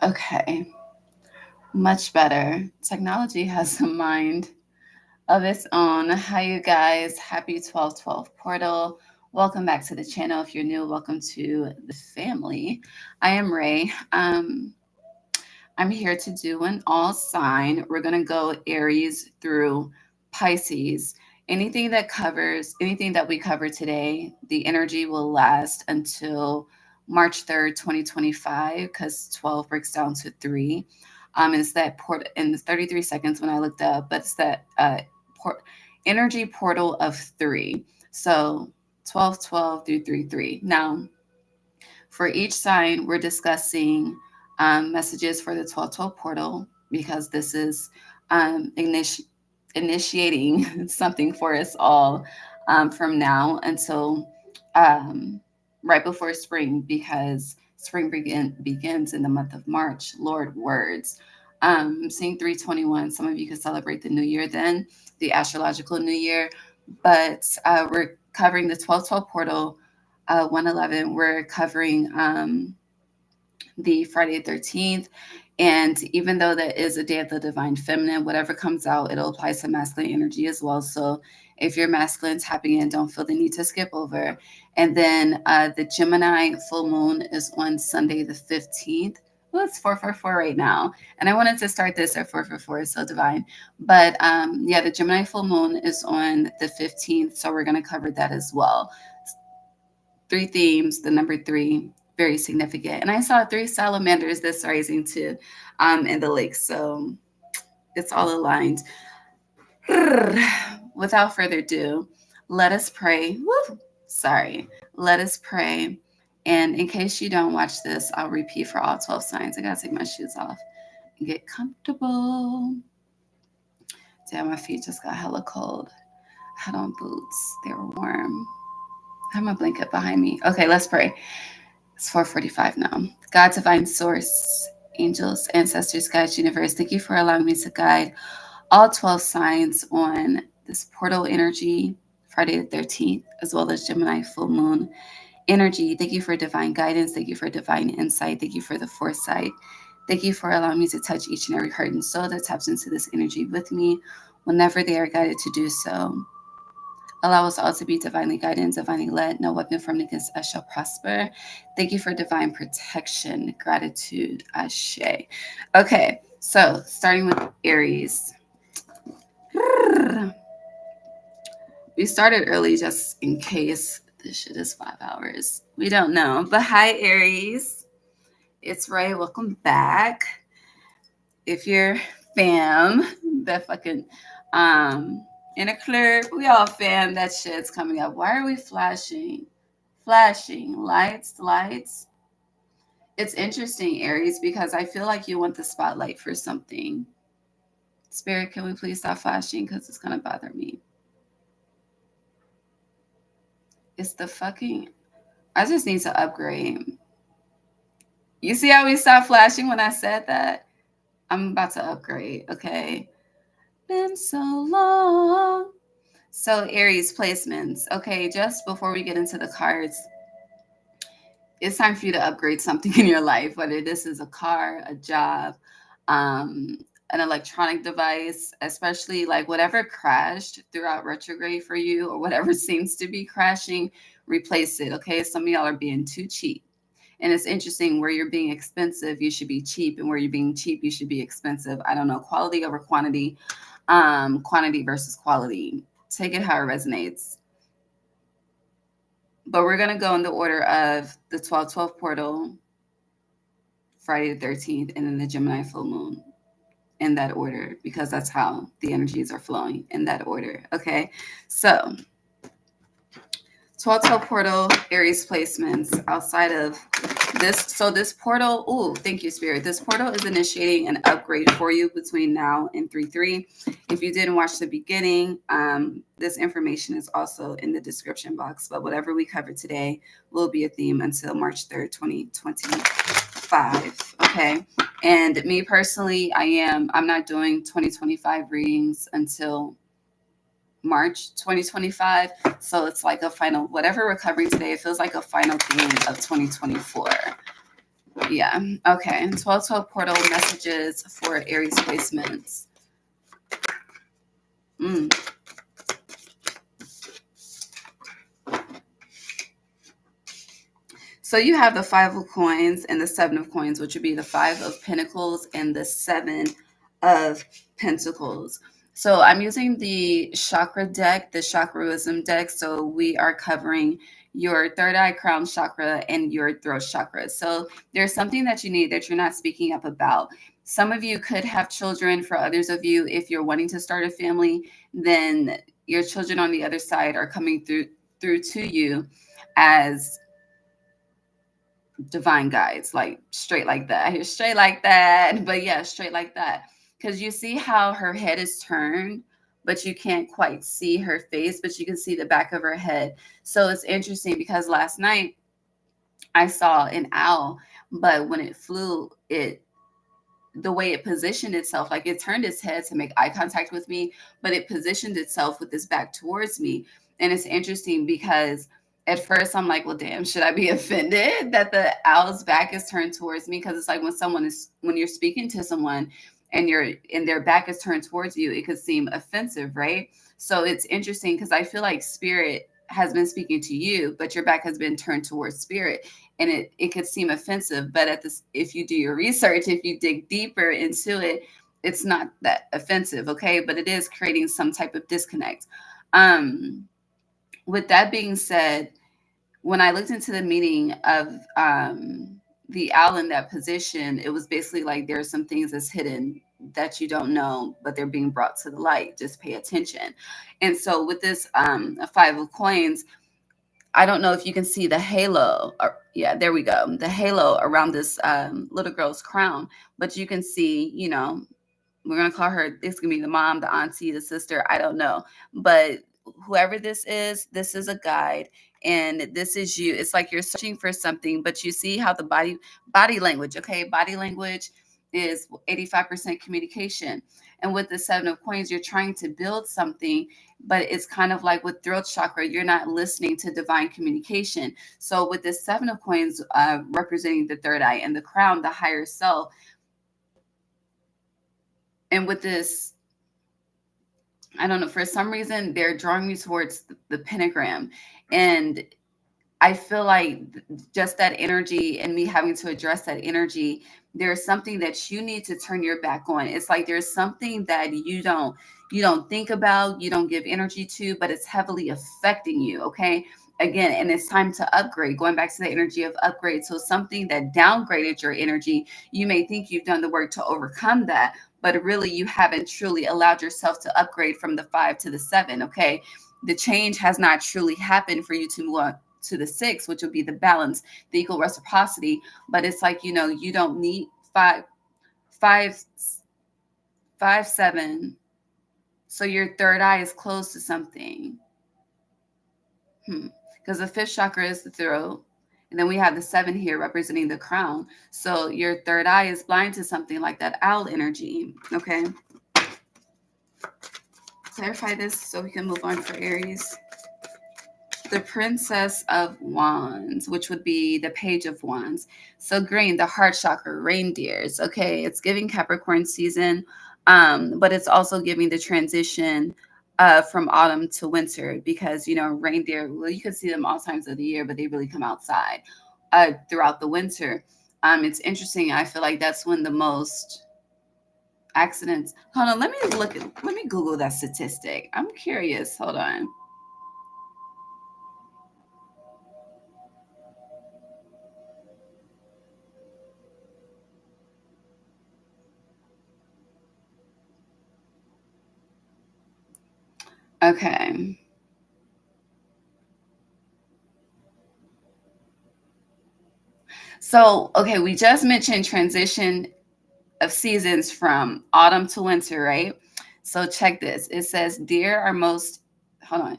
Okay, much better. Technology has a mind of its own. Hi, you guys. Happy 1212 portal. Welcome back to the channel. If you're new, welcome to the family. I am Ray. I'm here to do an all sign. We're going to go Aries through Pisces. Anything that we cover today, the energy will last until March 3rd, 2025, because 12 breaks down to 3. It's that port in the 33 seconds when I looked up, but it's that energy portal of 3. So 12, 12 through 3, 3. Now, for each sign, we're discussing messages for the 1212 portal because this is um, initi- initiating something for us all from now until um, right before spring, because begins in the month of March. Lord words. Seeing 321, some of you could celebrate the new year then, the astrological new year, but we're covering the 1212 portal 111. We're covering the Friday the 13th. And even though that is a day of the divine feminine, whatever comes out, it'll apply to masculine energy as well. So if you're masculine tapping in, don't feel the need to skip over. And then the Gemini full moon is on Sunday the 15th. Well, it's 444 right now. And I wanted to start this at 444, so divine. But yeah, the Gemini full moon is on the 15th. So we're going to cover that as well. 3 themes, the number 3, very significant. And I saw 3 salamanders this rising too in the lake. So it's all aligned. Without further ado, let us pray. Woo! Sorry. Let us pray. And in case you don't watch this, I'll repeat for all 12 signs. I gotta take my shoes off and get comfortable. Damn, my feet just got hella cold. I had on boots. They were warm. I have my blanket behind me. Okay, let's pray. It's 4:45 now. God, divine source, angels, ancestors, guides, universe, thank you for allowing me to guide all 12 signs on this portal energy, Friday the 13th, as well as Gemini full moon energy. Thank you for divine guidance. Thank you for divine insight. Thank you for the foresight. Thank you for allowing me to touch each and every heart and soul that taps into this energy with me whenever they are guided to do so. Allow us all to be divinely guided and divinely led. No weapon formed against us shall prosper. Thank you for divine protection. Gratitude. Ashe. Okay, so starting with Aries. We started early just in case this shit is 5 hours. We don't know. But hi, Aries. It's Ray. Welcome back. If you're fam, that fucking in a club, we all fam, that shit's coming up. Why are we flashing? Flashing lights. It's interesting, Aries, because I feel like you want the spotlight for something. Spirit, can we please stop flashing? Because it's gonna bother me. It's the fucking, I just need to upgrade. You see how we stopped flashing when I said that? I'm about to upgrade, okay? Been so long. So Aries placements. Okay, just before we get into the cards, it's time for you to upgrade something in your life, whether this is a car, a job, an electronic device, especially like whatever crashed throughout retrograde for you or whatever seems to be crashing, replace it. Okay, some of y'all are being too cheap. And it's interesting, where you're being expensive, you should be cheap, and where you're being cheap, you should be expensive. I don't know, quality over quantity, quantity versus quality. Take it how it resonates. But we're going to go in the order of the 1212 portal, Friday the 13th, and then the Gemini full moon, in that order, because that's how the energies are flowing, in that order. Okay, so 1212 portal, Aries placements outside of this. So this portal, oh, thank you, Spirit. This portal is initiating an upgrade for you between now and 3/3. If you didn't watch the beginning, this information is also in the description box. But whatever we cover today will be a theme until March 3rd, 2025. Okay. And me personally, I'm not doing 2025 readings until March 2025. So it's like a final, whatever we're covering today, it feels like a final theme of 2024. Yeah. Okay. 1212 portal messages for Aries placements. Mm. So you have the Five of Coins and the Seven of Coins, which would be the Five of Pentacles and the Seven of Pentacles. So I'm using the chakra deck, the Chakraism deck. So we are covering your third eye crown chakra and your throat chakra. So there's something that you need that you're not speaking up about. Some of you could have children. For others of you, if you're wanting to start a family, then your children on the other side are coming through to you as divine guides, like straight like that. I hear straight like that, but yeah, straight like that. Because you see how her head is turned, but you can't quite see her face, but you can see the back of her head. So it's interesting because last night I saw an owl, but when it flew, the way it positioned itself, like it turned its head to make eye contact with me, but it positioned itself with its back towards me. And it's interesting because at first I'm like, well, damn, should I be offended that the owl's back is turned towards me? Because it's like when you're speaking to someone and their back is turned towards you, it could seem offensive, right? So it's interesting because I feel like spirit has been speaking to you, but your back has been turned towards spirit, and it could seem offensive, but if you do your research, if you dig deeper into it, it's not that offensive, okay? But it is creating some type of disconnect. um with that being said, when I looked into the meaning of the owl in that position, it was basically like there are some things that's hidden that you don't know, but they're being brought to the light. Just pay attention. And so with this Five of Coins, I don't know if you can see the halo. Yeah, there we go. The halo around this little girl's crown. But you can see, we're going to call her, it's going to be the mom, the auntie, the sister. I don't know. But whoever this is a guide. And this is you. It's like you're searching for something, but you see how the body language, okay? Body language is 85% communication. And with the Seven of Coins, you're trying to build something, but it's kind of like with throat chakra, you're not listening to divine communication. So with this Seven of Coins representing the third eye and the crown, the higher self, and with this, I don't know, for some reason they're drawing me towards the pentagram. And I feel like just that energy and me having to address that energy, there's something that you need to turn your back on. It's like there's something that you don't think about, you don't give energy to, but it's heavily affecting you, okay? Again, and it's time to upgrade, going back to the energy of upgrade. So something that downgraded your energy, you may think you've done the work to overcome that, but really you haven't truly allowed yourself to upgrade from the 5 to the 7, okay? The change has not truly happened for you to move on to the 6, which would be the balance, the equal reciprocity. But it's like, you don't need five, 7. So your third eye is close to something. Because the fifth chakra is the throat. And then we have the 7 here representing the crown. So your third eye is blind to something like that owl energy. Okay. Clarify this so we can move on for Aries. The Princess of Wands, which would be the Page of Wands. So green, the heart chakra, reindeers. Okay, it's giving Capricorn season, but it's also giving the transition from autumn to winter because, reindeer, well, you can see them all times of the year, but they really come outside throughout the winter. It's interesting. I feel like that's when the most accidents. Hold on, let me Google that statistic. I'm curious. Hold on. Okay. So, okay, we just mentioned transition of seasons from autumn to winter, right? So check this. It says hold on.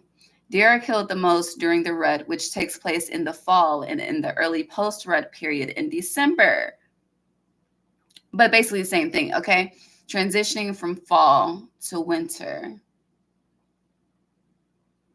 Deer are killed the most during the rut, which takes place in the fall and in the early post-rut period in December. But basically the same thing, okay? Transitioning from fall to winter.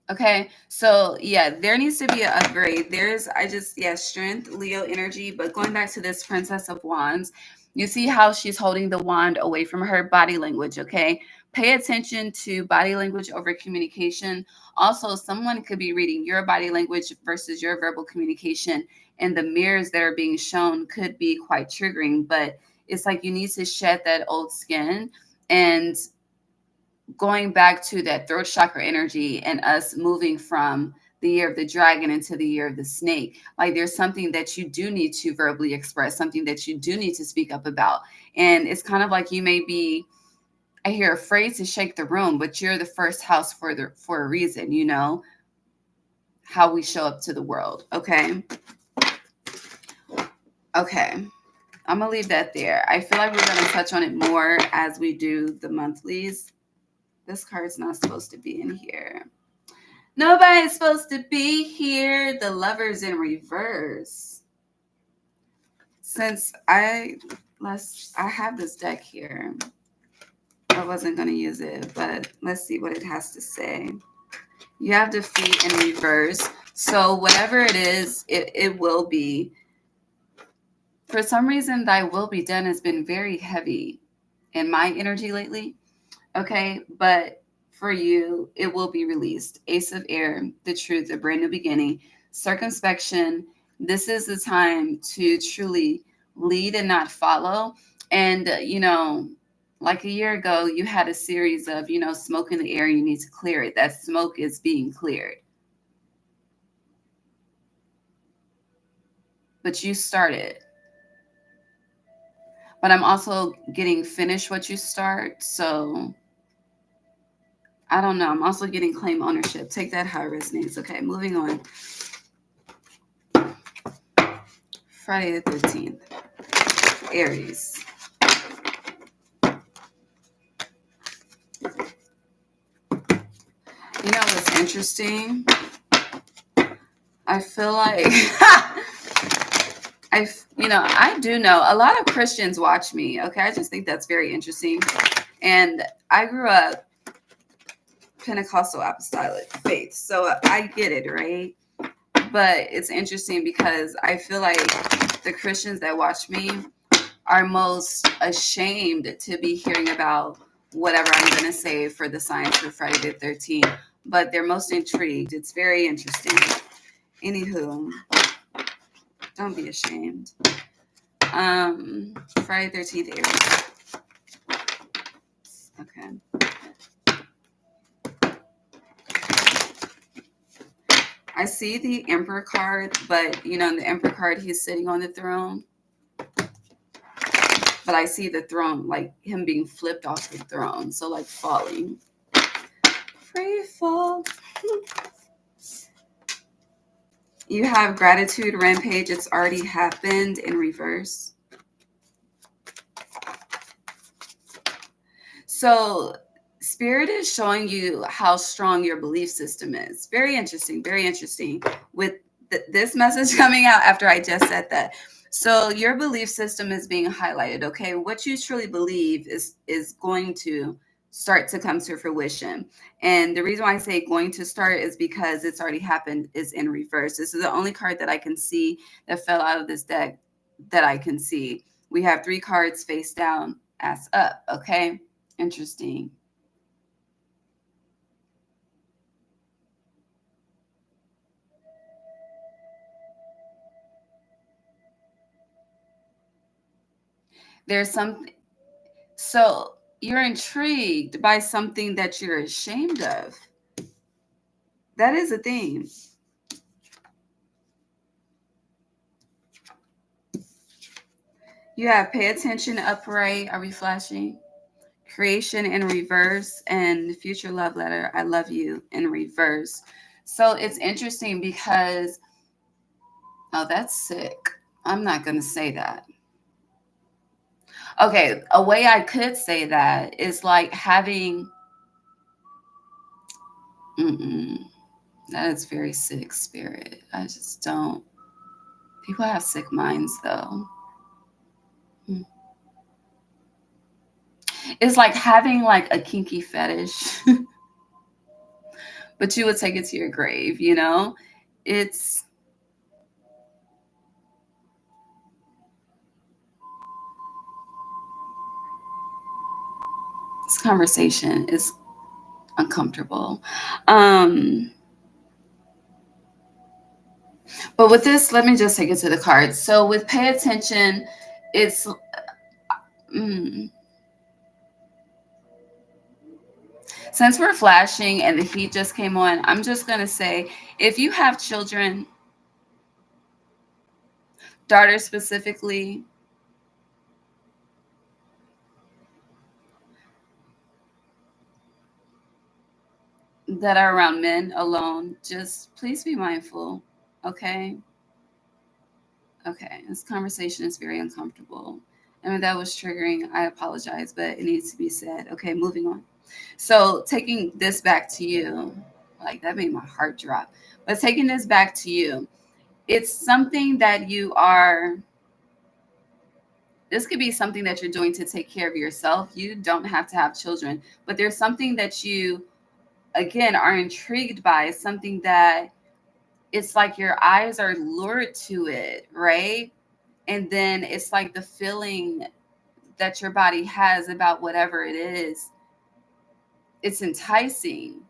Okay, so yeah, there needs to be an upgrade. Yeah, strength, Leo energy. But going back to this Princess of Wands, you see how she's holding the wand away from her body language. Okay, pay attention to body language over communication. Also, someone could be reading your body language versus your verbal communication, and the mirrors that are being shown could be quite triggering. But it's like you need to shed that old skin and going back to that throat chakra energy and us moving from the year of the dragon into the year of the snake. Like there's something that you do need to verbally express, something that you do need to speak up about. And it's kind of like you may be, I hear, afraid to shake the room, but you're the first house for a reason, you know, how we show up to the world. Okay. Okay. I'm gonna leave that there. I feel like we're gonna touch on it more as we do the monthlies. This card's not supposed to be in here. Nobody's supposed to be here. The Lover's in reverse. Since I have this deck here. I wasn't going to use it, but let's see what it has to say. You have defeat in reverse. So whatever it is, it will be. For some reason, thy will be done has been very heavy in my energy lately. Okay, but for you, it will be released. Ace of Air, the truth, a brand new beginning, circumspection. This is the time to truly lead and not follow. And, like a year ago, you had a series of, smoke in the air, and you need to clear it. That smoke is being cleared. But you started. But I'm also getting finish what you start. So I don't know. I'm also getting claim ownership. Take that how it resonates. Okay, moving on. Friday the 13th. Aries. You know what's interesting? I feel like I do know a lot of Christians watch me. Okay, I just think that's very interesting. And I grew up Pentecostal apostolic faith, so I get it, right? But it's interesting because I feel like the Christians that watch me are most ashamed to be hearing about whatever I'm going to say for the signs for Friday the 13th, but they're most intrigued. It's very interesting. Anywho, don't be ashamed. Friday 13th Aries. Okay. I see the Emperor card, but in the Emperor card, he's sitting on the throne. But I see the throne, like him being flipped off the throne. So like falling. Free fall. You have gratitude rampage. It's already happened in reverse. So Spirit is showing you how strong your belief system is. Very interesting. Very interesting. With this message coming out after I just said that. So your belief system is being highlighted. Okay. What you truly believe is going to start to come to fruition. And the reason why I say going to start is because it's already happened, is in reverse. This is the only card that I can see that fell out of this deck that I can see. We have 3 cards face down, ass up. Okay. Interesting. There's something. So you're intrigued by something that you're ashamed of. That is a theme. You have pay attention upright. Are we flashing? Creation in reverse and future love letter. I love you in reverse. So it's interesting because, oh, that's sick. I'm not going to say that. Okay, a way I could say that is like having, that is very sick, Spirit. I just don't. People have sick minds, though. It's like having like a kinky fetish, but you would take it to your grave, you know? It's this conversation is uncomfortable. Um, but with this, let me just take it to the cards. So with pay attention, it's mm, since we're flashing and the heat just came on, I'm just gonna say if you have children, daughters specifically, that are around men alone, just please be mindful. Okay. Okay. This conversation is very uncomfortable. I mean, that was triggering. I apologize, but it needs to be said. Okay, moving on. So, taking this back to you, like that made my heart drop. But taking this back to you, it's something that you are, this could be something that you're doing to take care of yourself. You don't have to have children, but there's something that you, again, are intrigued by, something that it's like your eyes are lured to it, right? And then it's like the feeling that your body has about whatever it is, it's enticing.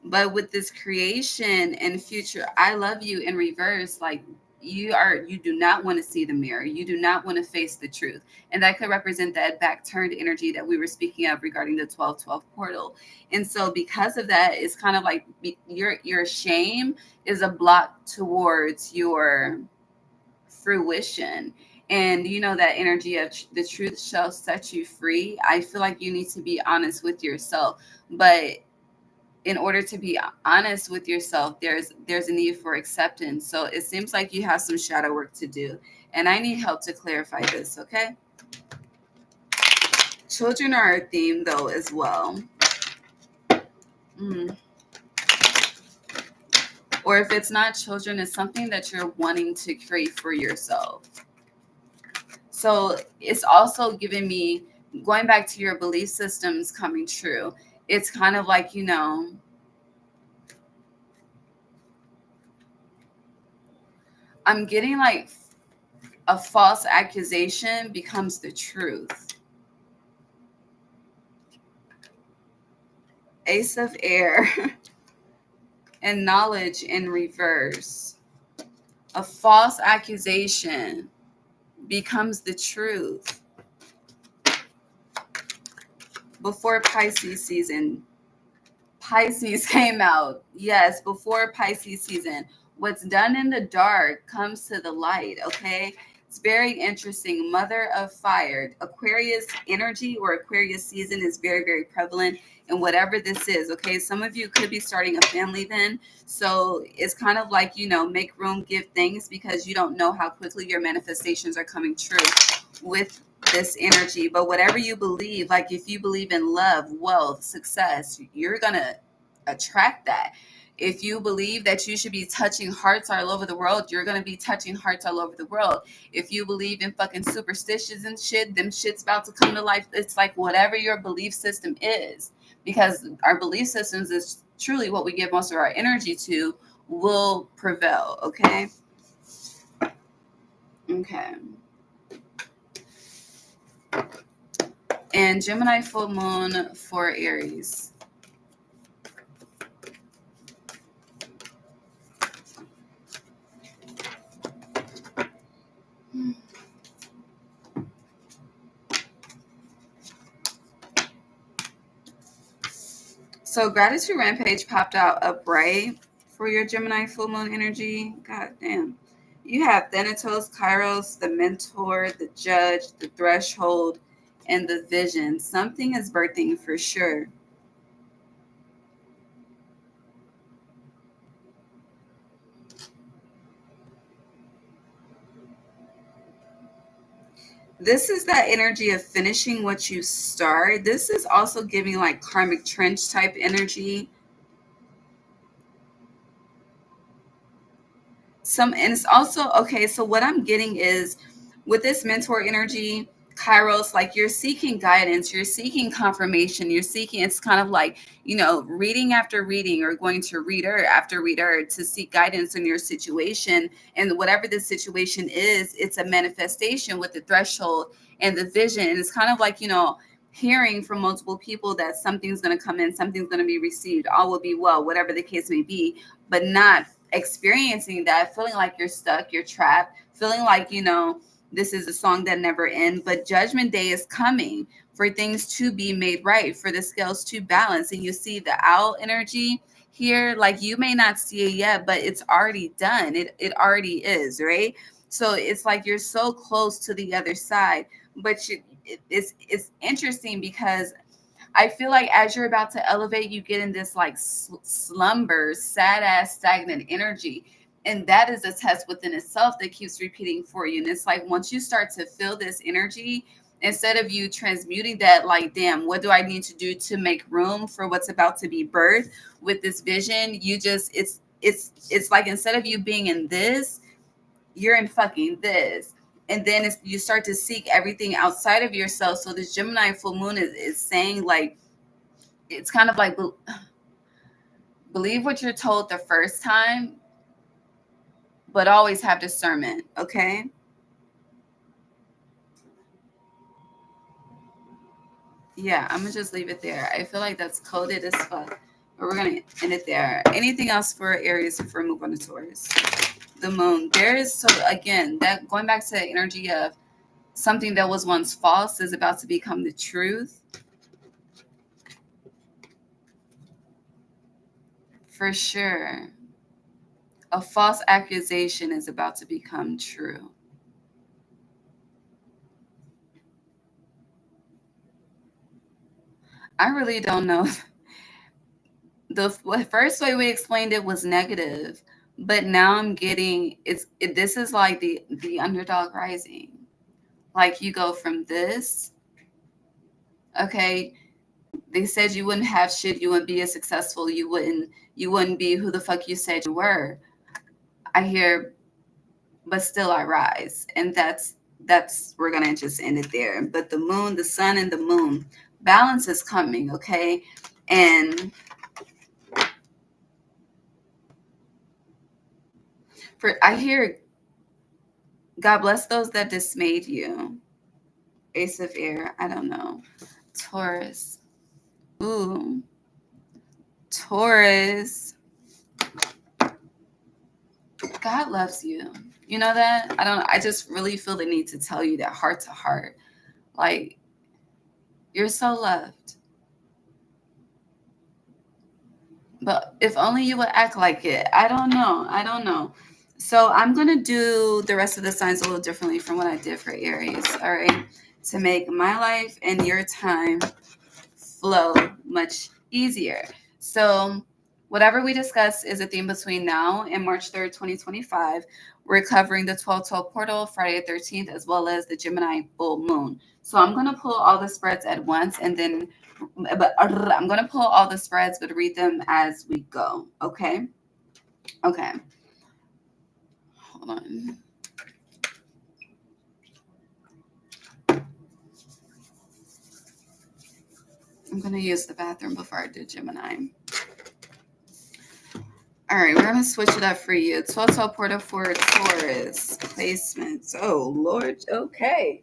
But with this creation and future, I love you in reverse, like you do not want to see the mirror. You do not want to face the truth. And that could represent that back turned energy that we were speaking of regarding the 1212 portal. And so because of that, it's kind of like your shame is a block towards your fruition. And you know that energy of the truth shall set you free. I feel like you need to be honest with yourself. But in order to be honest with yourself, there's a need for acceptance. So it seems like you have some shadow work to do, and I need help to clarify this. Okay, children are a theme though as well. Mm. Or if it's not children, it's something that you're wanting to create for yourself. So it's also giving me, going back to your belief systems coming true, it's kind of like, I'm getting like a false accusation becomes the truth. Ace of Air and knowledge in reverse. A false accusation becomes the truth. Before Pisces season, Pisces came out. Yes, before Pisces season. What's done in the dark comes to the light, okay? It's very interesting. Mother of fire. Aquarius energy or Aquarius season is very, very prevalent in whatever this is, okay? Some of you could be starting a family then. So it's kind of like, make room, give things, because you don't know how quickly your manifestations are coming true with this energy. But whatever you believe, like if you believe in love, wealth, success, you're gonna attract that. If you believe that you should be touching hearts all over the world, you're gonna be touching hearts all over the world. If you believe in fucking superstitions and shit, them shit's about to come to life. It's like whatever your belief system is, because our belief systems is truly what we give most of our energy to, will prevail. Okay. Okay. And Gemini full moon for Aries. So Gratitude Rampage popped out upright for your Gemini full moon energy. God damn. You have Thanatos, Kairos, the Mentor, the Judge, the Threshold, and the Vision. Something is birthing for sure. This is that energy of finishing what you start. This is also giving like karmic trench type energy. And it's also okay. So what I'm getting is with this mentor energy, Kairos, like you're seeking guidance, you're seeking confirmation, you're seeking, it's kind of like, reading after reading or going to reader after reader to seek guidance in your situation. And whatever the situation is, it's a manifestation with the threshold and the vision. And it's kind of like, hearing from multiple people that something's going to come in, something's going to be received, all will be well, whatever the case may be, but not experiencing that, feeling like you're stuck, you're trapped, feeling like, this is a song that never ends, but judgment day is coming for things to be made right, for the scales to balance. And you see the owl energy here, like you may not see it yet, but it's already done. It already is, right? So it's like you're so close to the other side, but it's interesting because I feel like as you're about to elevate, you get in this like slumber, sad ass, stagnant energy. And that is a test within itself that keeps repeating for you. And it's like once you start to feel this energy, instead of you transmuting that, like, damn, what do I need to do to make room for what's about to be birthed with this vision? You just, it's like instead of you being in this, you're in fucking this. And then you start to seek everything outside of yourself. So this Gemini full moon is saying, like, it's kind of like believe what you're told the first time, but always have discernment, okay? Yeah, I'm gonna just leave it there. I feel like that's coded as fuck, but we're gonna end it there. Anything else for Aries before we move on to Taurus? The moon. There is, so again, that going back to the energy of something that was once false is about to become the truth. For sure. A false accusation is about to become true. I really don't know. The first way we explained it was negative, but now I'm getting this is like the underdog rising. Like you go from this, okay, they said you wouldn't have shit, you wouldn't be as successful, you wouldn't be who the fuck you said you were. I hear, but still I rise. And that's we're gonna just end it there. But the moon, the sun and the moon, balance is coming, okay? And I hear, God bless those that dismayed you. Ace of air, I don't know. Taurus. Ooh. Taurus. God loves you. You know that? I just really feel the need to tell you that heart to heart. Like, you're so loved. But if only you would act like it. I don't know. So I'm going to do the rest of the signs a little differently from what I did for Aries. All right. To make my life and your time flow much easier. So whatever we discuss is a theme between now and March 3rd, 2025. We're covering the 12/12 portal, Friday the 13th, as well as the Gemini full moon. So I'm going to pull all the spreads at once, and then I'm going to pull all the spreads, but read them as we go. Okay? Okay. Hold on. I'm going to use the bathroom before I do Gemini. All right, we're going to switch it up for you. 12/12 portal for Taurus placements. Oh, Lord. Okay.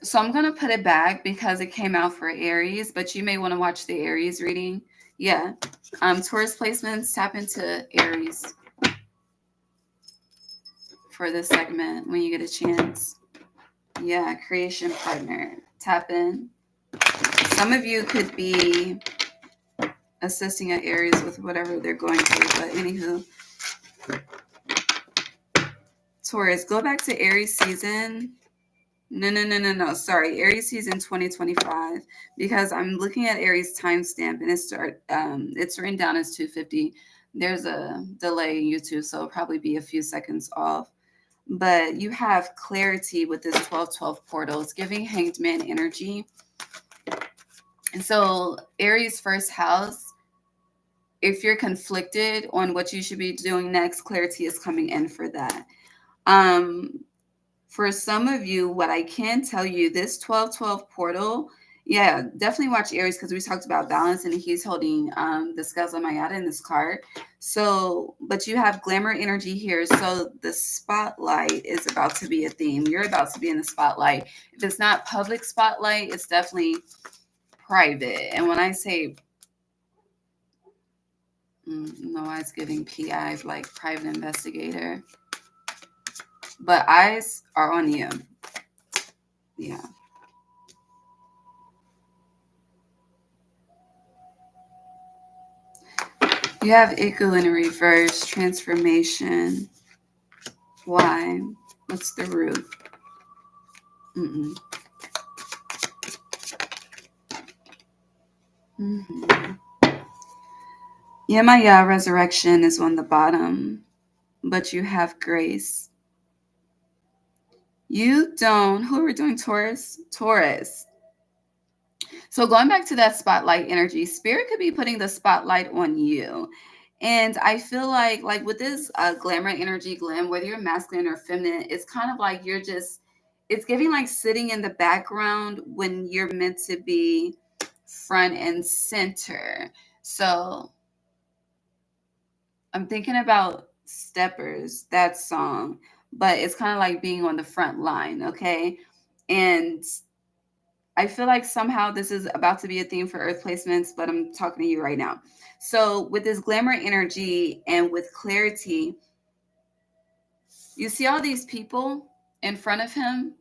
So I'm going to put it back because it came out for Aries, but you may want to watch the Aries reading. Yeah. Taurus placements, tap into Aries for this segment when you get a chance. Yeah, creation partner. Tap in. Some of you could be assisting at Aries with whatever they're going through, but anywho. Taurus, go back to Aries season. No. Sorry, Aries season 2025, because I'm looking at Aries timestamp and it's written down as 2:50. There's a delay in YouTube, so it'll probably be a few seconds off. But you have clarity with this 12/12 portal. It's giving Hanged Man energy. And so Aries first house if you're conflicted on what you should be doing next, clarity is coming in for that. Um, for some of you, what I can tell you, this 12-12 portal, yeah, definitely watch Aries because we talked about balance and he's holding the scales of Mayada in this card. So, but you have glamour energy here. So the spotlight is about to be a theme. You're about to be in the spotlight. If it's not public spotlight, it's definitely private. And when I say, no, I was giving PI like private investigator, but eyes are on you. Yeah. You have Iku in a reverse, transformation. Why? What's the root? Mm-mm. Mm-hmm. Yemaya, resurrection is on the bottom, but you have grace. You don't. Who are we doing? Taurus? Taurus. So going back to that spotlight energy, spirit could be putting the spotlight on you. And I feel like with this glamour energy, glam, whether you're masculine or feminine, it's kind of like you're just, it's giving like sitting in the background when you're meant to be front and center. So I'm thinking about Steppers, that song, but it's kind of like being on the front line, okay? And I feel like somehow this is about to be a theme for earth placements, but I'm talking to you right now. So, with this glamour energy and with clarity, you see all these people in front of him,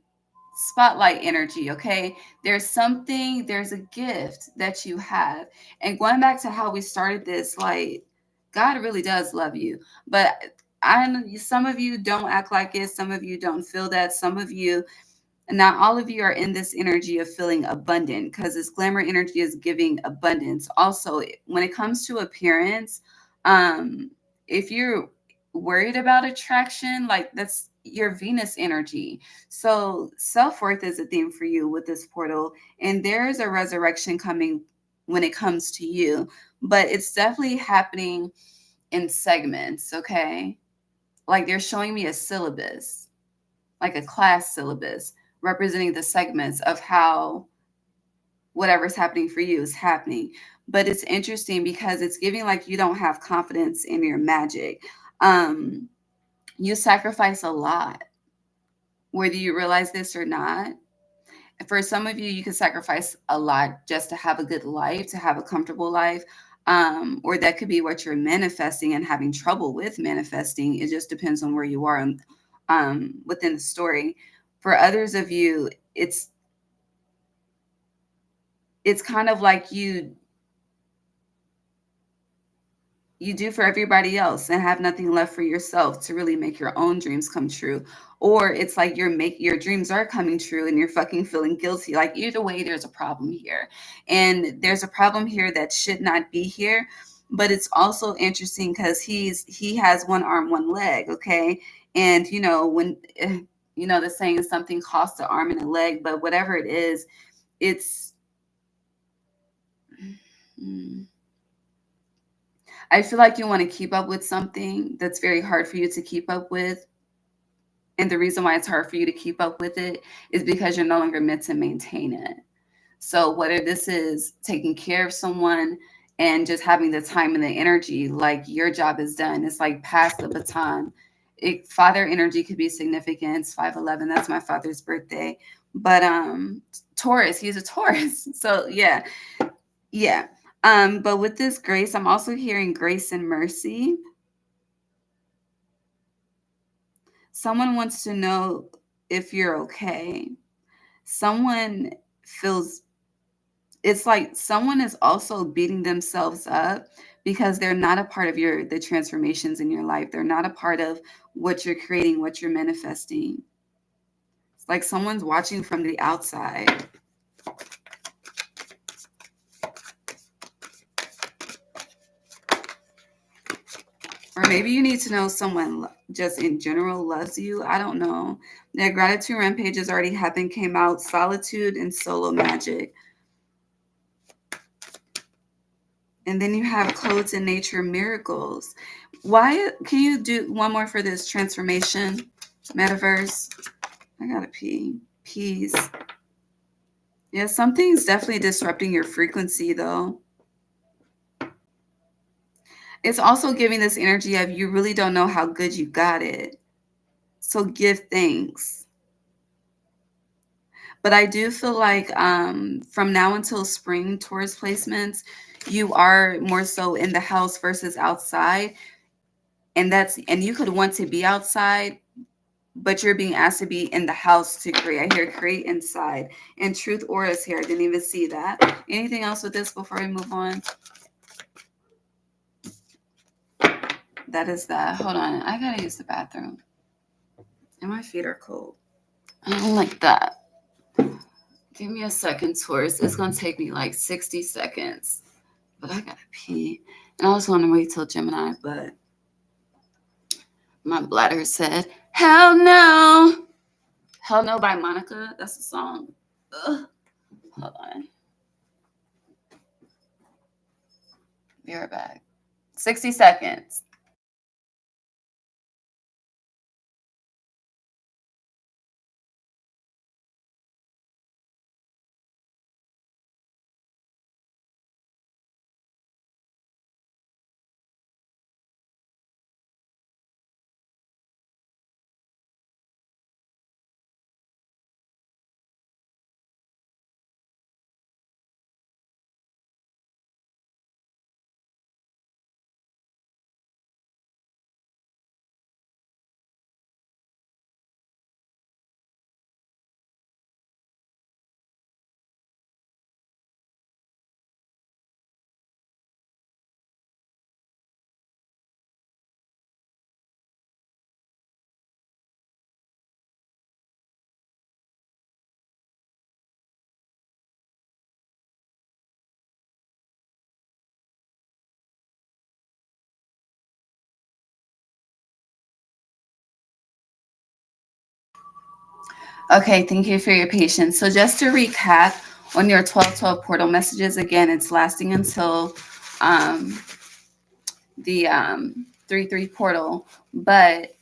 spotlight energy, okay? There's something, there's a gift that you have. And going back to how we started this, like, God really does love you. But I know some of you don't act like it, some of you don't feel that, some of you, not all of you are in this energy of feeling abundant because this glamour energy is giving abundance. Also, when it comes to appearance, um, if you're worried about attraction, like that's your Venus energy. So self-worth is a theme for you with this portal, and there is a resurrection coming when it comes to you, but it's definitely happening in segments, okay? Like they're showing me a syllabus, like a class syllabus representing the segments of how whatever's happening for you is happening. But it's interesting because it's giving like you don't have confidence in your magic. Um, you sacrifice a lot, whether you realize this or not. For some of you, you can sacrifice a lot just to have a good life, to have a comfortable life. Or that could be what you're manifesting and having trouble with manifesting. It just depends on where you are within the story. For others of you, it's kind of like you do for everybody else and have nothing left for yourself to really make your own dreams come true. Or it's like your dreams are coming true and you're fucking feeling guilty. Like either way, there's a problem here. And there's a problem here that should not be here. But it's also interesting because he has one arm, one leg, okay? And when the saying is something costs an arm and a leg, but whatever it is, it's mm, I feel like you want to keep up with something that's very hard for you to keep up with. And the reason why it's hard for you to keep up with it is because you're no longer meant to maintain it. So, whether this is taking care of someone and just having the time and the energy, like your job is done, it's like pass the baton. Father energy could be significant. It's 5/11. That's my father's birthday. But Taurus, he's a Taurus. So, yeah. Yeah. But with this grace, I'm also hearing grace and mercy. Someone wants to know if you're okay. Someone feels it's like someone is also beating themselves up because they're not a part of the transformations in your life. They're not a part of what you're creating, what you're manifesting. It's like someone's watching from the outside. Or maybe you need to know someone just in general loves you. I don't know. Their gratitude rampages already happened, came out, solitude and solo magic. And then you have codes in nature, miracles. Why can you do one more for this transformation, metaverse? I gotta pee. Peace. Yeah, something's definitely disrupting your frequency though. It's also giving this energy of you really don't know how good you got it. So give thanks. But I do feel like from now until spring tourist placements, you are more so in the house versus outside. And you could want to be outside, but you're being asked to be in the house to create. I hear create inside. And truth auras here. I didn't even see that. Anything else with this before we move on? That is that. Hold on. I gotta use the bathroom. And my feet are cold. I don't like that. Give me a second, Taurus. It's gonna take me like 60 seconds. But I gotta pee. And I was gonna wait till Gemini, but my bladder said, hell no. Hell No by Monica. That's a song. Ugh. Hold on. Be right back. 60 seconds. Okay, thank you for your patience. So just to recap on your 1212 portal messages, again, it's lasting until um, the 3-3 portal, but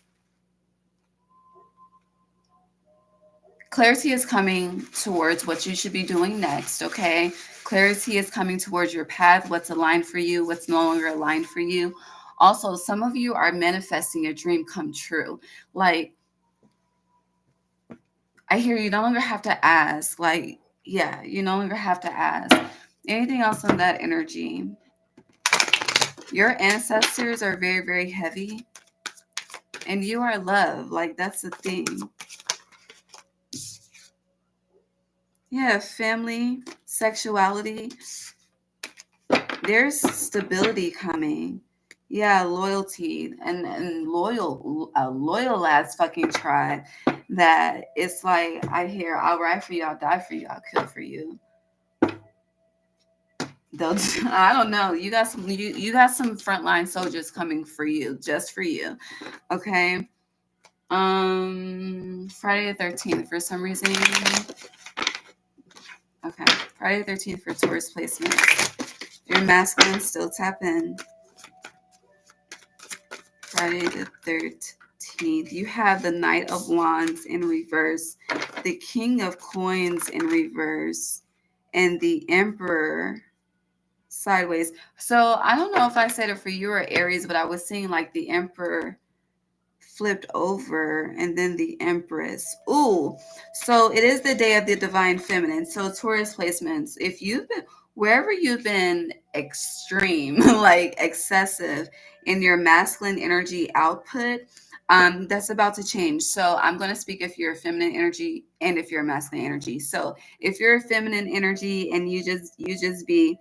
clarity is coming towards what you should be doing next, okay? Clarity is coming towards your path, what's aligned for you, what's no longer aligned for you. Also, some of you are manifesting a dream come true. Like, I hear you no longer have to ask. Like, yeah, you no longer have to ask. Anything else on that energy? Your ancestors are very, very heavy. And you are love. Like, that's the thing. Yeah, family, sexuality. There's stability coming. Yeah, loyalty and loyal, a loyal ass fucking tribe that it's like, I hear, I'll ride for you, I'll die for you, I'll kill for you. They'll, I don't know. You got some frontline soldiers coming for you, just for you. Okay. Friday the 13th for some reason. Okay. Friday the 13th for Taurus placement. Your masculine still tap in. Friday the 13th. You have the Knight of Wands in reverse, the King of Coins in reverse, and the Emperor sideways. So I don't know if I said it for you or Aries, but I was seeing like the Emperor flipped over and then the Empress. Ooh, so it is the day of the divine feminine. So Taurus placements, if you've been wherever you've been extreme, like excessive in your masculine energy output, that's about to change. So I'm going to speak if you're a feminine energy and if you're a masculine energy. So if you're a feminine energy and you just be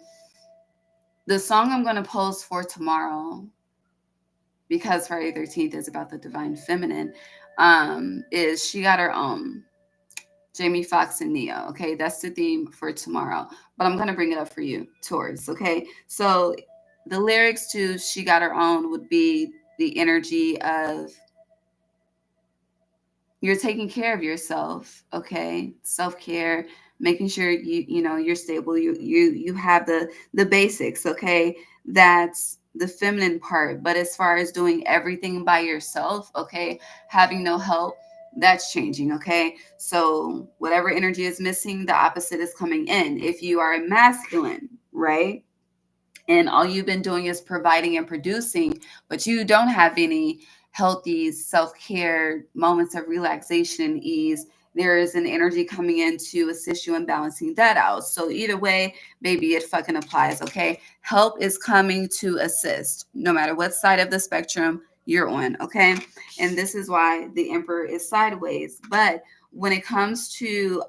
the song I'm going to post for tomorrow, because Friday 13th is about the divine feminine, is She Got Her Own, Jamie Foxx and Neo. Okay, that's the theme for tomorrow. But I'm going to bring it up for you, Taurus. Okay, so the lyrics to She Got Her Own would be the energy of you're taking care of yourself, okay? Self care, making sure you're stable, you have the basics, okay? That's the feminine part. But as far as doing everything by yourself, okay, having no help, that's changing, okay? So whatever energy is missing, the opposite is coming in. If you are a masculine, right, and all you've been doing is providing and producing, but you don't have any healthy self-care moments of relaxation and ease, there is an energy coming in to assist you in balancing that out. So either way, baby, it fucking applies, okay? Help is coming to assist, no matter what side of the spectrum you're on, okay? And this is why the Emperor is sideways. But when it comes to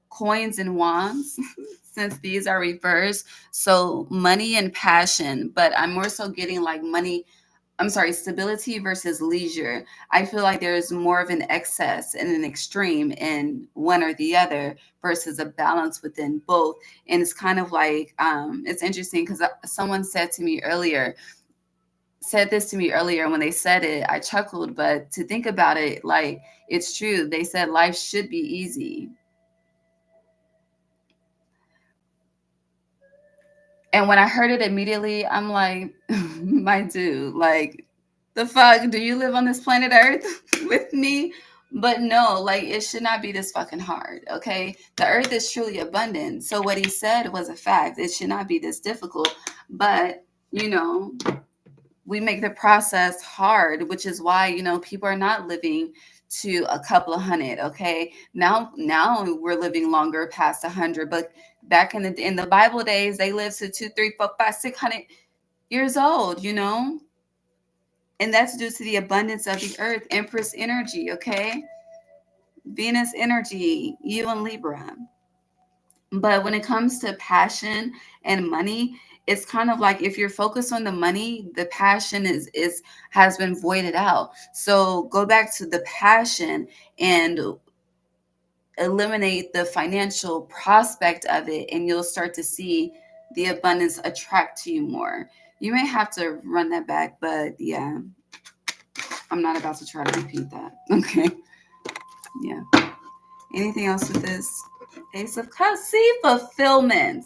coins and wands, since these are reversed, so money and passion, but I'm more so getting like money, I'm sorry, stability versus leisure. I feel like there's more of an excess and an extreme in one or the other versus a balance within both. And it's kind of like, it's interesting because someone said this to me earlier. When they said it, I chuckled, but to think about it, like, it's true. They said life should be easy. And when I heard it immediately, I'm like, my dude, like, the fuck? Do you live on this planet Earth with me? But no, like, it should not be this fucking hard, okay? The earth is truly abundant. So what he said was a fact. It should not be this difficult. But, you know, we make the process hard, which is why, people are not living to a couple of hundred, okay? Now we're living longer past 100, but back in the Bible days, they lived to 2, 3, 4, 5, 600 years old, and that's due to the abundance of the earth. Empress energy, okay? Venus energy, you and Libra. But when it comes to passion and money, it's kind of like, if you're focused on the money, the passion is has been voided out. So go back to the passion and eliminate the financial prospect of it, and you'll start to see the abundance attract to you more. You may have to run that back, but yeah, I'm not about to try to repeat that. Okay. Yeah. Anything else with this? Ace of Cups. See, fulfillment.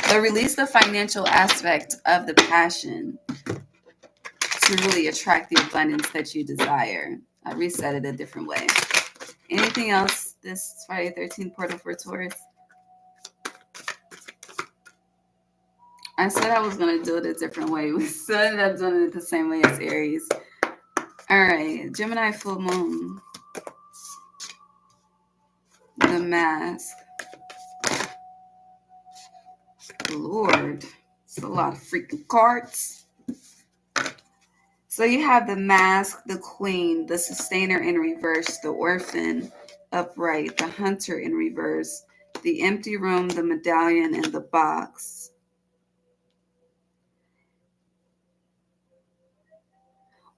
The release the financial aspect of the passion to really attract the abundance that you desire. I reset it a different way. Anything else this Friday 13th portal for Taurus? I said I was going to do it a different way. We still ended up doing it the same way as Aries. All right, Gemini full moon. The mask. Lord, it's a lot of freaking cards. So you have the mask, the queen, the sustainer in reverse, the orphan upright, the hunter in reverse, the empty room, the medallion, and the box.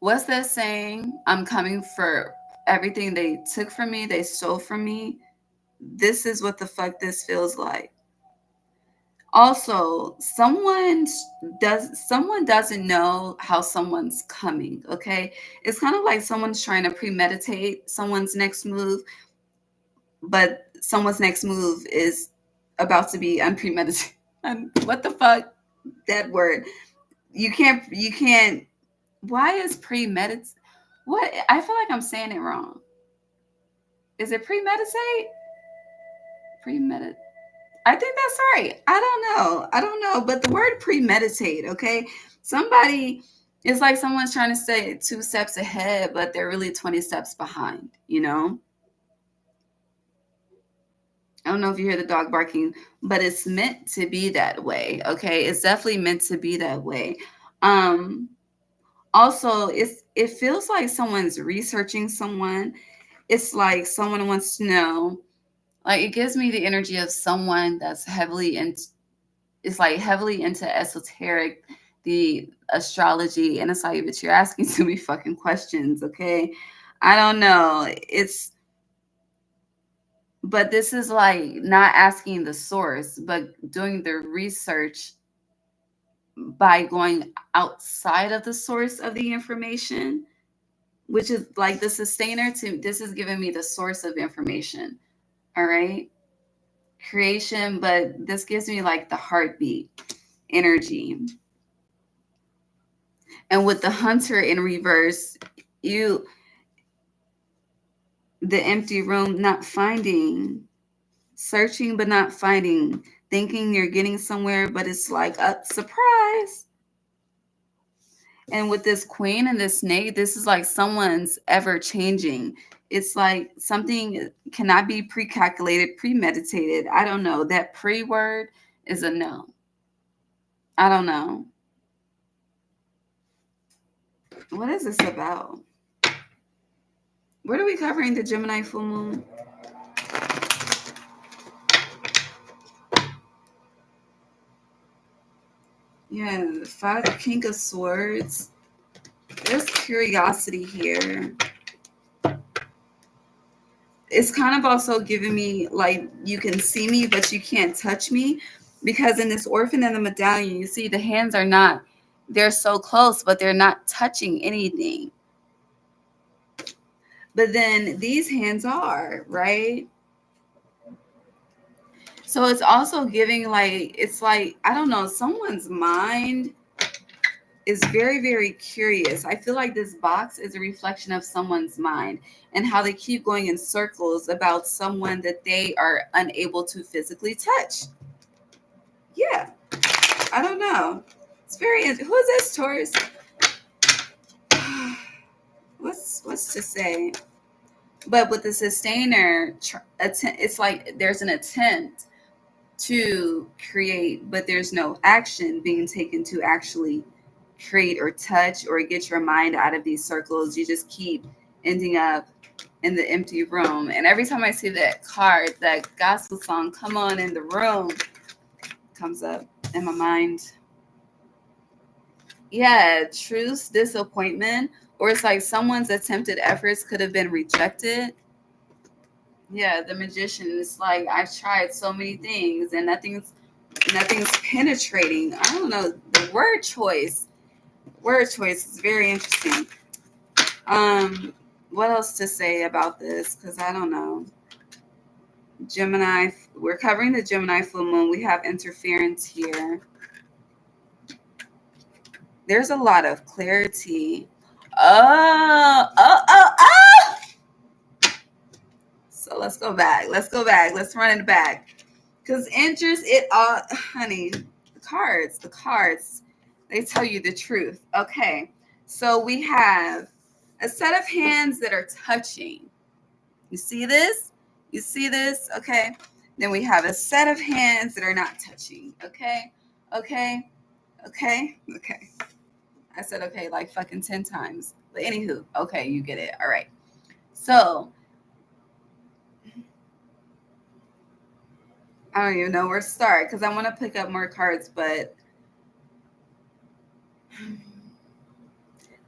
What's that saying? I'm coming for everything they took from me, they stole from me. This is what the fuck this feels like. Also, someone doesn't know how someone's coming, okay? It's kind of like someone's trying to premeditate someone's next move, but someone's next move is about to be unpremeditated. What the fuck? That word. You can't. Why is premeditate? What? I feel like I'm saying it wrong. Is it premeditate? Premeditate. I think that's right. I don't know. But the word premeditate, okay? Somebody, it's like someone's trying to stay 2 steps ahead, but they're really 20 steps behind. I don't know if you hear the dog barking, but it's meant to be that way, okay? It's definitely meant to be that way. Um, Also, it feels like someone's researching someone. It's like someone wants to know. Like, it gives me the energy of someone that's heavily into, it's like heavily into esoteric, the astrology, and it's like, but you're asking too many fucking questions, okay? I don't know. But this is like not asking the source, but doing the research by going outside of the source of the information, which is like the sustainer. To this is giving me the source of information. All right. creation, but this gives me like the heartbeat energy. And with the hunter in reverse, you, the empty room, not finding, searching but not finding, thinking you're getting somewhere, but it's like a surprise. And with this queen and this snake, this is like someone's ever changing. It's like something cannot be pre-calculated, premeditated. I don't know. That pre word is a no. I don't know. What is this about? What are we covering? The Gemini full moon? Yeah, Father King of Swords. There's curiosity here. It's kind of also giving me like you can see me, but you can't touch me. Because in this orphan and the medallion, you see the hands are not, they're so close, but they're not touching anything. But then these hands are, right? So it's also giving like, it's like, I don't know, someone's mind is very, very curious. I feel like this box is a reflection of someone's mind and how they keep going in circles about someone that they are unable to physically touch. Yeah, I don't know. It's very, who is this, Taurus? What's to say? But with the sustainer, it's like there's an attempt to create, but there's no action being taken to actually create or touch or get your mind out of these circles. You just keep ending up in the empty room. And every time I see that card, that gospel song, Come On in the Room, comes up in my mind. Yeah, truce, disappointment, or it's like someone's attempted efforts could have been rejected. Yeah, the magician is like, I've tried so many things and nothing's penetrating. I don't know. The word choice is very interesting. What else to say about this? Because I don't know. Gemini, we're covering the Gemini full moon. We have interference here. There's a lot of clarity. Oh. So let's go back. Let's run it back. Because interest, it all, honey, the cards, they tell you the truth. Okay. So we have a set of hands that are touching. You see this? Okay. Then we have a set of hands that are not touching. Okay. I said okay like fucking 10 times. But anywho, okay, you get it. All right. So I don't even know where to start because I want to pick up more cards, but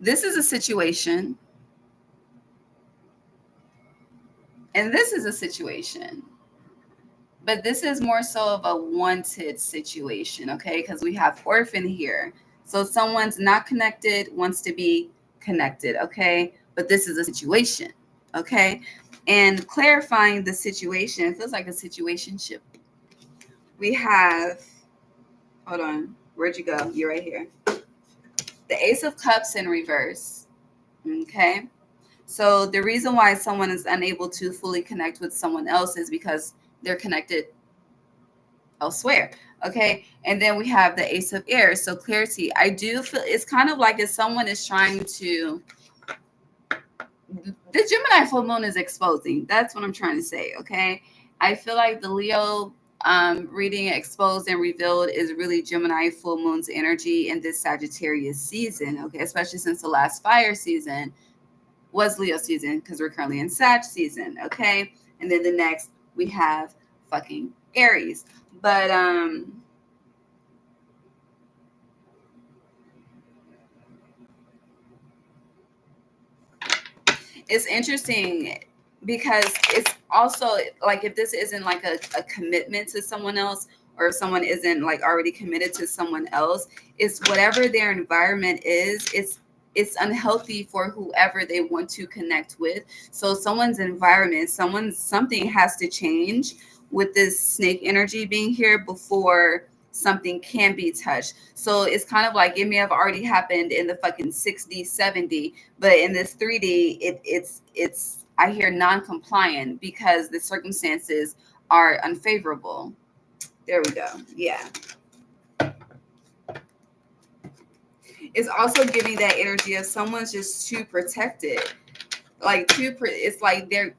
this is a situation. And this is a situation. But this is more so of a wanted situation, okay? Because we have orphan here. So someone's not connected, wants to be connected, okay? But this is a situation, okay? And clarifying the situation, it feels like a situationship. We have, hold on, where'd you go? You're right here. The Ace of Cups in reverse, okay? So the reason why someone is unable to fully connect with someone else is because they're connected elsewhere. Okay. And then we have the Ace of Air. So clarity. I do feel it's kind of like if someone is trying to, the Gemini full moon is exposing. That's what I'm trying to say. Okay. I feel like the Leo reading exposed and revealed is really Gemini full moon's energy in this Sagittarius season. Okay. Especially since the last fire season was Leo season because we're currently in Sag season. Okay. And then the next we have fucking Aries. But it's interesting because it's also like if this isn't like a commitment to someone else or if someone isn't like already committed to someone else, it's whatever their environment is, it's unhealthy for whoever they want to connect with. So someone's environment, something has to change with this snake energy being here before something can be touched. So it's kind of like it may have already happened in the fucking 6D, 7D, but in this 3D, it's I hear non-compliant because the circumstances are unfavorable. There we go. Yeah. It's also giving that energy of someone's just too protected. Like it's like they're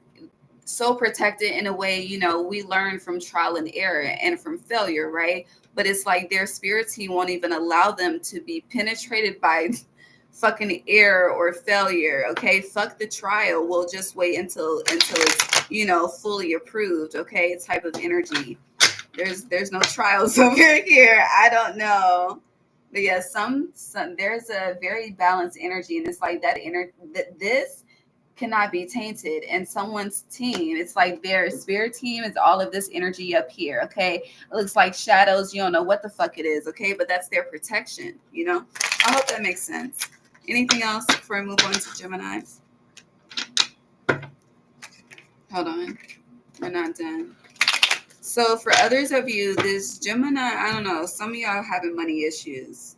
so protected in a way, you know, we learn from trial and error and from failure, right? But it's like their spirit team won't even allow them to be penetrated by fucking error or failure. Okay, fuck the trial. We'll just wait until it's, you know, fully approved. Okay, type of energy. There's no trials over here. I don't know. But yeah, some there's a very balanced energy, and it's like that this cannot be tainted. And someone's team, it's like their spirit team is all of this energy up here. Okay, it looks like shadows. You don't know what the fuck it is. Okay, but that's their protection. You know. I hope that makes sense. Anything else before I move on to Gemini? Hold on, we're not done. So for others of you, this Gemini, I don't know, some of y'all having money issues.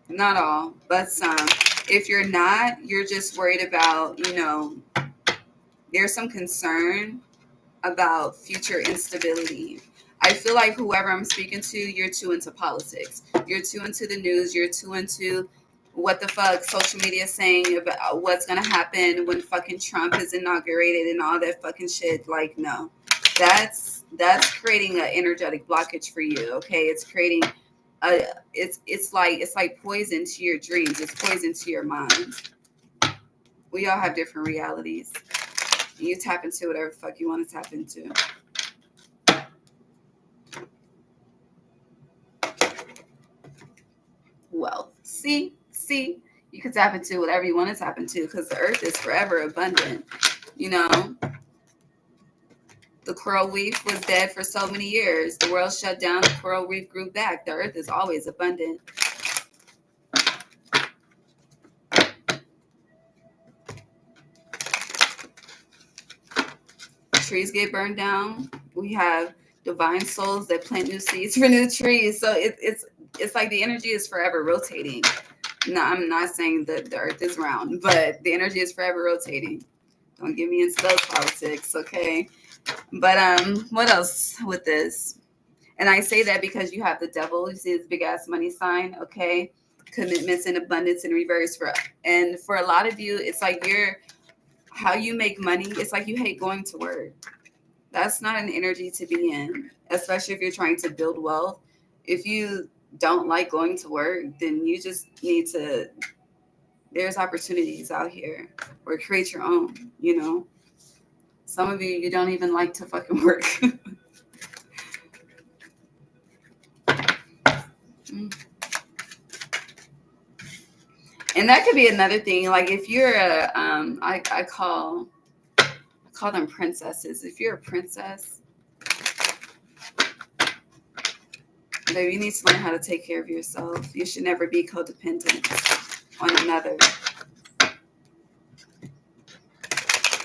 Not all, but some. If you're not, you're just worried about, you know, there's some concern about future instability. I feel like whoever I'm speaking to, you're too into politics. You're too into the news. You're too into what the fuck social media is saying about what's going to happen when fucking Trump is inaugurated and all that fucking shit. Like, no, that's creating an energetic blockage for you. Okay. It's creating it's like poison to your dreams. It's poison to your mind. We all have different realities. You tap into whatever the fuck you want to tap into. Wealth. See, you can tap into whatever you want to tap into because the earth is forever abundant. You know, the coral reef was dead for so many years. The world shut down. The coral reef grew back. The earth is always abundant. Trees get burned down. We have divine souls that plant new seeds for new trees. So it's like the energy is forever rotating. No, I'm not saying that the earth is round, but the energy is forever rotating. Don't get me into those politics, okay? But what else with this? And I say that because you have the devil. You see this big ass money sign, okay? Commitments and abundance in reverse and for a lot of you, it's like how you make money. It's like you hate going to work. That's not an energy to be in, especially if you're trying to build wealth. If you don't like going to work, then you just need to, there's opportunities out here, or create your own, you know. Some of you don't even like to fucking work. And that could be another thing. Like if you're I call them princesses. If you're a princess, baby, you need to learn how to take care of yourself. You should never be codependent on another.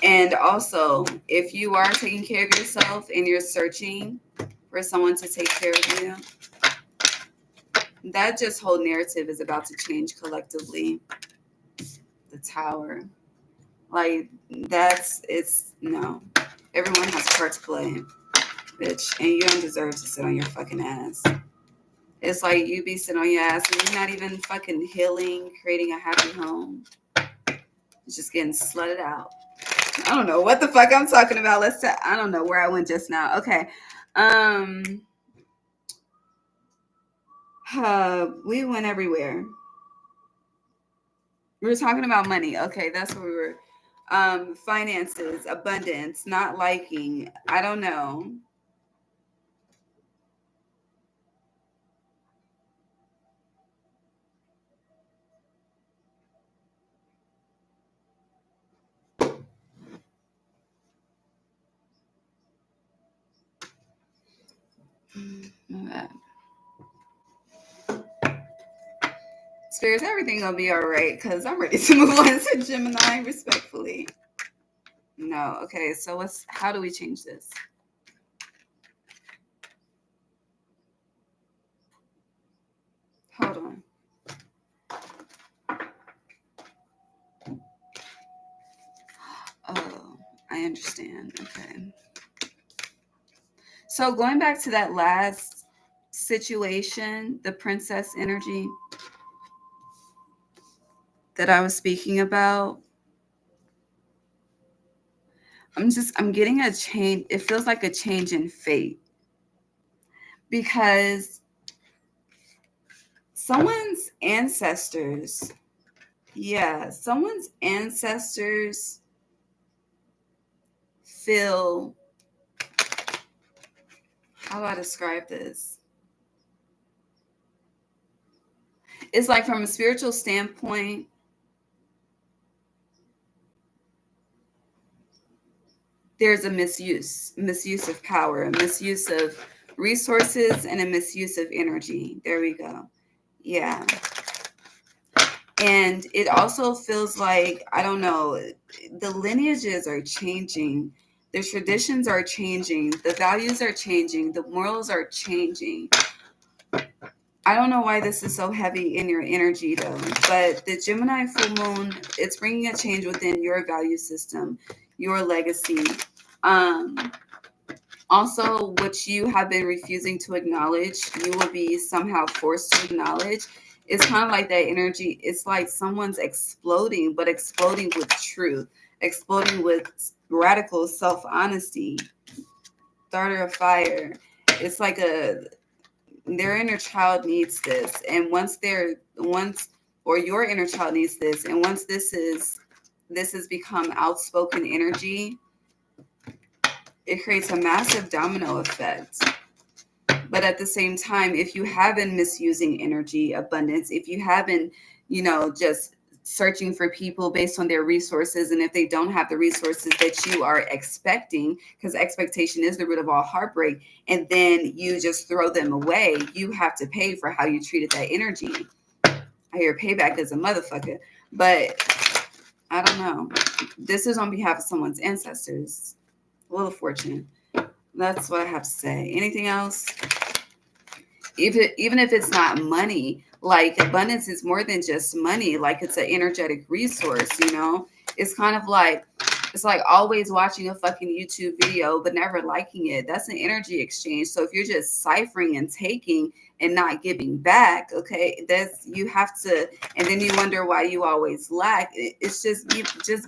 And also, if you are taking care of yourself and you're searching for someone to take care of you, that just whole narrative is about to change collectively. The Tower. Like, no. Everyone has a part to play, bitch. And you don't deserve to sit on your fucking ass. It's like you be sitting on your ass and you're not even fucking healing, creating a happy home. It's just getting slutted out. I don't know what the fuck I'm talking about. I don't know where I went just now. Okay. We went everywhere. We were talking about money. Okay, that's what we were. Finances, abundance, not liking. I don't know. Spirits, everything gonna be all right because I'm ready to move on to Gemini, respectfully. No. Okay, so how do we change this? Hold on. Oh, I understand. Okay. So going back to that last situation, the princess energy that I was speaking about, I'm getting a change. It feels like a change in fate because someone's ancestors, yeah, someone's ancestors feel, how do I describe this? It's like from a spiritual standpoint, there's a misuse of power, a misuse of resources, and a misuse of energy. There we go. Yeah. And it also feels like, I don't know, the lineages are changing. The traditions are changing. The values are changing. The morals are changing. I don't know why this is so heavy in your energy though, but the Gemini full moon, it's bringing a change within your value system, your legacy. Um, Also, what you have been refusing to acknowledge, you will be somehow forced to acknowledge. It's kind of like that energy. It's like someone's exploding, but exploding with truth, exploding with radical self honesty. Starter of fire. It's like their inner child needs this, and once or your inner child needs this, and once this has become outspoken energy, it creates a massive domino effect. But at the same time, if you have been misusing energy abundance, if you haven't, just searching for people based on their resources, and if they don't have the resources that you are expecting, because expectation is the root of all heartbreak, and then you just throw them away, you have to pay for how you treated that energy. I hear payback is a motherfucker, but I don't know. This is on behalf of someone's ancestors. Wheel of Fortune. That's what I have to say. Anything else? Even if it's not money, like abundance is more than just money. Like it's an energetic resource, It's kind of like, it's like always watching a fucking YouTube video but never liking it. That's an energy exchange. So if you're just ciphering and taking and not giving back, okay, you have to, and then you wonder why you always lack. It's just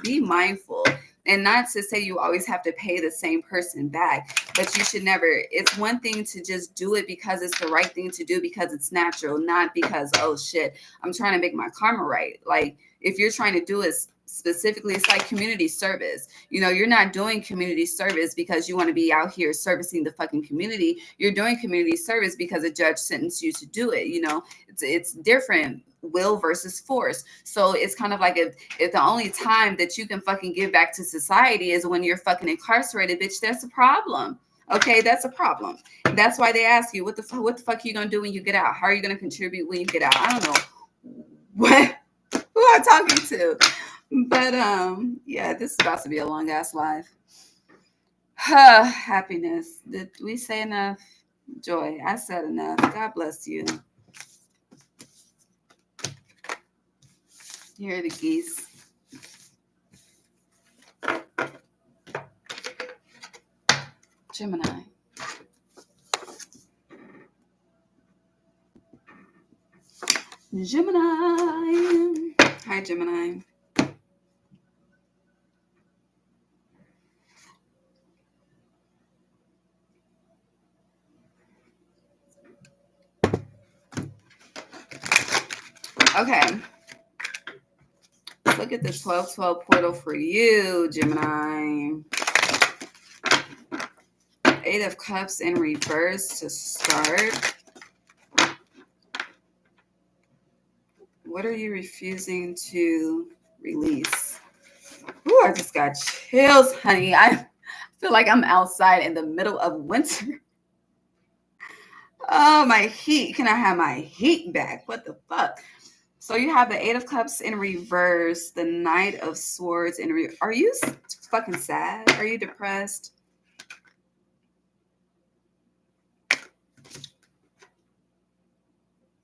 be mindful. And not to say you always have to pay the same person back, but you should never. It's one thing to just do it because it's the right thing to do, because it's natural, not because, oh shit, I'm trying to make my karma right. Like if you're trying to do it specifically, it's like community service. You're not doing community service because you want to be out here servicing the fucking community. You're doing community service because a judge sentenced you to do it. It's different. Will versus force. So it's kind of like if the only time that you can fucking give back to society is when you're fucking incarcerated, bitch, that's a problem. Okay, that's a problem. That's why they ask you, what the fuck are you gonna do when you get out? How are you gonna contribute when you get out? I don't know what who I'm talking to. But yeah, this is about to be a long ass live. Happiness. Did we say enough? Joy. I said enough. God bless you. Here are the geese. Gemini. Gemini. Hi, Gemini. Okay. Let's look at the 1212 portal for you, Gemini. Eight of Cups in reverse to start. What are you refusing to release? Ooh, I just got chills, honey. I feel like I'm outside in the middle of winter. Oh, my heat. Can I have my heat back? What the fuck? So you have the Eight of Cups in reverse, the Knight of Swords in reverse. Are you fucking sad? Are you depressed?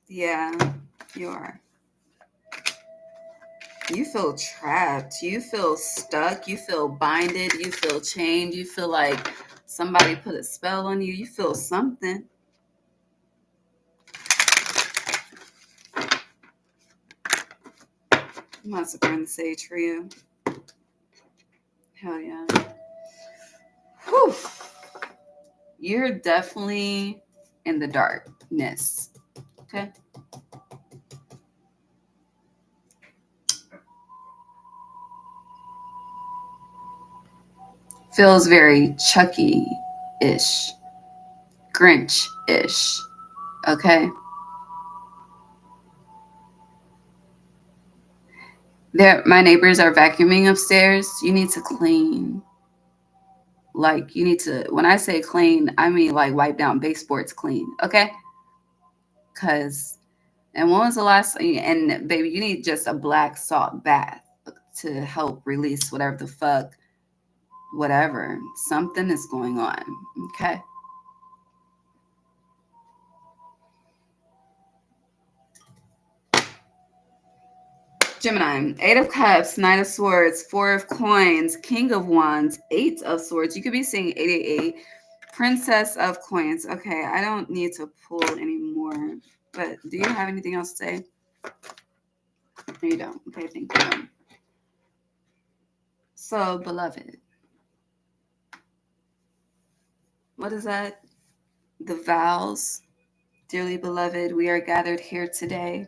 Yeah, you are. You feel trapped. You feel stuck. You feel binded. You feel chained. You feel like somebody put a spell on you. You feel something. I'm about to burn the sage for you. Hell yeah. Whew. You're definitely in the darkness. Okay. Feels very Chucky-ish, Grinch-ish. Okay. My neighbors are vacuuming upstairs. You need to clean. Like you need to. When I say clean, I mean like wipe down baseboards clean. Okay. Cause and when was the last? And baby, you need just a black salt bath to help release whatever the fuck, whatever. Something is going on. Okay. Gemini, Eight of Cups, Knight of Swords, Four of Coins, King of Wands, Eight of Swords. You could be seeing 888. Princess of Coins. Okay, I don't need to pull anymore. But do you have anything else to say? No, you don't. Okay, thank you. So, beloved, what is that? The vows. Dearly beloved, we are gathered here today.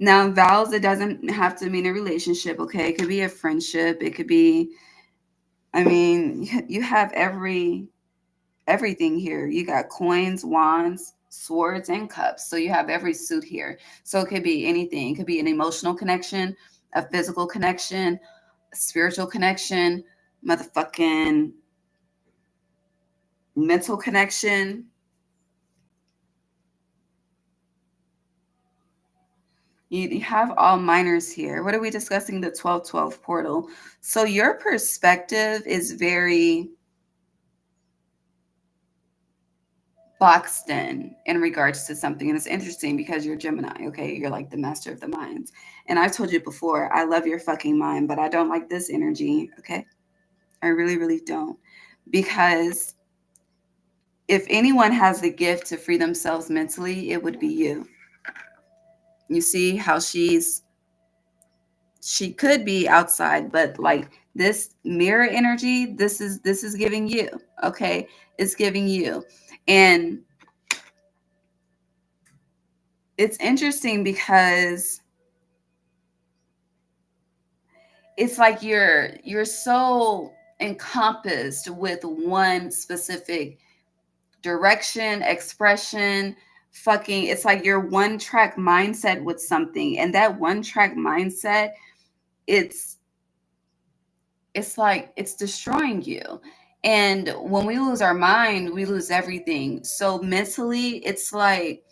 Now, vows, it doesn't have to mean a relationship, okay? It could be a friendship. It could be, I mean, you have everything here. You got coins, wands, swords, and cups. So you have every suit here. So it could be anything. It could be an emotional connection, a physical connection, a spiritual connection, motherfucking mental connection. You have all minors here. What are we discussing? The 1212 portal. So your perspective is very boxed in regards to something. And it's interesting because you're Gemini, okay? You're like the master of the minds. And I've told you before, I love your fucking mind, but I don't like this energy, okay? I really, really don't. Because if anyone has the gift to free themselves mentally, it would be you. You see how she could be outside, but like this mirror energy, this is giving you, okay? It's giving you. And it's interesting because it's like you're so encompassed with one specific direction, expression, fucking, it's like your one track mindset with something, and that one track mindset, it's it's like it's destroying you. And when we lose our mind, we lose everything. So mentally, it's like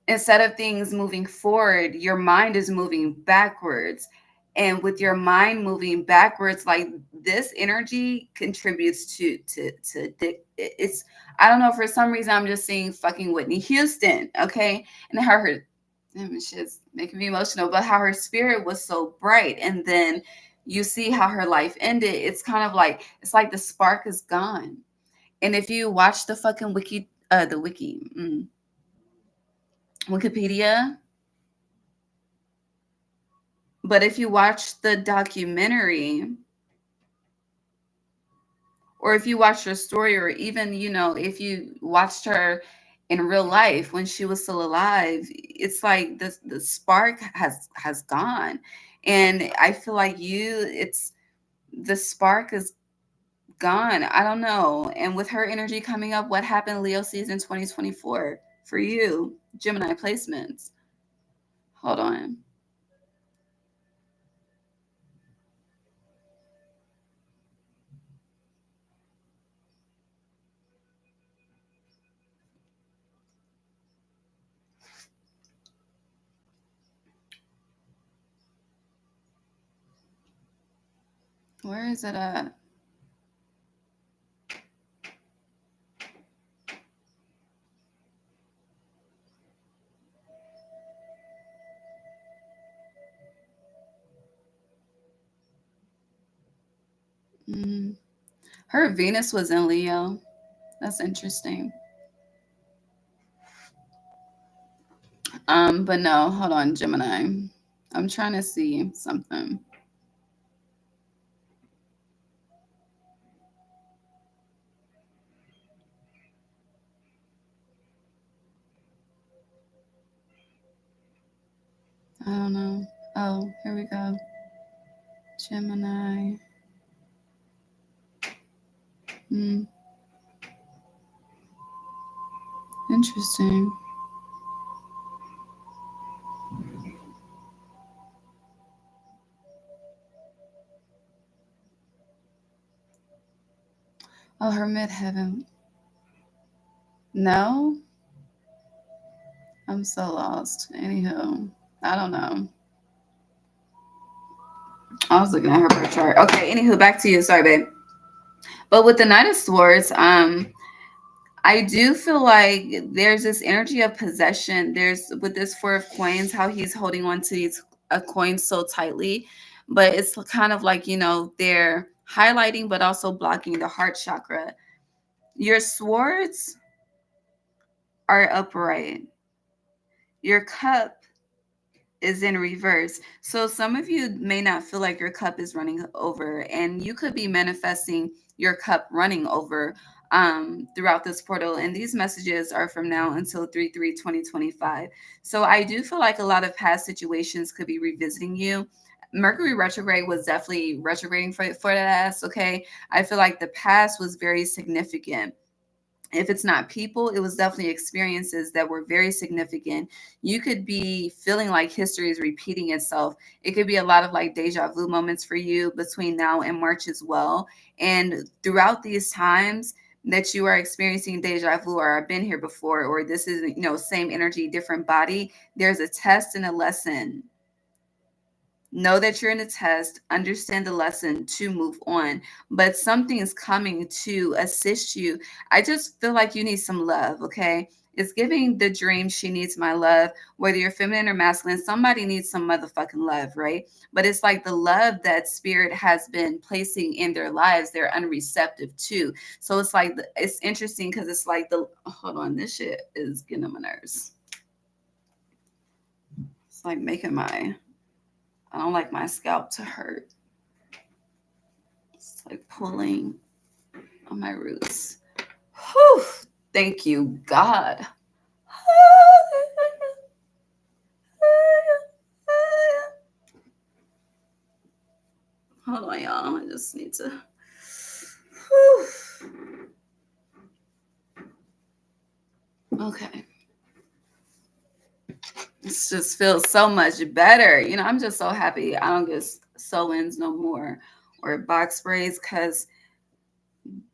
instead of things moving forward, your mind is moving backwards. And with your mind moving backwards, like this energy contributes it's, I don't know, for some reason I'm just seeing fucking Whitney Houston, okay? And how her, shit's making me emotional, but how her spirit was so bright, and then you see how her life ended. It's kind of like, it's like the spark is gone. And if you watch the fucking Wikipedia, but if you watch the documentary, or if you watch her story, or even, if you watched her in real life when she was still alive, it's like the spark has gone. And I feel like it's the spark is gone. I don't know. And with her energy coming up, what happened Leo season 2024 for you, Gemini placements? Hold on. Where is it at? Mm. Her Venus was in Leo. That's interesting. But no, hold on, Gemini. I'm trying to see something. I don't know. Oh, here we go. Gemini. Hmm. Interesting. Oh, her midheaven. No, I'm so lost. Anywho, I don't know. I was looking at her birth chart. Okay, anywho, back to you. Sorry, babe. But with the Knight of Swords, I do feel like there's this energy of possession. There's with this Four of Coins, how he's holding on to these coins so tightly, but it's kind of like they're highlighting but also blocking the heart chakra. Your swords are upright. Your cup is in reverse. So some of you may not feel like your cup is running over, and you could be manifesting your cup running over throughout this portal. And these messages are from now until 3/3/2025. So I do feel like a lot of past situations could be revisiting you. Mercury retrograde was definitely retrograding for that ass. Okay. I feel like the past was very significant. If it's not people, it was definitely experiences that were very significant. You could be feeling like history is repeating itself. It could be a lot of like deja vu moments for you between now and March as well. And throughout these times that you are experiencing deja vu, or I've been here before, or this is, same energy, different body, there's a test and a lesson. Know that you're in a test, understand the lesson to move on, but something is coming to assist you. I just feel like you need some love, okay? It's giving the dream she needs my love, whether you're feminine or masculine, somebody needs some motherfucking love, right? But it's like the love that spirit has been placing in their lives, they're unreceptive to. So it's like, it's interesting because it's like hold on, this shit is getting on my nerves. It's like making I don't like my scalp to hurt. It's like pulling on my roots. Whew. Thank you, God. Hold on, y'all. I just need to. Whew. Okay. This just feels so much better. I'm just so happy I don't get sew-ins no more or box sprays because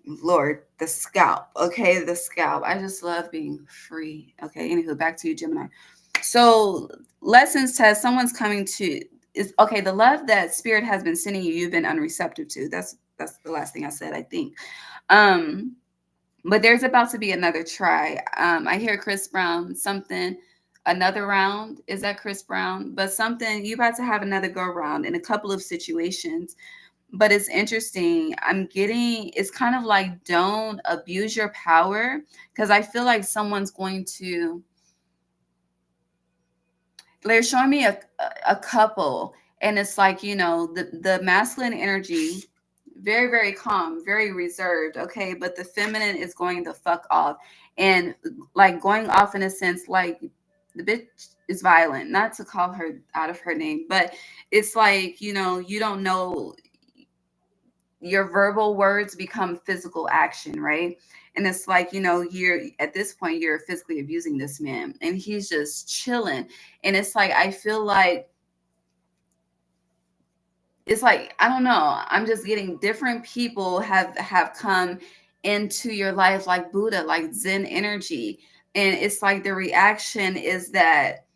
Lord, the scalp. Okay, the scalp. I just love being free. Okay, anywho, back to you, Gemini. So lessons test, someone's coming to is okay, the love that spirit has been sending you, you've been unreceptive to. That's the last thing I said, I think. Um, but there's about to be another try. I hear Chris Brown, something, another round. Is that Chris Brown? But something, you about to have another go round in a couple of situations. But it's interesting. It's kind of like don't abuse your power because I feel like someone's going to, they're showing me a couple, and it's like, the masculine energy, very, very calm, very reserved, okay, but the feminine is going the fuck off, and like going off in a sense like the bitch is violent, not to call her out of her name, but it's like, you don't know, your verbal words become physical action, right? And it's like, you're at this point, you're physically abusing this man and he's just chilling. And it's like, I feel like, it's like, I don't know, I'm just getting different people have come into your life like Buddha, like Zen energy. And it's like the reaction is that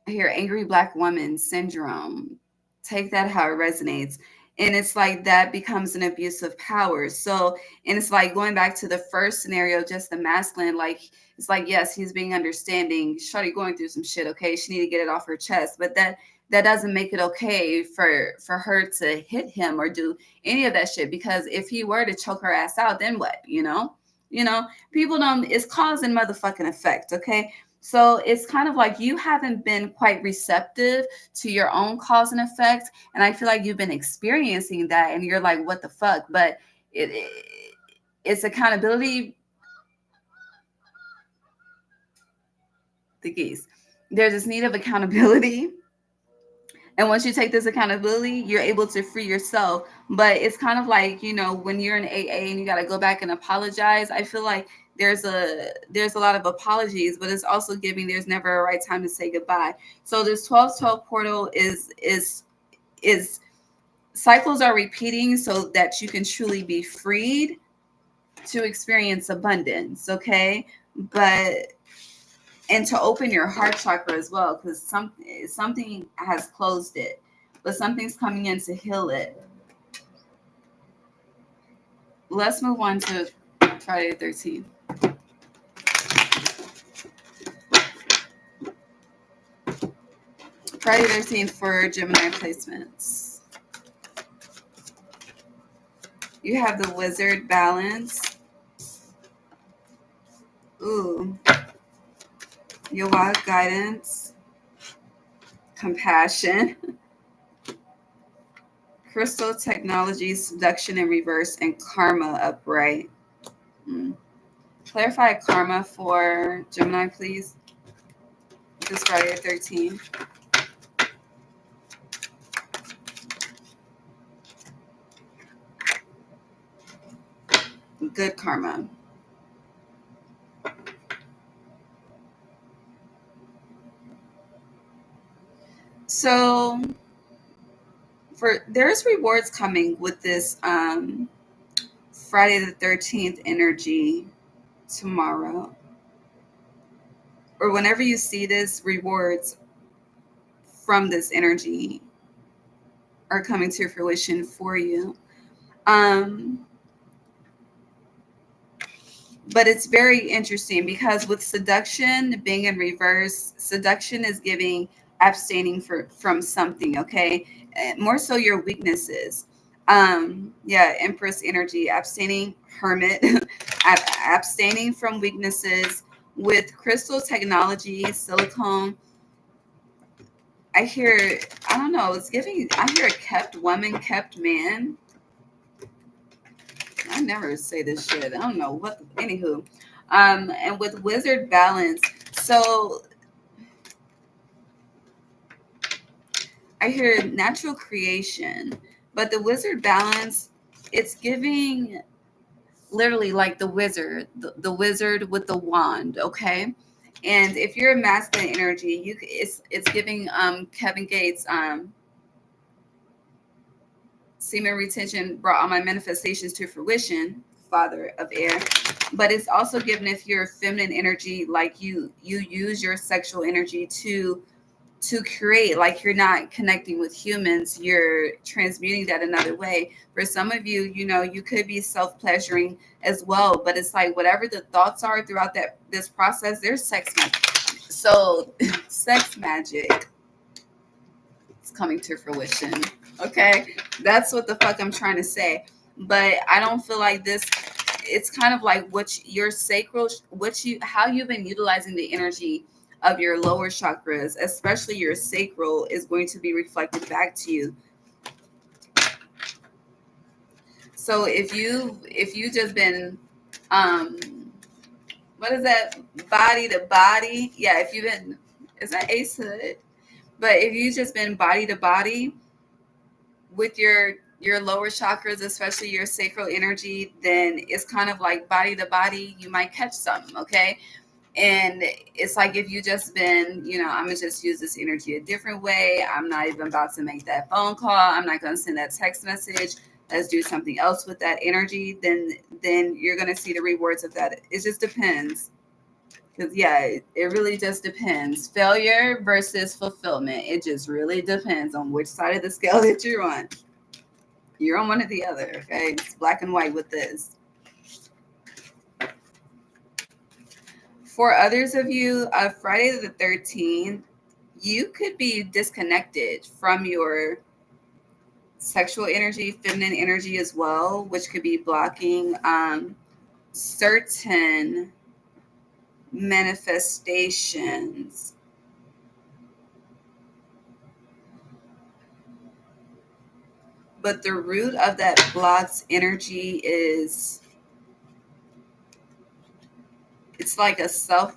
I hear angry black woman syndrome. Take that how it resonates. And it's like that becomes an abuse of power. So, and it's like going back to the first scenario, just the masculine, like it's like, yes, he's being understanding. Shawty going through some shit, okay? She need to get it off her chest. But that doesn't make it okay for her to hit him or do any of that shit. Because if he were to choke her ass out, then what? People don't. It's cause and motherfucking effect, okay? So it's kind of like you haven't been quite receptive to your own cause and effect, and I feel like you've been experiencing that, and you're like, what the fuck? But it's accountability. The geese. There's this need of accountability. And once you take this accountability, you're able to free yourself. But it's kind of like, when you're in AA and you got to go back and apologize. I feel like there's a lot of apologies, but it's also giving there's never a right time to say goodbye. So this 1212 portal is cycles are repeating so that you can truly be freed to experience abundance, okay? But and to open your heart chakra as well, because something has closed it, but something's coming in to heal it. Let's move on to Friday the 13th. Friday the 13th for Gemini placements. You have the Wizard balance. Ooh. Yoga guidance. Compassion. Crystal technology, seduction in reverse, and karma upright. Clarify karma for Gemini, please. This Friday the 13th. Good karma. So there's rewards coming with this Friday the 13th energy tomorrow. Or whenever you see this, rewards from this energy are coming to fruition for you. But it's very interesting because with seduction being in reverse, seduction is giving abstaining from something, okay? More so your weaknesses. Empress energy, abstaining, hermit, abstaining from weaknesses. With crystal technology, silicone, I don't know, I hear a kept woman, kept man. I never say this shit. I don't know what. Anywho, and with Wizard balance, so I hear natural creation, but the Wizard balance, it's giving literally like the wizard, the wizard with the wand. Okay, and if you're a masculine energy, it's giving Kevin Gates semen retention brought all my manifestations to fruition, father of air. But it's also given if you're a feminine energy, like you use your sexual energy to create, like you're not connecting with humans, you're transmuting that another way. For some of you, you could be self-pleasuring as well, but it's like whatever the thoughts are throughout this process, there's sex magic. So sex magic is coming to fruition. Okay, that's what the fuck I'm trying to say. But I don't feel like this. It's kind of like your sacral, how you've been utilizing the energy of your lower chakras, especially your sacral, is going to be reflected back to you. So if you just been, what is that? Body to body. Yeah, if you've been, is that Ace Hood? But if you just been body to body with your lower chakras, especially your sacral energy, then it's kind of like body to body, you might catch something, okay? And it's like if you just been, I'm gonna just use this energy a different way. I'm not even about to make that phone call. I'm not gonna send that text message. Let's do something else with that energy. Then you're gonna see the rewards of that. It just depends. Because it really just depends. Failure versus fulfillment. It just really depends on which side of the scale that you're on. You're on one or the other, okay? It's black and white with this. For others of you, Friday the 13th, you could be disconnected from your sexual energy, feminine energy as well, which could be blocking certain manifestations. But the root of that blocked energy is, it's like a self,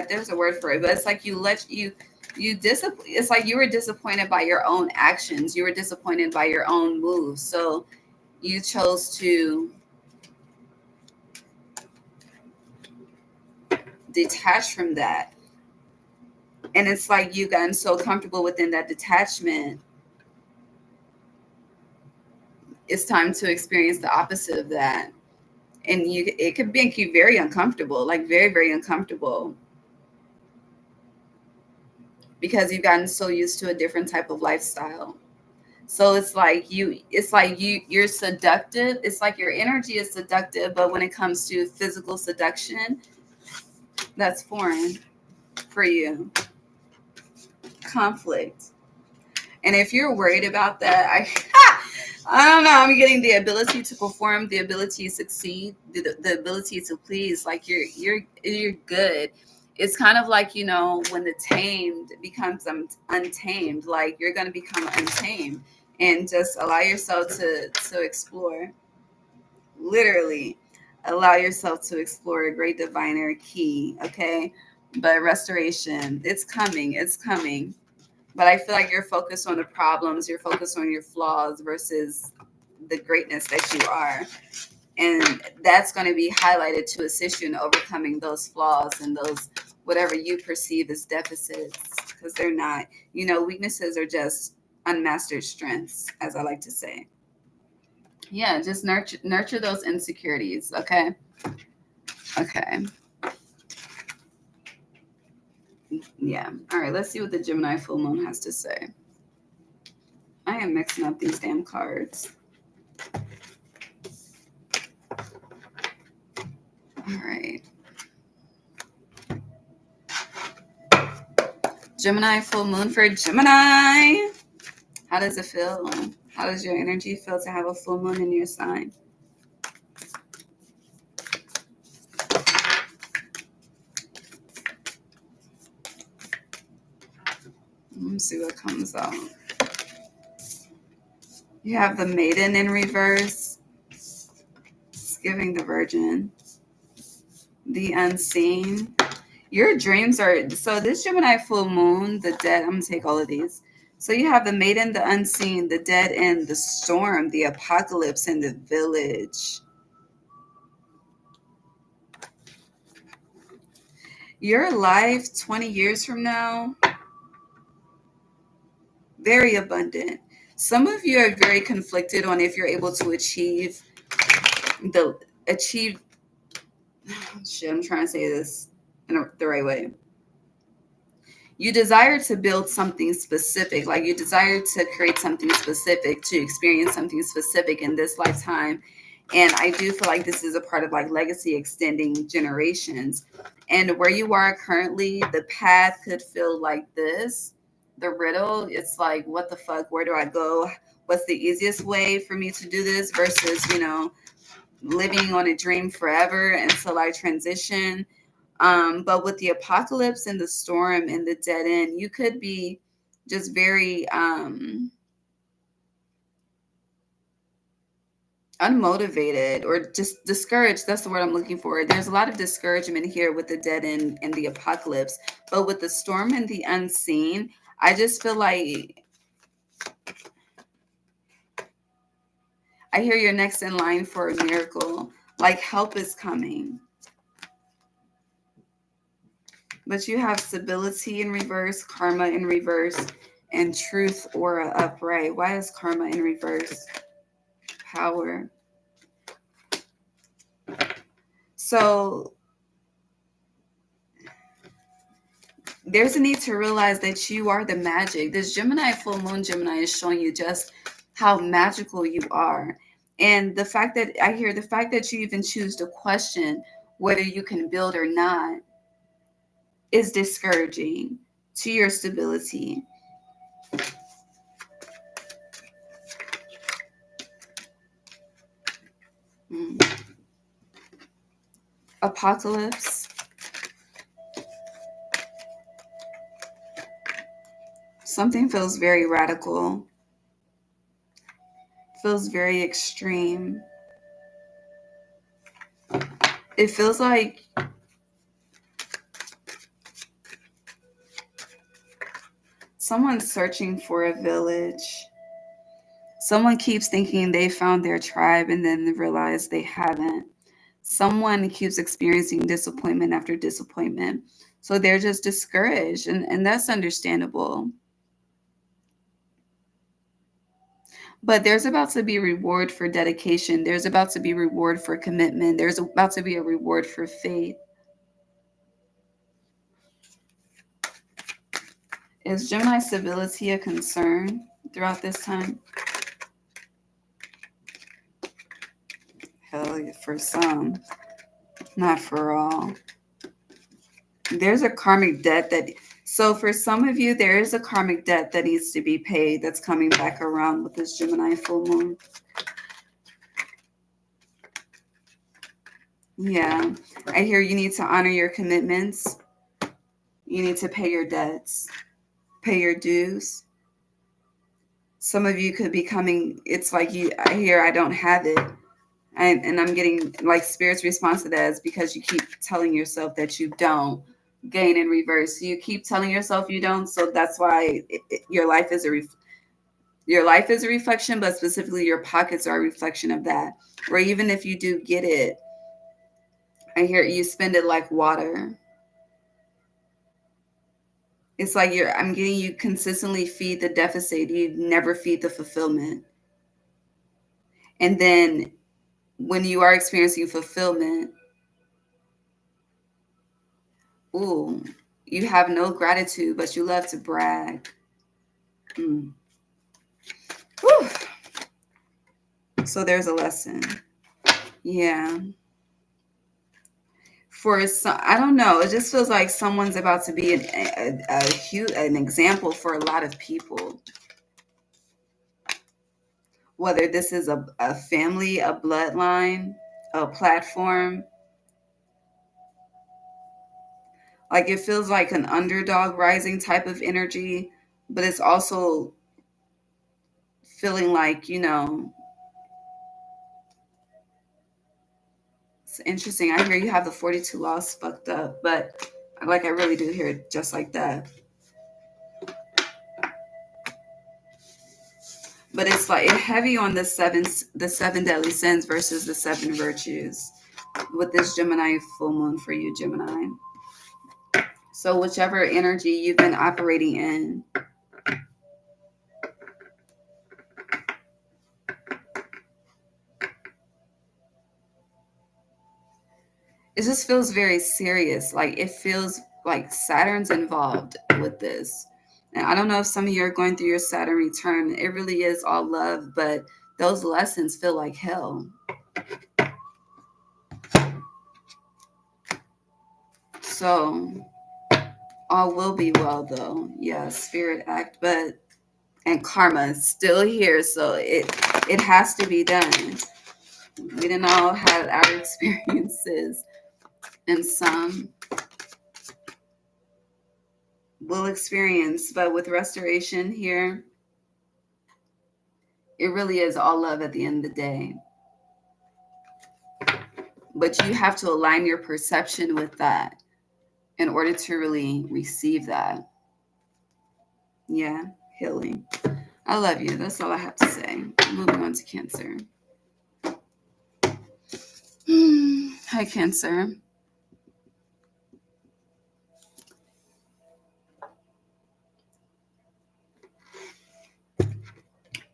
there's a word for it, but it's like it's like you were disappointed by your own actions. You were disappointed by your own moves. So you chose to detach from that. And it's like you've gotten so comfortable within that detachment. It's time to experience the opposite of that. And it could make you very uncomfortable, like very, very uncomfortable, because you've gotten so used to a different type of lifestyle. So you're seductive. It's like your energy is seductive, but when it comes to physical seduction, that's foreign for you. Conflict. And if you're worried about that, I don't know. I'm getting the ability to perform, the ability to succeed, the ability to please. Like you're good. It's kind of like, when the tamed becomes untamed. Like you're gonna become untamed, and just allow yourself to explore. Literally, allow yourself to explore a great diviner key. Okay, but restoration, it's coming. It's coming. But I feel like you're focused on the problems, you're focused on your flaws versus the greatness that you are. And that's going to be highlighted to assist you in overcoming those flaws and those whatever you perceive as deficits, because they're not. Weaknesses are just unmastered strengths, as I like to say. Yeah, just nurture those insecurities, okay? Okay. Yeah. All right, let's see what the Gemini full moon has to say. I am mixing up these damn cards. All right. Gemini full moon for Gemini. How does it feel? How does your energy feel to have a full moon in your sign? Let's see what comes out. You have the Maiden in reverse. It's giving the Virgin. The Unseen. Your dreams are, so this Gemini full moon, the Dead, I'm going to take all of these. So you have the Maiden, the Unseen, the Dead End, the Storm, the Apocalypse, and the Village. Your life 20 years from now, very abundant. Some of you are very conflicted on if you're able to achieve shit, I'm trying to say this in the right way. You desire to build something specific, like you desire to create something specific, to experience something specific in this lifetime. And I do feel like this is a part of like legacy extending generations. And where you are currently, the path could feel like this. The riddle, it's like, what the fuck? Where do I go? What's the easiest way for me to do this versus, living on a dream forever until I transition. But with the apocalypse and the storm and the dead end, you could be just very unmotivated or just discouraged. That's the word I'm looking for. There's a lot of discouragement here with the dead end and the apocalypse. But with the storm and the unseen, I just feel like I hear you're next in line for a miracle. Like help is coming. But you have stability in reverse, karma in reverse, and truth aura upright. Why is karma in reverse? Power. So there's a need to realize that you are the magic. This Gemini full moon Gemini is showing you just how magical you are. And the fact that you even choose to question whether you can build or not is discouraging to your stability. Apocalypse. Something feels very radical, feels very extreme. It feels like someone's searching for a village. Someone keeps thinking they found their tribe and then they realize they haven't. Someone keeps experiencing disappointment after disappointment. So they're just discouraged, and that's understandable. But there's about to be reward for dedication. There's about to be reward for commitment. There's about to be a reward for faith. Is Gemini stability a concern throughout this time? Hell yeah, for some, not for all. There's a karmic debt so for some of you, there is a karmic debt that needs to be paid that's coming back around with this Gemini full moon. Yeah, I hear you need to honor your commitments. You need to pay your debts, pay your dues. Some of you could be coming, it's like I hear I don't have it. And I'm getting like Spirit's response to that is because you keep telling yourself that you don't. Gain in reverse. So you keep telling yourself you don't. So that's why your life is a reflection, but specifically your pockets are a reflection of that. Or even if you do get it, I hear you spend it like water. It's like I'm getting you consistently feed the deficit. You never feed the fulfillment. And then when you are experiencing fulfillment, ooh, you have no gratitude, but you love to brag. So there's a lesson. Yeah. For some, I don't know. It just feels like someone's about to be an example for a lot of people. Whether this is a family, a bloodline, a platform. Like it feels like an underdog rising type of energy, but it's also feeling like, it's interesting. I hear you have the 42 laws fucked up, but like I really do hear it just like that. But it's like heavy on the seven deadly sins versus the 7 virtues with this Gemini full moon for you, Gemini. So whichever energy you've been operating in, it just feels very serious. Like it feels like Saturn's involved with this. And I don't know if some of you are going through your Saturn return. It really is all love, but those lessons feel like hell. So all will be well though. Yeah, spirit act, and karma is still here. So it has to be done. We didn't all have our experiences, and some will experience, but with restoration here, it really is all love at the end of the day. But you have to align your perception with that in order to really receive that. Yeah, healing. I love you. That's all I have to say. Moving on to Cancer. Hi, Cancer.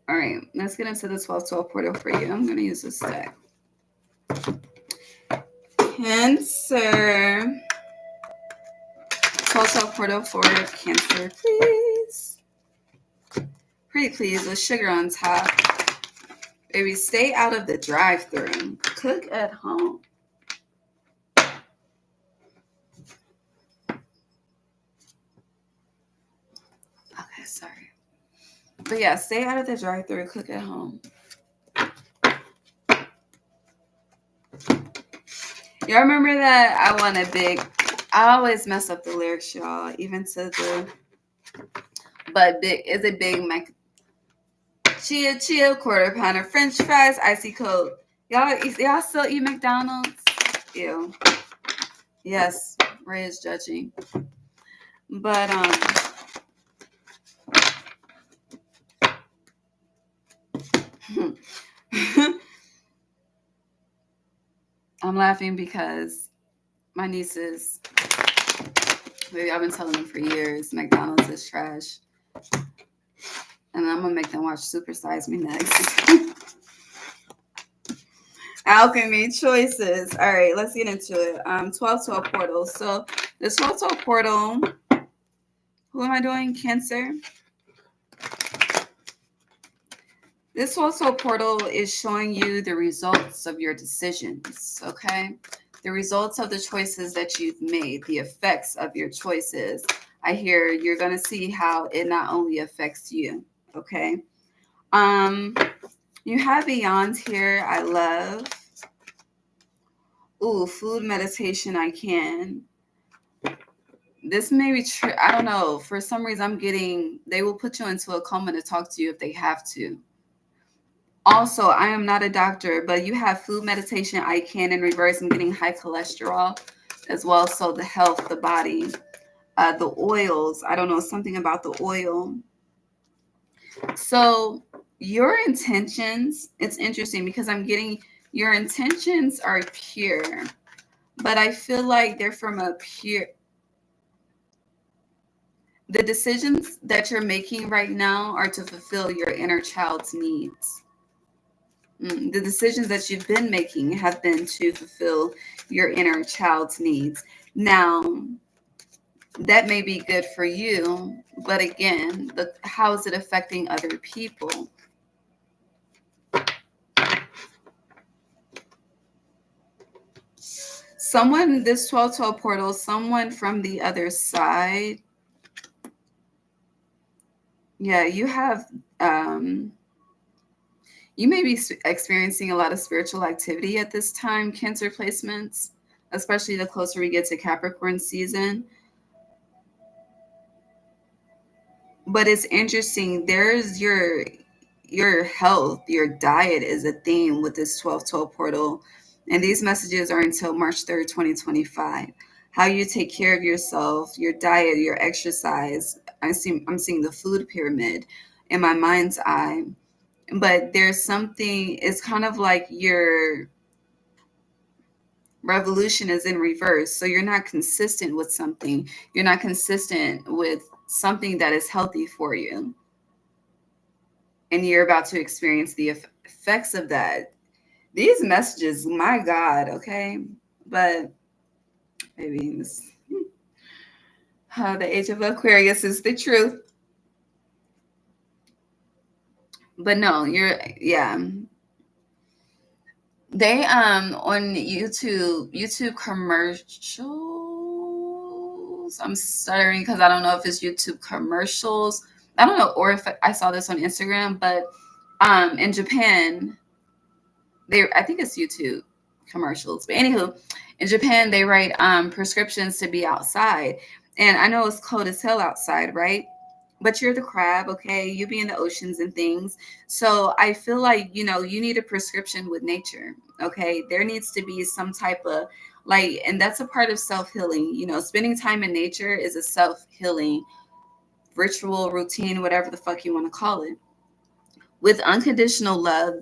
All right, let's get into the 12-12 portal for you. I'm going to use this deck. Cancer. 12-12 portal for Cancer, please. Pretty please with sugar on top. Baby, stay out of the drive-thru. Cook at home. Okay, sorry. But yeah, stay out of the drive-thru. Cook at home. Y'all remember that? I want a big... I always mess up the lyrics, y'all. Even to the... But big is a big Mac... Chill, quarter pounder, French fries, icy coke. Y'all still eat McDonald's? Ew. Yes, Ray is judging. But I'm laughing because my nieces, maybe I've been telling them for years, McDonald's is trash. And I'm gonna make them watch Super Size Me next. Alchemy choices. All right, let's get into it. 1212 portals. So the 1212 portal, who am I doing? Cancer. This 1212 portal is showing you the results of your decisions, okay? The results of the choices that you've made, the effects of your choices. I hear you're gonna see how it not only affects you, okay? You have beyond here, I love. Ooh, food meditation, I can. This may be true. I don't know. For some reason, I'm getting, they will put you into a coma to talk to you if they have to. Also, I am not a doctor, but you have food meditation, I can in reverse. I'm getting high cholesterol as well. So the health, the body, the oils. I don't know, something about the oil. So your intentions, it's interesting because I'm getting your intentions are pure, but I feel like they're from a pure, the decisions that you're making right now are to fulfill your inner child's needs. The decisions that you've been making have been to fulfill your inner child's needs. Now, that may be good for you, but again, how is it affecting other people? Someone, this 1212 portal, someone from the other side. Yeah, you have, you may be experiencing a lot of spiritual activity at this time, Cancer placements, especially the closer we get to Capricorn season. But it's interesting. There's your health, your diet is a theme with this 1212 portal. And these messages are until March 3rd, 2025. How you take care of yourself, your diet, your exercise. I'm seeing the food pyramid in my mind's eye. But there's something, it's kind of like your revolution is in reverse. So you're not consistent with something. You're not consistent with something that is healthy for you. And you're about to experience the effects of that. These messages, my God, okay? But maybe this, the age of Aquarius is the truth. But no, yeah. They on YouTube commercials. I'm stuttering because I don't know if it's YouTube commercials. I don't know, or if I saw this on Instagram, but in Japan, I think it's YouTube commercials. But anywho, in Japan they write prescriptions to be outside. And I know it's cold as hell outside, right? But you're the crab, okay? You be in the oceans and things. So I feel like, you need a prescription with nature, okay? There needs to be some type of and that's a part of self-healing. Spending time in nature is a self-healing ritual, routine, whatever the fuck you want to call it. With unconditional love,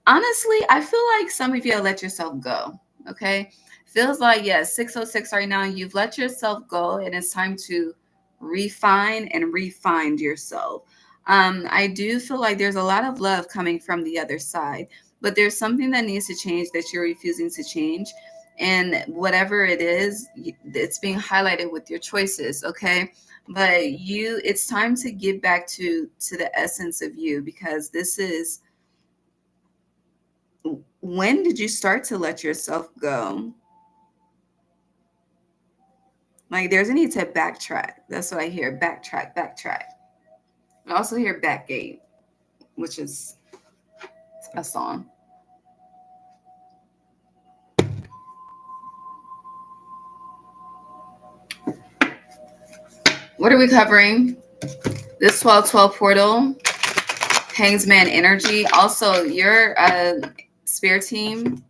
honestly, I feel like some of you have let yourself go, okay? Feels like, yes, 606 right now, you've let yourself go, and it's time to refine and refind yourself. I do feel like there's a lot of love coming from the other side, but there's something that needs to change that you're refusing to change. And whatever it is, it's being highlighted with your choices, okay? But it's time to get back to the essence of you, because this is when did you start to let yourself go? Like, there's a need to backtrack. That's what I hear. Backtrack, backtrack. I also hear backgate, which is a song. What are we covering? This 1212 portal, Hangsman energy. Also, your Spear team,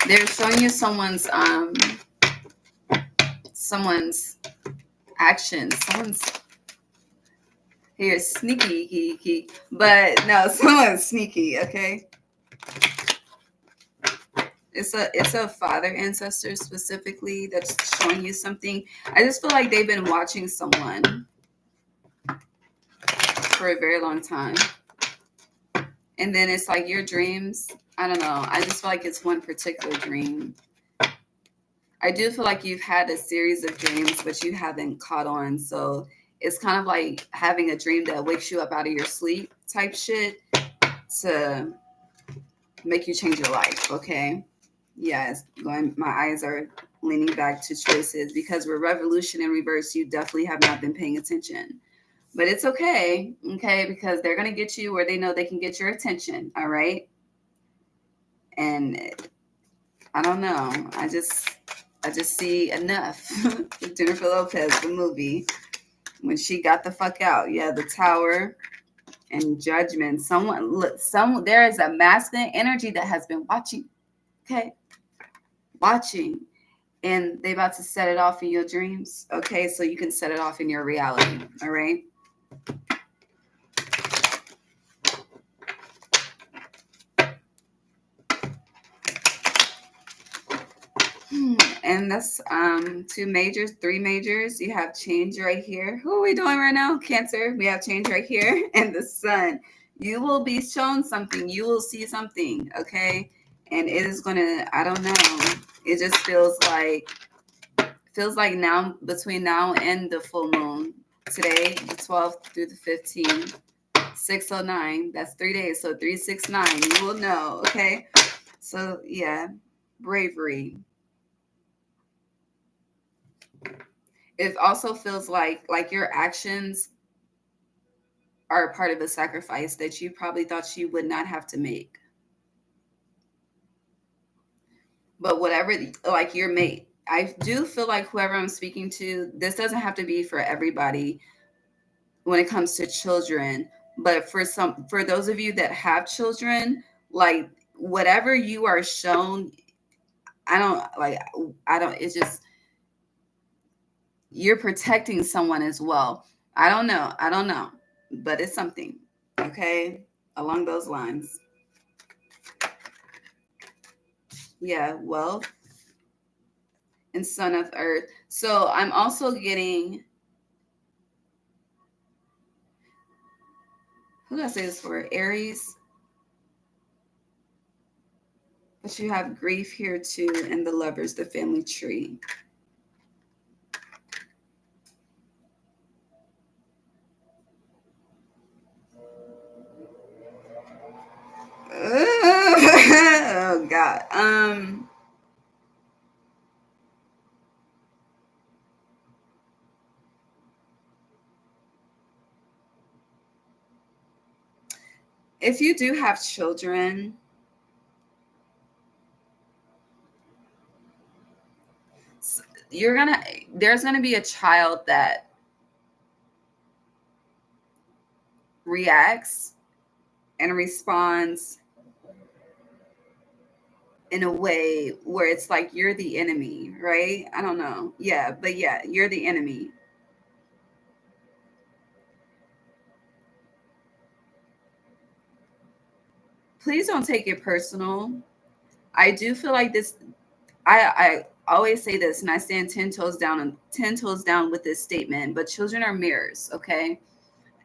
they're showing you someone's actions. Someone's here sneaky, but no, someone's sneaky. Okay, it's a father ancestor specifically that's showing you something. I just feel like they've been watching someone for a very long time, and then it's like your dreams. I don't know. I just feel like it's one particular dream. I do feel like you've had a series of dreams, but you haven't caught on. So it's kind of like having a dream that wakes you up out of your sleep type shit to make you change your life. Okay. Yes. My eyes are leaning back to choices because we're revolution in reverse. You definitely have not been paying attention, but it's okay. Okay. Because they're going to get you where they know they can get your attention. All right. And I don't know. I just see enough. Jennifer Lopez, the movie, when she got the fuck out. Yeah, the tower and judgment. There is a masculine energy that has been watching. Okay, watching, and they about to set it off in your dreams. Okay, so you can set it off in your reality. All right. And that's two majors, three majors. You have change right here. Who are we doing right now? Cancer. We have change right here, and the sun. You will be shown something. You will see something. Okay, and it is gonna. I don't know. It just feels like now, between now and the full moon. Today, the 12th through the 15th, 609. That's 3 days. So 369. You will know. Okay. So yeah, bravery. It also feels like your actions are a part of a sacrifice that you probably thought you would not have to make. But whatever, like your mate, I do feel like whoever I'm speaking to, this doesn't have to be for everybody when it comes to children. But for those of you that have children, like whatever you are shown, it's just, you're protecting someone as well. I don't know, but it's something. Okay, along those lines. Yeah, wealth and son of earth. So I'm also getting, who did I say this for? Aries. But you have grief here too, and the lovers, the family tree. Oh God. If you do have children, there's gonna be a child that reacts and responds in a way where it's like you're the enemy, right? I don't know. Yeah, but yeah, you're the enemy. Please don't take it personal. I do feel like this. I always say this, and I stand 10 toes down with this statement. But children are mirrors, okay?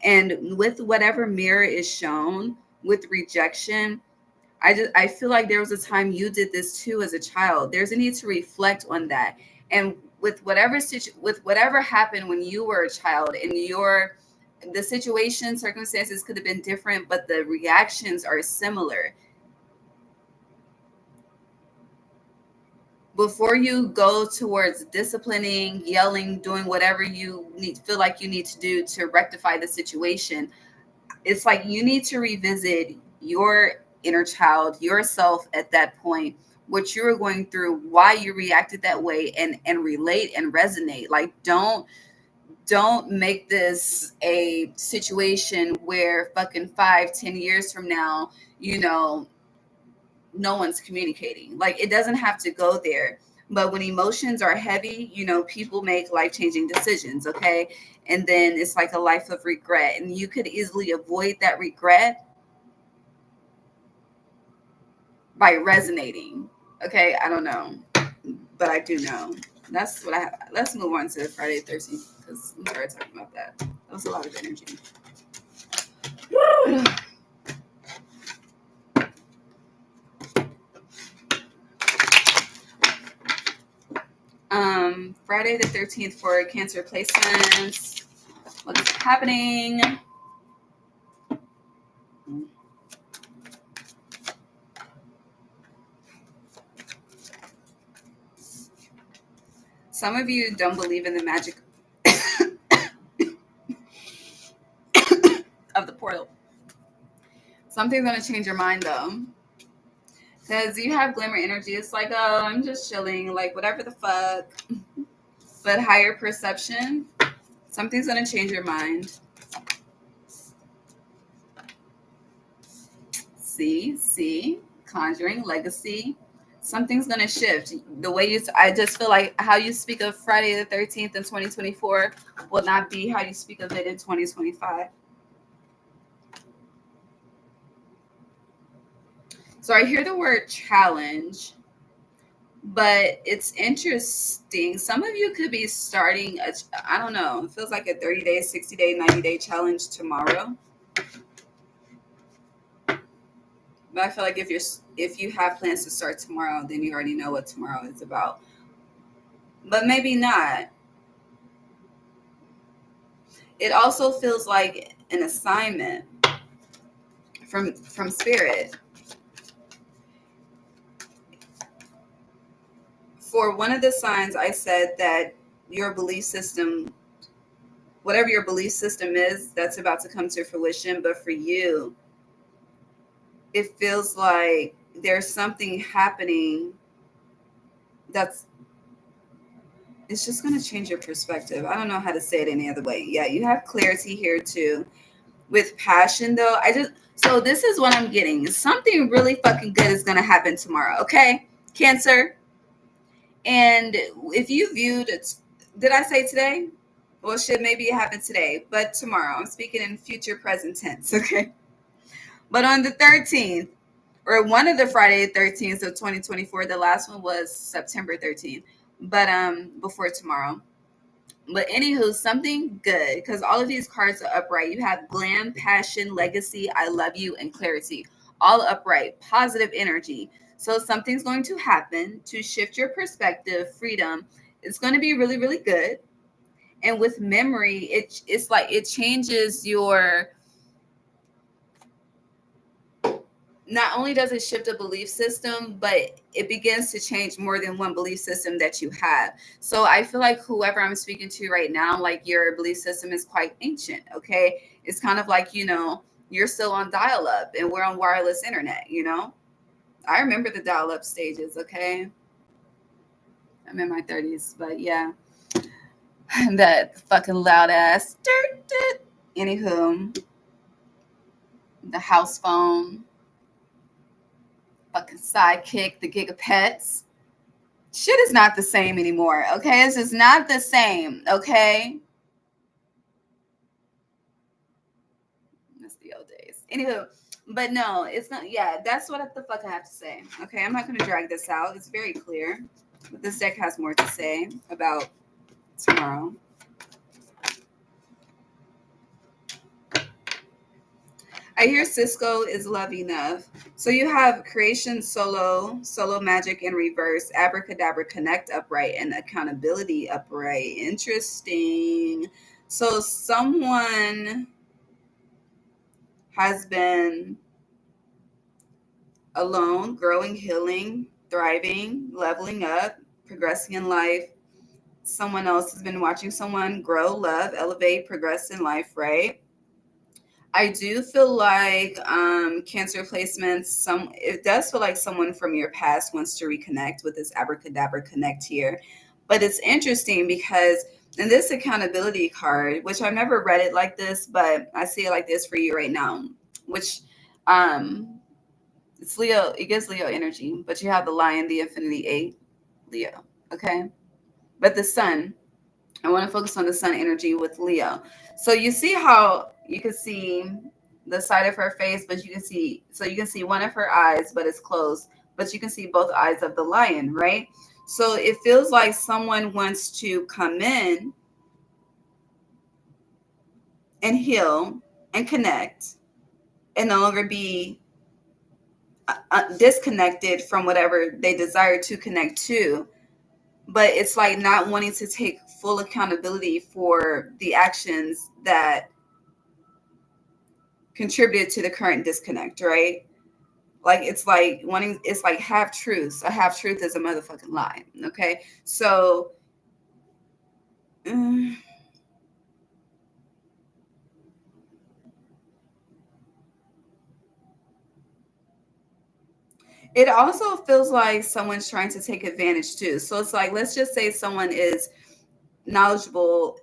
And with whatever mirror is shown, with rejection, I feel like there was a time you did this too as a child. There's a need to reflect on that, and with whatever happened when you were a child, and the situation circumstances could have been different, but the reactions are similar. before you go towards disciplining, yelling, doing whatever you feel like you need to do to rectify the situation, it's like you need to revisit your inner child, yourself at that point, what you were going through, why you reacted that way, and relate and resonate. Like, don't make this a situation where fucking 5-10 years from now, no one's communicating. Like, it doesn't have to go there. But when emotions are heavy, people make life-changing decisions, okay? And then it's like a life of regret, and you could easily avoid that regret by resonating. Okay, I don't know, but I do know. That's what I have. Let's move on to Friday the 13th, because I'm tired of talking about that. That was a lot of energy. Friday the 13th for Cancer placements. What's happening? Some of you don't believe in the magic of the portal. Something's going to change your mind, though. Because you have glimmer energy. It's like, oh, I'm just chilling, like whatever the fuck. But higher perception, something's going to change your mind. See, conjuring, legacy. Something's going to shift. The way I just feel like how you speak of Friday the 13th in 2024 will not be how you speak of it in 2025. So I hear the word challenge, but it's interesting. Some of you could be starting I don't know, it feels like a 30-day, 60-day, 90-day challenge tomorrow. But I feel like if you have plans to start tomorrow, then you already know what tomorrow is about. But maybe not. It also feels like an assignment from spirit. For one of the signs, I said that your belief system, whatever your belief system is, that's about to come to fruition. But for you, it feels like there's something happening it's just going to change your perspective. I don't know how to say it any other way. Yeah, you have clarity here too. With passion, though, so this is what I'm getting. Something really fucking good is going to happen tomorrow, okay? Cancer. And if you viewed it, did I say today? Well, shit, maybe it happened today, but tomorrow. I'm speaking in future present tense, okay? But on the 13th, or one of the Friday 13th of 2024, the last one was September 13th, but before tomorrow. But anywho, something good, because all of these cards are upright. You have glam, passion, legacy, I love you, and clarity. All upright, positive energy. So something's going to happen to shift your perspective, freedom. It's going to be really, really good. And with memory, it's like it changes your, not only does it shift a belief system, but it begins to change more than one belief system that you have. So I feel like whoever I'm speaking to right now, like your belief system is quite ancient, okay? It's kind of like, you're still on dial-up and we're on wireless internet, I remember the dial-up stages, okay? I'm in my 30s, but yeah. That fucking loud ass. Anywho, the house phone, fucking sidekick, the gigapets. Shit is not the same anymore, okay? It's just not the same, okay? That's the old days. Anywho, but no, it's not. Yeah, that's what the fuck I have to say. Okay, I'm not going to drag this out. It's very clear. But this deck has more to say about tomorrow. I hear Cisco is love enough. So you have creation solo magic in reverse, abracadabra connect upright, and accountability upright. Interesting. So someone has been alone, growing, healing, thriving, leveling up, progressing in life. Someone else has been watching someone grow, love, elevate, progress in life, right? I do feel like Cancer placements, it does feel like someone from your past wants to reconnect with this abracadabra connect here. But it's interesting because in this accountability card, which I've never read it like this, but I see it like this for you right now, which um it's Leo, it gives Leo energy, but you have the Lion, the Infinity 8, Leo, okay? But the Sun, I want to focus on the Sun energy with Leo. So you see how you can see the side of her face, but you can see, so you can see one of her eyes, but it's closed, but you can see both eyes of the lion, right? So it feels like someone wants to come in and heal and connect and no longer be disconnected from whatever they desire to connect to. But it's like not wanting to take full accountability for the actions that contributed to the current disconnect, right? Like it's like wanting, it's like half truths. A half truth is a motherfucking lie. Okay. So it also feels like someone's trying to take advantage too. So it's like, let's just say someone is knowledgeable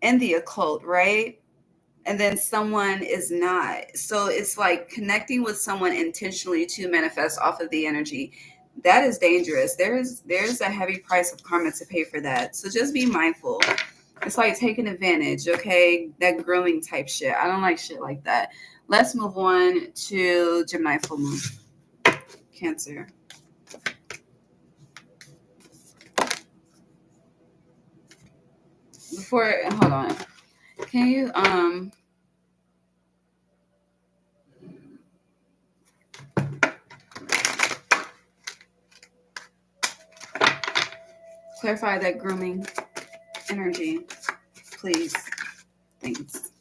in the occult, right? And then someone is not. So it's like connecting with someone intentionally to manifest off of the energy. That is dangerous. There's a heavy price of karma to pay for that. So just be mindful. It's like taking advantage, okay? That grooming type shit. I don't like shit like that. Let's move on to Gemini full moon. Cancer. Before, hold on. Can you clarify that grooming energy, please? Thanks.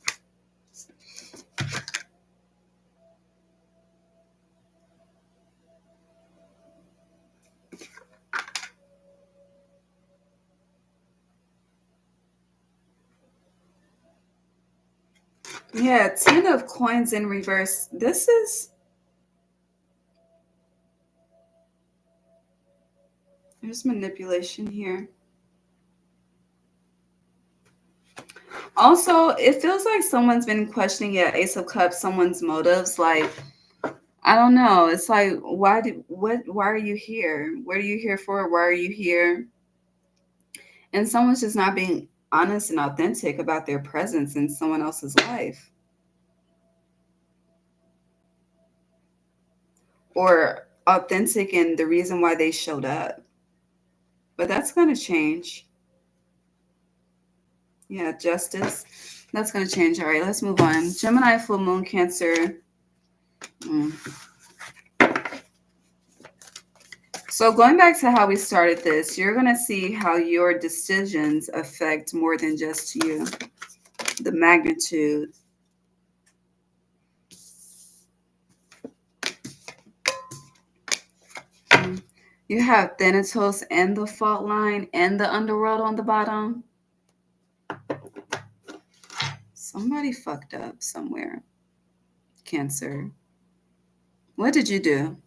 Yeah, 10 of coins in reverse. There's manipulation here. Also, it feels like someone's been questioning at Ace of Cups, someone's motives. Like, I don't know. It's like, why are you here? What are you here for? Why are you here? And someone's just not being honest and authentic about their presence in someone else's life. Or authentic in the reason why they showed up. But that's going to change. Yeah, justice. That's going to change. All right, let's move on. Gemini, full moon, Cancer. So going back to how we started this, you're going to see how your decisions affect more than just you. The magnitude. You have Thanatos and the fault line and the underworld on the bottom. Somebody fucked up somewhere. Cancer. What did you do?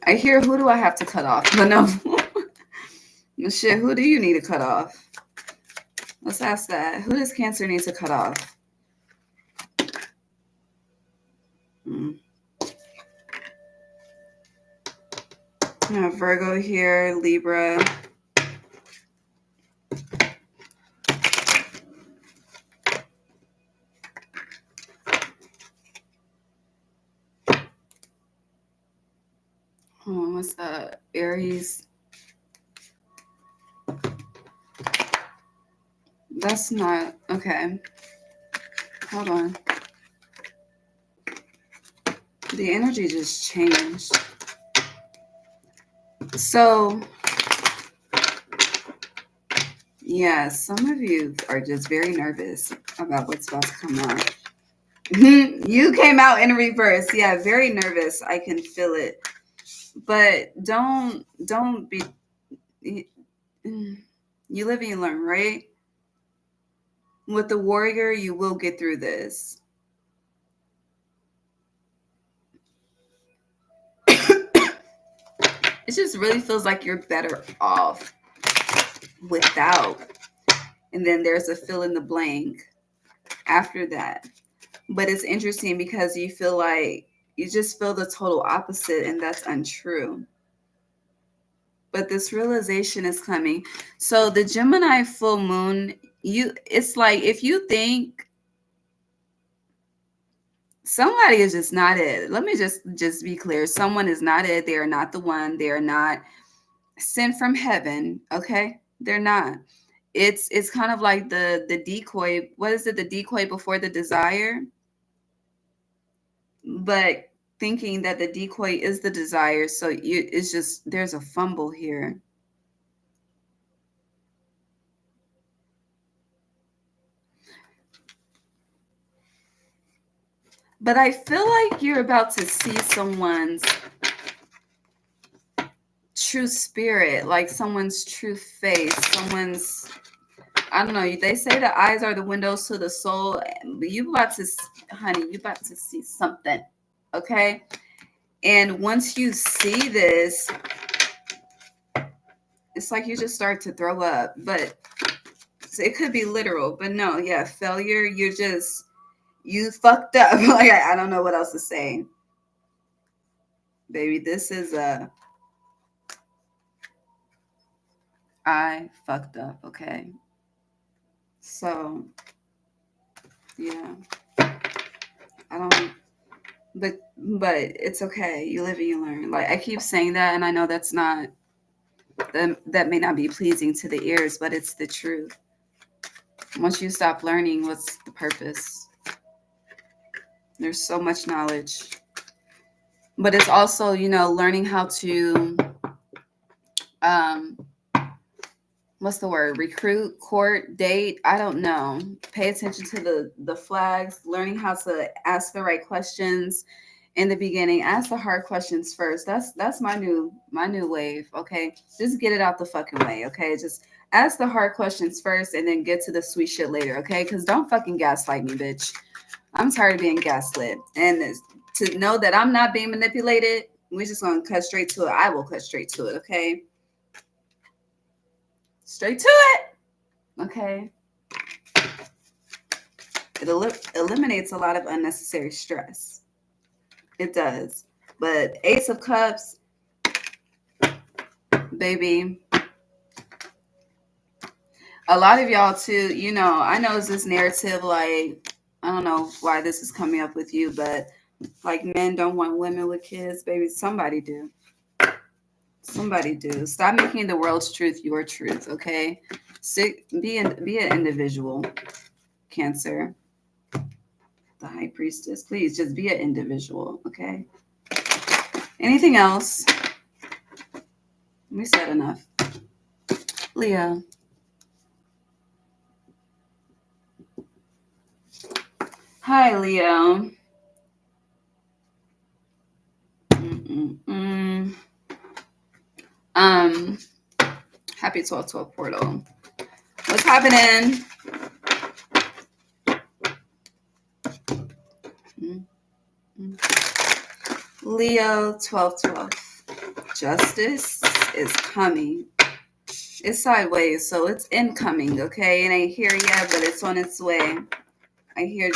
I hear, who do I have to cut off? But no. Shit, who do you need to cut off? Let's ask that. Who does Cancer need to cut off? Virgo here, Libra. Oh, what's that? Aries. That's not okay. Hold on. The energy just changed. So, yeah, some of you are just very nervous about what's about to come up. You came out in reverse. Yeah, very nervous. I can feel it. But don't be you, you live and you learn, right? With the warrior, you will get through this. It just really feels like you're better off without. And then there's a fill in the blank after that. But it's interesting because you feel like you just feel the total opposite, and that's untrue. But this realization is coming. So the Gemini full moon, it's like if you think somebody is just not it. Let me just be clear. Someone is not it. They are not the one. They are not sent from heaven. Okay? They're not. It's kind of like the decoy. What is it? The decoy before the desire? But thinking that the decoy is the desire, so it's just there's a fumble here. But I feel like you're about to see someone's true spirit, like someone's true face, someone's, I don't know. They say the eyes are the windows to the soul, but you about to, honey, you about to see something, okay? And once you see this, it's like you just start to throw up, but it could be literal. But no, yeah, failure. You fucked up. Like I don't know what else to say, baby. This is I fucked up. Okay, so yeah, I don't. But it's okay. You live and you learn. Like I keep saying that, and I know that may not be pleasing to the ears, but it's the truth. Once you stop learning, what's the purpose? There's so much knowledge, but it's also learning how to um what's the word, recruit, court, date, I don't know, pay attention to the flags, learning how to ask the right questions in the beginning. Ask the hard questions first. That's my new wave. Okay, just get it out the fucking way. Okay, just ask the hard questions first and then get to the sweet shit later. Okay, because don't fucking gaslight me, bitch. I'm tired of being gaslit. And to know that I'm not being manipulated, we're just gonna cut straight to it. I will cut straight to it. Okay, straight to it. Okay. It eliminates a lot of unnecessary stress. It does. But Ace of Cups, baby, a lot of y'all too, I know it's this narrative, like, I don't know why this is coming up with you, but like men don't want women with kids, baby. Somebody do. Somebody do. Stop making the world's truth your truth, okay? Be an individual, Cancer. The High Priestess. Please just be an individual, okay? Anything else? We said enough. Leo. Hi, Leo. Mm-mm-mm. Um, Happy 12/12 portal. What's happening? Leo 12/12. Justice is coming. It's sideways, so it's incoming, okay? It ain't here yet, but it's on its way. I hear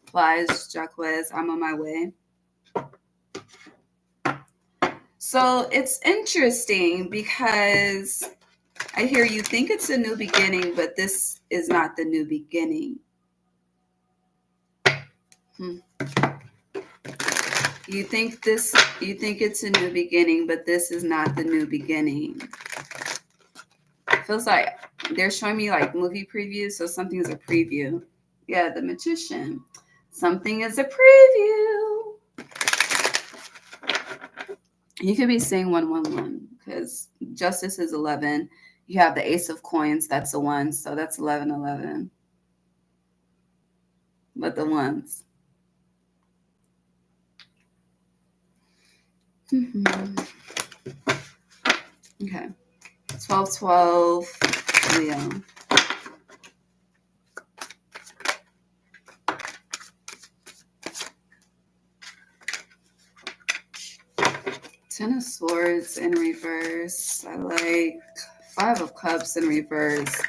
Flies, Jacquez, I'm on my way. So it's interesting because I hear you think it's a new beginning, but this is not the new beginning. You think it's a new beginning, but this is not the new beginning. It feels like they're showing me like movie previews, so something is a preview. Yeah, the Magician. Something is a preview. You could be saying 111 because Justice is 11. You have the Ace of Coins, that's a 1, so that's 1111. But the ones. Mhm. Okay. 12, 12, Leo. Ten of Swords in reverse. I like Five of Cups in reverse.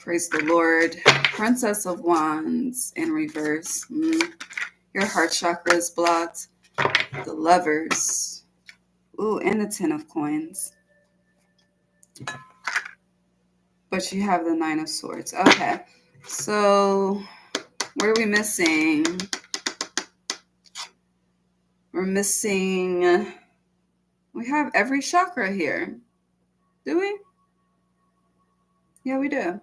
Praise the Lord. Princess of Wands in reverse. Your heart chakra is blocked. The Lovers. Ooh, and the Ten of Coins. But you have the Nine of Swords. Okay. So, what are we missing? We're missing... We have every chakra here. Do we? Yeah, we do.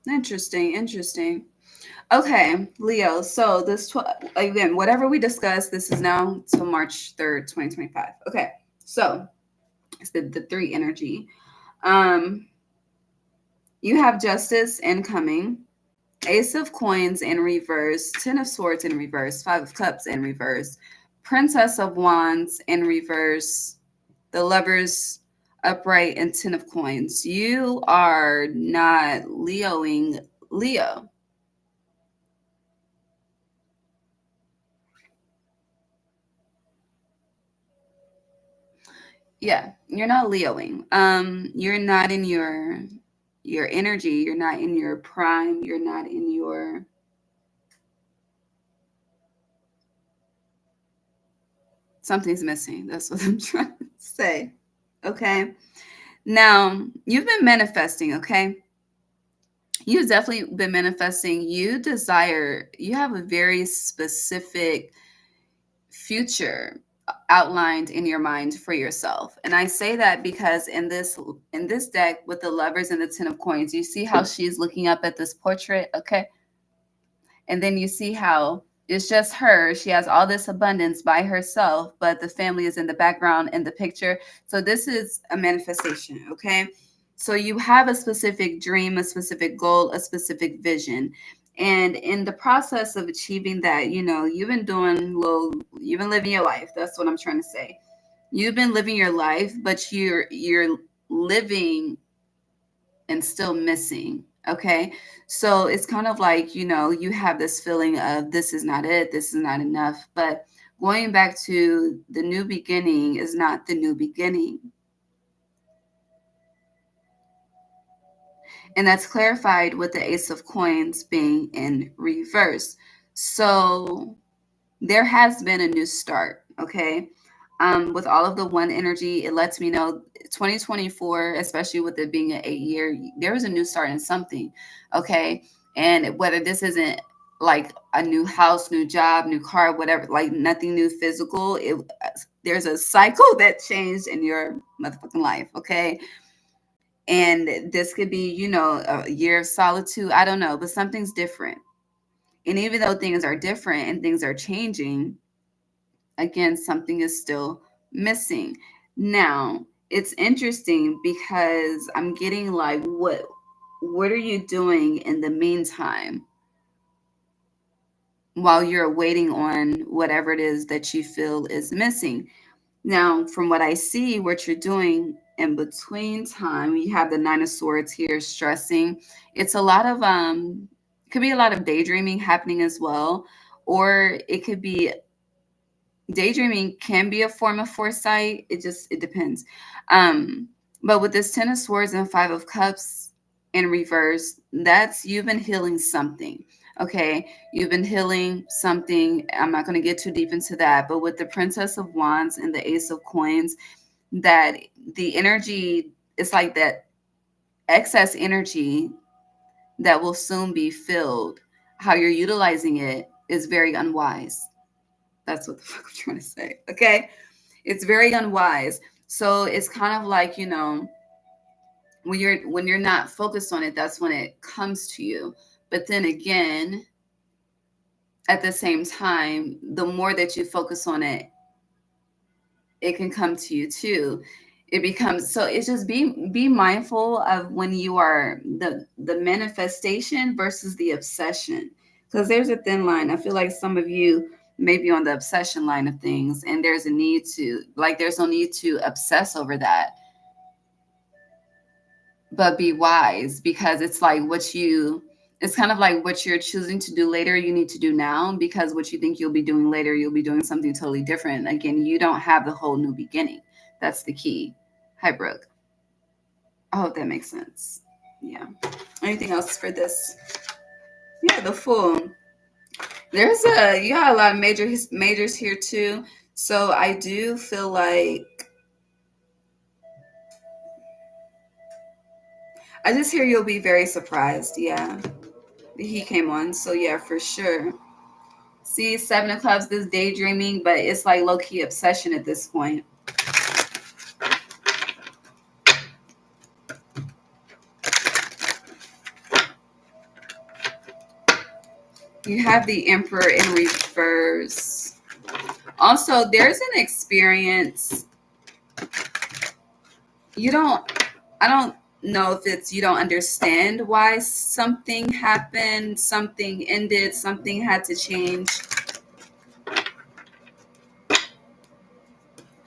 Interesting, interesting. Okay, Leo. So again, whatever we discussed, this is now till March 3rd, 2025. Okay, so it's the three energy. You have Justice incoming, Ace of Coins in reverse, Ten of Swords in reverse, Five of Cups in reverse, Princess of Wands in reverse, the Lovers upright, and Ten of Coins. You are not Leoing Leo. Yeah, you're not Leoing. You're not in your energy. You're not in your prime. You're not in your... Something's missing. That's what I'm trying to say. Okay. Now, you've been manifesting, okay? You've definitely been manifesting. You have a very specific future outlined in your mind for yourself. And I say that because in this deck with the Lovers and the Ten of Coins, you see how she's looking up at this portrait, okay? And then you see how it's just her. She has all this abundance by herself, but the family is in the background in the picture. So this is a manifestation, okay? So you have a specific dream, a specific goal, a specific vision. And in the process of achieving that, you've been living your life. That's what I'm trying to say. You've been living your life, but you're living and still missing. Okay. So it's kind of like, you have this feeling of this is not it, this is not enough. But going back to the new beginning is not the new beginning. And that's clarified with the Ace of Coins being in reverse. So there has been a new start. Okay. With all of the one energy, it lets me know 2024, especially with it being an 8 year, there was a new start in something. Okay. And whether this isn't like a new house, new job, new car, whatever, like nothing new physical, there's a cycle that changed in your motherfucking life. Okay. And this could be, a year of solitude. I don't know, but something's different. And even though things are different and things are changing, again, something is still missing. Now, it's interesting because I'm getting like, what are you doing in the meantime while you're waiting on whatever it is that you feel is missing? Now, from what I see, what you're doing in between time, you have the Nine of Swords here stressing. It's a lot of could be a lot of daydreaming happening as well, or it could be daydreaming can be a form of foresight. It depends. Um, but with this Ten of Swords and Five of Cups in reverse, that's you've been healing something. Okay, you've been healing something. I'm not going to get too deep into that, but with the Princess of Wands and the Ace of Coins, that the energy, it's like that excess energy that will soon be filled. How you're utilizing it is very unwise. That's what the fuck I'm trying to say. Okay. It's very unwise. So it's kind of like, when you're not focused on it, that's when it comes to you. But then again, at the same time, the more that you focus on it, it can come to you too. It becomes so it's just be mindful of when you are the manifestation versus the obsession. Because there's a thin line. I feel like some of you maybe on the obsession line of things, and there's a need to, like, there's no need to obsess over that, but be wise, because it's like it's kind of like what you're choosing to do later, you need to do now, because what you think you'll be doing later, you'll be doing something totally different. Again, you don't have the whole new beginning. That's the key. Hi, Brooke. I hope that makes sense. Yeah. Anything else for this? Yeah, the Fool. You got a lot of majors here too. So I do feel like I just hear you'll be very surprised. Yeah. He came on. So yeah, for sure. See, 7 of Clubs, this daydreaming, but it's like low-key obsession at this point. You have the Emperor in reverse. Also, there's an experience. I don't know if it's you don't understand why something happened, something ended, something had to change.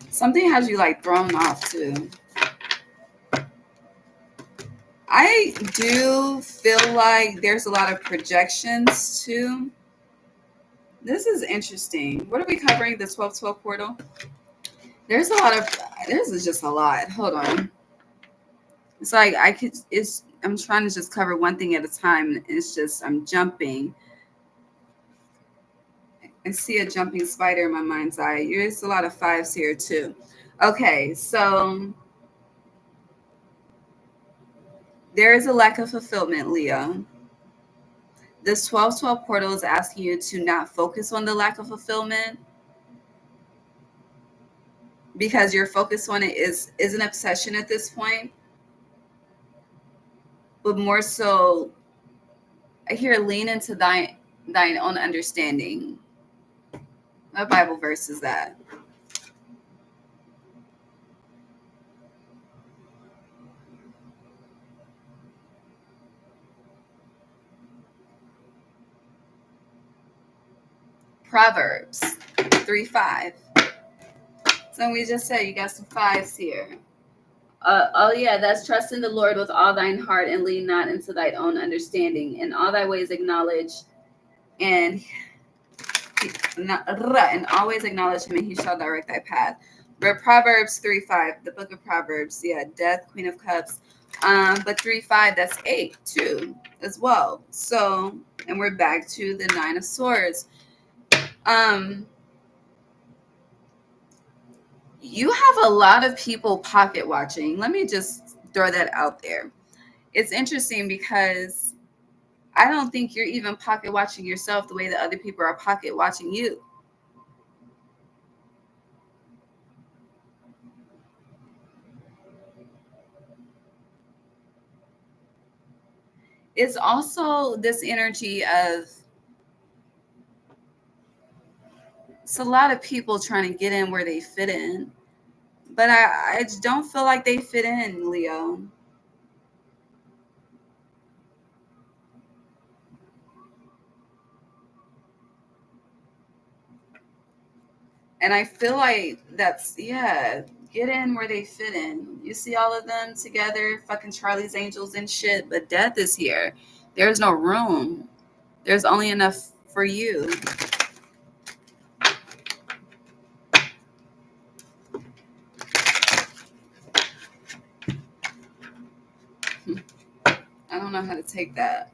Something has you like thrown off too. I do feel like there's a lot of projections too. This is interesting. What are we covering? The 1212 portal? There's just a lot. Hold on. It's like I'm trying to just cover one thing at a time. It's just I'm jumping. I see a jumping spider in my mind's eye. There's a lot of 5s here too. Okay, so there is a lack of fulfillment, Leo. This 1212 portal is asking you to not focus on the lack of fulfillment, because your focus on it is an obsession at this point, but more so I hear lean into thine own understanding. What Bible verse is that? Proverbs 3:5. So we just said you got some 5s here. Oh yeah, that's trust in the Lord with all thine heart and lean not into thine own understanding. In all thy ways acknowledge, and always acknowledge him, and he shall direct thy path. But Proverbs 3:5, the book of Proverbs, yeah, Death, Queen of Cups. But 3:5, that's 8 too, as well. So, and we're back to the 9 of Swords. You have a lot of people pocket watching. Let me just throw that out there. It's interesting because I don't think you're even pocket watching yourself the way that other people are pocket watching you. It's also this energy of it's a lot of people trying to get in where they fit in, but I don't feel like they fit in, Leo. And I feel like that's, yeah, get in where they fit in. You see all of them together, fucking Charlie's Angels and shit, but death is here. There's no room. There's only enough for you. I don't know how to take that.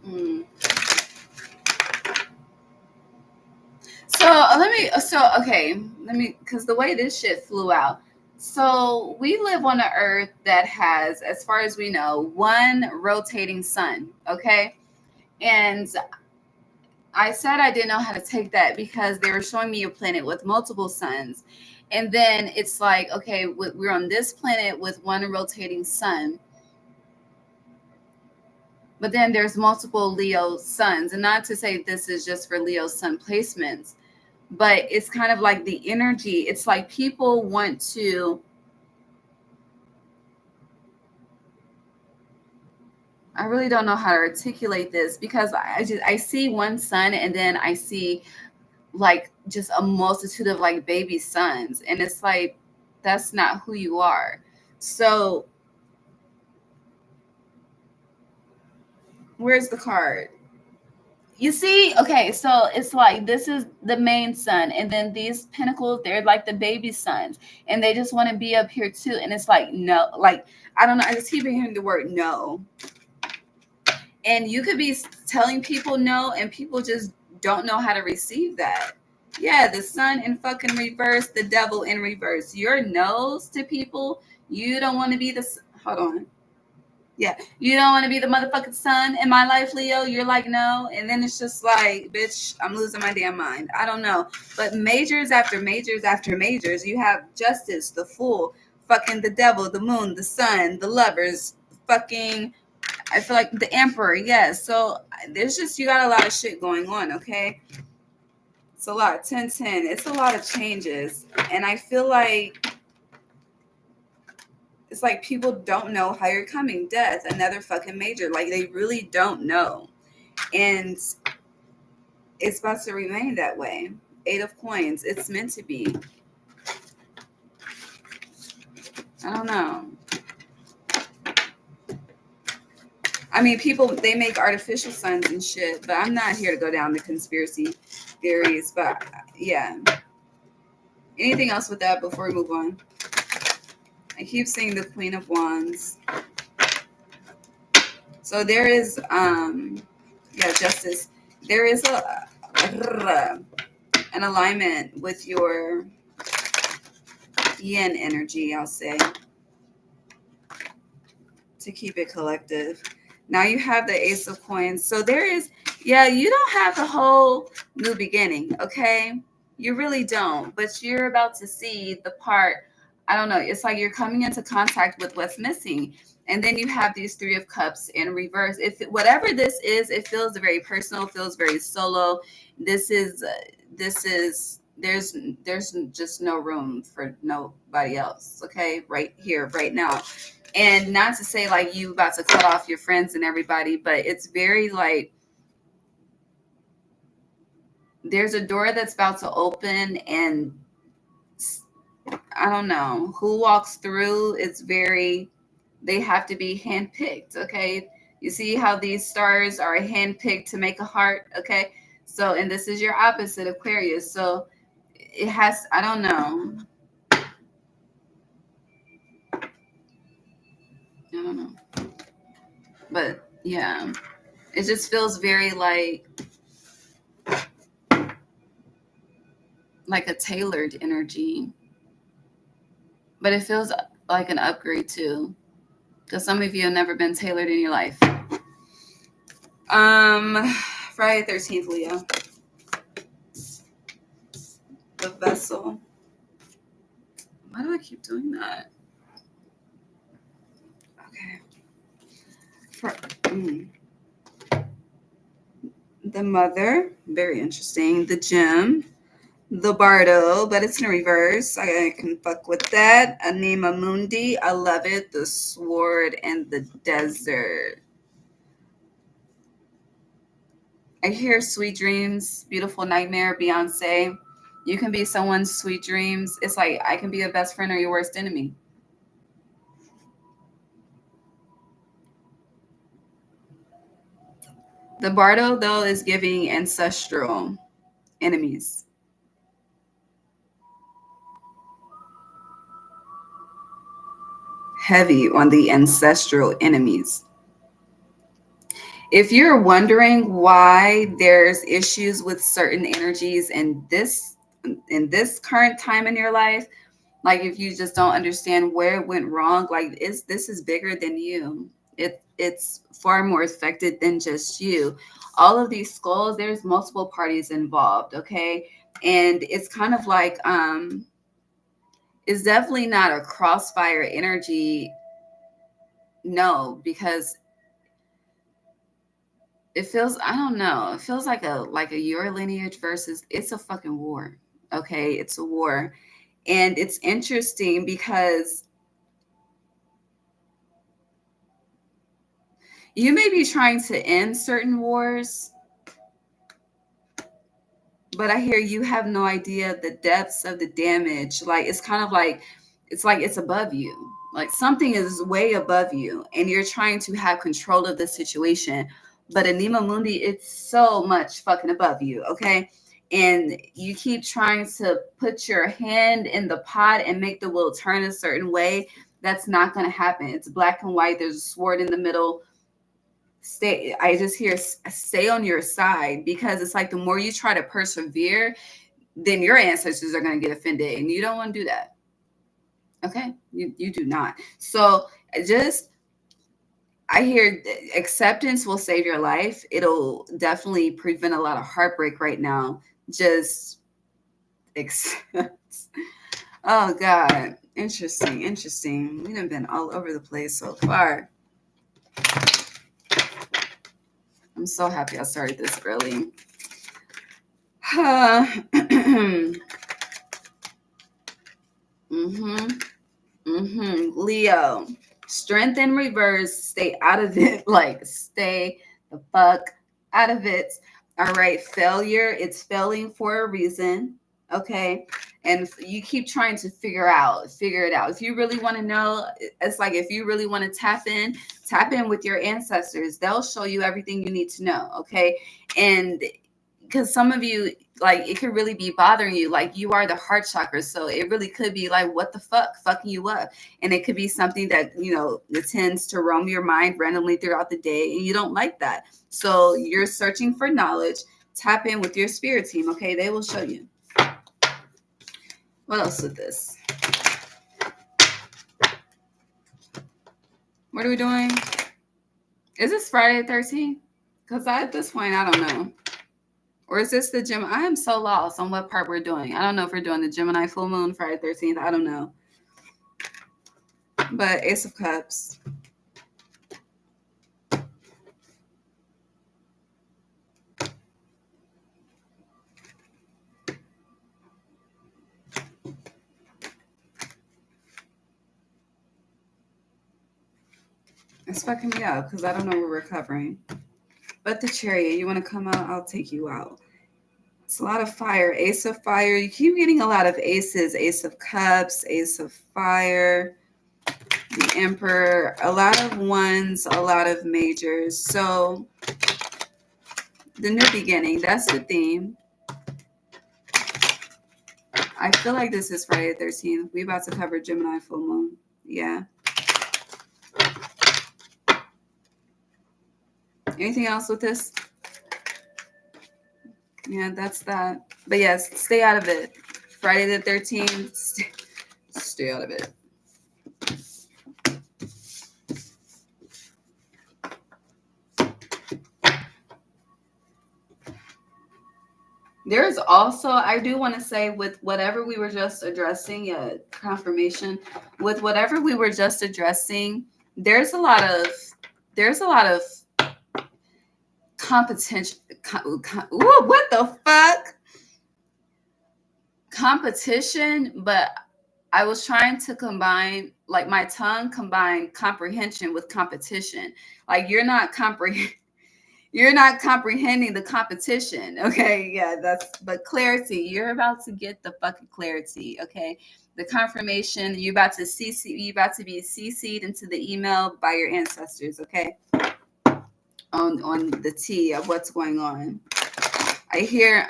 Mm. Because the way this shit flew out. So we live on an earth that has, as far as we know, one rotating sun. Okay. And I said I didn't know how to take that because they were showing me a planet with multiple suns. And then it's like, okay, we're on this planet with one rotating sun. But then there's multiple Leo suns. And not to say this is just for Leo sun placements, but it's kind of like the energy. It's like people want to I really don't know how to articulate this because I see one sun and then I see like just a multitude of like baby sons, and it's like that's not who you are. So where's the card? You see, okay, so it's like this is the main sun, and then these pinnacles, they're like the baby sons, and they just want to be up here too. And it's like, no, like, I don't know, I just keep hearing the word no. And you could be telling people no, and people just don't know how to receive that. Yeah, the sun in fucking reverse, the devil in reverse. Your no's to people, you don't want to be the, hold on. Yeah, you don't want to be the motherfucking son in my life, Leo. You're like, no. And then it's just like, bitch, I'm losing my damn mind. I don't know. But majors after majors after majors, you have justice, the fool, fucking the devil, the moon, the sun, the lovers, fucking, I feel like the emperor. Yes. So there's just, you got a lot of shit going on, okay? It's a lot. 10-10. It's a lot of changes. And I feel like it's like people don't know how you're coming. Death, another fucking major. Like they really don't know. And it's about to remain that way. 8 of coins. It's meant to be. I don't know. I mean, people, they make artificial suns and shit, but I'm not here to go down the conspiracy theories. But yeah. Anything else with that before we move on? I keep seeing the Queen of Wands. So there is, justice. There is an alignment with your yin energy, I'll say, to keep it collective. Now you have the Ace of Coins. So there is, you don't have the whole new beginning, okay? You really don't. But you're about to see the part, I don't know, it's like you're coming into contact with what's missing. And then you have these 3 of Cups in reverse. If whatever this is, it feels very personal, feels very solo. This is there's just no room for nobody else, okay? Right here, right now. And not to say like you about to cut off your friends and everybody, but it's very like there's a door that's about to open, and I don't know who walks through. It's very, they have to be handpicked, okay? You see how these stars are handpicked to make a heart, okay? So, and this is your opposite, Aquarius. So it has, I don't know. I don't know. But yeah, it just feels very like a tailored energy. But it feels like an upgrade too. Because some of you have never been tailored in your life. Friday 13th, Leo. The vessel. Why do I keep doing that? Okay. The mother, very interesting. The gem, the bardo, but it's in reverse. I can fuck with that. Anima Mundi, I love it. The sword and the desert. I hear sweet dreams, beautiful nightmare, Beyonce. You can be someone's sweet dreams. It's like I can be your best friend or your worst enemy. The bardo, though, is giving ancestral enemies. Heavy on the ancestral enemies. If you're wondering why there's issues with certain energies in this current time in your life, like if you just don't understand where it went wrong, like this is bigger than you. It's far more affected than just you. All of these skulls, there's multiple parties involved, okay? And it's kind of like it's definitely not a crossfire energy, no, because it feels, I don't know, it feels like a your lineage versus, it's a fucking war, okay? It's a war. And it's interesting because You may be trying to end certain wars, but I hear you have no idea the depths of the damage. Like it's kind of like it's above you. Like something is way above you, and you're trying to have control of the situation. But Anima Mundi, it's so much fucking above you, okay? And you keep trying to put your hand in the pot and make the wheel turn a certain way. That's not going to happen. It's black and white. There's a sword in the middle. Stay, I just hear stay on your side, because it's like the more you try to persevere, then your ancestors are going to get offended, and you don't want to do that. Okay, you do not. So just, I hear acceptance will save your life. It'll definitely prevent a lot of heartbreak right now. Just accept. Oh God, interesting. We done been all over the place so far. I'm so happy I started this early. Leo, strength in reverse. Stay out of it. Like, stay the fuck out of it. All right. Failure. It's failing for a reason. Okay. And you keep trying to figure it out. If you really want to know, it's like if you really want to tap in with your ancestors. They'll show you everything you need to know. Okay. And because some of you, like, it could really be bothering you. Like, you are the heart chakra, so it really could be like, what the fuck, fucking you up. And it could be something that, it tends to roam your mind randomly throughout the day, and you don't like that. So you're searching for knowledge. Tap in with your spirit team. Okay, they will show you. What else with this? What are we doing? Is this Friday the 13th? Because at this point, I don't know. Or is this the Gemini? I am so lost on what part we're doing. I don't know if we're doing the Gemini full moon, Friday 13th. I don't know. But Ace of Cups. It's fucking me up because I don't know what we're covering. But the Chariot, you want to come out? I'll take you out. It's a lot of fire. Ace of Fire. You keep getting a lot of aces. Ace of Cups, Ace of Fire, the Emperor, a lot of ones, a lot of majors. So the new beginning, that's the theme. I feel like this is Friday the 13th. We about to cover Gemini full moon. Yeah. Anything else with this? Yeah, that's that. But yes, stay out of it. Friday the 13th, stay out of it. There's also, I do want to say, with whatever we were just addressing, confirmation, with whatever we were just addressing, there's a lot of competition. What the fuck? Competition, but I was trying to combine, like my tongue combined comprehension with competition. Like you're not comprehending the competition. Okay. Yeah, but clarity. You're about to get the fucking clarity. Okay. The confirmation, you about to be CC'd into the email by your ancestors. Okay. On the tea of what's going on. I hear,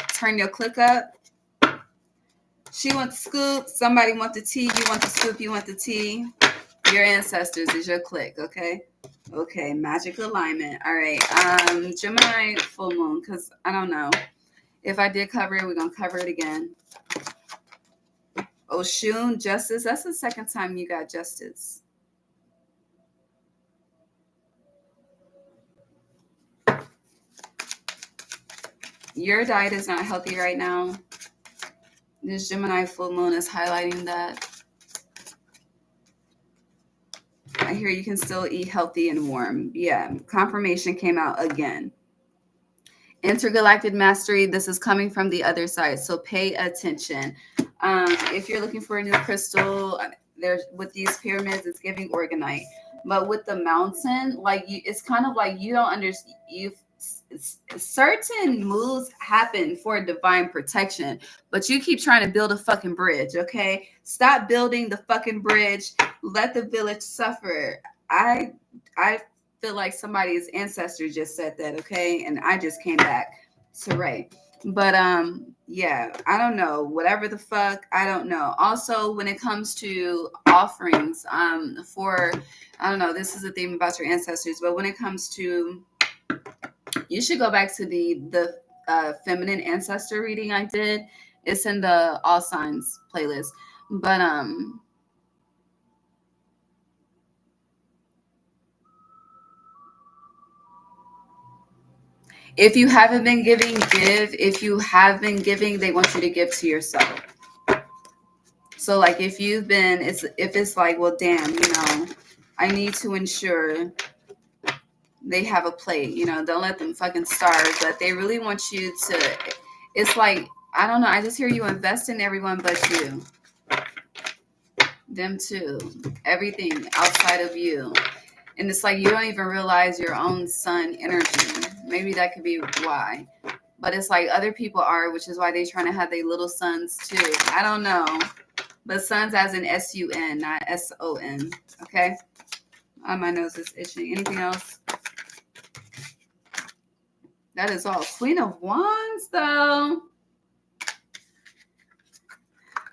turn your click up. She wants the scoop. Somebody want the tea. You want the scoop. You want the tea. Your ancestors is your click. Okay. Okay, magic alignment. All right. Gemini full moon, because I don't know. If I did cover it, we're going to cover it again. Oshun, justice. That's the second time you got justice. Your diet is not healthy right now. This Gemini full moon is highlighting that. I hear you can still eat healthy and warm. Yeah, confirmation came out again. Intergalactic mastery. This is coming from the other side, so pay attention. If you're looking for a new crystal, there's with these pyramids, it's giving organite. But with the mountain, like you, it's kind of like you don't understand. Certain moves happen for divine protection, but you keep trying to build a fucking bridge. Okay, stop building the fucking bridge. Let the village suffer. I feel like somebody's ancestor just said that. Okay, and I just came back to right. But yeah, I don't know. Whatever the fuck, I don't know. Also, when it comes to offerings, for I don't know, this is a theme about your ancestors, but when it comes to, you should go back to the feminine ancestor reading I did. It's in the All Signs playlist. But if you haven't been giving, give. If you have been giving, they want you to give to yourself. So like if you've been, if it's like, well, damn, I need to ensure they have a plate. Don't let them fucking starve. But they really want you to. It's like, I don't know. I just hear you invest in everyone but you. Them too. Everything outside of you. And it's like you don't even realize your own sun energy. Maybe that could be why. But it's like other people are, which is why they're trying to have their little sons too. I don't know. But sons as in S-U-N, not S-O-N. Okay? Oh, my nose is itching. Anything else? That is all. Queen of Wands, though.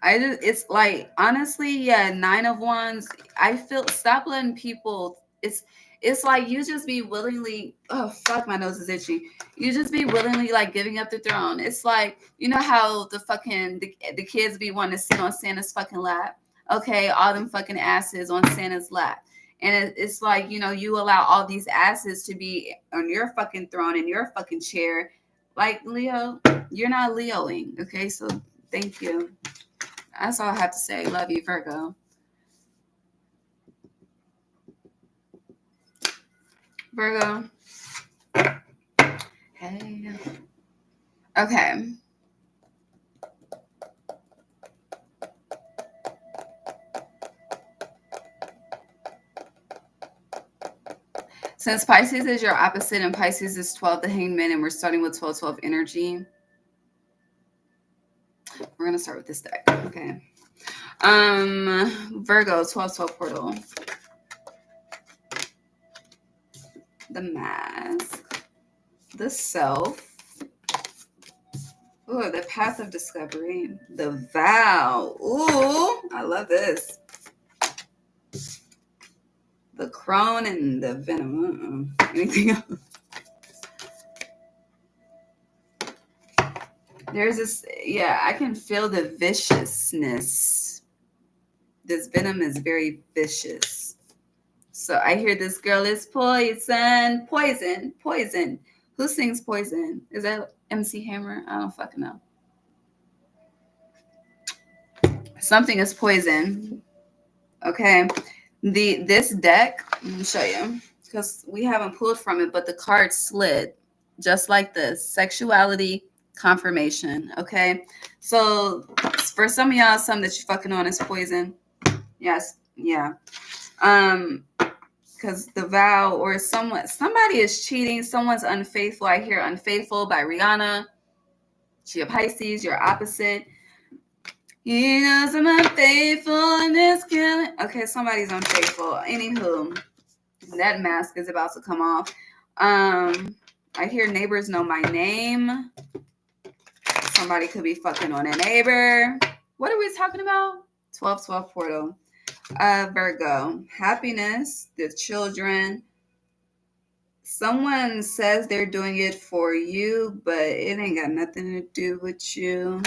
It's like, honestly, yeah, 9 of Wands. I feel, stop letting people, it's like you just be willingly, oh fuck, my nose is itchy. You just be willingly like giving up the throne. It's like, you know how the kids be wanting to sit on Santa's fucking lap. Okay, all them fucking asses on Santa's lap. And it's like, you allow all these asses to be on your fucking throne, in your fucking chair. Like, Leo, you're not Leoing. Okay, so thank you. That's all I have to say. Love you, Virgo. Virgo. Hey. Okay. Since Pisces is your opposite and Pisces is 12, the hangman, and we're starting with 12-12 energy, we're going to start with this deck. Okay. Virgo, 12-12 portal. The mask. The self. Ooh, the path of discovery. The vow. Ooh, I love this. The crone and the venom. Anything else? There's this, yeah, I can feel the viciousness. This venom is very vicious. So I hear this girl is poison, poison, poison. Who sings Poison? Is that MC Hammer? I don't fucking know. Something is poison. Okay. This deck, let me show you, because we haven't pulled from it, but the card slid just like this. Sexuality, confirmation. Okay. So for some of y'all, some that you fucking on is poison. Yes. Yeah. Because the vow, or somebody is cheating, someone's unfaithful. I hear Unfaithful by Rihanna. She a Pisces, you're opposite. You know, I'm unfaithful in this killing. Okay, somebody's unfaithful. Anywho, that mask is about to come off. I hear neighbors know my name. Somebody could be fucking on a neighbor. What are we talking about? 12-12 portal. Virgo, happiness, the children. Someone says they're doing it for you, but it ain't got nothing to do with you.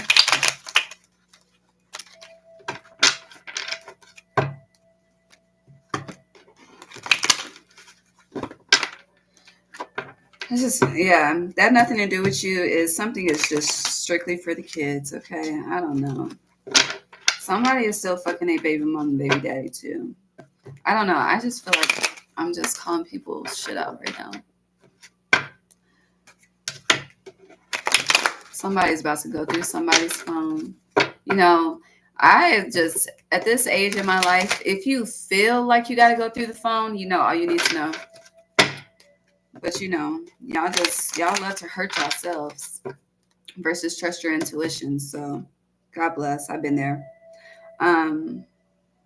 It's just, yeah, that nothing to do with you is something is just strictly for the kids, okay? I don't know. Somebody is still fucking a baby mom and baby daddy too. I don't know. I just feel like I'm just calling people shit out right now. Somebody's about to go through somebody's phone. You know, I just, at this age in my life, if you feel like you got to go through the phone, you know all you need to know. But y'all love to hurt yourselves versus trust your intuition. So God bless. I've been there. Um,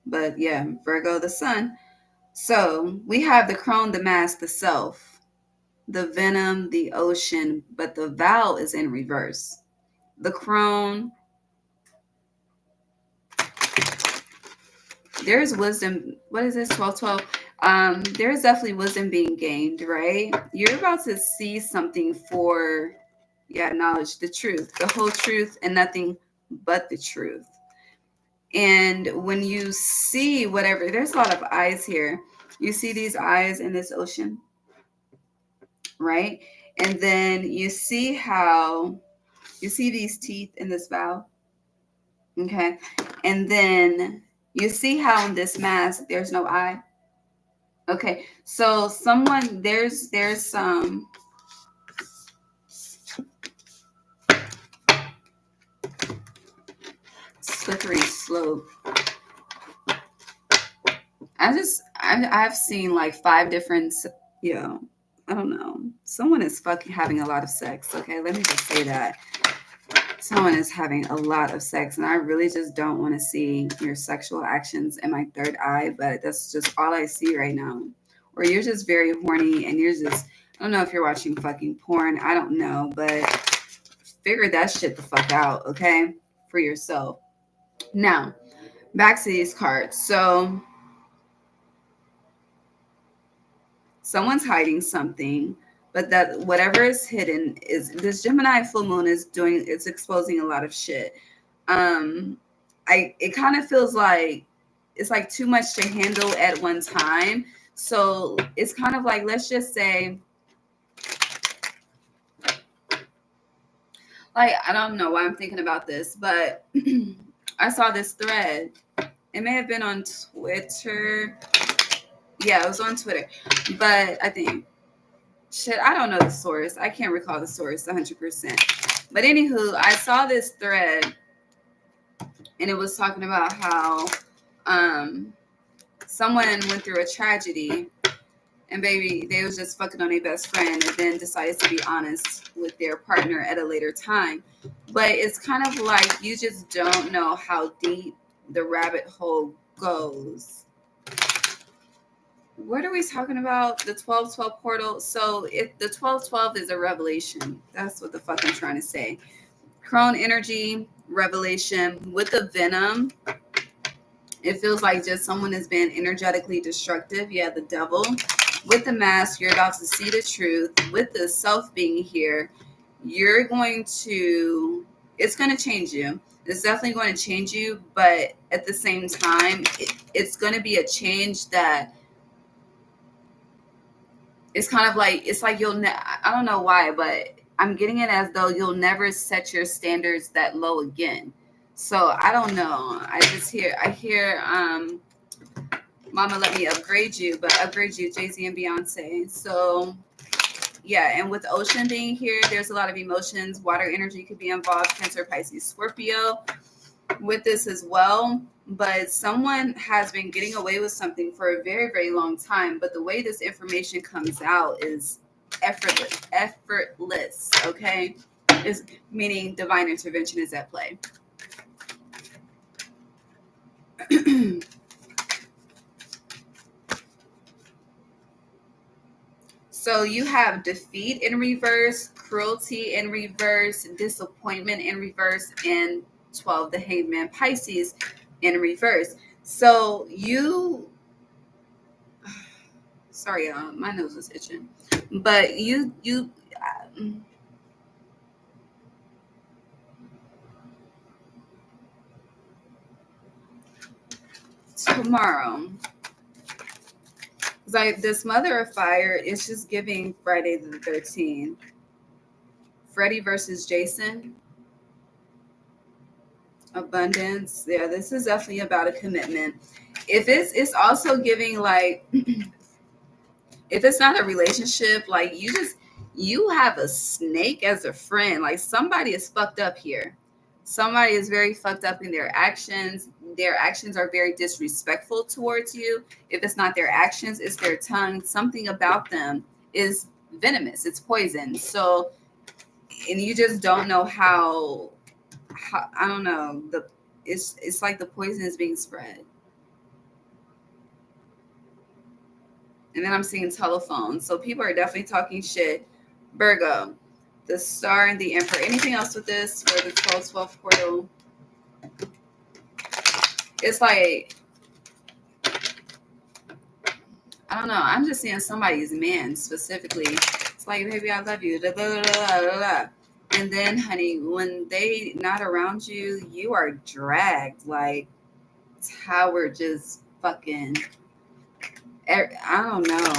but yeah, Virgo, the sun. So we have the crone, the mask, the self, the venom, the ocean, but the vow is in reverse. The crone, there's wisdom. What is this? 12, 12. There's definitely wisdom being gained, right? You're about to see something for, yeah, knowledge, the truth, the whole truth, and nothing but the truth. And when you see whatever, there's a lot of eyes here. You see these eyes in this ocean, right? And then you see how you see these teeth in this valve, okay? And then you see how in this mask there's no eye. Okay, so someone there's some slippery slope. I've seen like 5 different, you know, I don't know. Someone is fucking having a lot of sex. Okay, let me just say that. Someone is having a lot of sex, and I really just don't want to see your sexual actions in my third eye, but that's just all I see right now. Or you're just very horny and you're just, I don't know if you're watching fucking porn. I don't know, but figure that shit the fuck out, okay? For yourself. Now, back to these cards. So, someone's hiding something, but that whatever is hidden is this Gemini full moon is doing, it's exposing a lot of shit. It kind of feels like it's like too much to handle at one time. So it's kind of like, let's just say, like, I don't know why I'm thinking about this, but I saw this thread. It may have been on Twitter. Yeah, it was on Twitter. But I think, shit, I don't know the source. I can't recall the source 100%. But anywho, I saw this thread and it was talking about how someone went through a tragedy and baby, they was just fucking on their best friend and then decided to be honest with their partner at a later time. But it's kind of like you just don't know how deep the rabbit hole goes. What are we talking about? The 12/12 portal. So if the 12/12 is a revelation, that's what the fuck I'm trying to say. Crone energy, revelation with the venom. It feels like just someone has been energetically destructive. Yeah, the devil. With the mask, you're about to see the truth. With the self being here, you're going to, it's going to change you. It's definitely going to change you. But at the same time, it's going to be a change that it's kind of like, it's like I don't know why, but I'm getting it as though you'll never set your standards that low again. So I don't know. I hear Mama Let Me Upgrade You, but upgrade you, Jay-Z and Beyonce. So yeah, and with ocean being here, there's a lot of emotions. Water energy could be involved, Cancer, Pisces, Scorpio with this as well. But someone has been getting away with something for a very, very long time. But the way this information comes out is effortless, okay? Is meaning divine intervention is at play. So you have defeat in reverse, cruelty in reverse, disappointment in reverse, and 12, the hangman, Pisces in reverse. So you, sorry, my nose is itching, but you, tomorrow, like this Mother of Fire is just giving Friday the 13th. Freddy versus Jason. Abundance. Yeah, this is definitely about a commitment. If it's also giving like if it's not a relationship, like you have a snake as a friend. Like somebody is fucked up here. Somebody is very fucked up in their actions. Their actions are very disrespectful towards you. If it's not their actions, it's their tongue. Something about them is venomous. It's poison. So, and you just don't know how I don't know. It's like the poison is being spread. And then I'm seeing telephone. So people are definitely talking shit. Virgo, the star and the emperor. Anything else with this for the 12/12 portal? It's like, I don't know. I'm just seeing somebody's man specifically. It's like, baby, I love you. Da, da, da, da, da, da. And then, honey, when they not around you, you are dragged. Like, Tower just fucking, I don't know.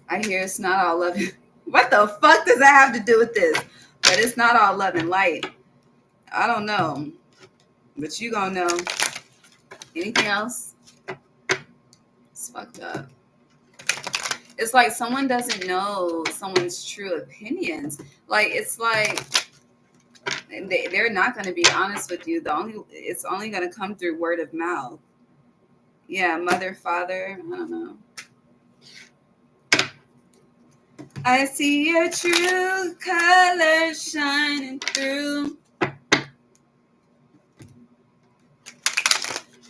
I hear it's not all love. What the fuck does that have to do with this? But it's not all love and light. I don't know. But you gonna know. Anything else? It's fucked up. It's like someone doesn't know someone's true opinions. Like, it's like they're not going to be honest with you. It's only going to come through word of mouth. Yeah, mother, father. I don't know. I see your true colors shining through.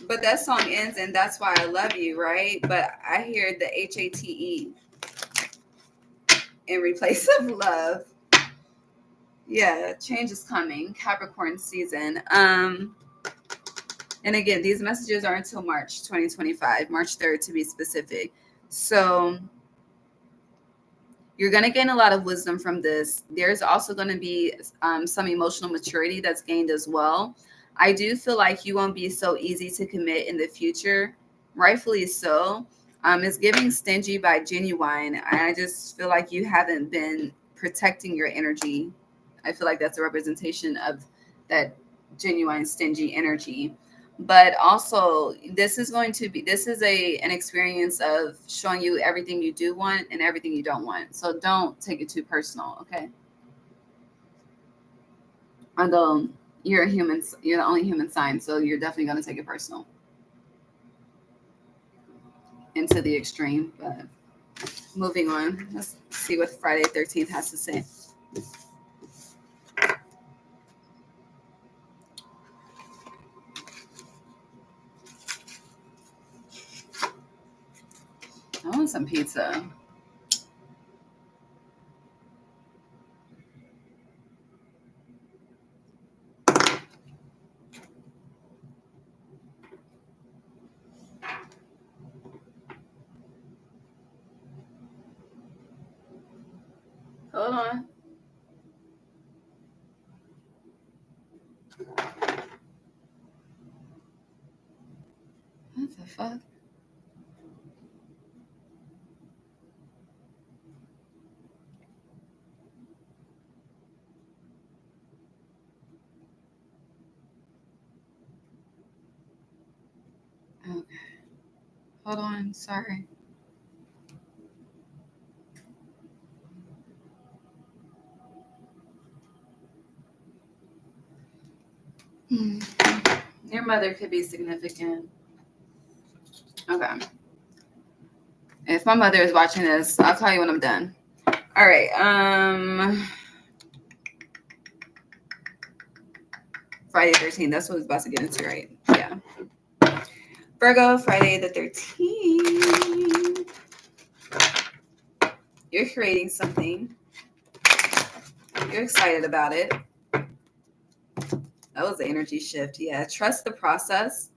But that song ends, and that's why I love you, right? But I hear the HATE in replace of love. Yeah, change is coming. Capricorn season. And again, these messages are until March 2025, March 3rd to be specific. So you're going to gain a lot of wisdom from this. There's also going to be some emotional maturity that's gained as well. I do feel like you won't be so easy to commit in the future, rightfully so. It's giving stingy by genuine. I just feel like you haven't been protecting your energy. I feel like that's a representation of that genuine stingy energy. But also, this is an experience of showing you everything you do want and everything you don't want. So don't take it too personal, okay? Although you're the only human sign, so you're definitely going to take it personal into the extreme. But moving on, let's see what Friday 13th has to say. I want some pizza. Hold on. What the fuck? Okay. Hold on. Sorry. Your mother could be significant. Okay. If my mother is watching this, I'll tell you when I'm done. All right. Friday 13th. That's what I was about to get into, right? Yeah. Virgo, Friday the 13th. You're creating something. You're excited about it. That was the energy shift. Yeah. Trust the process.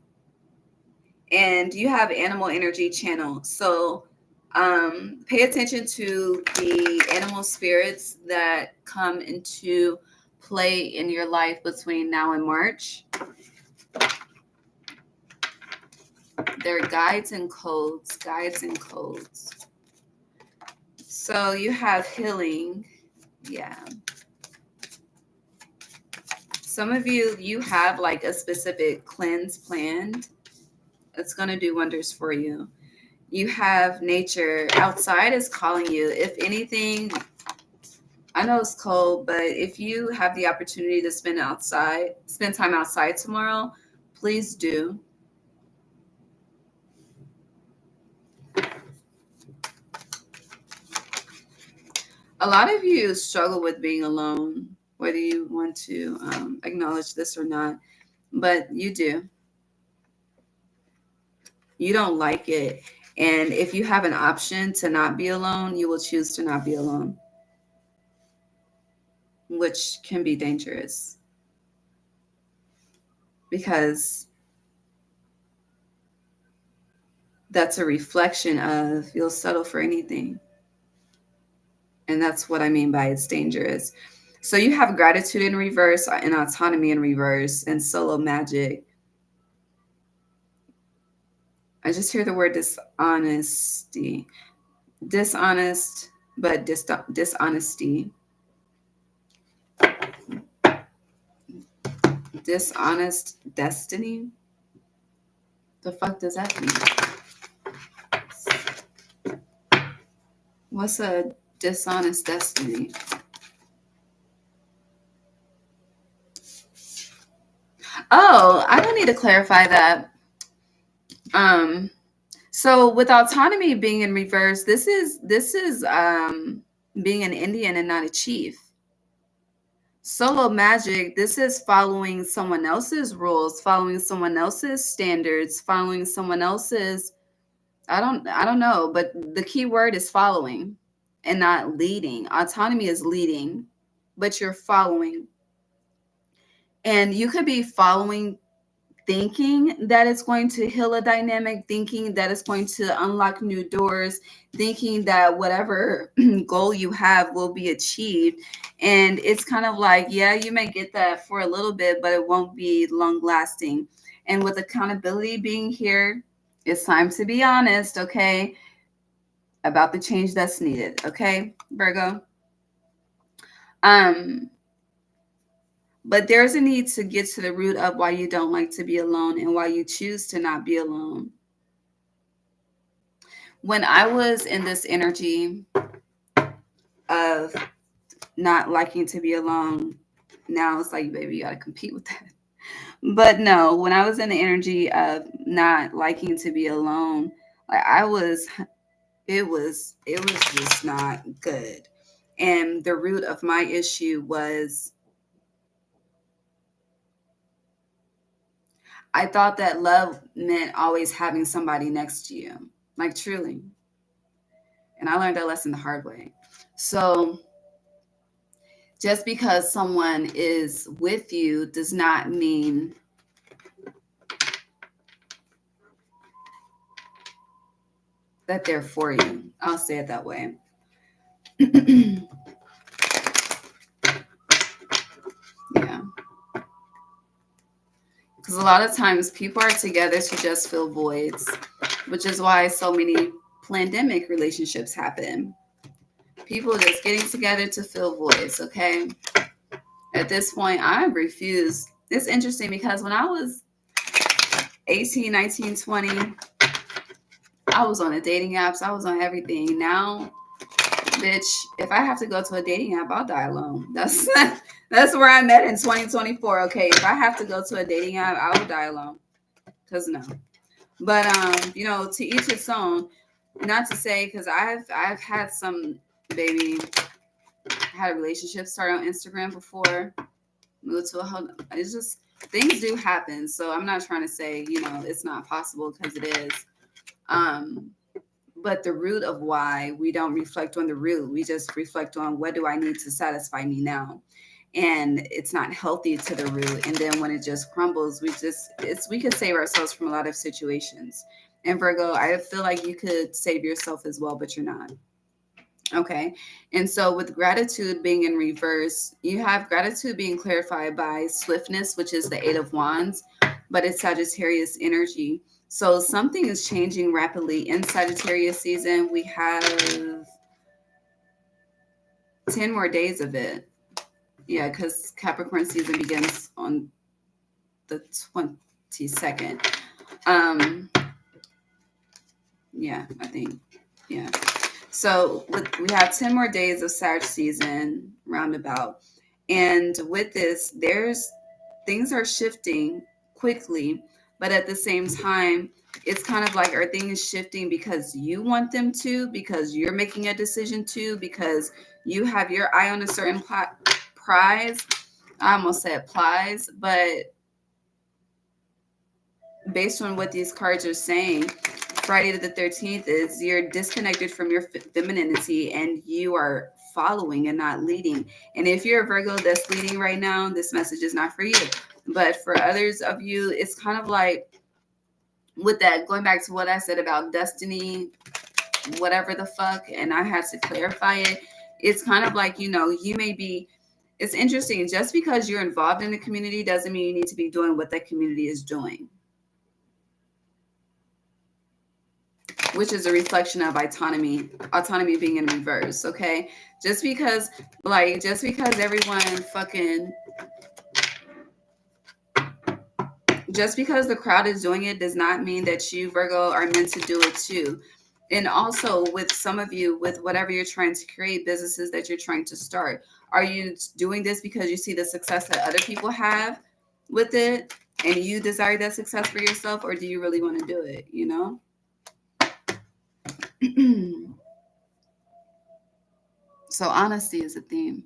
And you have animal energy channel. So pay attention to the animal spirits that come into play in your life between now and March. They're guides and codes. So you have healing. Yeah. Some of you have like a specific cleanse planned. It's going to do wonders for you. You have nature outside is calling you. If anything, I know it's cold, but if you have the opportunity to spend time outside tomorrow, please do. A lot of you struggle with being alone, whether you want to acknowledge this or not, but you do. You don't like it. And if you have an option to not be alone, you will choose to not be alone, which can be dangerous because that's a reflection of you'll settle for anything. And that's what I mean by it's dangerous. So you have gratitude in reverse and autonomy in reverse and solo magic. I just hear the word dishonesty. Dishonest, but dishonesty. Dishonest destiny. The fuck does that mean? What's a dishonest destiny? Oh, I don't need to clarify that. So with autonomy being in reverse, this is being an Indian and not a chief. Solo magic, this is following someone else's rules, following someone else's standards, following someone else's I don't know, but the key word is following and not leading. Autonomy is leading, but you're following. And you could be following thinking that it's going to heal a dynamic, thinking that it's going to unlock new doors, thinking that whatever goal you have will be achieved. And it's kind of like, yeah, you may get that for a little bit, but it won't be long lasting. And with accountability being here, it's time to be honest, okay, about the change that's needed, okay, Virgo. But there's a need to get to the root of why you don't like to be alone and why you choose to not be alone. When I was in this energy of not liking to be alone, now it's like, baby, you got to compete with that. But no, when I was in the energy of not liking to be alone, like it was just not good. And the root of my issue was I thought that love meant always having somebody next to you, like truly. And I learned that lesson the hard way. So just because someone is with you does not mean that they're for you. I'll say it that way. Yeah. Because a lot of times people are together to just fill voids, which is why so many pandemic relationships happen. People just getting together to fill voids, okay? At this point, I refuse. It's interesting because when I was 18, 19, 20, I was on the dating apps. I was on everything. Now, bitch, if I have to go to a dating app, I'll die alone. That's where I'm at in 2024. Okay, if I have to go to a dating app, I will die alone. Cause no. But to each its own. Not to say, because I've had some baby had a relationship start on Instagram before, moved to a whole. It's just things do happen. So I'm not trying to say it's not possible because it is. But the root of why we don't reflect on the root, we just reflect on what do I need to satisfy me now. And it's not healthy to the root. And then when it just crumbles, we could save ourselves from a lot of situations. And Virgo, I feel like you could save yourself as well, but you're not. Okay. And so with gratitude being in reverse, you have gratitude being clarified by swiftness, which is the Eight of Wands, but it's Sagittarius energy. So something is changing rapidly in Sagittarius season. We have 10 more days of it. Yeah, because Capricorn season begins on the 22nd. Yeah, I think. Yeah. So we have 10 more days of Sag season. roundabout. And with this, there's things are shifting quickly, but at the same time, it's kind of like, are things shifting because you want them to, because you're making a decision to, because you have your eye on a certain prize? I almost said plies, but based on what these cards are saying, Friday the 13th is you're disconnected from your femininity and you are following and not leading. And if you're a Virgo that's leading right now, this message is not for you. But for others of you, it's kind of like, with that, going back to what I said about destiny, whatever the fuck, and I had to clarify it. It's kind of like, you know, you may be, it's interesting, just because you're involved in the community doesn't mean you need to be doing what that community is doing, which is a reflection of autonomy being in reverse. Okay, just because everyone fucking, just because the crowd is doing it does not mean that you, Virgo, are meant to do it too. And also with some of you, with whatever you're trying to create, businesses that you're trying to start, are you doing this because you see the success that other people have with it and you desire that success for yourself, or do you really want to do it, you know? So honesty is a theme.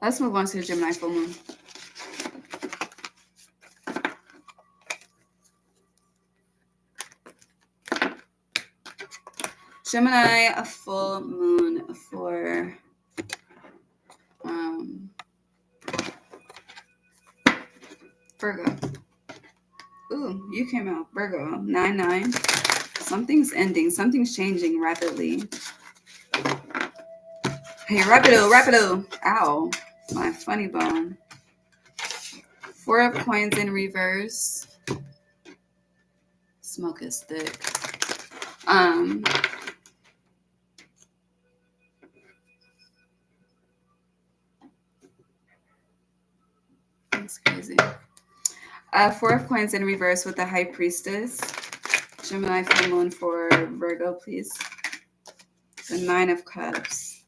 Let's move on to the Gemini full moon. Gemini, a full moon for Virgo. Ooh, you came out Virgo. 9-9. Something's ending. Something's changing rapidly. Hey, rapido. Ow, my funny bone. 4 of coins in reverse. Smoke is thick. That's crazy. 4 of coins in reverse with the High Priestess. Gemini full moon for Virgo, please. The 9 of Cups.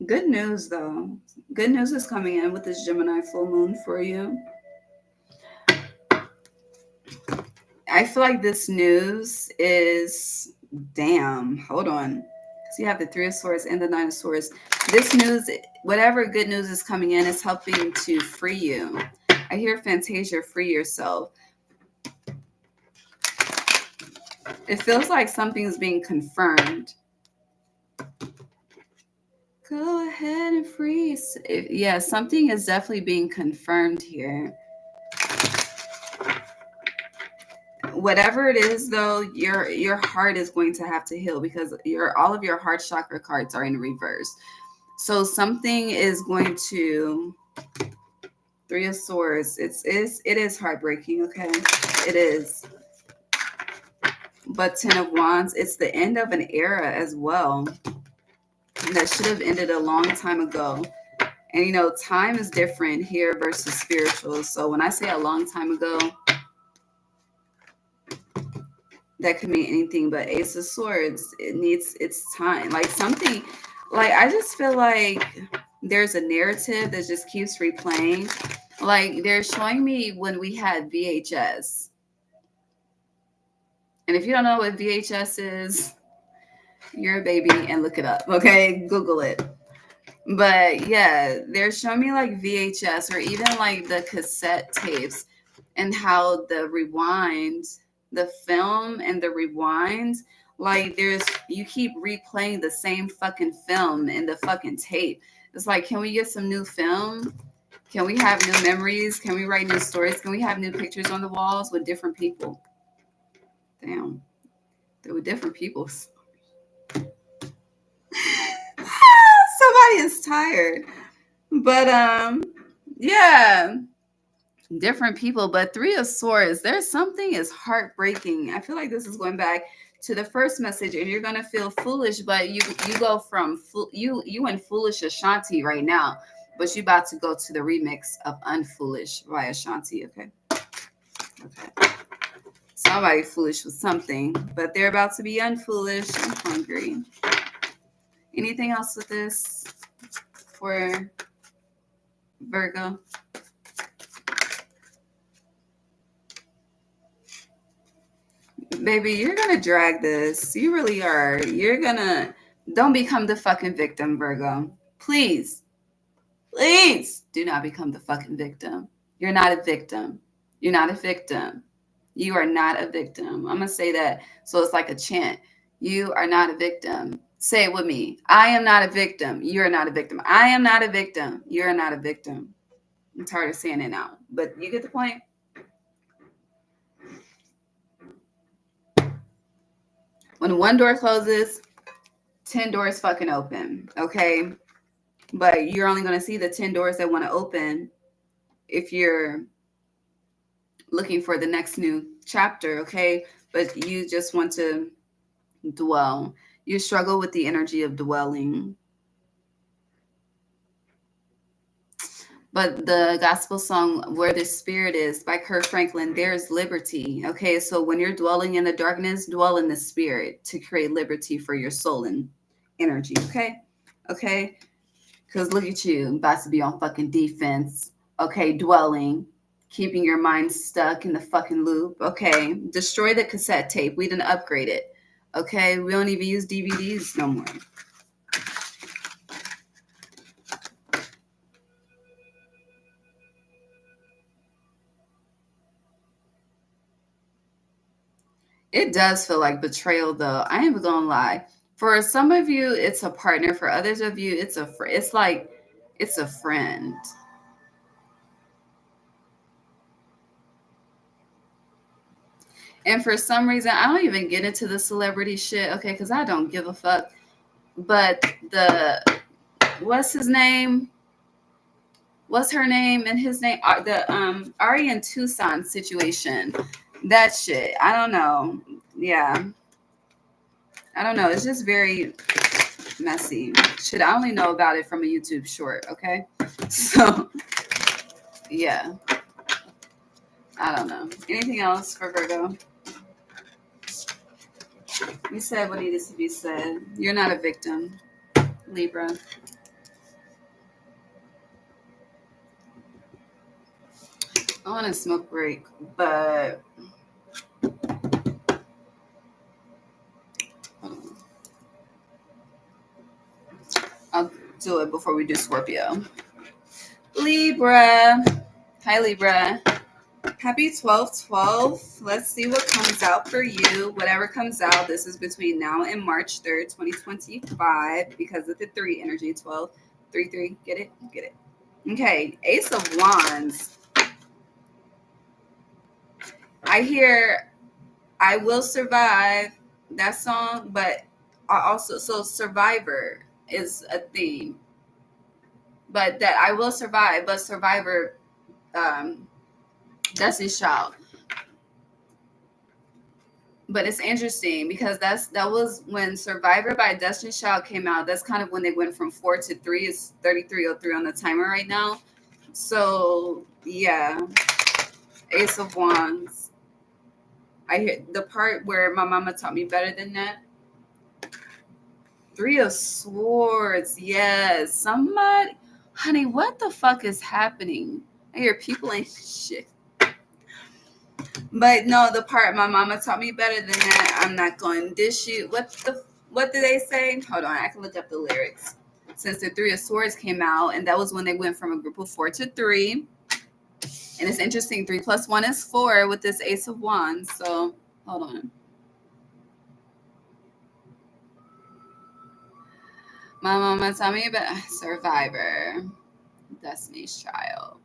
Good news, though. Good news is coming in with this Gemini full moon for you. I feel like this news is, damn, hold on. So you have the 3 of Swords and the 9 of Swords. This news, whatever good news is coming in, is helping to free you. I hear Fantasia, free yourself. It feels like something's being confirmed. Go ahead and freeze. Yeah, something is definitely being confirmed here. Whatever it is, though, your heart is going to have to heal, because all of your heart chakra cards are in reverse. So something is going to. 3 of Swords. It is heartbreaking. Okay, it is. But 10 of Wands. It's the end of an era as well. That should have ended a long time ago. And, you know, time is different here versus spiritual. So when I say a long time ago, that could mean anything. But Ace of Swords, it needs its time. Like something, like I just feel like there's a narrative that just keeps replaying. Like they're showing me when we had VHS. And if you don't know what VHS is, you're a baby and look it up. Okay, Google it. But yeah, they're showing me like VHS or even like the cassette tapes, and how the rewind, the film and the rewind, like you keep replaying the same fucking film in the fucking tape. It's like, can we get some new film? Can we have new memories? Can we write new stories? Can we have new pictures on the walls with different people? Damn, there were different people. Somebody is tired. But yeah, different people. But 3 of Swords, there's something is heartbreaking. I feel like this is going back to the first message, and you're gonna feel foolish, but you go from you in Foolish Ashanti right now, but you about to go to the remix of Unfoolish by Ashanti. Okay. So Somebody foolish with something, but they're about to be unfoolish. I'm hungry. Anything else with this for Virgo? Baby, you're gonna drag this. You really are. Don't become the fucking victim, Virgo. Please. Please do not become the fucking victim. You're not a victim. You're not a victim. You are not a victim. I'm going to say that so it's like a chant. You are not a victim. Say it with me. I am not a victim. You're not a victim. I am not a victim. You're not a victim. I'm tired of saying it now, but you get the point? When one door closes, 10 doors fucking open, okay? But you're only going to see the 10 doors that want to open if you're looking for the next new chapter, okay? But you just want to dwell. You struggle with the energy of dwelling. But the gospel song Where the Spirit Is by Kirk Franklin, there's liberty. Okay, so when you're dwelling in the darkness, dwell in the spirit to create liberty for your soul and energy. Okay? Okay? Because look at you, about to be on fucking defense. Okay, dwelling, keeping your mind stuck in the fucking loop. Okay, destroy the cassette tape. We didn't upgrade it. Okay, we don't even use DVDs no more. It does feel like betrayal, though. I ain't gonna lie. For some of you, it's a partner. For others of you, it's a it's like it's a friend. And for some reason, I don't even get into the celebrity shit, okay? Because I don't give a fuck. But what's his name? What's her name and his name? The Ari and Tucson situation. That shit. I don't know. Yeah. I don't know. It's just very messy. Shit, I only know about it from a YouTube short, okay? So, yeah. I don't know. Anything else for Virgo? You said what needed to be said. You're not a victim, Libra. I want a smoke break, but I'll do it before we do Scorpio. Libra. Hi, Libra. Happy 12/12. Let's see what comes out for you. Whatever comes out, this is between now and March 3rd, 2025, because of the 3 energy, 12, 3, 3. Get it? Get it. Okay, Ace of Wands. I hear I Will Survive, that song, but I also, so Survivor is a theme. But that I Will Survive, but Survivor, Destiny's Child. But it's interesting because that was when Survivor by Destiny's Child came out. That's kind of when they went from 4 to 3. It's 33:03 on the timer right now. So yeah, Ace of Wands. I hear the part where my mama taught me better than that. 3 of Swords. Yes, somebody, honey, what the fuck is happening? I hear people ain't shit. But no, the part my mama taught me better than that. I'm not going to dish you. What did they say? Hold on, I can look up the lyrics. Since the 3 of Swords came out, and that was when they went from a group of 4 to 3. And it's interesting, 3 plus 1 is 4 with this Ace of Wands. So hold on. My mama taught me about Survivor, Destiny's Child.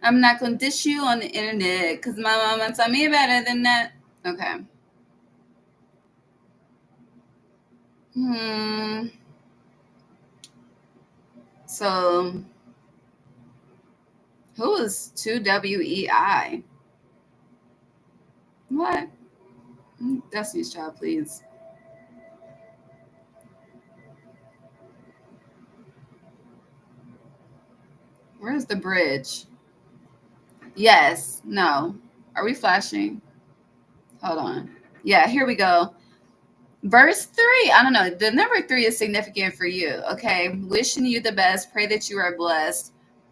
I'm not going to dish you on the internet because my mama taught me better than that. Okay. So, who is 2WEI? What? Destiny's Child, please. Where's the bridge? Yes. No. Are we flashing? Hold on. Yeah, here we go. Verse 3. I don't know. The number 3 is significant for you. Okay. Wishing you the best. Pray that you are blessed.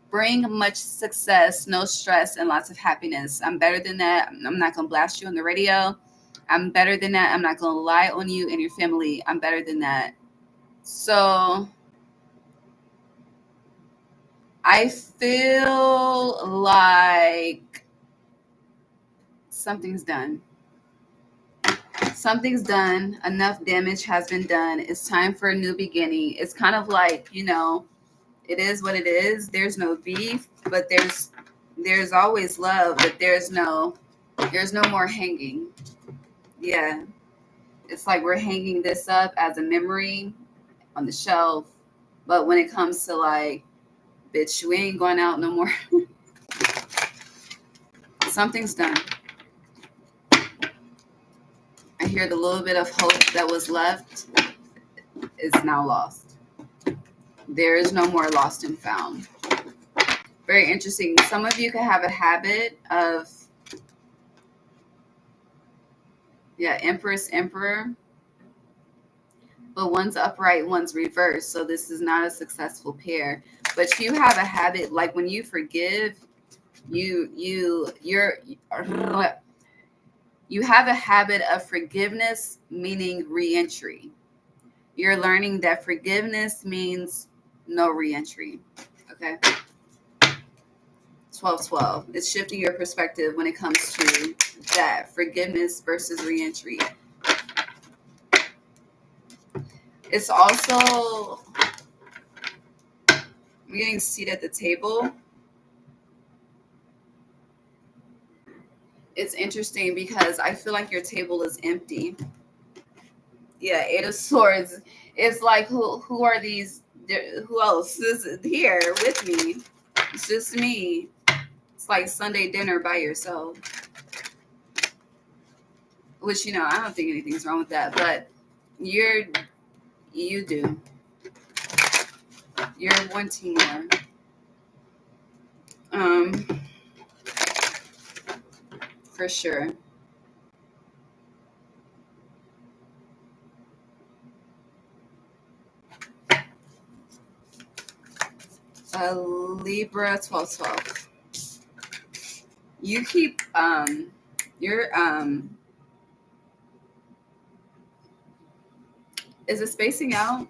Bring much success, no stress, and lots of happiness. I'm better than that. I'm not going to blast you on the radio. I'm better than that. I'm not going to lie on you and your family. I'm better than that. So I feel like something's done. Something's done. Enough damage has been done. It's time for a new beginning. It's kind of like, it is what it is. There's no beef, but there's always love, but there's no more hanging. Yeah. It's like we're hanging this up as a memory on the shelf. But when it comes to like, bitch, we ain't going out no more. Something's done. I hear the little bit of hope that was left is now lost. There is no more lost and found. Very interesting. Some of you could have a habit of, Empress, Emperor, but one's upright, one's reversed. So this is not a successful pair. But you have a habit, like when you forgive, you have a habit of forgiveness, meaning reentry. You're learning that forgiveness means no reentry. Okay. 12-12. It's shifting your perspective when it comes to that forgiveness versus reentry. It's also, I'm getting a seat at the table. It's interesting because I feel like your table is empty. Yeah, Eight of Swords. It's like, who are these? Who else is here with me? It's just me. It's like Sunday dinner by yourself. Which, I don't think anything's wrong with that, but you do. You're wanting more. For sure. Libra 12-12. You keep you're is it spacing out?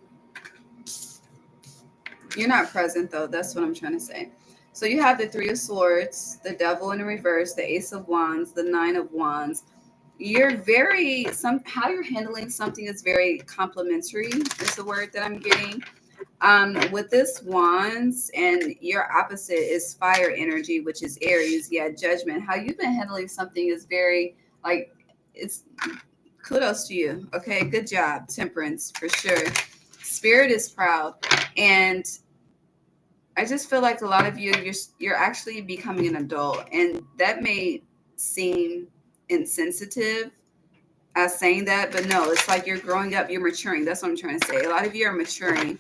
You're not present though. That's what I'm trying to say. So you have the Three of Swords, the Devil in reverse, the Ace of Wands, the Nine of Wands. You're how you're handling something is very complimentary. Is the word that I'm getting. With this Wands, and your opposite is fire energy, which is Aries. Yeah, Judgment. How you've been handling something is very like it's kudos to you. Okay, good job. Temperance for sure. Spirit is proud, and I just feel like a lot of you're actually becoming an adult, and that may seem insensitive as saying that, but no, it's like you're growing up, you're maturing. That's what I'm trying to say. A lot of you are maturing,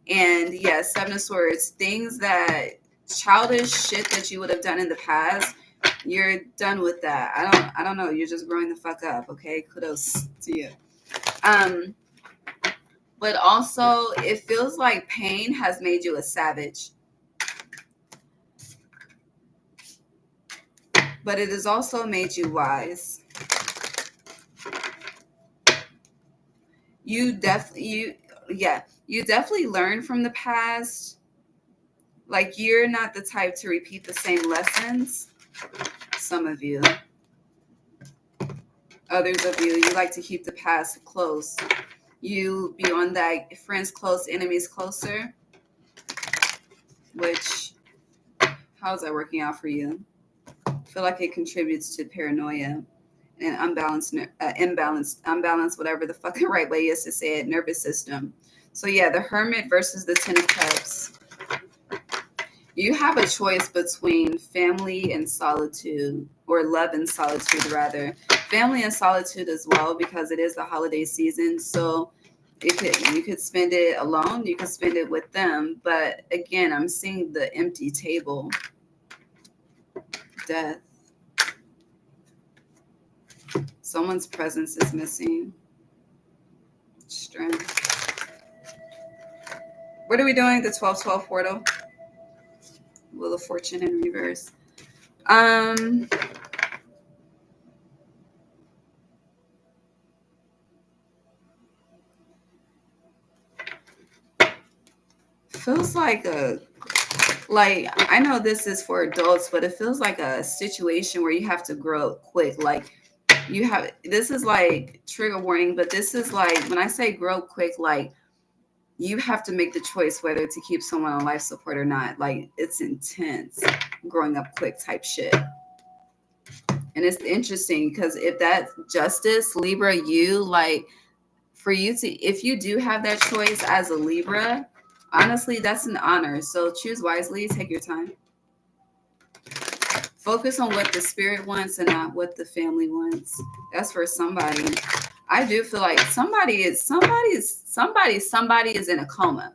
and yes, Seven of Swords, things that childish shit that you would have done in the past, you're done with that. I don't know. You're just growing the fuck up. Okay, kudos to you. But also, it feels like pain has made you a savage. But it has also made you wise. You definitely learn from the past. Like, you're not the type to repeat the same lessons. Some of you. Others of you like to keep the past close. You be on that friends close, enemies closer. Which, how's that working out for you? I feel like it contributes to paranoia and unbalanced, whatever the fucking right way is to say it, nervous system. So yeah, the Hermit versus the Ten of Cups. You have a choice between family and solitude, or love and solitude rather. Family and solitude as well, because it is the holiday season. So you could spend it alone, you could spend it with them. But again, I'm seeing the empty table. Death. Someone's presence is missing. Strength. What are we doing? The 12-12 portal. Wheel of Fortune in reverse. Feels like I know this is for adults, but it feels like a situation where you have to grow up quick. Like this is like trigger warning, but this is like, when I say grow quick, like you have to make the choice whether to keep someone on life support or not. Like it's intense, growing up quick type shit. And it's interesting because if that's justice, Libra, you like, for you to, if you do have that choice as a Libra, honestly, that's an honor. So choose wisely, take your time. Focus on what the spirit wants and not what the family wants. That's for somebody. I do feel like somebody is in a coma.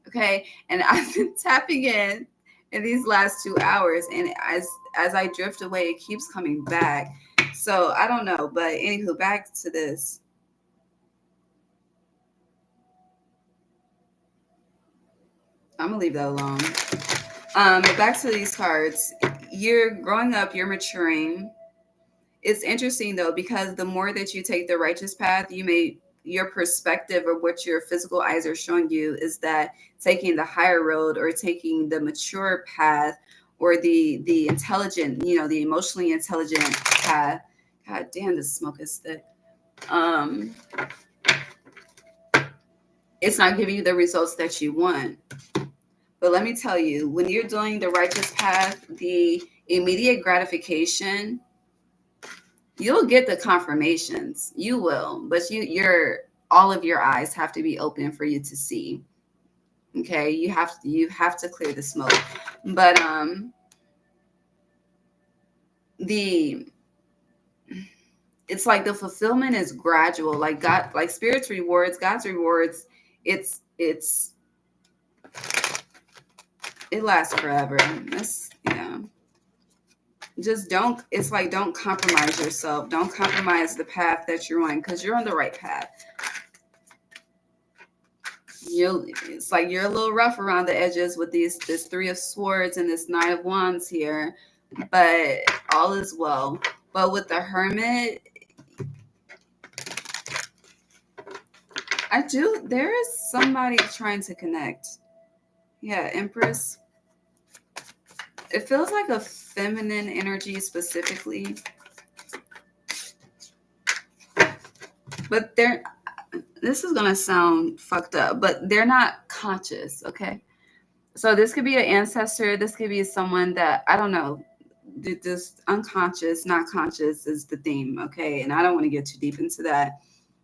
Okay. And I've been tapping in these last 2 hours. And as I drift away, it keeps coming back. So I don't know. But anywho, back to this. I'm gonna leave that alone. But back to these cards. You're growing up, you're maturing. It's interesting though, because the more that you take the righteous path, your perspective or what your physical eyes are showing you is that taking the higher road or taking the mature path or the intelligent, the emotionally intelligent path. God damn, this smoke is thick. It's not giving you the results that you want. But let me tell you, when you're doing the righteous path, the immediate gratification, you'll get the confirmations. You will, but all of your eyes have to be open for you to see. Okay, you have to clear the smoke. But it's like the fulfillment is gradual. Like God, like Spirit's rewards, God's rewards, it lasts forever. Just don't compromise yourself. Don't compromise the path that you're on, because you're on the right path. It's like you're a little rough around the edges with this 3 of Swords and this 9 of Wands here, but all is well. But with the Hermit, there is somebody trying to connect. Yeah, Empress. It feels like a feminine energy specifically. But this is going to sound fucked up, but they're not conscious, okay? So this could be an ancestor. This could be someone that, I don't know, just unconscious, not conscious is the theme, okay? And I don't want to get too deep into that.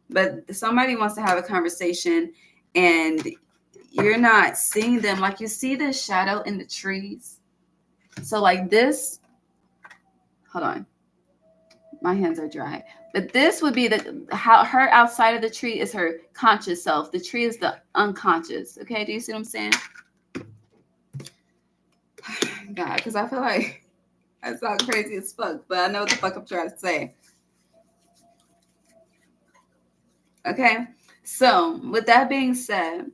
But somebody wants to have a conversation and you're not seeing them. Like you see the shadow in the trees. So like this, hold on. My hands are dry. But this would be how her outside of the tree is her conscious self. The tree is the unconscious. Okay, do you see what I'm saying? God, because I feel like I sound crazy as fuck, but I know what the fuck I'm trying to say. Okay, so with that being said,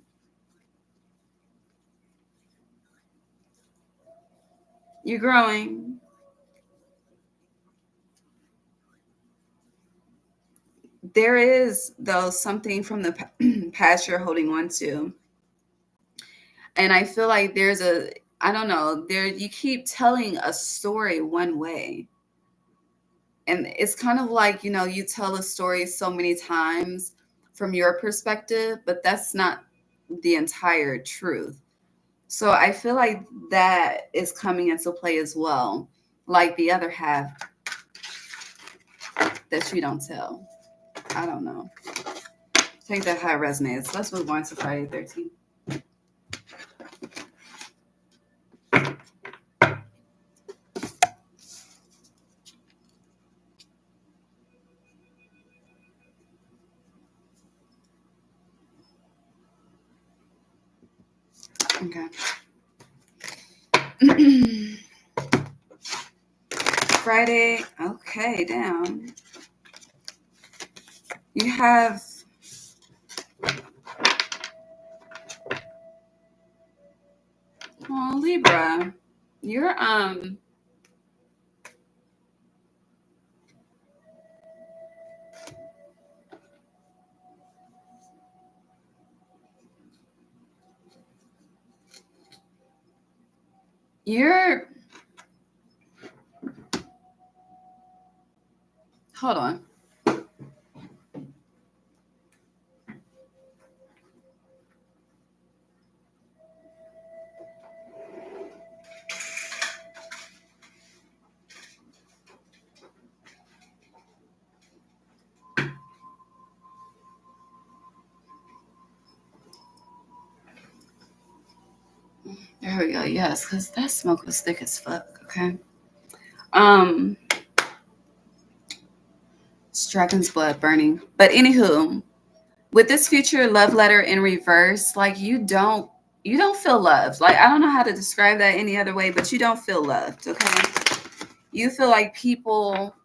you're growing. There is, though, something from the past you're holding on to. And I feel like I don't know, you keep telling a story one way. And it's kind of like, you tell a story so many times from your perspective, but that's not the entire truth. So I feel like that is coming into play as well. Like the other half that you don't tell. I don't know. Take that how it resonates. Let's move on to Friday 13th. Okay. Friday. Okay, down. You have Libra. You're you're hold on. There we go. Yes, because that smoke was thick as fuck. Okay. Um, Dragon's blood burning. But anywho, with this future love letter in reverse, like you don't feel loved. Like I don't know how to describe that any other way, but you don't feel loved. Okay. You feel like people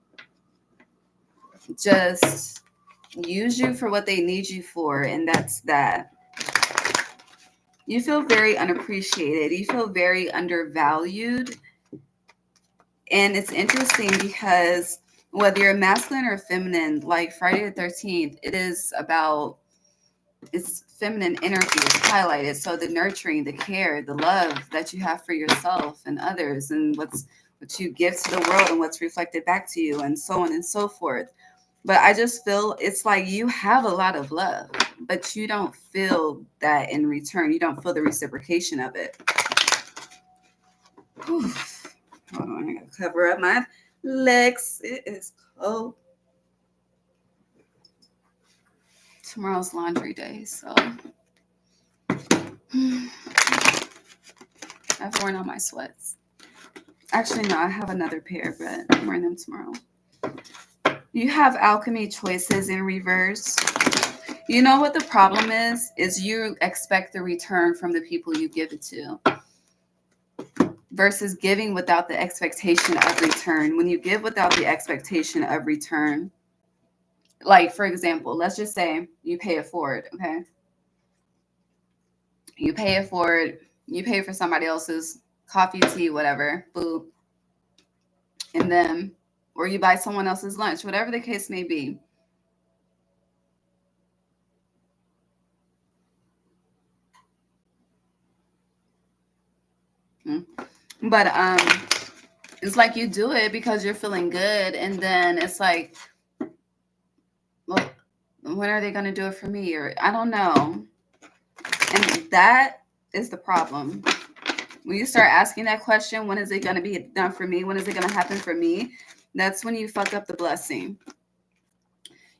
just use you for what they need you for, and that's that. You feel very unappreciated. You feel very undervalued. And it's interesting because whether you're masculine or feminine, like Friday the 13th, it's feminine energy is highlighted. So the nurturing, the care, the love that you have for yourself and others, and what you give to the world and what's reflected back to you, and so on and so forth. But I just feel it's like you have a lot of love, but you don't feel that in return. You don't feel the reciprocation of it. Whew. Hold on, I gotta cover up my legs. It is cold. Tomorrow's laundry day, so I've worn on my sweats. Actually, no, I have another pair, but I'm wearing them tomorrow. You have alchemy choices in reverse. You know what the problem is you expect the return from the people you give it to versus giving without the expectation of return. When you give without the expectation of return, like for example, let's just say you pay it forward, okay? You pay it forward, you pay for somebody else's coffee, tea, whatever, food, and then, or you buy someone else's lunch, whatever the case may be. But it's like you do it because you're feeling good, and then it's like, well, when are they going to do it for me? Or I don't know. And that is the problem. When you start asking that question, when is it going to be done for me? When is it going to happen for me? That's when you fuck up the blessing.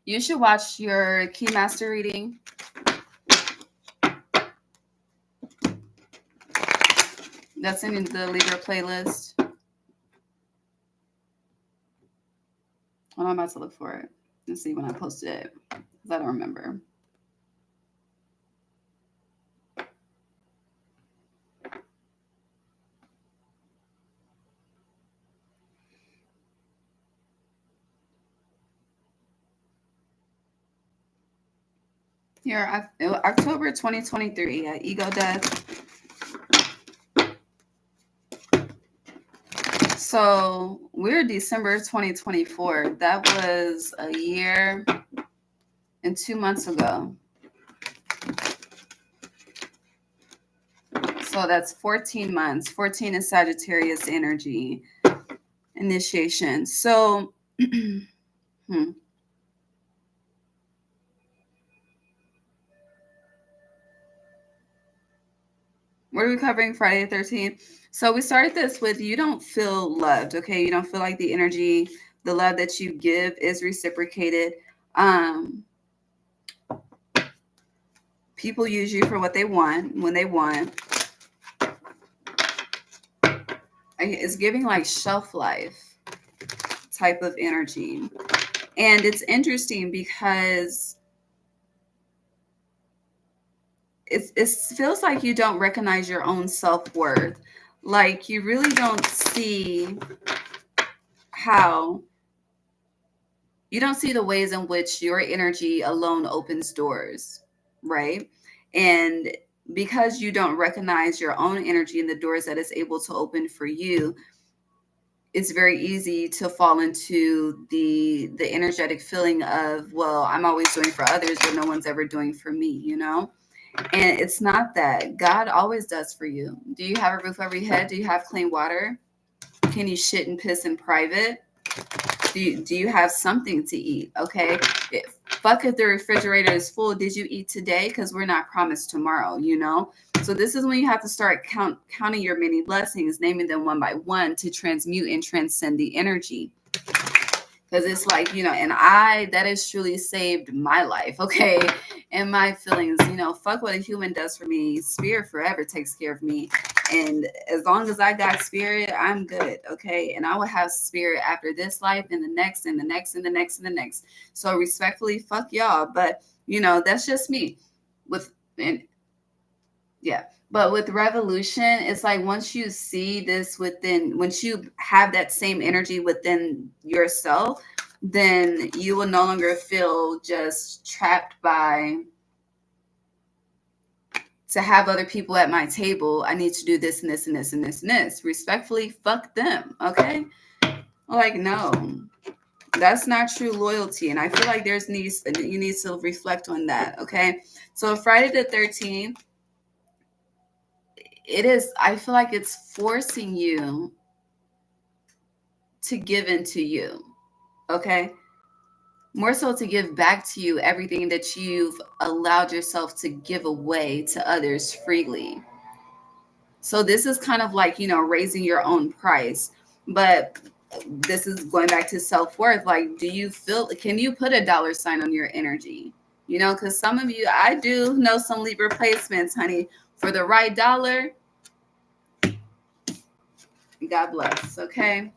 You should watch your key master reading. That's in the Libra playlist. Well, I'm about to look for it and see when I posted it, because I don't remember. Here, October 2023 at Ego Death. So we're December 2024. That was a year and 2 months ago. So that's 14 months. 14 is Sagittarius energy, initiation. So, What are we covering Friday the 13th? So we started this with you don't feel loved, okay? You don't feel like the energy, the love that you give is reciprocated. People use you for what they want, when they want. It's giving like shelf life type of energy. And it's interesting because it feels like you don't recognize your own self-worth. Like you really don't see how you don't see the ways in which your energy alone opens doors, right? And because you don't recognize your own energy and the doors that it's able to open for you, it's very easy to fall into the energetic feeling of, well, I'm always doing for others, but no one's ever doing for me, you know? And it's not that. God always does for you. Do you have a roof over your head? Do you have clean water? Can you shit and piss in private? Do you have something to eat? Okay. Fuck if the refrigerator is full. Did you eat today? Because we're not promised tomorrow, you know? So this is when you have to start counting your many blessings, naming them one by one to transmute and transcend the energy. Because it's like, you know, and that has truly saved my life, okay? And my feelings, you know, fuck what a human does for me. Spirit forever takes care of me. And as long as I got spirit, I'm good, okay? And I will have spirit after this life and the next and the next and the next and the next. So respectfully, fuck y'all. But, you know, that's just me. Yeah. But with revolution, it's like once you see this once you have that same energy within yourself, then you will no longer feel just trapped by, to have other people at my table, I need to do this and this and this and this and this. Respectfully, fuck them. Okay. Like, no, that's not true loyalty. And I feel like you need to reflect on that. Okay. So Friday the 13th, I feel like it's forcing you to give into you. Okay. More so to give back to you everything that you've allowed yourself to give away to others freely. So this is kind of like, you know, raising your own price. But this is going back to self-worth. Like, can you put a dollar sign on your energy? You know, because some of you, I do know some Libra placements, honey. For the right dollar, God bless, okay?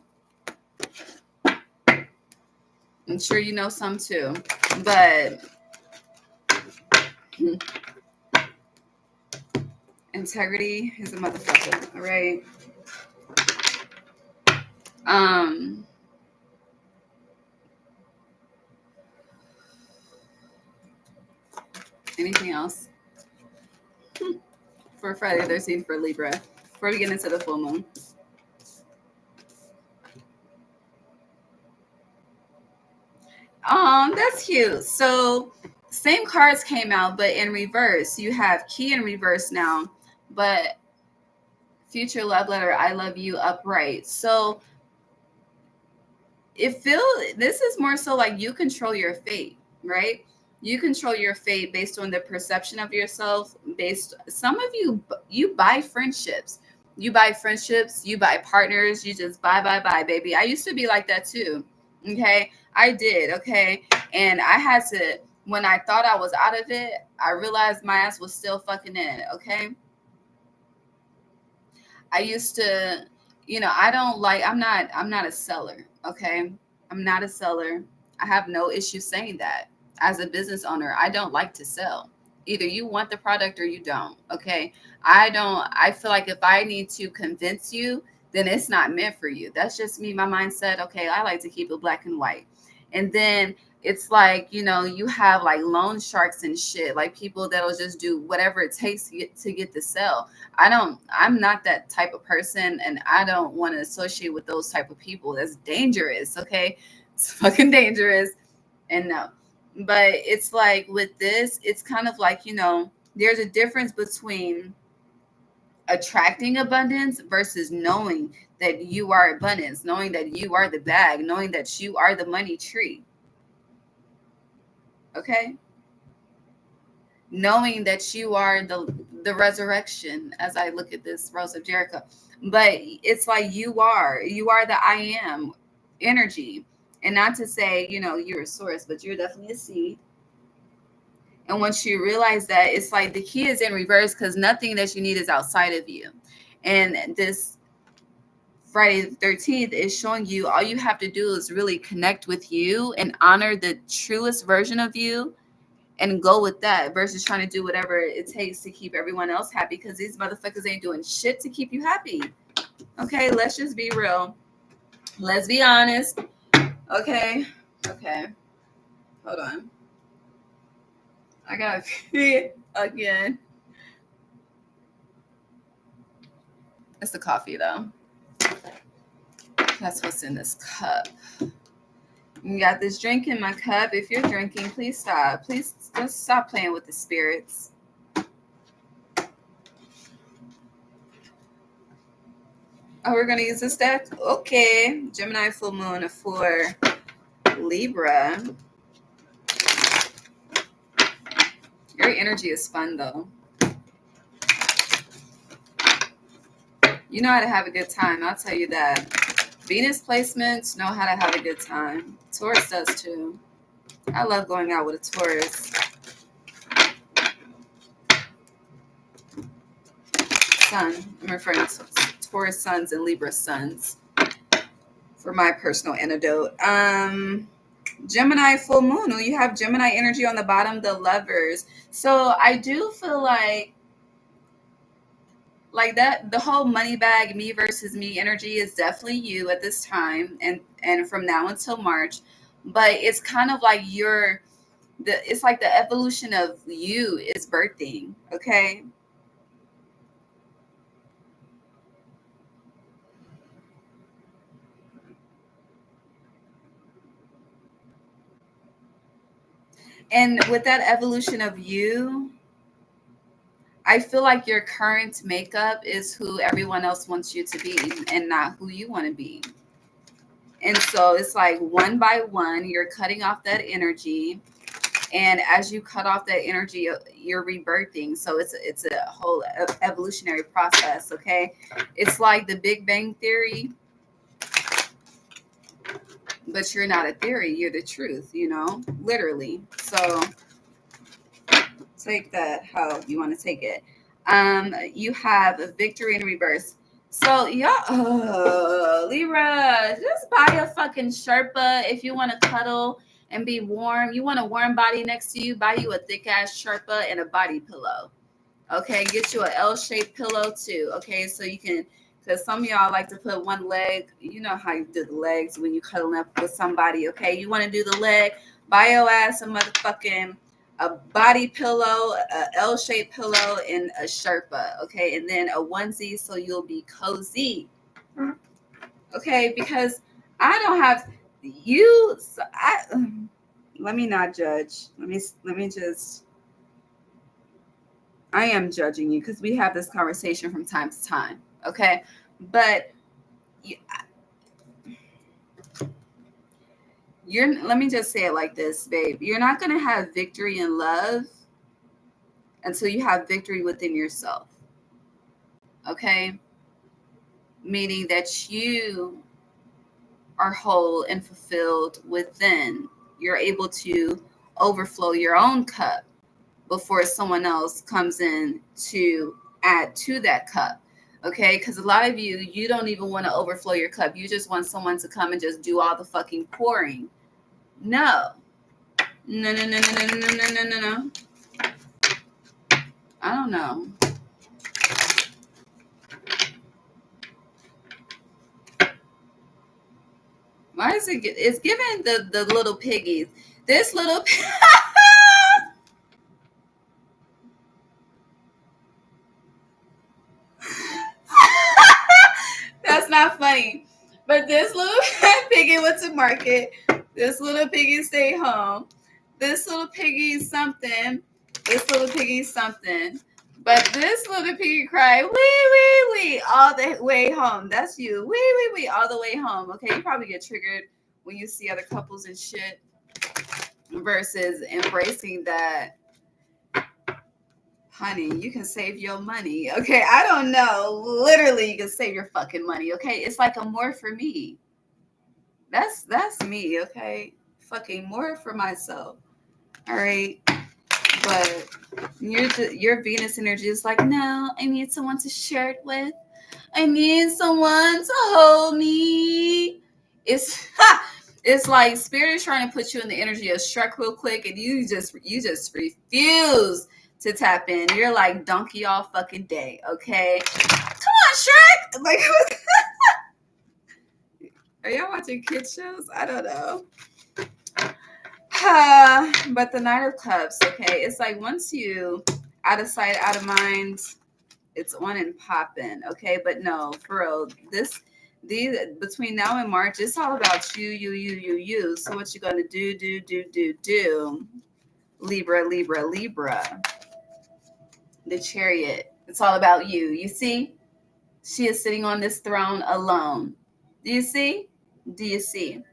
I'm sure you know some too. But integrity is a motherfucker, all right? Anything else for Friday the 13th for Libra before we get into the full moon? That's cute. So same cards came out, but in reverse. You have key in reverse now, but future love letter, I love you upright. So this is more so like you control your fate, right? You control your fate based on the perception of yourself. Some of you buy friendships. You buy friendships, you buy partners, you just buy, baby. I used to be like that too. Okay. I did. Okay. And I had to, when I thought I was out of it, I realized my ass was still fucking in it. Okay. I used to, you know, I'm not a seller. Okay. I'm not a seller. I have no issue saying that. As a business owner, I don't like to sell. Either you want the product or you don't. Okay. I feel like if I need to convince you, then it's not meant for you. That's just me, my mindset. Okay. I like to keep it black and white. And then it's like, you know, you have like loan sharks and shit, like people that'll just do whatever it takes to get the sell. I'm not that type of person, and I don't want to associate with those type of people. That's dangerous. Okay. It's fucking dangerous. And no, but it's like with this, it's kind of like, you know, there's a difference between attracting abundance versus knowing that you are abundance, knowing that you are the bag, knowing that you are the money tree. Okay. Knowing that you are the resurrection, as I look at this Rose of Jericho. But it's like you are the I am energy. And not to say, you know, you're a source, but you're definitely a seed. And once you realize that, it's like the key is in reverse, because nothing that you need is outside of you. And this Friday the 13th is showing you all you have to do is really connect with you and honor the truest version of you and go with that versus trying to do whatever it takes to keep everyone else happy, because these motherfuckers ain't doing shit to keep you happy. Okay, let's just be real. Let's be honest. Okay. Hold on. I gotta pee again. It's the coffee though. That's what's in this cup. You got this drink in my cup. If you're drinking, please stop. Please just stop playing with the spirits. Oh, we're gonna use this deck? Okay. Gemini full moon for Libra. Your energy is fun though. You know how to have a good time, I'll tell you that. Venus placements know how to have a good time. Taurus does too. I love going out with a Taurus. Sun. I'm referring to Taurus suns and Libra suns for my personal antidote. Gemini full moon. You have Gemini energy on the bottom, the Lovers. So I do feel like that the whole money bag, me versus me energy is definitely you at this time and from now until March. But it's kind of like it's like the evolution of you is birthing, okay? And with that evolution of you, I feel like your current makeup is who everyone else wants you to be and not who you want to be. And so it's like one by one, you're cutting off that energy. And as you cut off that energy, you're rebirthing. So it's a whole evolutionary process, okay? It's like the Big Bang Theory, but you're not a theory. You're the truth, literally. So take that how you want to take it. You have a victory in reverse. So Libra, just buy a fucking Sherpa if you want to cuddle and be warm. You want a warm body next to you, buy you a thick ass Sherpa and a body pillow. Okay, get you an L-shaped pillow too. Okay, so you can, because some of y'all like to put one leg. You know how you do the legs when you cuddling up with somebody. Okay, you want to do the leg, buy your ass a body pillow, a L-shaped pillow, and a Sherpa. Okay, and then a onesie so you'll be cozy. Okay, because I don't have you. Let me not judge. Let me just. I am judging you because we have this conversation from time to time. Okay, but let me just say it like this, babe. You're not going to have victory in love until you have victory within yourself. Okay? Meaning that you are whole and fulfilled within. You're able to overflow your own cup before someone else comes in to add to that cup. Okay? Because a lot of you don't even want to overflow your cup. You just want someone to come and just do all the fucking pouring. No. No. I don't know. Why is it's giving the little piggies. This little That's not funny. But this little piggy went to market. This little piggy stayed home. This little piggy something. This little piggy something. But this little piggy cried, wee, wee, wee, all the way home. That's you. Wee, wee, wee, all the way home. Okay, you probably get triggered when you see other couples and shit versus embracing that. Honey, you can save your money. Okay, I don't know. Literally, you can save your fucking money. Okay, it's like a more for me. That's me. Okay, fucking more for myself. All right, but your Venus energy is like, no, I need someone to share it with. I need someone to hold me. It's it's like spirit is trying to put you in the energy of Shrek real quick, and you just refuse to tap in. You're like donkey all fucking day. Okay, come on, Shrek. Like, Are y'all watching kid shows? I don't know. But the Knight of Cups, okay, it's like once you out of sight, out of mind, it's on and popping, okay? But no, for real, these between now and March, it's all about you. So what you gonna do? Libra, Libra, Libra. The Chariot. It's all about you. You see? She is sitting on this throne alone. Do you see? Do you see?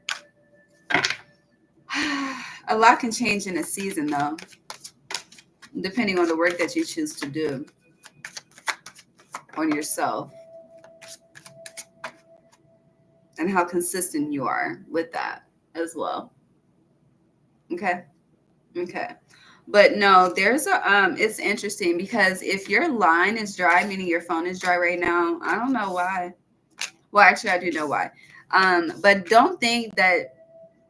A lot can change in a season, though, depending on the work that you choose to do on yourself and how consistent you are with that as well. Okay. Okay. But no, there's a it's interesting because if your line is dry, meaning your phone is dry right now, I don't know why. Well, actually I do know why. But don't think that